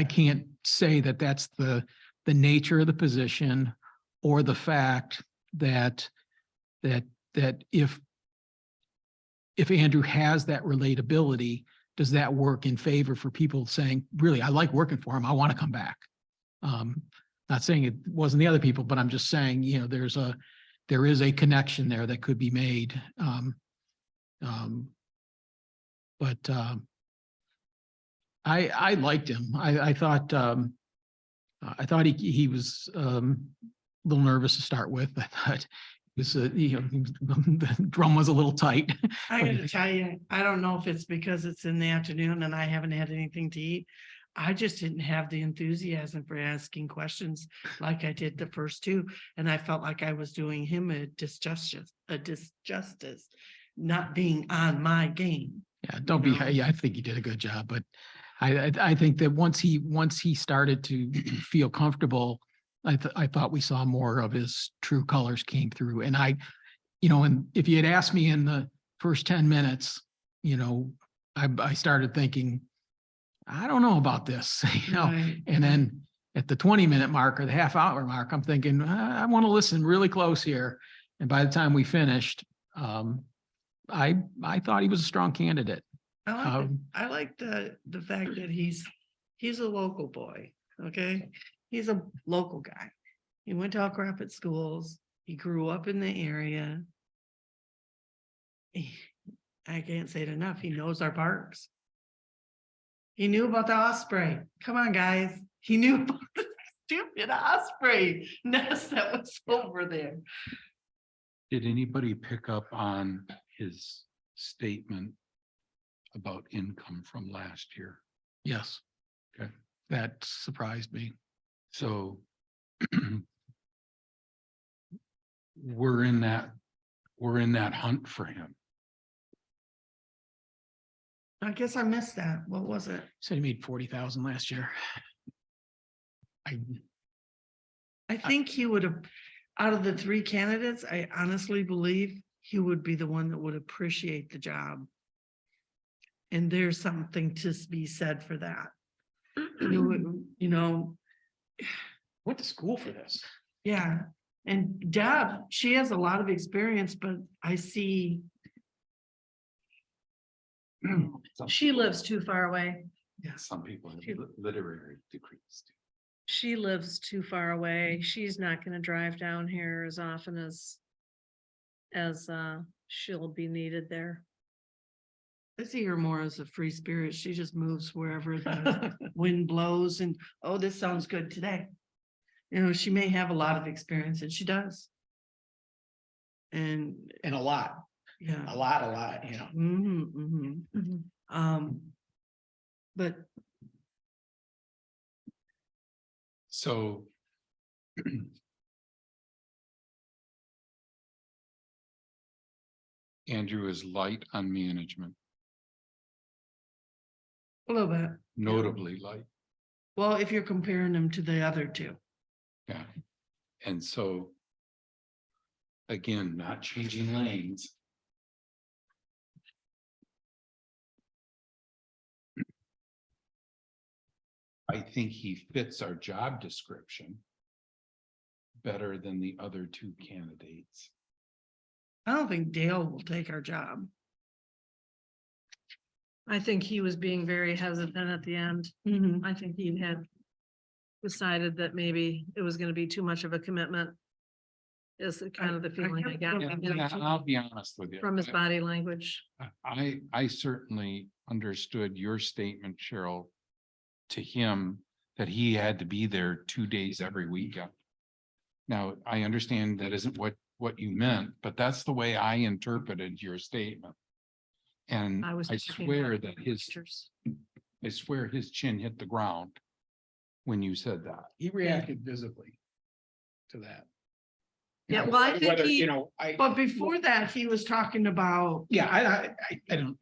can't say that that's the nature of the position, or the fact that if Andrew has that relatability, does that work in favor for people saying, really, I like working for him, I want to come back? Not saying it wasn't the other people, but I'm just saying, you know, there is a connection there that could be made. But I liked him. I thought he was a little nervous to start with. I thought it was, you know, the drum was a little tight. I gotta tell you, I don't know if it's because it's in the afternoon and I haven't had anything to eat. I just didn't have the enthusiasm for asking questions like I did the first two. And I felt like I was doing him a disjustice, not being on my game. Yeah, don't be, yeah, I think you did a good job, but I think that once he started to feel comfortable, I thought we saw more of his true colors came through. And and if you had asked me in the first 10 minutes, I started thinking, I don't know about this, Right. and then at the 20-minute mark or the half-hour mark, I'm thinking, I want to listen really close here. And by the time we finished, I thought he was a strong candidate. I like the fact that he's a local boy, okay? He's a local guy. He went to Elk Rapids schools. He grew up in the area. I can't say it enough. He knows our parks. He knew about the osprey. Come on, guys. He knew about the stupid osprey nest that was over there. Did anybody pick up on his statement about income from last year? Yes. Okay. That surprised me. So we're in that hunt for him. I guess I missed that. What was it? Said he made 40,000 last year. I think he would have, out of the three candidates, I honestly believe he would be the one that would appreciate the job. And there's something to be said for that. Went to school for this. Yeah. And Deb, she has a lot of experience, but I see. She lives too far away. Yeah, some people have literary degrees. She lives too far away. She's not gonna drive down here as often as she'll be needed there. I see her more as a free spirit. She just moves wherever the wind blows and, oh, this sounds good today. She may have a lot of experience and she does. And And a lot, yeah. a lot, But So Andrew is light on management, a little bit. notably light. Well, if you're comparing them to the other two. Yeah. And so again, not changing lanes. I think he fits our job description better than the other two candidates. I don't think Dale will take our job. I think he was being very hesitant at the end. I think he had decided that maybe it was gonna be too much of a commitment. Is kind of the feeling I got Yeah, I'll be honest with you. from his body language. I certainly understood your statement, Cheryl, to him that he had to be there 2 days every weekend. Now, I understand that isn't what you meant, but that's the way I interpreted your statement. And I was I talking swear about that pictures. I swear his chin hit the ground when you said that. He reacted visibly to that. Yeah, well, I think Whether, he, But before that, he was talking about I don't,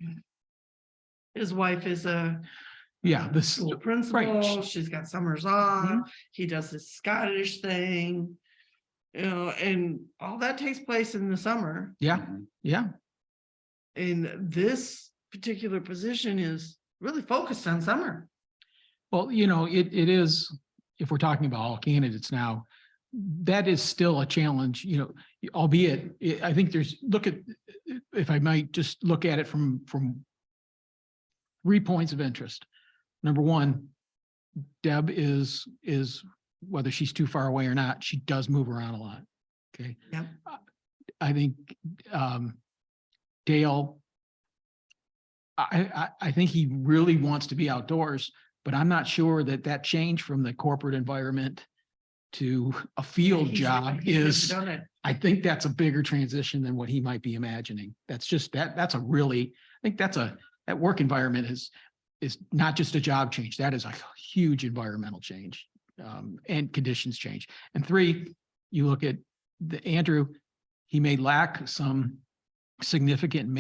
his wife is a yeah, this, school principal. She's got summers off. He does this Scottish thing. And all that takes place in the summer. yeah, yeah. And this particular position is really focused on summer. Well, it is, if we're talking about all candidates now, that is still a challenge, albeit, I think if I might just look at it from 3 points of interest. Number one, Deb is whether she's too far away or not, she does move around a lot. Okay. Yep. I think Dale, I think he really wants to be outdoors, but I'm not sure that change from the corporate environment to a field job He's is, done it. I think that's a bigger transition than what he might be imagining. That's just, that's a really, I think that work environment is not just a job change. That is a huge environmental change, and conditions change. And 3, you look at Andrew, he may lack some significant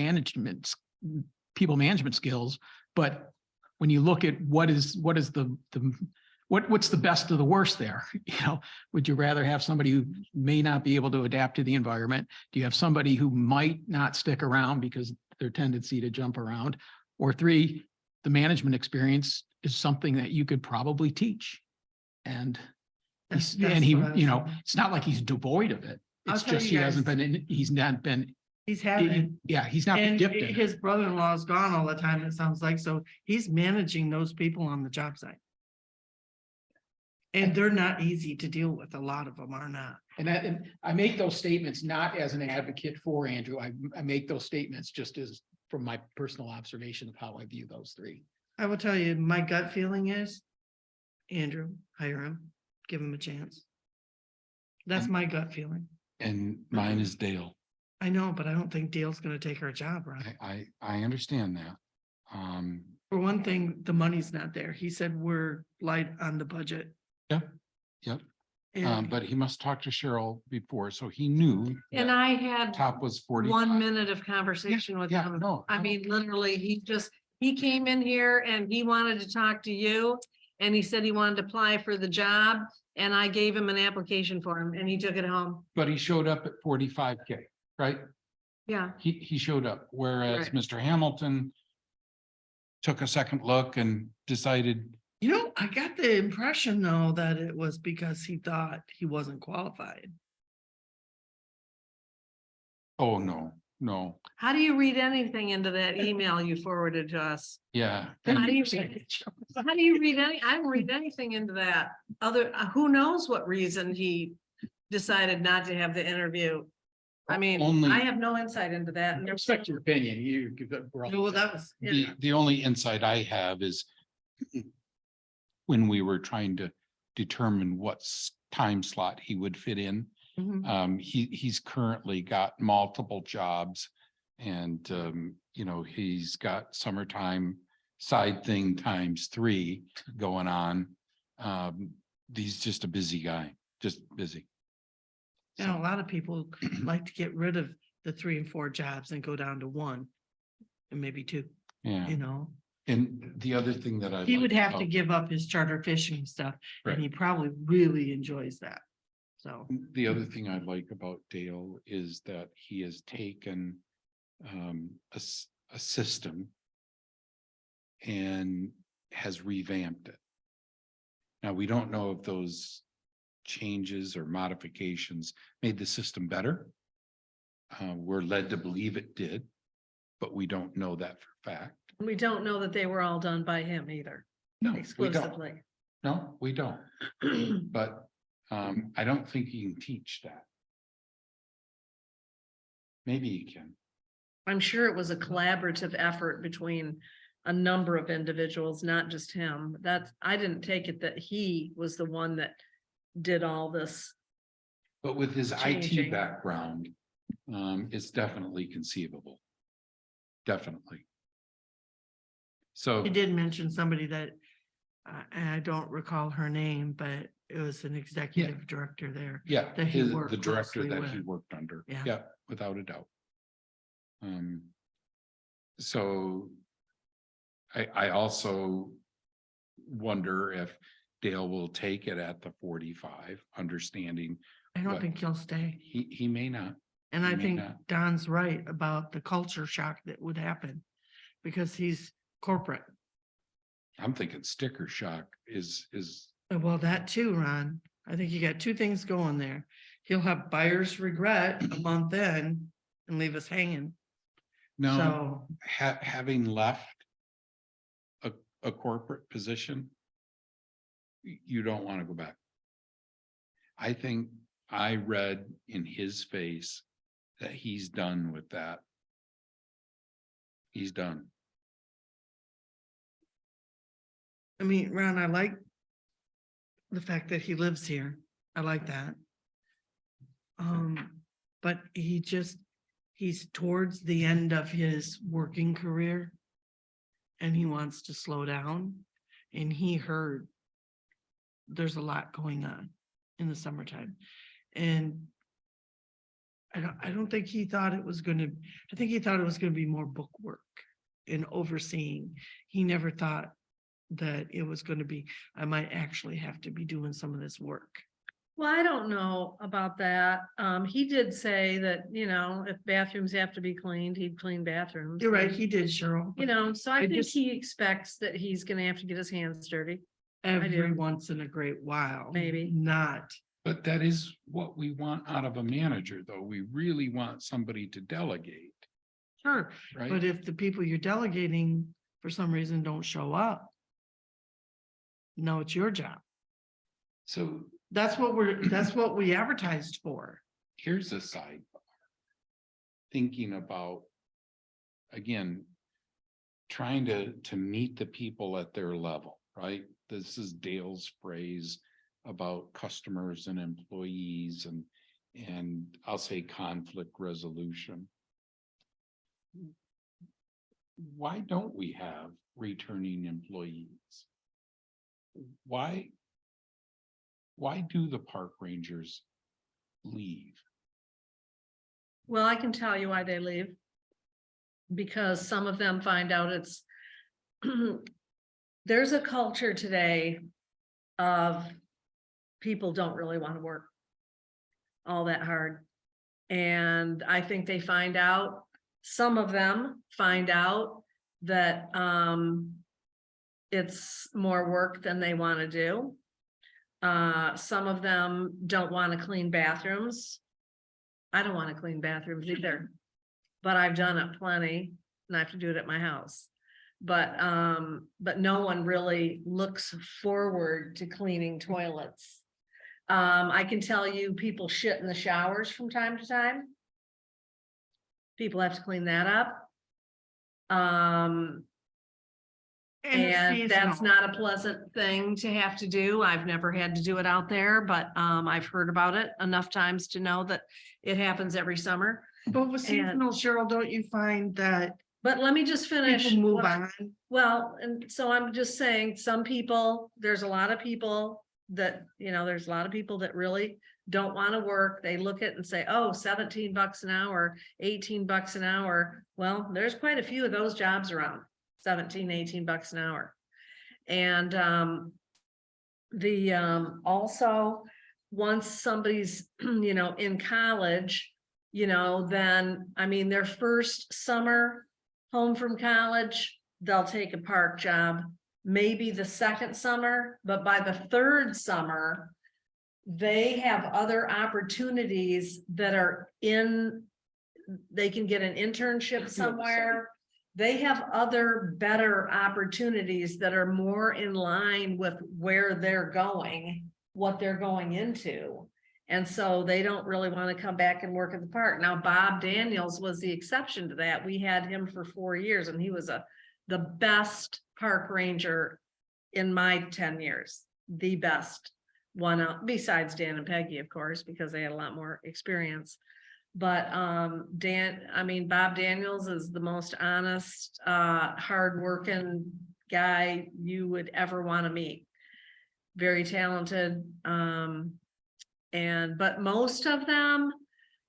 people management skills, but when you look at what's the best of the worst there? You know, would you rather have somebody who may not be able to adapt to the environment? Do you have somebody who might not stick around because their tendency to jump around? Or three, the management experience is something that you could probably teach. And That's he, what I was you know, thinking. it's not like he's devoid of it. I'll It's tell just you he hasn't guys- been, he's not been, He's having, yeah, he's not and dipped in it. his brother-in-law is gone all the time, it sounds like, so he's managing those people on the job site. And they're not easy to deal with. A lot of them are not. And I make those statements not as an advocate for Andrew. I make those statements just as from my personal observation of how I view those three. I will tell you, my gut feeling is Andrew, hire him, give him a chance. That's my gut feeling. And mine is Dale. I know, but I don't think Dale's gonna take our job, right? I understand that. For one thing, the money's not there. He said we're light on the budget. Yep, yep. And But he must talk to Cheryl before, so he knew. And that I had Top was 40. 1 minute of conversation with Yeah, him. no. I no. mean, literally, he came in here and he wanted to talk to you. And he said he wanted to apply for the job and I gave him an application for him and he took it home. But he showed up at 45K, right? Yeah, He showed up, whereas Right. Mr. Hamilton took a second look and decided, you know, I got the impression though that it was because he thought he wasn't qualified. oh, no, how do you read anything into that email you forwarded to us? yeah. How and- do you How do you read I don't read anything into that other, who knows what reason he decided not to have the interview? I mean, Only- I have no insight into that. I respect your opinion. Well, that was, The only insight I have is when we were trying to determine what time slot he would fit in. Mhm. He's currently got multiple jobs and, he's got summertime side thing ×3 going on. He's just a busy guy, just busy. and a lot of people like to get rid of the 3 and 4 jobs and go down to 1. And maybe 2, Yeah, you know, and the other thing that I. he would like have to about- give up his charter fishing stuff, Right. and he probably really enjoys that. So, The other thing I like about Dale is that he has taken a system and has revamped it. Now, we don't know if those changes or modifications made the system better. We're led to believe it did, but we don't know that for fact. We don't know that they were all done by him either, No, we don't. exclusively. No, we don't. But I don't think you can teach that. Maybe you can. I'm sure it was a collaborative effort between a number of individuals, not just him. I didn't take it that he was the one that did all this. But with his IT Changing. background, it's definitely conceivable. Definitely. So, he did mention somebody that, and I don't recall her name, but it was an executive director there. yeah, that he the worked director closely that he with. worked under. Yeah. Yeah, without a doubt. So I also wonder if Dale will take it at the 45, understanding I don't What? think he'll stay. he may not. And He I may think not. Don's right about the culture shock that would happen. Because he's corporate. I'm thinking sticker shock is, Well, that too, Ron. I think you got 2 things going there. He'll have buyer's regret a month in and leave us hanging. no, So, having left a corporate position, you don't want to go back. I think I read in his face that he's done with that. He's done. I mean, Ron, I like the fact that he lives here. I like that. But he's towards the end of his working career. And he wants to slow down. And he heard there's a lot going on in the summertime. And I don't think he thought it was gonna, I think he thought it was gonna be more book work and overseeing. He never thought that it was gonna be, I might actually have to be doing some of this work. Well, I don't know about that. He did say that, if bathrooms have to be cleaned, he'd clean bathrooms. You're right, he did, Cheryl. So I I think just- he expects that he's gonna have to get his hands dirty. Every do. once in a great while. Maybe. Not, But that is what we want out of a manager, though. We really want somebody to delegate, sure, right? but if the people you're delegating for some reason don't show up. No, it's your job. So That's what we advertised for. here's a sidebar. Thinking about, again, trying to meet the people at their level, right? This is Dale's phrase about customers and employees and I'll say conflict resolution. Why don't we have returning employees? Why do the park rangers leave? Well, I can tell you why they leave. Because some of them find out it's. There's a culture today of people don't really want to work all that hard. And I think they find out, some of them find out that it's more work than they want to do. Some of them don't want to clean bathrooms. I don't want to clean bathrooms either, but I've done it plenty and I have to do it at my house. But no one really looks forward to cleaning toilets. I can tell you people shit in the showers from time to time. People have to clean that up. And that's not a pleasant thing to have to do. I've never had to do it out there, but I've heard about it enough times to know that it happens every summer. But with seasonal, Cheryl, don't you find that But let me just finish. people move what- on? Well, and so I'm just saying, some people, there's a lot of people that, there's a lot of people that really don't want to work. They look at it and say, oh, $17 an hour, $18 an hour. Well, there's quite a few of those jobs around, 17, $18 an hour. And also, once somebody's, in college, then, I mean, their first summer home from college, they'll take a park job, maybe the second summer, but by the third summer, they have other opportunities that are they can get an internship somewhere. They have other better opportunities that are more in line with where they're going, what they're going into. And so they don't really want to come back and work at the park. Now, Bob Daniels was the exception to that. We had him for 4 years and he was the best park ranger in my 10 years, the best one out, besides Dan and Peggy, of course, because they had a lot more experience. But Bob Daniels is the most honest, hardworking guy you would ever want to meet. Very talented. But most of them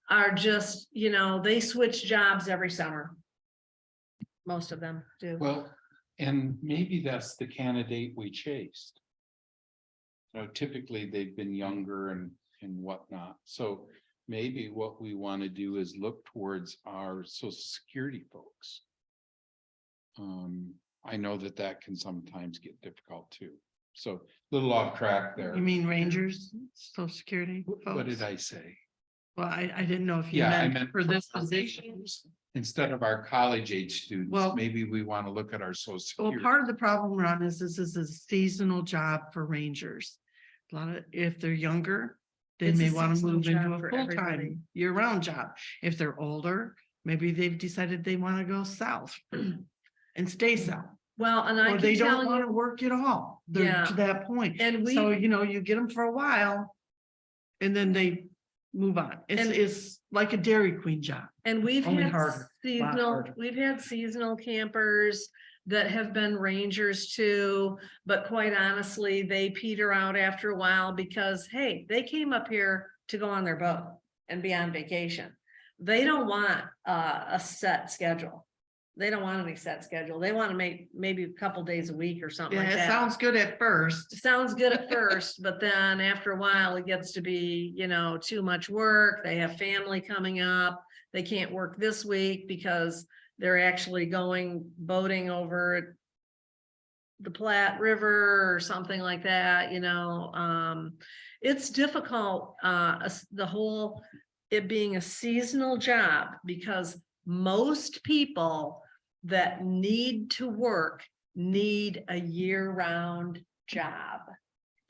are just, they switch jobs every summer. Most of them do. Well, and maybe that's the candidate we chased. Typically they've been younger and whatnot. So maybe what we want to do is look towards our Social Security folks. I know that can sometimes get difficult too. So a little off track there. You mean Rangers, Social Security? What did folks? I say? Well, I didn't know if you Yeah, I meant meant for this for position. Instead of our college age students, Well- maybe we want to look at our Social Well, Security. part of the problem, Ron, is this is a seasonal job for Rangers. A lot of, if they're younger, they It's a may want to seasonal move into job a for full-time, everybody. year-round job. If they're older, maybe they've decided they want to go south and stay south. Well, and I Or can they tell don't want to you, work at all. They're Yeah. to that point. and So, we, you get them for a while. And then they move on. And- It's like a Dairy Queen job. and we've only had harder, seasonal, harder. we've had seasonal campers that have been rangers too, but quite honestly, they peter out after a while because, hey, they came up here to go on their boat and be on vacation. They don't want a set schedule. They don't want any set schedule. They want to make maybe a couple days a week or something Yeah, like it that. sounds good at first. Sounds good at first, but then after a while, it gets to be, too much work. They have family coming up. They can't work this week because they're actually going boating over the Platte River or something like that, it's difficult, the whole, it being a seasonal job, because most people that need to work need a year-round job.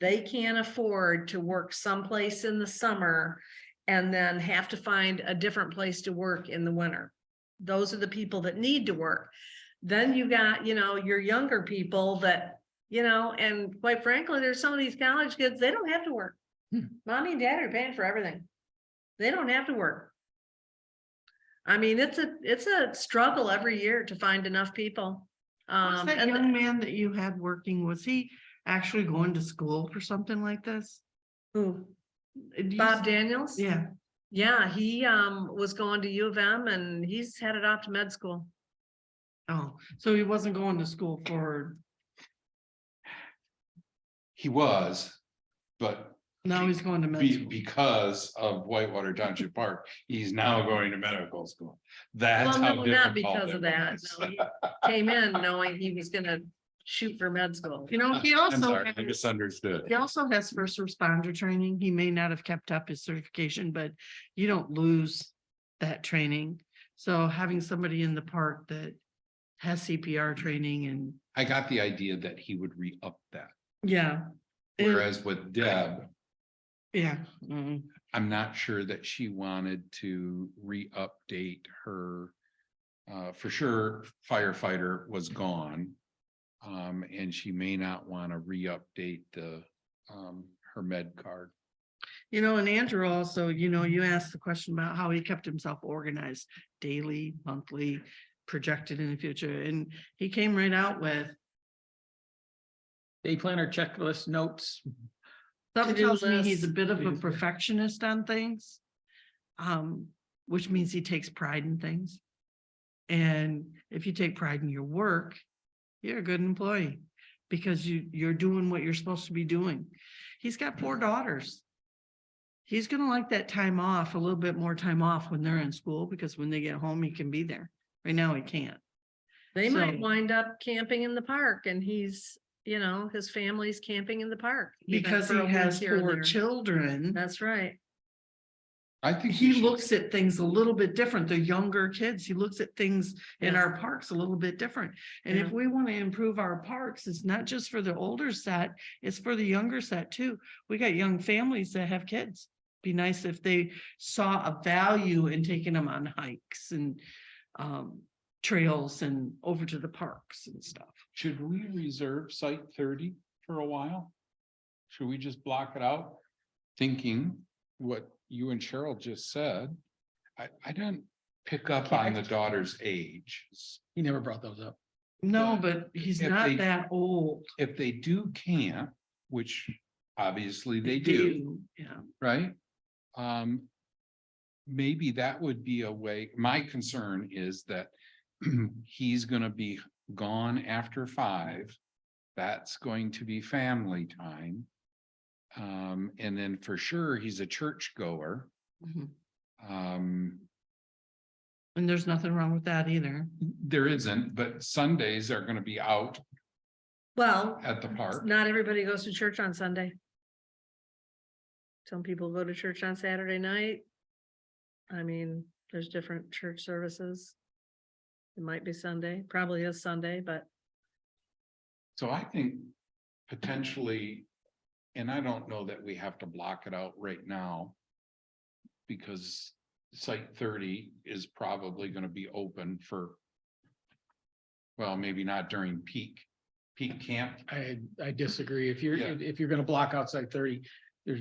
They can't afford to work someplace in the summer and then have to find a different place to work in the winter. Those are the people that need to work. Then you got, your younger people that, and quite frankly, there's some of these college kids, they don't have to work. Mommy and dad are paying for everything. They don't have to work. I mean, it's a struggle every year to find enough people. Was that young man that you had working, was he actually going to school for something like this? Who? Do you Bob s- Daniels? Yeah, Yeah, he was going to U of M and he's headed off to med school. oh, so he wasn't going to school for, He was, but now he's going to med school. because of Whitewater Township Park, he's now going to medical school. That's Well, how no, difficult not because it of that. was. No, he came in knowing he was gonna shoot for med school. He I'm also, sorry, I misunderstood. he also has first responder training. He may not have kept up his certification, but you don't lose that training. So having somebody in the park that has CPR training and, I got the idea that he would re-up that, yeah. whereas with Deb, Yeah. I'm not sure that she wanted to re-update her. For sure firefighter was gone. And she may not want to re-update the, her med card. And Andrew also, you asked the question about how he kept himself organized daily, monthly, projected in the future, and he came right out with, Day planner, checklist, notes. something To-do tells me he's a list. bit of a perfectionist on things. Which means he takes pride in things. And if you take pride in your work, you're a good employee because you're doing what you're supposed to be doing. He's got 4 daughters. He's gonna like that time off, a little bit more time off when they're in school, because when they get home, he can be there. Right now, he can't. They might So- wind up camping in the park and he's, his family's camping in the park. even Because for he a week has here and 4 there. children. That's right. I think He we should- looks at things a little bit different. The younger kids, he looks at things in Yeah. our parks a little bit different. And if Yeah. we want to improve our parks, it's not just for the older set, it's for the younger set too. We got young families that have kids. Be nice if they saw a value in taking them on hikes and trails and over to the parks and stuff. Should we reserve site 30 for a while? Should we just block it out? Thinking what you and Cheryl just said. I didn't pick up on the daughter's age. He never brought those up. No, But but he's if not they- that old. If they do camp, which obviously they do, Yeah. right? Maybe that would be a way. My concern is that he's gonna be gone after 5. That's going to be family time. And then for sure, he's a church goer. Mhm. Um, And there's nothing wrong with that either. there isn't, but Sundays are gonna be out Well, at the park. not everybody goes to church on Sunday. Some people go to church on Saturday night. I mean, there's different church services. It might be Sunday, probably is Sunday, but So I think potentially, and I don't know that we have to block it out right now. Because site 30 is probably gonna be open for. Well, maybe not during peak camp. I disagree. If you're, Yeah. if you're gonna block outside 30, there's,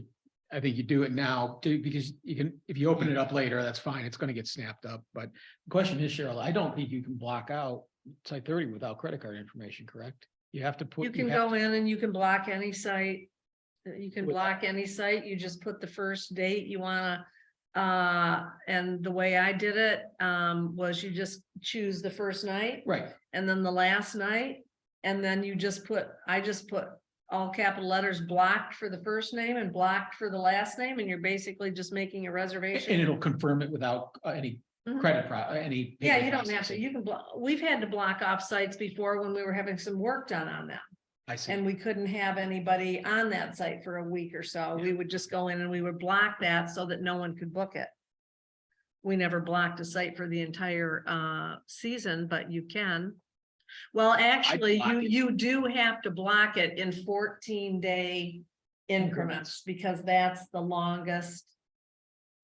I think you do it now too, because you can, if you open it up later, that's fine. It's gonna get snapped up. But the question is, Cheryl, I don't think you can block out site 30 without credit card information, correct? You have to put. you can have go to- in and you can block any site. You can With- block any site. You just put the first date you wanna And the way I did it, was you just choose the first night Right. and then the last night. And then I just put all capital letters blocked for the first name and blocked for the last name. And you're basically just making a And reservation. it'll confirm it without any Mhm. credit, any. Yeah, payment you don't have to, processing. you can block, we've had to block off sites before when we were having some work done on them. I see. And we couldn't have anybody on that site for a week or so. We would just go in and we would block that so that no one could book it. We never blocked a site for the entire season, but you can. Well, actually, block it. you do have to block it in 14-day increments because that's the longest.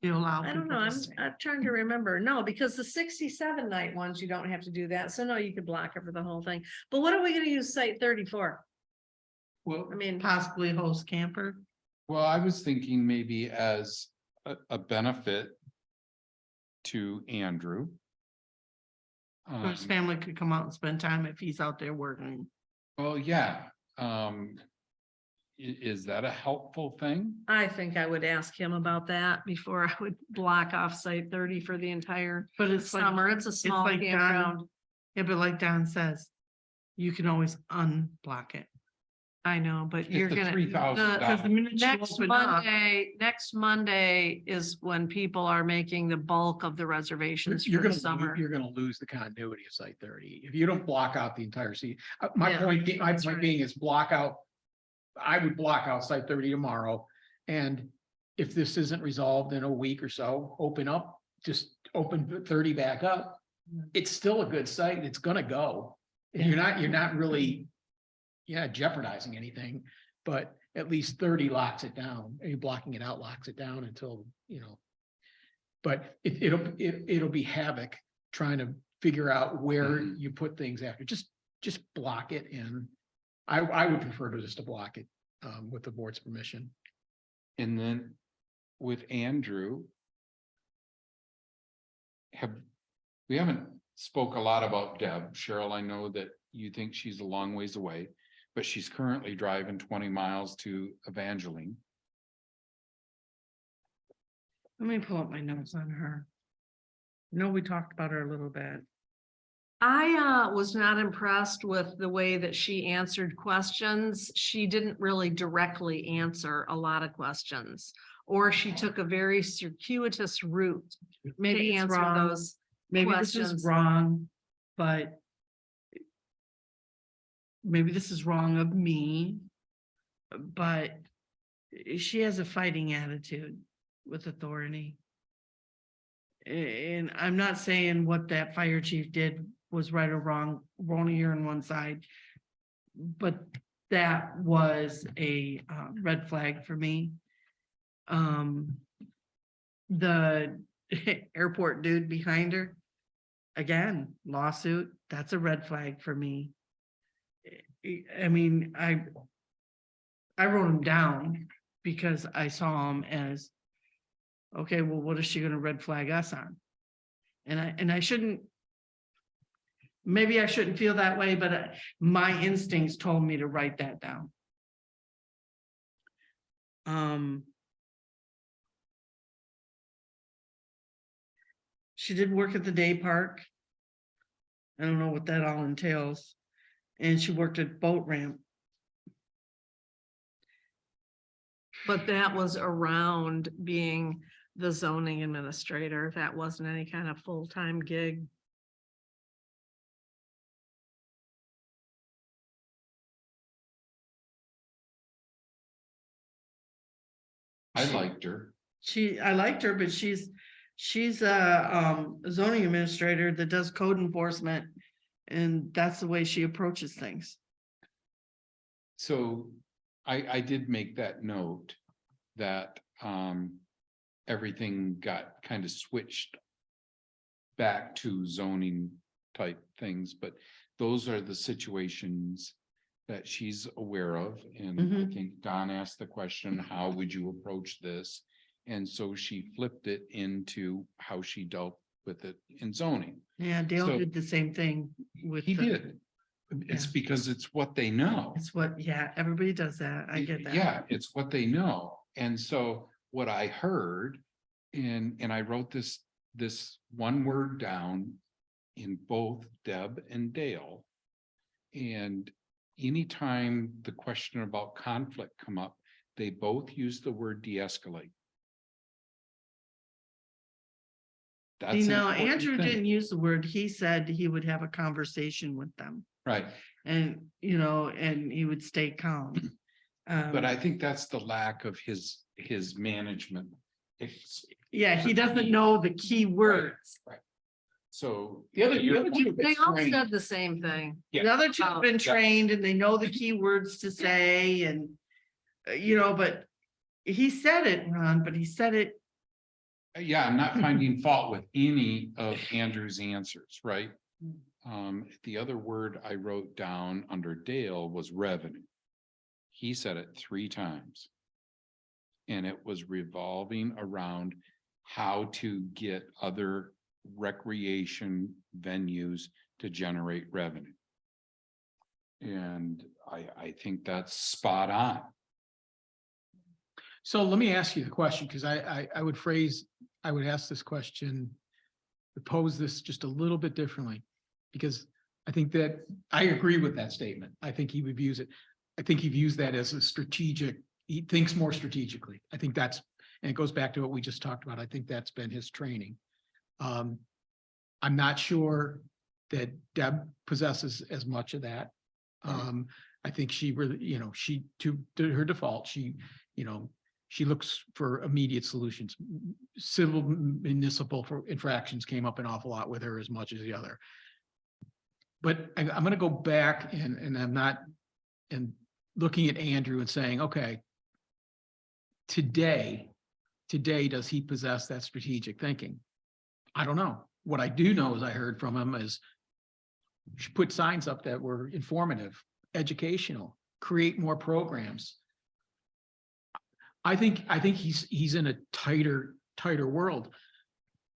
You allow. I don't people know, to I'm stay. trying to remember. No, because the 67 night ones, you don't have to do that. So no, you could block it for the whole thing. But what are we gonna use site 30 for? Well, I mean, Possibly host camper. well, I was thinking maybe as a benefit to Andrew. So his family could come out and spend time if he's out there working. Well, yeah, is that a helpful thing? I think I would ask him about that before I would block off site 30 for the entire But it's like, summer. It's a small like Don- campground. yeah, but like Don says, you can always unblock it. I know, but you're It's a gonna. $3,000. Because the minute you Next open up, Next Monday is when people are making the bulk of the reservations You're for the gonna, summer. you're gonna lose the continuity of site 30. If you don't block out the entire season. My Yeah, point, my that's point right. being is block out. I would block out site 30 tomorrow. And if this isn't resolved in a week or so, just open 30 back up. It's still a good site. It's gonna go. And you're not really. Jeopardizing anything, but at least 30 locks it down. Are you blocking it out, locks it down until, but it'll be havoc trying to figure out where you put things after. Just block it in. I would prefer to just to block it with the board's permission. And then with Andrew. We haven't spoke a lot about Deb. Cheryl, I know that you think she's a long ways away, but she's currently driving 20 miles to Evangeline. let me pull up my notes on her. No, we talked about her a little bit. I was not impressed with the way that she answered questions. She didn't really directly answer a lot of questions. Or she took a very circuitous route Maybe to it's answer wrong. those. Maybe this questions. is wrong, but maybe this is wrong of me, but she has a fighting attitude with authority. And I'm not saying what that fire chief did was right or wrong, we're only hearing one side. But that was a red flag for me. The airport dude behind her, again, lawsuit, that's a red flag for me. I mean, I wrote him down because I saw him as, okay, well, what is she gonna red flag us on? And I shouldn't, maybe I shouldn't feel that way, but my instincts told me to write that down. She did work at the day park. I don't know what that all entails. And she worked at boat ramp. But that was around being the zoning administrator. That wasn't any kind of full-time gig. I liked her. I liked her, but she's a zoning administrator that does code enforcement. And that's the way she approaches things. So I did make that note that everything got kind of switched back to zoning type things, but those are the situations that she's aware of. And I Mhm. think Don asked the question, how would you approach this? And so she flipped it into how she dealt with it in zoning. Yeah, Dale So- did the same thing with. He the- did. It's Yeah. because it's what they know. It's what, yeah, everybody does that. I get that. Yeah, it's what they know. And so what I heard And I wrote this one word down in both Deb and Dale. And anytime the question about conflict come up, they both use the word de-escalate. That's You an know, important Andrew thing. didn't use the word, he said he would have a conversation with them Right, and, you know, and he would stay calm. but I think that's the lack of his management. Yeah, he doesn't know the key words. So the other two. have been They all trained. said the same thing. Yeah. The other two have been Yeah. trained and they know the key words to say and, you know, but he said it, Ron, but he said it, Yeah, I'm not finding fault with any of Andrew's answers, right? The other word I wrote down under Dale was revenue. He said it 3 times. And it was revolving around how to get other recreation venues to generate revenue. And I think that's spot on. So let me ask you the question, because I would ask this question, pose this just a little bit differently. Because I think that I agree with that statement. I think he would use it. I think he views that as a strategic, he thinks more strategically. I think that's, and it goes back to what we just talked about. I think that's been his training. I'm not sure that Deb possesses as much of that. I think she really, you know, she to her default, she, you know, she looks for immediate solutions. Civil municipal for infractions came up an awful lot with her as much as the other. But I'm going to go back and I'm not, and looking at Andrew and saying, okay, today, does he possess that strategic thinking? I don't know. What I do know is I heard from him is put signs up that were informative, educational, create more programs. I think he's in a tighter world,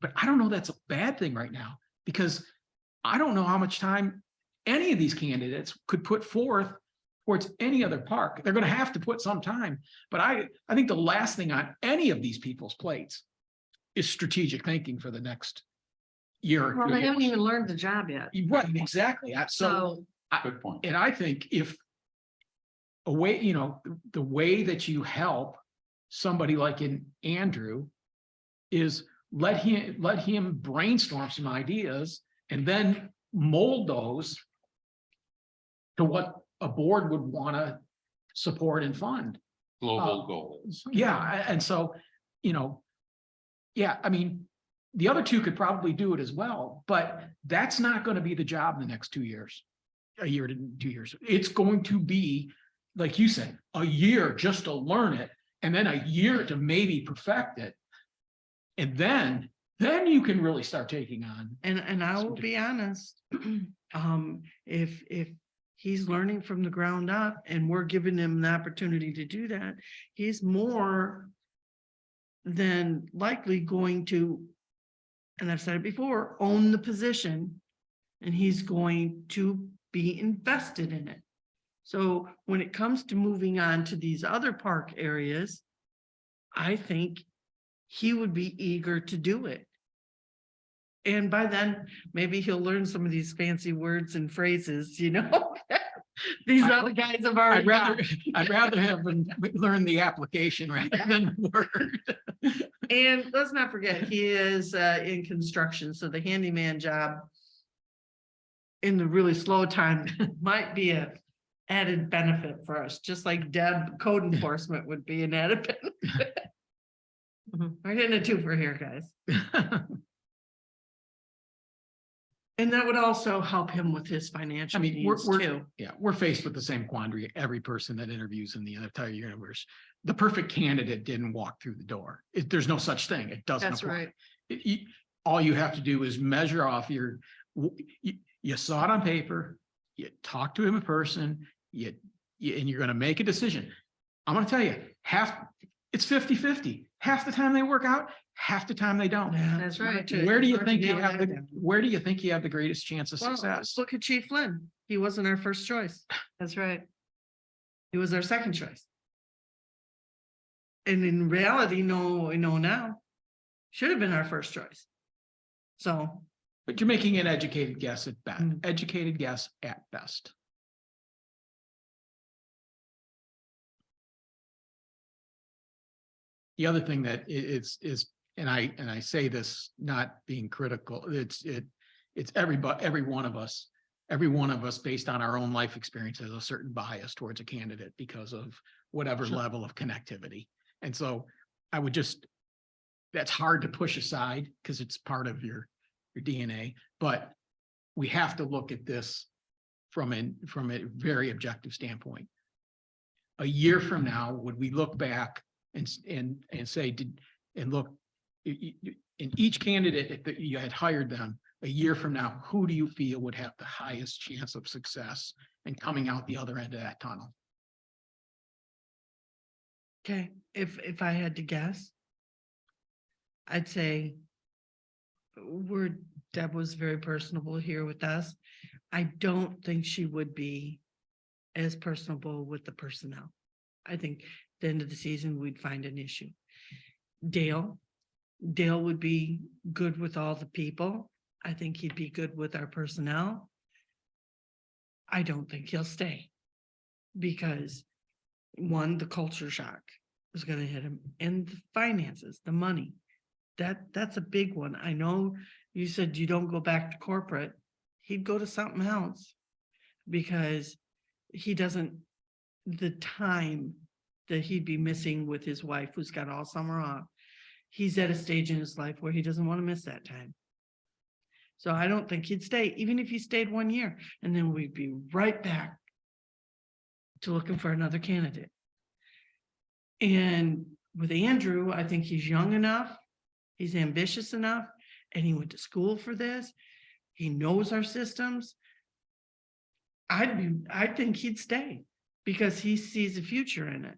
but I don't know that's a bad thing right now, because I don't know how much time any of these candidates could put forth towards any other park. They're going to have to put some time, but I think the last thing on any of these people's plates is strategic thinking for the next year. or Well, 2 they haven't years. even learned the job yet. Right, exactly. So, Good point. and I think if a way, you know, the way that you help somebody like in Andrew is let him brainstorm some ideas and then mold those to what a board would want to support and fund. Global goals. Yeah, and so, you know, yeah, I mean, the other two could probably do it as well, but that's not going to be the job in the next 2 years, a year to 2 years. It's going to be, like you said, a year just to learn it, and then a year to maybe perfect it. And then you can really start taking on. and I will be honest. If he's learning from the ground up and we're giving him the opportunity to do that, he's more than likely going to, and I've said it before, own the position, and he's going to be invested in it. So when it comes to moving on to these other park areas, I think he would be eager to do it. And by then, maybe he'll learn some of these fancy words and phrases, you know? These other guys have already got. I'd rather have them learn the application rather than the word. And let's not forget, he is in construction, so the handyman job in the really slow time might be a added benefit for us, just like Deb code enforcement would be an added benefit. We're getting a twofer here, guys. And that would also help him with his financial needs too. Yeah, we're faced with the same quandary. Every person that interviews in the entire universe, the perfect candidate didn't walk through the door. There's no such thing. It doesn't That's apply. right. All you have to do is measure off you saw it on paper, you talk to him in person, and you're going to make a decision. I'm going to tell you, it's 50-50. Half the time they work out, half the time they don't. Yeah, That's right. Where do you Hard to think you nail have that down. where do you think you have the greatest chance of Well, success? look at Chief Flynn. He wasn't our first choice. That's right. He was our second choice. And in reality, no, we know now, should have been our first choice. So, But you're making an educated guess at best, Mm. educated guess at best. The other thing that is, and I say this not being critical, it's everybody, every one of us based on our own life experience has a certain bias towards a candidate because of whatever level of connectivity. And so I would just, that's hard to push aside because it's part of your DNA, but we have to look at this from a very objective standpoint. A year from now, would we look back and say, look, in each candidate that you had hired them, a year from now, who do you feel would have the highest chance of success and coming out the other end of that tunnel? okay, if I had to guess, I'd say Deb was very personable here with us. I don't think she would be as personable with the personnel. I think at the end of the season, we'd find an issue. Dale would be good with all the people. I think he'd be good with our personnel. I don't think he'll stay because one, the culture shock is going to hit him, and the finances, the money. That's a big one. I know you said you don't go back to corporate. He'd go to something else because he doesn't, the time that he'd be missing with his wife who's got all summer off, he's at a stage in his life where he doesn't want to miss that time. So I don't think he'd stay, even if he stayed 1 year, and then we'd be right back to looking for another candidate. And with Andrew, I think he's young enough, he's ambitious enough, and he went to school for this. He knows our systems. I think he'd stay because he sees a future in it.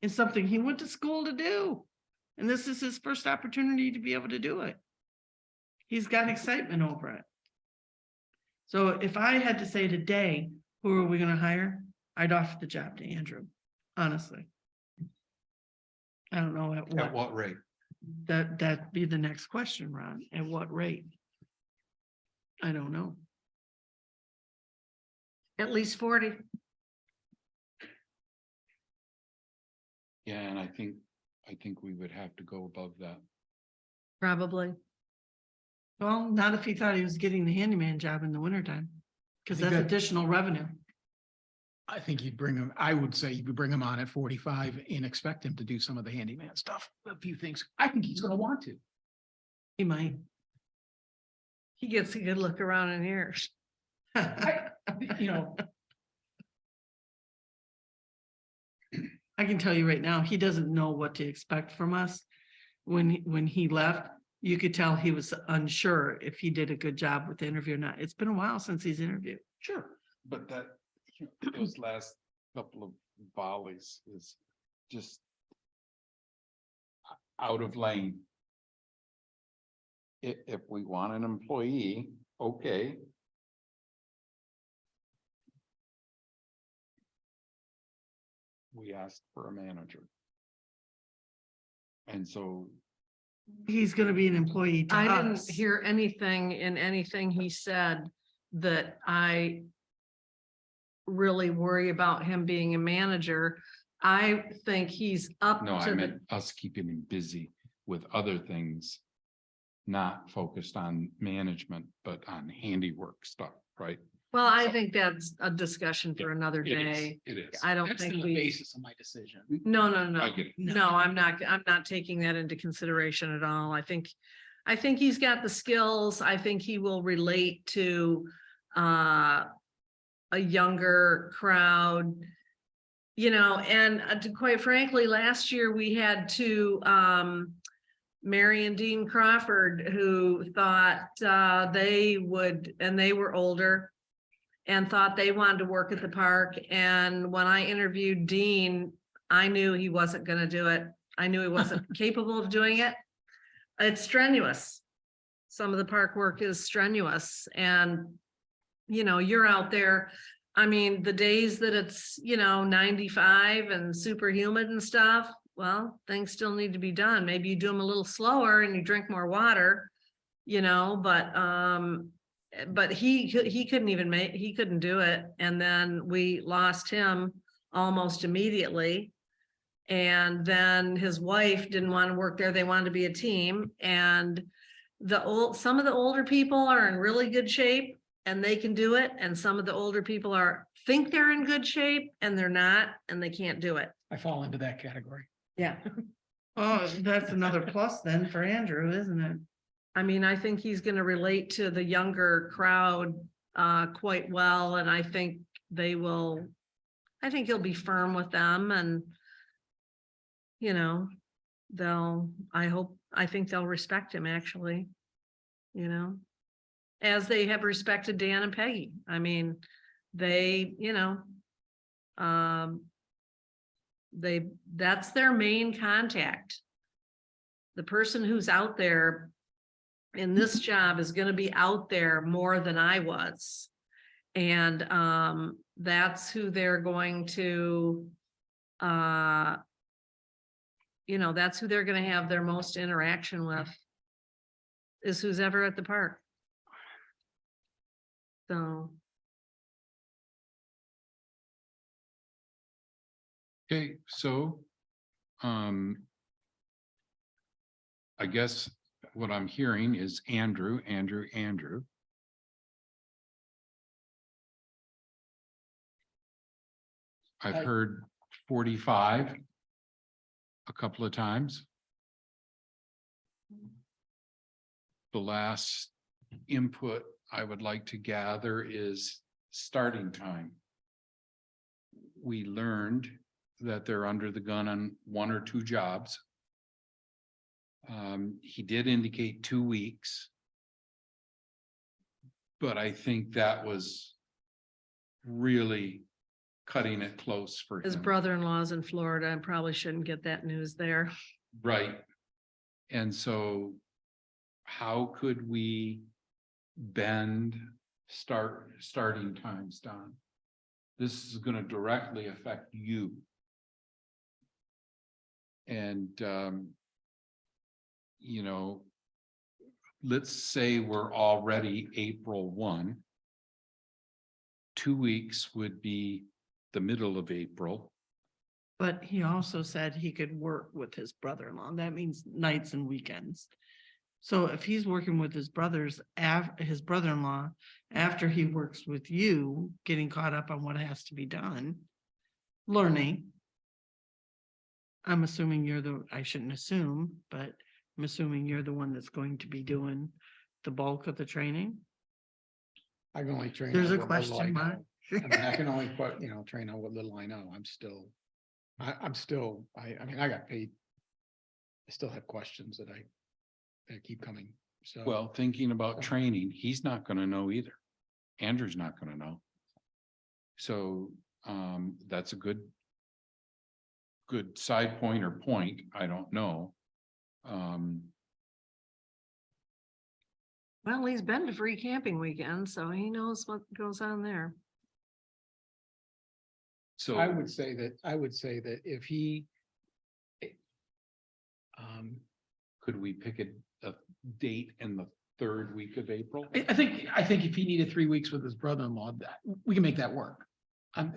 It's something he went to school to do. And this is his first opportunity to be able to do it. He's got excitement over it. So if I had to say today, who are we going to hire? I'd offer the job to Andrew, honestly. I don't know At what rate? That'd be the next question, Ron. At what rate? I don't know. At least 40. Yeah, and I think we would have to go above that. Probably. Well, not if he thought he was getting the handyman job in the wintertime, because I think that's that- additional revenue. I think you'd bring him, I would say you could bring him on at 45 and expect him to do some of the handyman stuff. A few things. I think he's gonna want to. He might. He gets a good look around in here. You know, I can tell you right now, he doesn't know what to expect from us. When he left, you could tell he was unsure if he did a good job with the interview or not. It's been a while since he's interviewed. Sure. But those last couple of volleys is just out of lane. If we want an employee, okay. We asked for a manager. And so He's gonna be an employee to I didn't us. hear anything in anything he said that I really worry about him being a manager. I think he's up no, I to meant us keeping him busy with other things. Not focused on management, but on handiwork stuff, right? well, I think that's a discussion for Yeah, another It is, day. it is. I don't that's think the we, basis of my decision. no, I get it. no, I'm not taking that into consideration at all. I think he's got the skills. I think he will relate to a younger crowd. You know, and quite frankly, last year we had two, Mary and Dean Crawford, who thought they would, and they were older and thought they wanted to work at the park. And when I interviewed Dean, I knew he wasn't going to do it. I knew he wasn't capable of doing it. It's strenuous. Some of the park work is strenuous, and you know, you're out there. I mean, the days that it's, 95 and super humid and stuff, well, things still need to be done. Maybe you do them a little slower and you drink more water, but he couldn't even he couldn't do it. And then we lost him almost immediately. And then his wife didn't want to work there. They wanted to be a team. And some of the older people are in really good shape and they can do it. And some of the older people think they're in good shape and they're not, and they can't do it. I fall into that category. Yeah. Oh, that's another plus then for Andrew, isn't it? I mean, I think he's gonna relate to the younger crowd quite well, and I think he'll be firm with them and I think they'll respect him actually, as they have respected Dan and Peggy. I mean, that's their main contact. The person who's out there in this job is going to be out there more than I was. And that's who they're going to, that's who they're going to have their most interaction with, is who's ever at the park. So. Okay, so, I guess what I'm hearing is Andrew. I've heard 45 a couple of times. The last input I would like to gather is starting time. We learned that they're under the gun on 1 or 2 jobs. He did indicate 2 weeks. But I think that was really cutting it close for him. His brother-in-law's in Florida and probably shouldn't get that news there. Right. And so how could we bend starting times down? This is going to directly affect you. And, let's say we're already April 1. 2 weeks would be the middle of April. But he also said he could work with his brother-in-law. That means nights and weekends. So if he's working with his brother-in-law, after he works with you, getting caught up on what has to be done, learning. I'm assuming I shouldn't assume, but I'm assuming you're the one that's going to be doing the bulk of the training. I can only train. There's on a what little I question know. mark. I mean, I can only train on what little I know. I mean, I got paid. I still have questions that keep coming. So. Well, thinking about training, he's not going to know either. Andrew's not going to know. So that's a good side point or point. I don't know. Well, he's been to free camping weekend, so he knows what goes on there. So I would say that if he. could we pick a date in the 3rd week of April? I think if he needed 3 weeks with his brother-in-law, we can make that work. And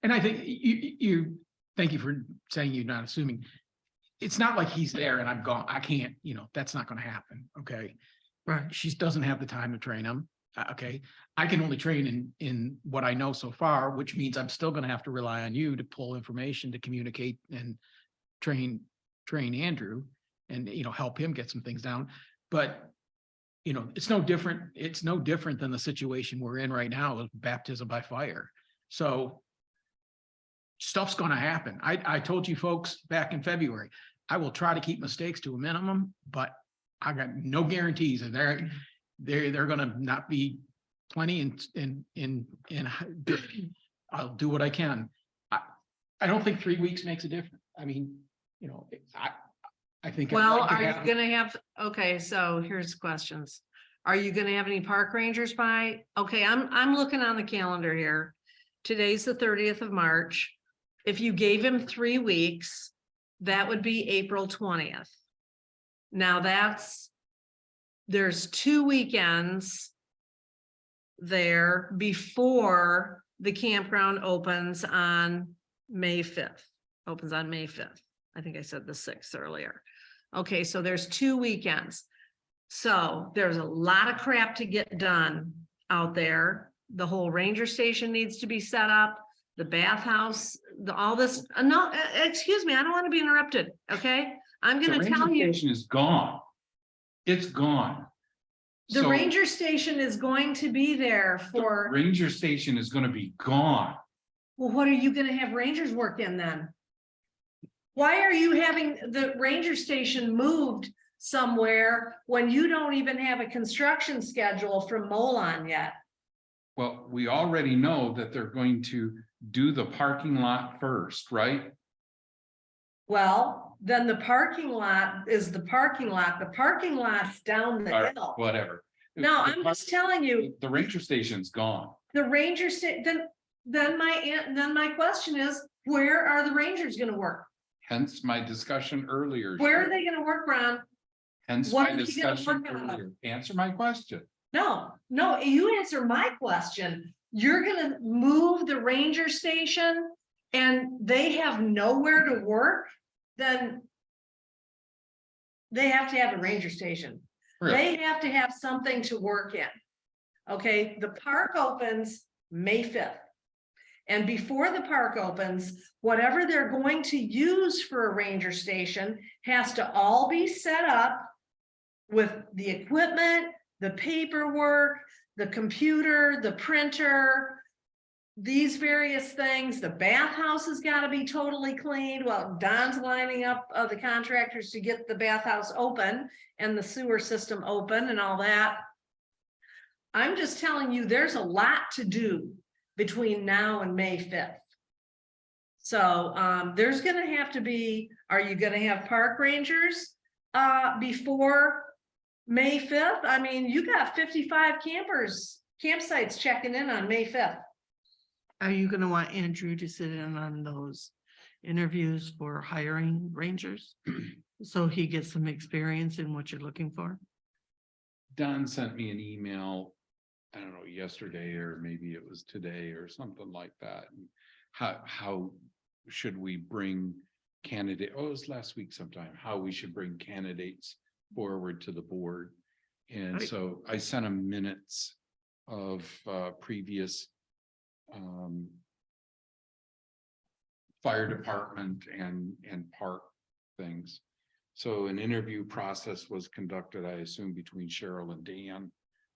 I think thank you for saying you're not assuming. It's not like he's there and I'm gone. I can't, that's not going to happen. Okay. Right. She doesn't have the time to train him. Okay. I can only train in what I know so far, which means I'm still going to have to rely on you to pull information to communicate and train Andrew and, help him get some things down. But, it's no different. It's no different than the situation we're in right now with baptism by fire. So stuff's going to happen. I told you folks back in February, I will try to keep mistakes to a minimum, but I got no guarantees. And they're going to not be plenty and I'll do what I can. I don't think 3 weeks makes a difference. I mean, I think. Well, are you gonna have, okay, so here's questions. Are you gonna have any park rangers by? Okay, I'm looking on the calendar here. Today's the 30th of March. If you gave him 3 weeks, that would be April 20th. Now there's 2 weekends there before the campground opens on May 5th, opens on May 5th. I think I said the 6th earlier. Okay, so there's 2 weekends. So there's a lot of crap to get done out there. The whole ranger station needs to be set up, the bathhouse, all this, no, excuse me, I don't want to be interrupted, okay? I'm The gonna tell ranger you. station is gone. It's gone. The So ranger station is going to be there the for, ranger station is gonna be gone. well, what are you gonna have rangers work in then? Why are you having the ranger station moved somewhere when you don't even have a construction schedule from Molon yet? Well, we already know that they're going to do the parking lot first, right? Well, then the parking lot is the parking lot. The parking lot's down the Or hill. whatever. No, The I'm par- just telling you, The ranger station's gone. the ranger then my question is, where are the rangers gonna work? Hence my discussion earlier. Where are Cheryl. they gonna work, Ron? Hence what my are you gonna discussion work on? earlier. Answer my question. No, you answer my question. You're gonna move the ranger station and they have nowhere to work, then they have to have a ranger station. Really? They have to have something to work in. Okay, the park opens May 5th. And before the park opens, whatever they're going to use for a ranger station has to all be set up with the equipment, the paperwork, the computer, the printer, these various things. The bathhouse has got to be totally cleaned. Well, Don's lining up the contractors to get the bathhouse open and the sewer system open and all that. I'm just telling you, there's a lot to do between now and May 5th. So there's gonna have to be, are you gonna have park rangers before May 5th? I mean, you got 55 campsites checking in on May 5th. Are you gonna want Andrew to sit in on those interviews for hiring rangers? So he gets some experience in what you're looking for? Don sent me an email, I don't know, yesterday, or maybe it was today or something like that. And how should we bring candidate, oh, it was last week sometime, how we should bring candidates forward to the board. And Right. so I sent him minutes of previous fire department and park things. So an interview process was conducted, I assume, between Cheryl and Dan.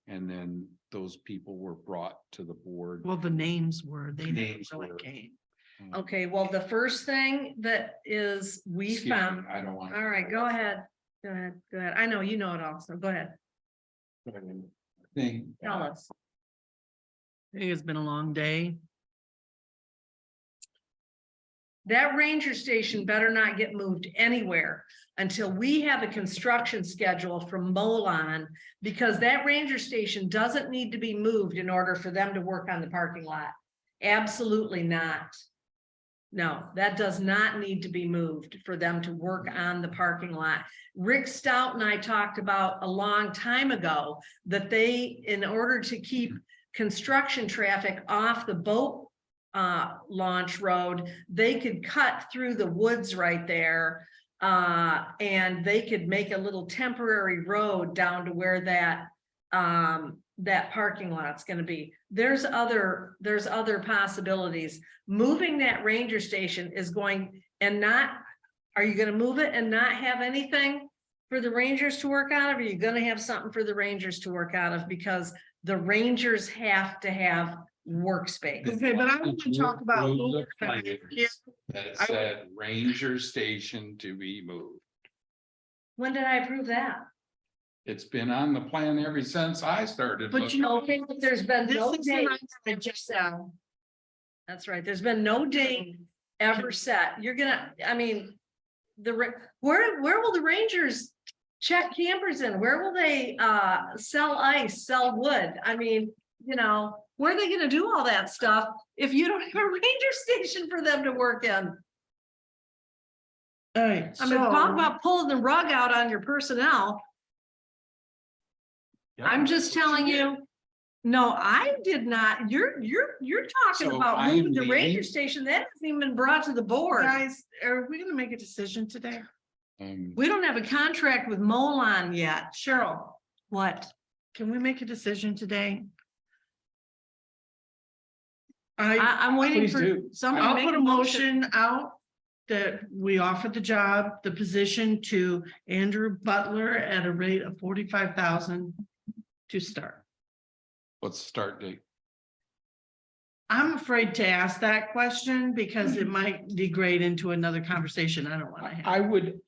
And then those people were brought to the board. Well, the names were, they never Names really were. came. Okay, well, the first thing that is we Excuse me, found, I don't want. all right, go ahead. Go ahead, go ahead. I know you know it all, so go ahead. Thing. Tell us. I think it's been a long day. That ranger station better not get moved anywhere until we have a construction schedule from Molon, because that ranger station doesn't need to be moved in order for them to work on the parking lot. Absolutely not. No, that does not need to be moved for them to work on the parking lot. Rick Stout and I talked about a long time ago that they, in order to keep construction traffic off the boat launch road, they could cut through the woods right there. And they could make a little temporary road down to where that parking lot's gonna be. There's other possibilities. Moving that ranger station is going and not, are you gonna move it and not have anything for the rangers to work out of? Or are you gonna have something for the rangers to work out of? Because the rangers have to have workspace. Okay, but I want to talk about. That said ranger station to be moved. When did I approve that? It's been on the plan ever since I started. But you know, Okay, but there's been this no is date. what I just said. That's right. There's been no date ever set. You're gonna, I mean, where will the rangers check campers in? Where will they sell ice, sell wood? I mean, you know, where are they gonna do all that stuff if you don't have a ranger station for them to work in? All right. I mean, talk so- about pulling the rug out on your personnel. Talk about pulling the rug out on your personnel. I'm just telling you. No, I did not. You're talking So about I am moving the ranger leaving. station. That hasn't even been brought to the board. Guys, are we gonna make a decision today? We don't have a contract with Molon yet. Cheryl, What? can we make a decision today? I'm waiting Please for do. somebody to I'll make put a motion out that we offer the job, the position to Andrew Butler at a rate of 45,000 to start. What's the start date? I'm afraid to ask that question because it might degrade into another conversation I don't want to have. I would.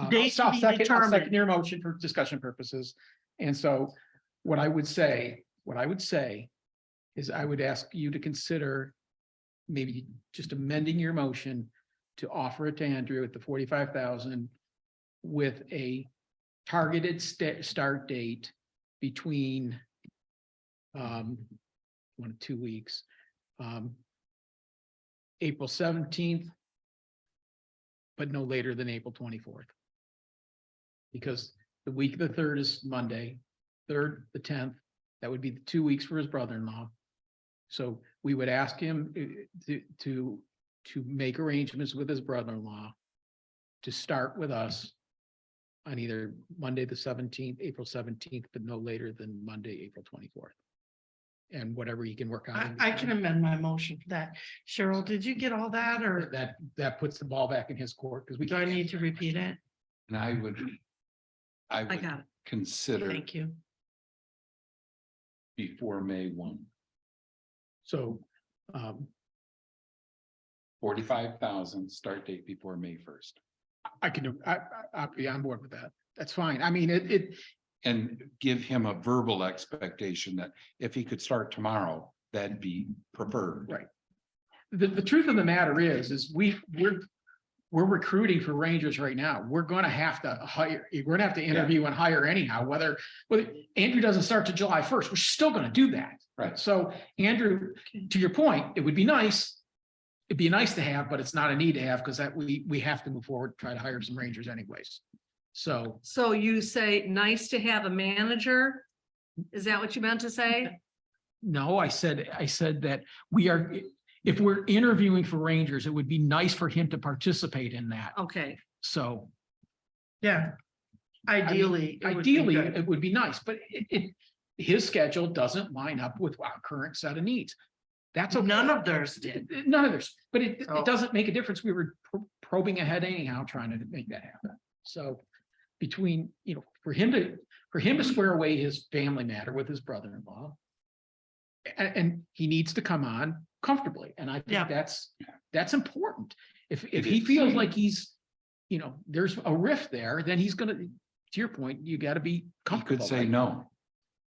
Date to I'll be second determined. your motion for discussion purposes. And so what I would say is I would ask you to consider maybe just amending your motion to offer it to Andrew at the 45,000 with a targeted start date between 1 to 2 weeks. April 17th, but no later than April 24th. Because the week of the 3rd is Monday, 3rd, the 10th, that would be the 2 weeks for his brother-in-law. So we would ask him to make arrangements with his brother-in-law to start with us on either Monday, the 17th, April 17th, but no later than Monday, April 24th. And whatever he can work out. I can amend my motion for that. Cheryl, did you get all that or That puts the ball back in his court because we. do I need to repeat it? And I would I got it. consider Thank you. before May 1, So, 45,000 start date before May 1st. I'll be on board with that. That's fine. I mean, it, And give him a verbal expectation that if he could start tomorrow, that'd be preferred. Right. The truth of the matter is we're recruiting for Rangers right now. We're gonna have to hire, we're gonna have to interview and hire anyhow, whether Andrew doesn't start to July 1st, we're still gonna do that. Right. So Andrew, to your point, it would be nice. It'd be nice to have, but it's not a need to have because that we have to move forward, try to hire some Rangers anyways. So So you say nice to have a manager? Is that what you meant to say? no, I said that if we're interviewing for Rangers, it would be nice for him to participate in that. Okay, So Yeah. Ideally. it would be ideally, good. it would be nice, but his schedule doesn't line up with our current set of needs. That's okay. None of theirs did. None of this, but it Oh. doesn't make a difference. We were probing ahead anyhow, trying to make that happen. So between, for him to square away his family matter with his brother-in-law. And he needs to come on comfortably. And I Yeah. think that's important. If It he is. feels like he's, there's a rift there, then he's gonna, to your point, you gotta be He comfortable. could say right? no.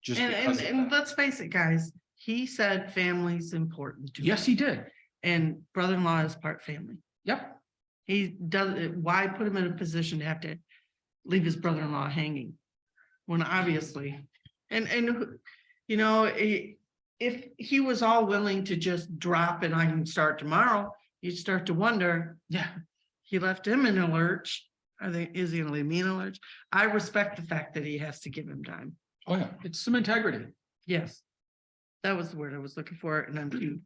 Just because of And that. let's face it, guys, he said family's important to him. Yes, he did. And brother-in-law is part family. Yep. He does, why put him in a position to have to leave his brother-in-law hanging? When obviously, if he was all willing to just drop and I can start tomorrow, you'd start to wonder, Yeah. he left him in a lurch. Is he gonna leave me in a lurch? I respect the fact that he has to give him time. Oh, yeah. It's some integrity. Yes. That was the word I was looking for, and I'm too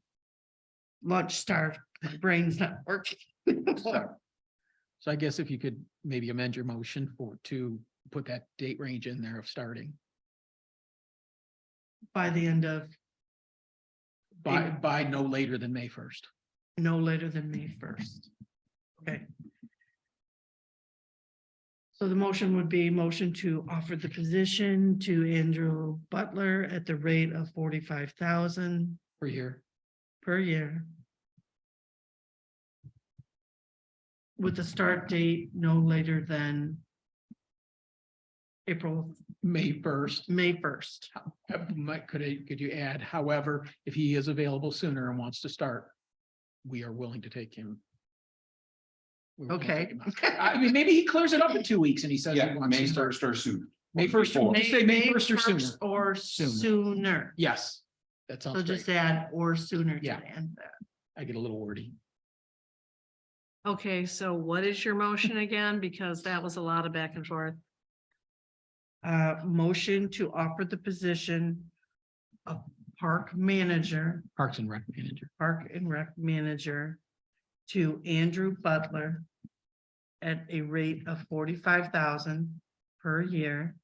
lunch starved, my brain's not working. So I guess if you could maybe amend your motion to put that date range in there of starting By the end of by no later than May 1st. no later than May 1st. Okay. So the motion would be motion to offer the position to Andrew Butler at the rate of 45,000 per year. per year. With the start date no later than May 1st. May 1st. Could you add, however, if he is available sooner and wants to start, we are willing to take him. We're willing to take Okay. him on. I mean, maybe he clears it up in 2 weeks and he says he Yeah, wants May to start. 1st or sooner. May 1st, Before. just say May 1st or sooner. Or Sooner. sooner. Yes, that So sounds great. just add or sooner to Yeah. the end of that. I get a little wordy. Okay, so what is your motion again? Because that was a lot of back and forth. Motion to offer the position of park manager, Parks and Rec Manager. park and rec manager to Andrew Butler at a rate of 45,000 per year.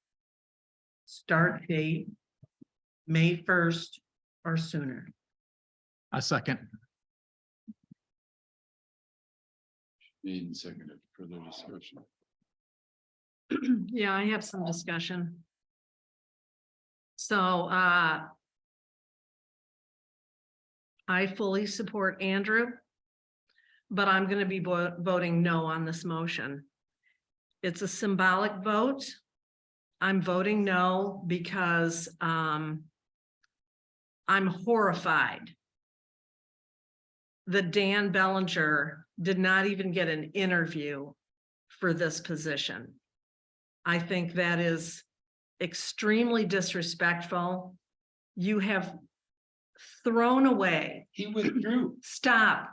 Start date May 1st or sooner. A second. Made and seconded, further discussion. Yeah, I have some discussion. So, I fully support Andrew, but I'm gonna be voting no on this motion. It's a symbolic vote. I'm voting no because, I'm horrified that Dan Bellinger did not even get an interview for this position. I think that is extremely disrespectful. You have thrown away. He withdrew. Stop.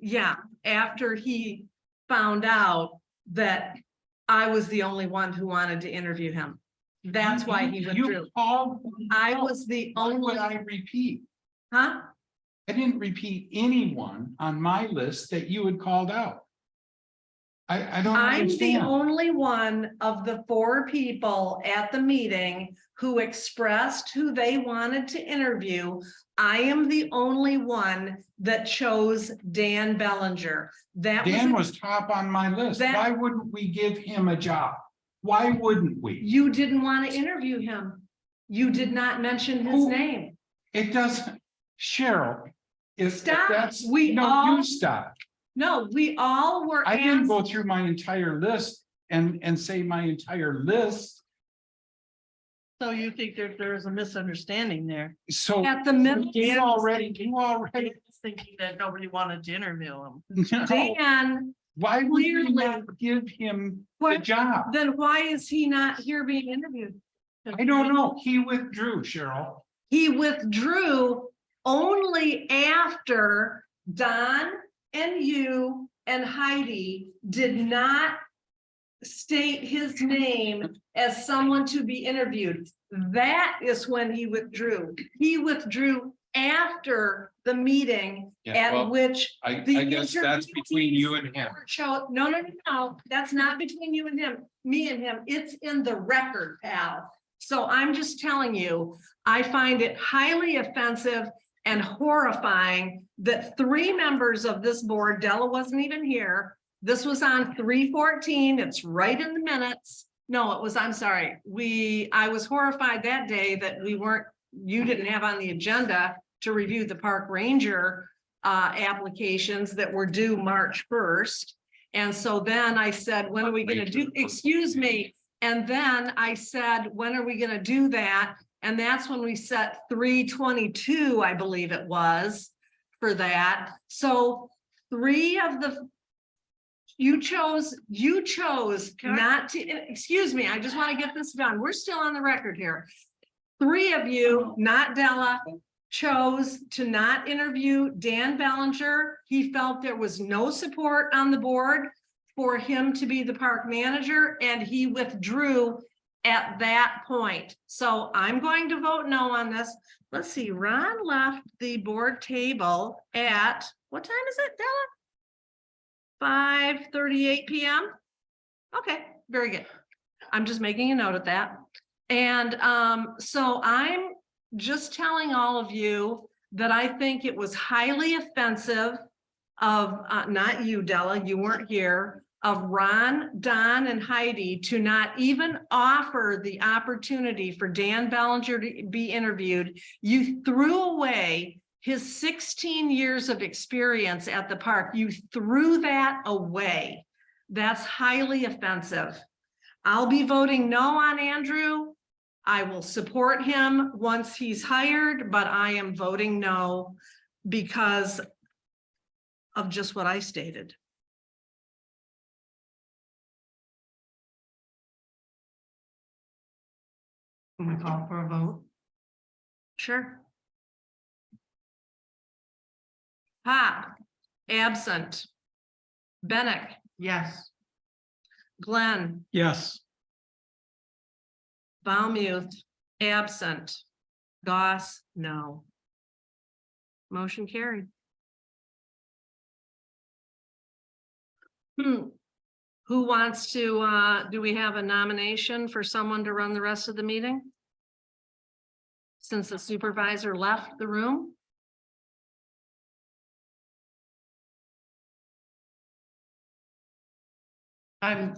Yeah, after he found out that I was the only one who wanted to interview him. That's why he withdrew. You called. I was the Why would only, I repeat? huh? I didn't repeat anyone on my list that you had called out. I don't I'm the understand. only one of the 4 people at the meeting who expressed who they wanted to interview. I am the only one that chose Dan Bellinger. Dan was top on my list. That- Why wouldn't we give him a job? Why wouldn't we? You didn't want to interview him. You did not mention his Who- name. It doesn't, Cheryl. If Stop. that's, We no, all- you stop. No, we all were I didn't asked. go through my entire list and say my entire list. So you think there is a misunderstanding there? So At the minute, you already, Thinking that nobody wanted to interview him. no, Dan, why would you clearly- not give him the What- job? then why is he not here being interviewed? I don't know. He withdrew, Cheryl. He withdrew only after Don and you and Heidi did not state his name as someone to be interviewed. That is when he withdrew. He withdrew after the meeting at which I the guess that's between you and him. No, that's not between you and him, me and him. It's in the record, pal. So I'm just telling you, I find it highly offensive and horrifying that 3 members of this board, Della wasn't even here. This was on 3/14. It's right in the minutes. No, it was, I'm sorry. I was horrified that day that you didn't have on the agenda to review the park ranger applications that were due March 1st. And so then I said, when are we gonna do, excuse me? And then I said, when are we gonna do that? And that's when we set 3/22, I believe it was, for that. So 3 of the, you chose not to, excuse me, I just want to get this done. We're still on the record here. 3 of you, not Della, chose to not interview Dan Bellinger. He felt there was no support on the board for him to be the park manager, and he withdrew at that point. So I'm going to vote no on this. Let's see, Ron left the board table at, what time is it, Della? 5:38 p.m. Okay, very good. I'm just making a note of that. And so I'm just telling all of you that I think it was highly offensive of, not you, Della, you weren't here, of Ron, Don, and Heidi to not even offer the opportunity for Dan Bellinger to be interviewed. You threw away his 16 years of experience at the park. You threw that away. That's highly offensive. I'll be voting no on Andrew. I will support him once he's hired, but I am voting no because of just what I stated. Can we call for a vote? Sure. Pop, absent. Bennett, Yes. Glenn, Yes. Baumuth, absent. Goss, no. Motion carried. Who wants to, do we have a nomination for someone to run the rest of the meeting? Since the supervisor left the room? I'm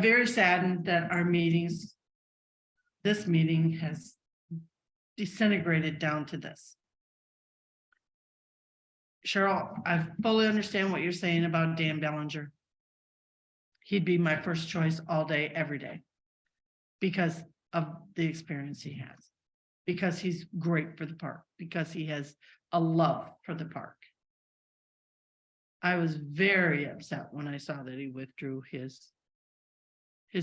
very saddened that our meetings, this meeting has disintegrated down to this. Cheryl, I fully understand what you're saying about Dan Bellinger. He'd be my first choice all day, every day. Because of the experience he has. Because he's great for the park, because he has a love for the park. I was very upset when I saw that he withdrew his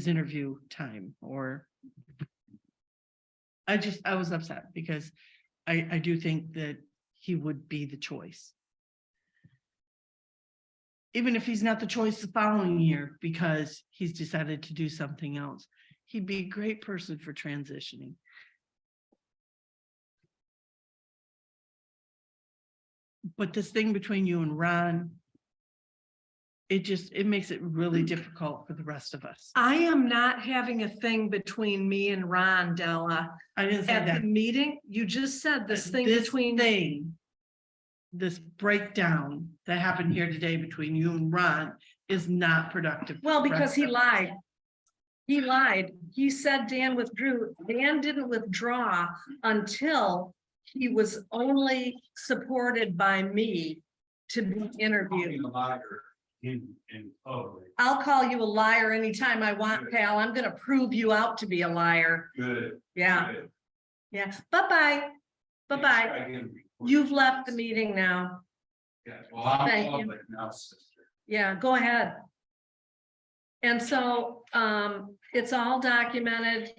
interview time, or I was upset because I do think that he would be the choice. Even if he's not the choice the following year, because he's decided to do something else, he'd be a great person for transitioning. But this thing between you and Ron, it makes it really difficult for the rest of us. I am not having a thing between me and Ron, Della. I didn't say At the that. meeting, you just said this thing This between. this breakdown that happened here today between you and Ron is not productive. Well, because he Rest of- lied. He lied. He said Dan withdrew. Dan didn't withdraw until he was only supported by me to be interviewed. I'll call you a liar anytime I want, pal. I'm gonna prove you out to be a liar. Good. Yeah, yeah. Bye-bye. Bye-bye. You've left the meeting now. Thank you. Yeah, go ahead. And so, it's all documented.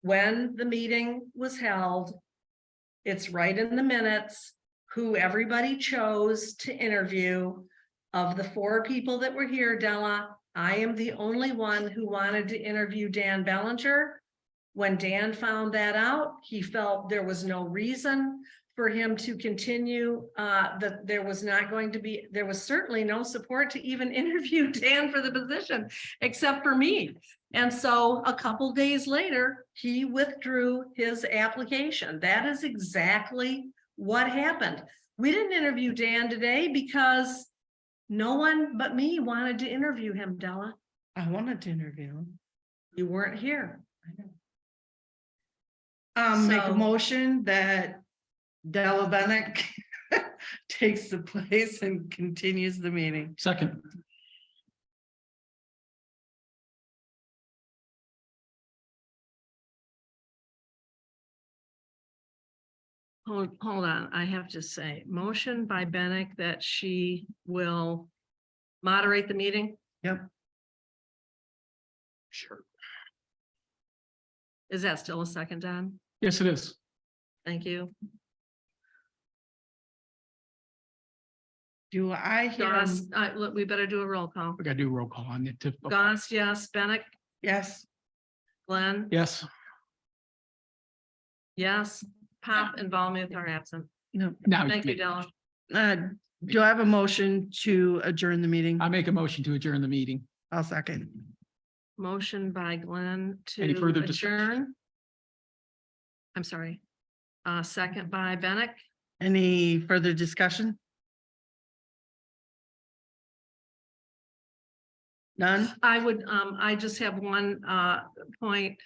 When the meeting was held. It's right in the minutes, who everybody chose to interview. Of the 4 people that were here, Della, I am the only one who wanted to interview Dan Bellinger. When Dan found that out, he felt there was no reason for him to continue, that there was certainly no support to even interview Dan for the position, except for me. And so a couple days later, he withdrew his application. That is exactly what happened. We didn't interview Dan today because no one but me wanted to interview him, Della. I wanted to interview him. You weren't here. Make a So- motion that Della Bennett takes the place and continues the meeting. Second. Hold on, I have to say, motion by Bennett that she will moderate the meeting. Yep. Sure. Is that still a second, Don? Yes, it is. Thank you. Do I hear? Goss, look, we better do a roll call. We gotta do a roll call on it. Goss, yes. Bennett, Yes. Glenn, Yes. yes. Pop and Baumuth are absent. No. Now. Thank you, Della. Do I have a motion to adjourn the meeting? I make a motion to adjourn the meeting. I'll second. Motion by Glenn Any to further discussion? adjourn. I'm sorry. Second by Bennett. Any further discussion? None? I would, I just have one point.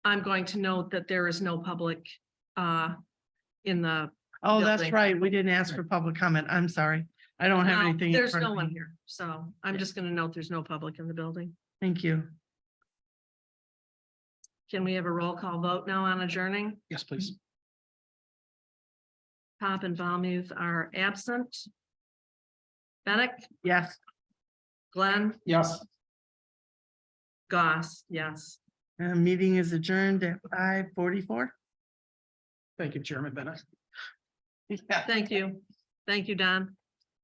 I'm going to note that there is no public in the. Oh, that's Building. right. We didn't ask for public comment. I'm sorry. I don't have No, anything. in There's front no of one me. here, so I'm just gonna note there's no public in the building. Thank you. Can we have a roll call vote now on adjourning? Yes, please. Pop and Baumuth are absent. Bennett, Yes. Glenn, Yes. Goss, yes. Meeting is adjourned at 5:44. Thank you, Chairman Bennett. Yeah. Thank you. Thank you, Don.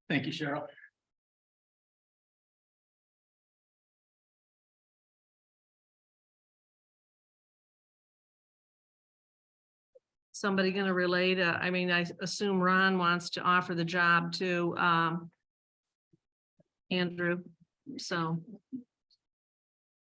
Thank you, Cheryl. Somebody gonna relate? I mean, I assume Ron wants to offer the job to Andrew. So